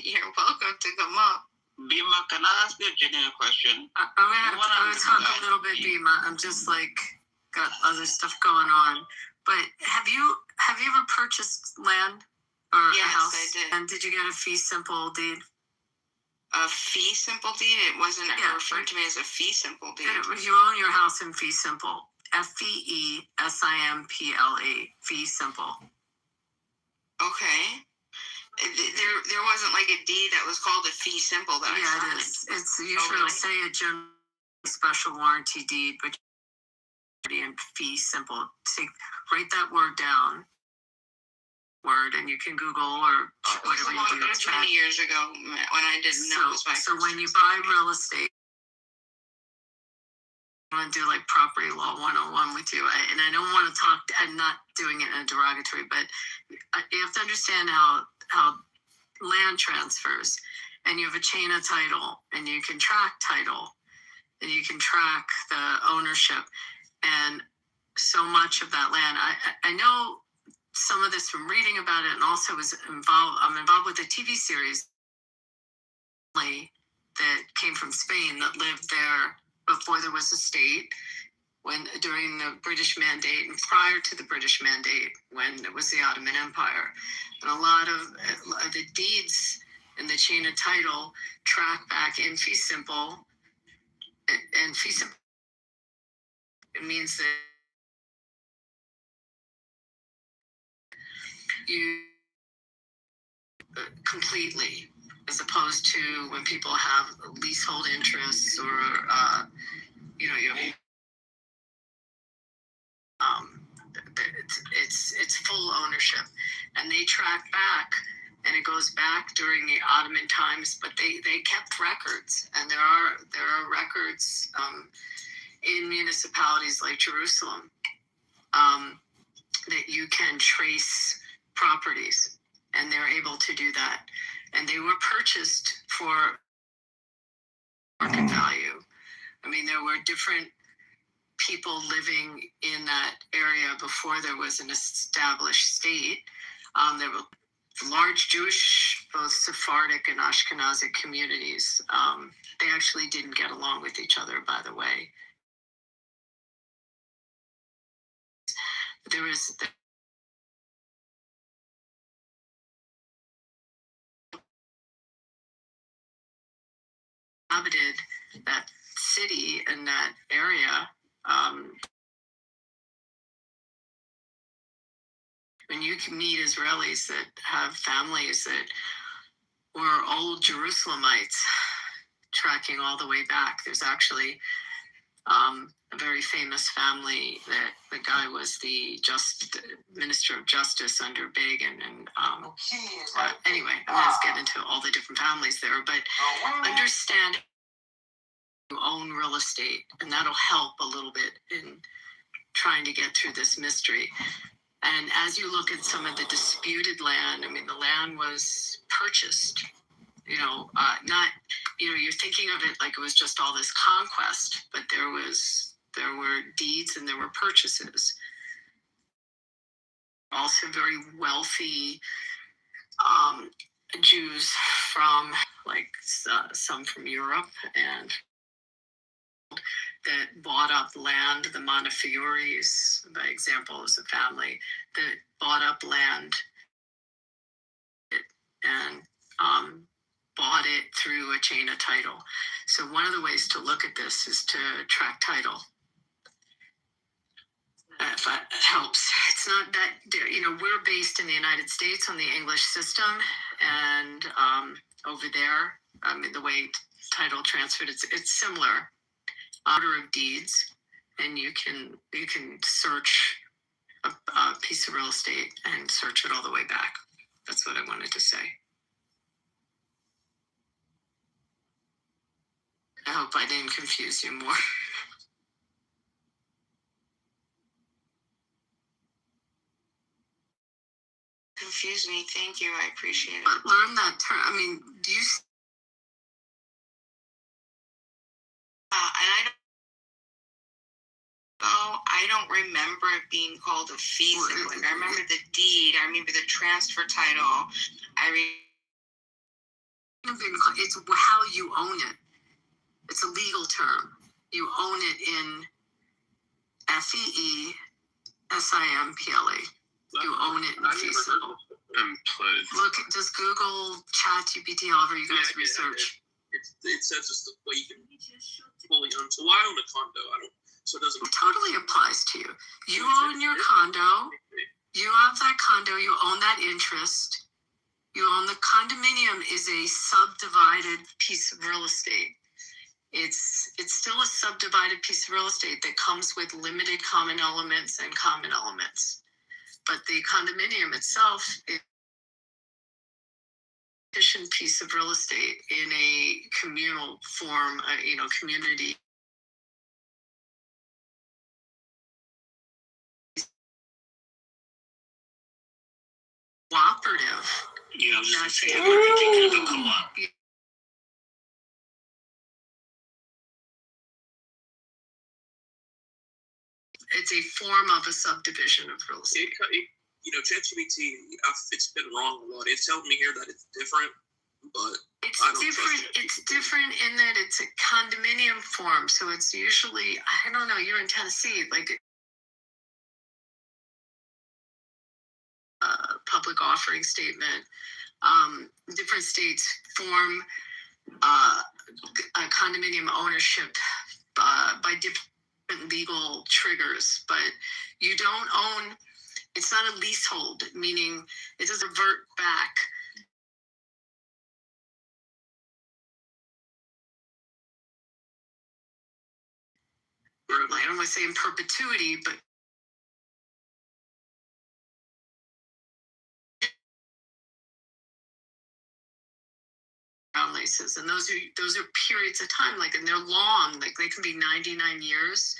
you're welcome to come up. Bima, can I ask you a genuine question? I'm going to talk a little bit, Bima. I'm just got other stuff going on. But have you ever purchased land or a house? Yes, I did. And did you get a fee simple deed? A fee simple deed? It wasn't referred to me as a fee simple deed. You own your house in fee simple. FEESIMPLE. Fee simple. Okay. There wasn't like a deed that was called a fee simple that I signed. Yeah, it is. It's usually it'll say a general special warranty deed, but in fee simple. Write that word down. And you can Google or whatever you do. It was many years ago when I didn't know it was my So when you buy real estate, I want to do like property law 101 with you. And I don't want to talk, I'm not doing it in a derogatory, but you have to understand how land transfers, and you have a chain of title, and you can track title, and you can track the ownership. And so much of that land, I know some of this from reading about it, and also I'm involved with a TV series that came from Spain that lived there before there was a state, during the British Mandate and prior to the British Mandate, when it was the Ottoman Empire. And a lot of the deeds in the chain of title track back in fee simple, and fee simple, it means that you completely, as opposed to when people have leasehold interests or it's full ownership, and they track back, and it goes back during the Ottoman times, but they kept records, and there are records in municipalities like Jerusalem that you can trace properties, and they're able to do that, and they were purchased for market value. I mean, there were different people living in that area before there was an established state. There were large Jewish, both Sephardic and Ashkenazic communities. They actually didn't get along with each other, by the way. There was inhabited that city and that area. When you can meet Israelis that have families that were old Jerusalemites, tracking all the way back, there's actually a very famous family. That the guy was the Minister of Justice under Begin, and anyway, I'm not going to get into all the different families there, but understand you own real estate, and that'll help a little bit in trying to get through this mystery. And as you look at some of the disputed land, I mean, the land was purchased. Not, you're thinking of it like it was just all this conquest, but there were deeds and there were purchases. Also very wealthy Jews from some from Europe and that bought up land. The Montefiore's, by example, is a family that bought up land and bought it through a chain of title. So one of the ways to look at this is to track title. If that helps. It's not that, we're based in the United States on the English system, and over there, the way title transferred, it's similar. Order of deeds, and you can search a piece of real estate and search it all the way back. That's what I wanted to say. I hope I didn't confuse you more. Confuse me. Thank you. I appreciate it. But learn that term. I mean, do you? And I don't remember it being called a fee simple. I remember the deed. I remember the transfer title. It's how you own it. It's a legal term. You own it in FEESIMPLE. You own it in fee simple. Look, just Google ChatGPT, however you guys research. It says it's the way you can fully own. So I own a condo. So it doesn't. It totally applies to you. You own your condo. You have that condo. You own that interest. You own the condominium is a subdivided piece of real estate. It's still a subdivided piece of real estate that comes with limited common elements and common elements. But the condominium itself is a efficient piece of real estate in a communal form, community. Cooperative. Yeah, I was just saying, I'm thinking of a co-op. It's a form of a subdivision of real estate. ChatGPT, it's been wrong a lot. It's telling me here that it's different, but it's different. It's different in that it's a condominium form, so it's usually, I don't know. You're in Tennessee, like public offering statement. Different states form a condominium ownership by different legal triggers, but you don't own. It's not a leasehold, meaning it doesn't revert back. I don't want to say in perpetuity, but ground leases, and those are periods of time, and they're long, they can be 99 years.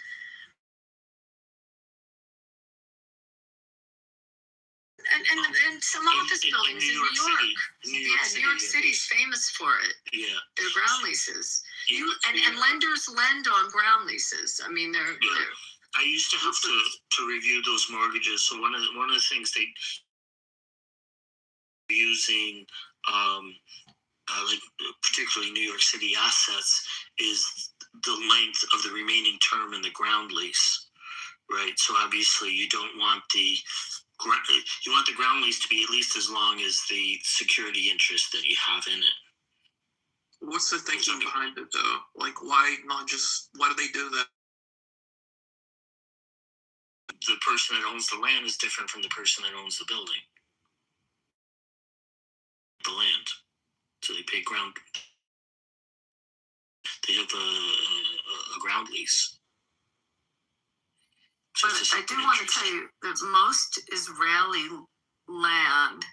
And some office buildings in New York. New York City's famous for it. Yeah. Their ground leases. And lenders lend on ground leases. I mean, they're I used to have to review those mortgages. So one of the things they using particularly New York City assets is the length of the remaining term in the ground lease, right? So obviously you don't want you want the ground lease to be at least as long as the security interest that you have in it. What's the thinking behind it, though? Why do they do that? The person that owns the land is different from the person that owns the building. The land. So they pay ground. They have a ground lease. But I do want to tell you that most Israeli land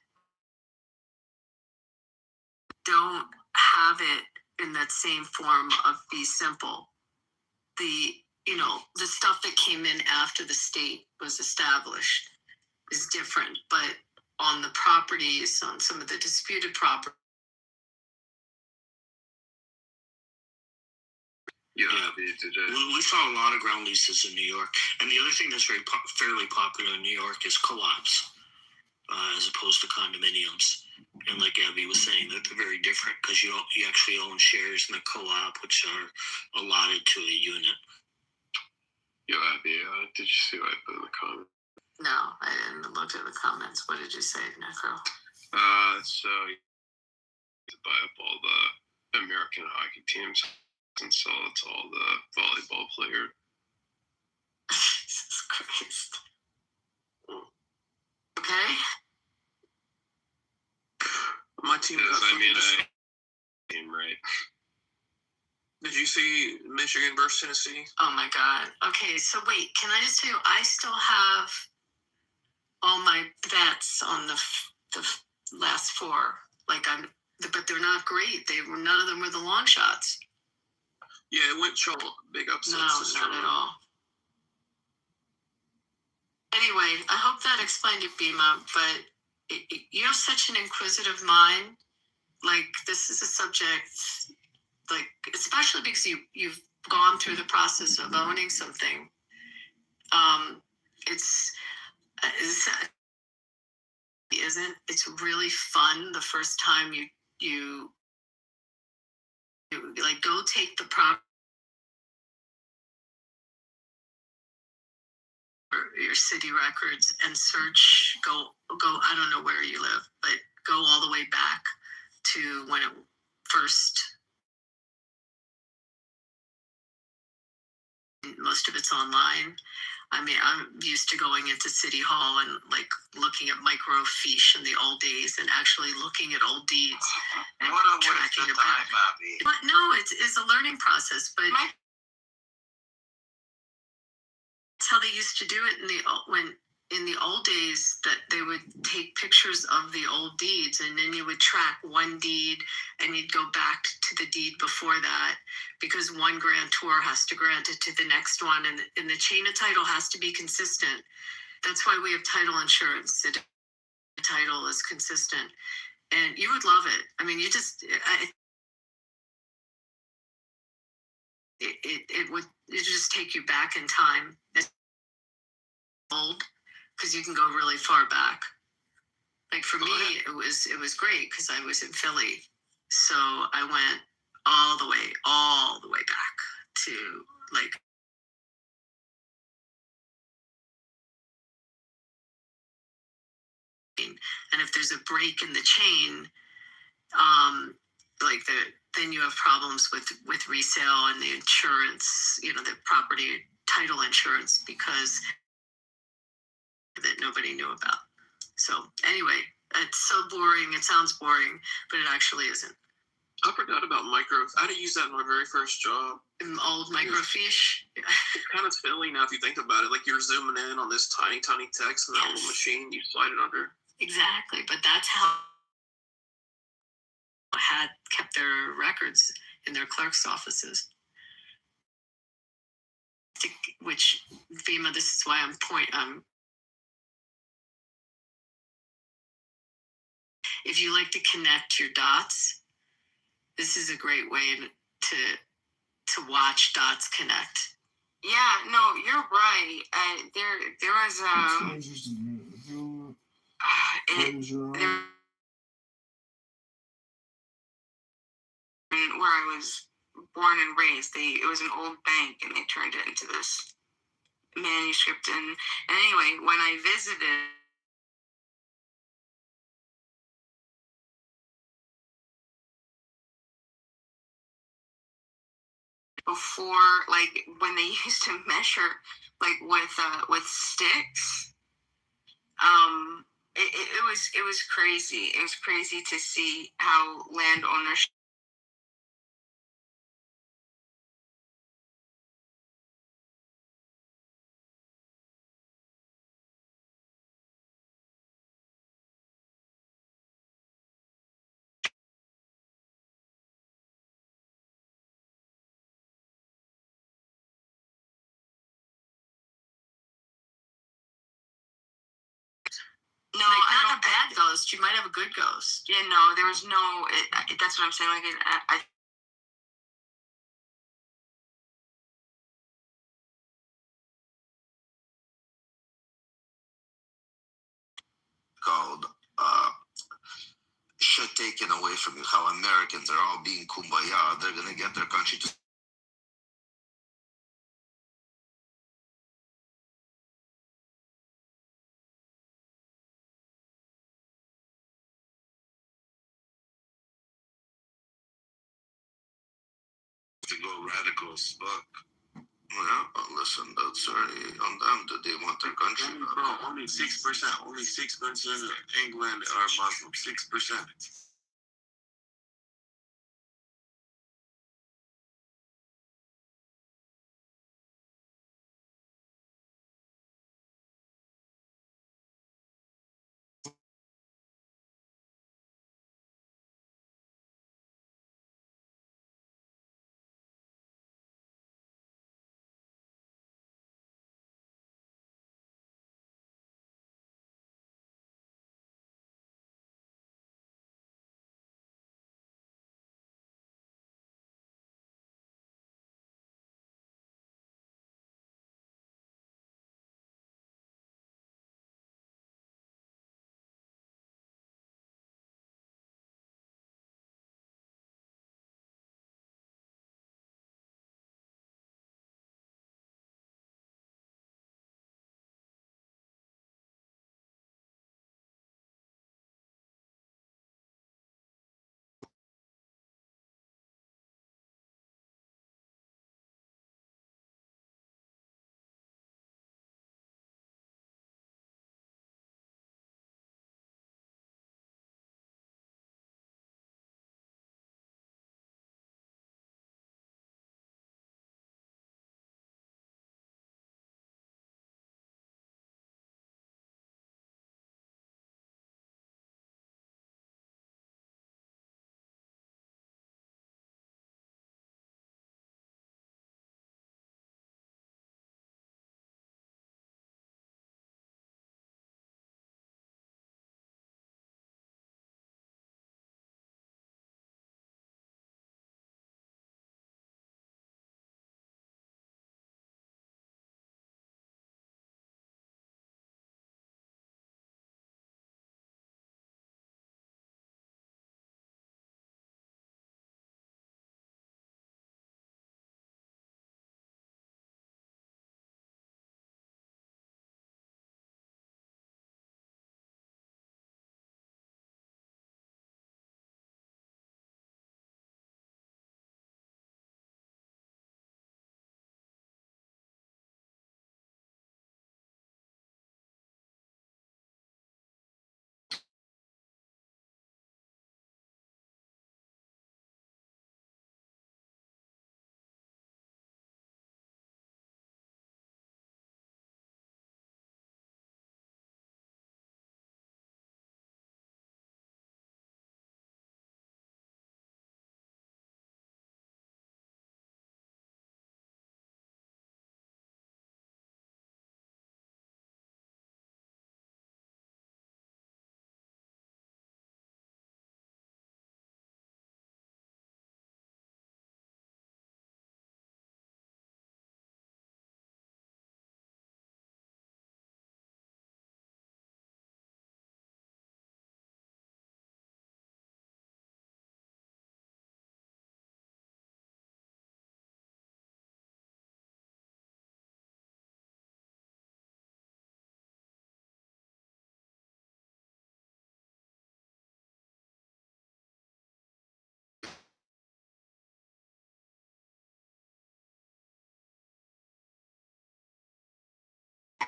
don't have it in that same form of fee simple. The stuff that came in after the state was established is different, but on the properties, on some of the disputed property. Yeah, we saw a lot of ground leases in New York, and the other thing that's fairly popular in New York is co-ops, as opposed to condominiums. And like Abby was saying, that they're very different because you actually own shares in the co-op, which are allotted to a unit. Yo, Abby, did you see what I put in the comments? No, I didn't look at the comments. What did you say, Necro? So to buy up all the American hockey teams and sell it to all the volleyball players. Jesus Christ. Okay. My team. Team right. Did you see Michigan versus Tennessee? Oh my God. Okay, so wait, can I just tell you, I still have all my bets on the last four. But they're not great. None of them were the long shots. Yeah, it went big upsets. No, not at all. Anyway, I hope that explained it, Bima, but you have such an inquisitive mind. Like, this is a subject, like, especially because you've gone through the process of owning something. It's really fun the first time you like go take the property, your city records, and search, go I don't know where you live, but go all the way back to when it first, most of it's online. I mean, I'm used to going into City Hall and like looking at microfiche in the old days and actually looking at old deeds and tracking it back. But no, it's a learning process. But that's how they used to do it in the old days, that they would take pictures of the old deeds, and then you would track one deed and you'd go back to the deed before that, because one grantor has to grant it to the next one, and the chain of title has to be consistent. That's why we have title insurance. The title is consistent, and you would love it. I mean, it would just take you back in time. It's old, because you can go really far back. Like for me, it was great because I was in Philly, so I went all the way back to like. And if there's a break in the chain, then you have problems with resale and the insurance, the property title insurance, because that nobody knew about. So anyway, it's so boring. It sounds boring, but it actually isn't. I forgot about I had to use that in my very first job. Old microfiche. It's kind of silly now if you think about it. Like you're zooming in on this tiny text in that little machine. You slide it under. Exactly, but that's how had kept their records in their clerk's offices. Which, Vima, this is why if you like to connect your dots, this is a great way to watch dots connect. Yeah, no, you're right. There was where I was born and raised, it was an old bank, and they turned it into this manuscript. And anyway, when I visited, before, like when they used to measure like with sticks, it was crazy. It was crazy to see how landowners ghost. You might have a good ghost. Yeah, no, there was no. That's what I'm saying. Like, I called shit taken away from you. How Americans are all being kumbaya. They're gonna get their country to go radical as fuck. Well, listen, that's already on them. That they want their country. Bro, only 6%. Only 6% of England are Muslim. 6%.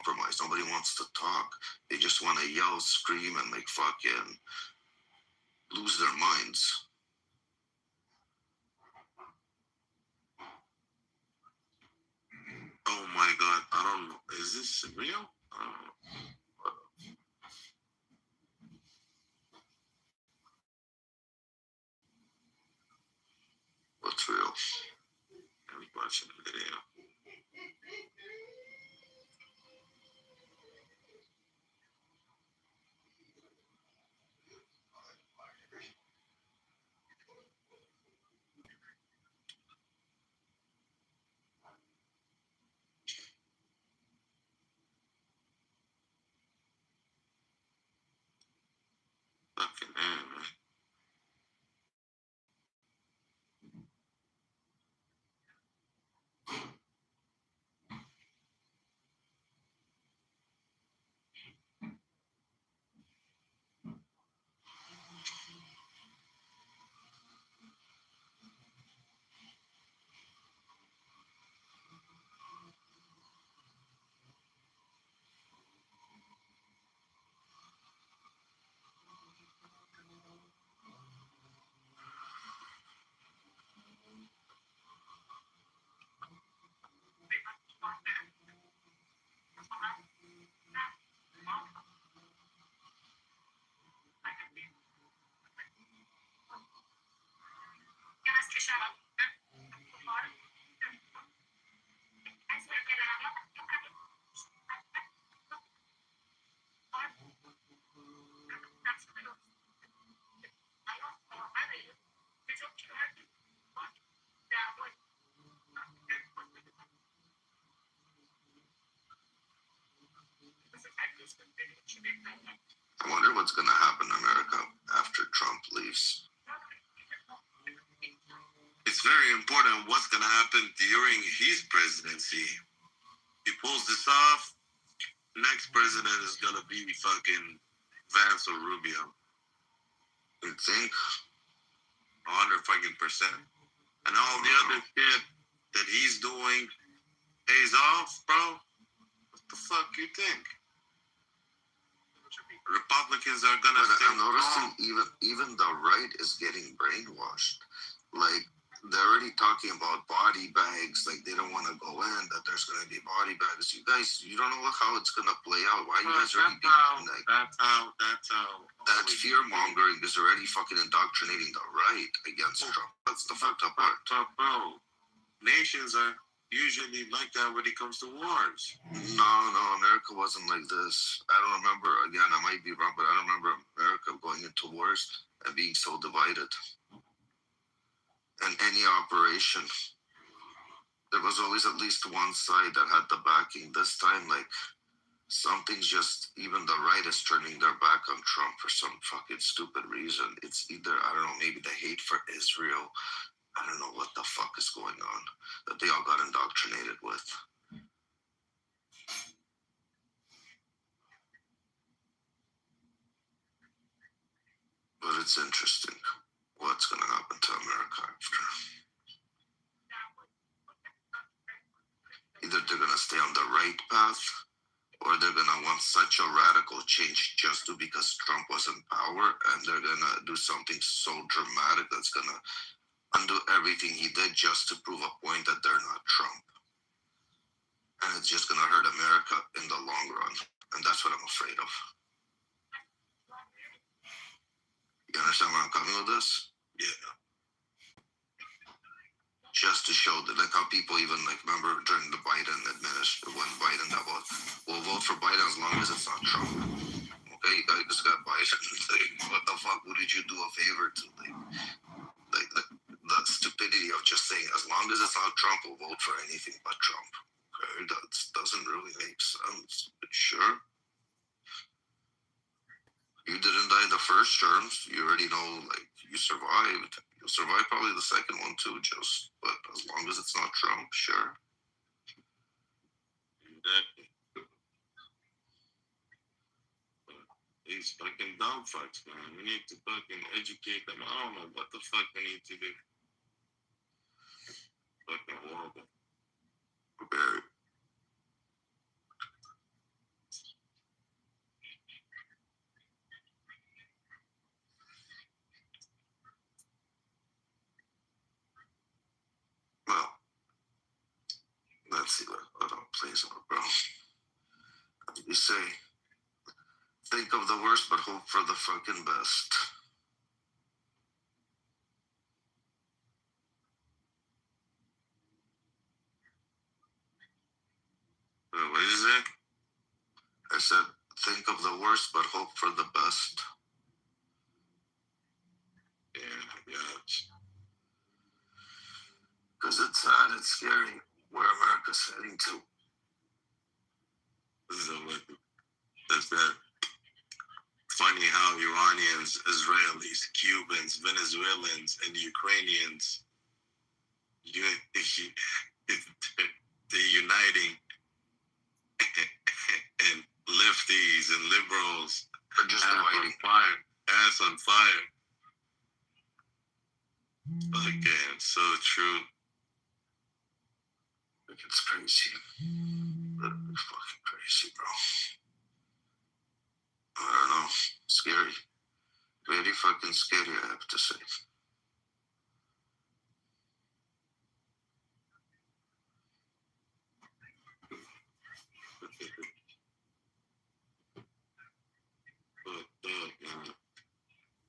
compromise. Nobody wants to talk. They just want to yell, scream, and like fucking lose their minds. Oh my god, I don't know. Is this real? I don't know. What's real? I was watching the video. I wonder what's going to happen in America after Trump leaves. It's very important what's going to happen during his presidency. He pulls this off, next president is going to be fucking Vance or Rubio. You think? 100%. And all the other shit that he's doing pays off, bro. What the fuck you think? Republicans are gonna. But I'm noticing even the right is getting brainwashed. Like they're already talking about body bags. Like they don't want to go in. That there's going to be body bags. You guys, you don't know how it's going to play out. Why you guys already being like? That's how. That fear mongering is already fucking indoctrinating the right against Trump. That's the fucked up part. Bro, nations are usually like that when it comes to wars. No, America wasn't like this. I don't remember. Again, I might be wrong, but I don't remember America going into wars and being so divided. In any operation, there was always at least one side that had the backing. This time, like, something's just, even the right is turning their back on Trump for some fucking stupid reason. It's either, I don't know, maybe the hate for Israel. I don't know what the fuck is going on that they all got indoctrinated with. But it's interesting what's going to happen to America after. Either they're going to stay on the right path or they're going to want such a radical change just because Trump was in power, and they're going to do something so dramatic that's going to undo everything he did just to prove a point that they're not Trump. And it's just going to hurt America in the long run. And that's what I'm afraid of. You understand where I'm coming with this? Yeah. Just to show that, like, how people even, like, remember during the Biden administration, when Biden got vote, we'll vote for Biden as long as it's not Trump. Okay, you guys just got Biden. Like, what the fuck? Who did you do a favor to? Like the stupidity of just saying, as long as it's not Trump, we'll vote for anything but Trump. Okay, that doesn't really make sense. But sure. You didn't die in the first terms. You already know, like, you survived. You'll survive probably the second one too, but as long as it's not Trump, sure. Exactly. These fucking dumb fucks, man. We need to fucking educate them. I don't know what the fuck we need to do. Fucking horrible. Very. Well, let's see what other plays are, bro. As you say, think of the worst, but hope for the fucking best. What is it? I said, think of the worst, but hope for the best. Yeah. Because it's sad, it's scary where America's heading to. So, like, that's that. Funny how Iranians, Israelis, Cubans, Venezuelans, and Ukrainians, they're uniting, and lefties and liberals are just dividing. Ass on fire. Again, so true. It's crazy. It's fucking crazy, bro. I don't know. Scary. Very fucking scary, I have to say.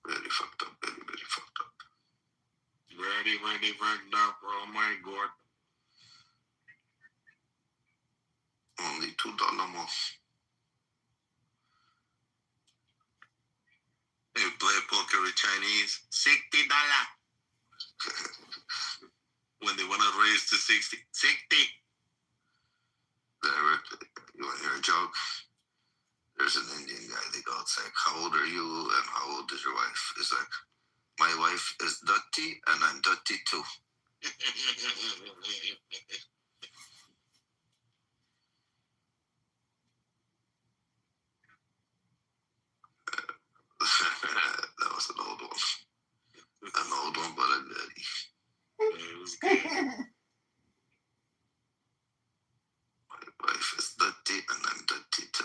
Very fucked up. Very, very fucked up. Very fucked up. Oh my god. Only $2 more. They play poker with Chinese. $60. When they want to raise to 60. 60. You want to hear a joke? There's there's an Indian guy. They go, it's like, how old are you and how old is your wife? It's like, my wife is dirty and I'm dirty too. That was an old one. An old one, but a goodie. It was good. My wife is dirty and I'm dirty too.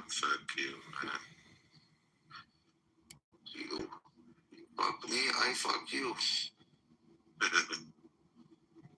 Fuck you, man. You fuck me, I fuck you.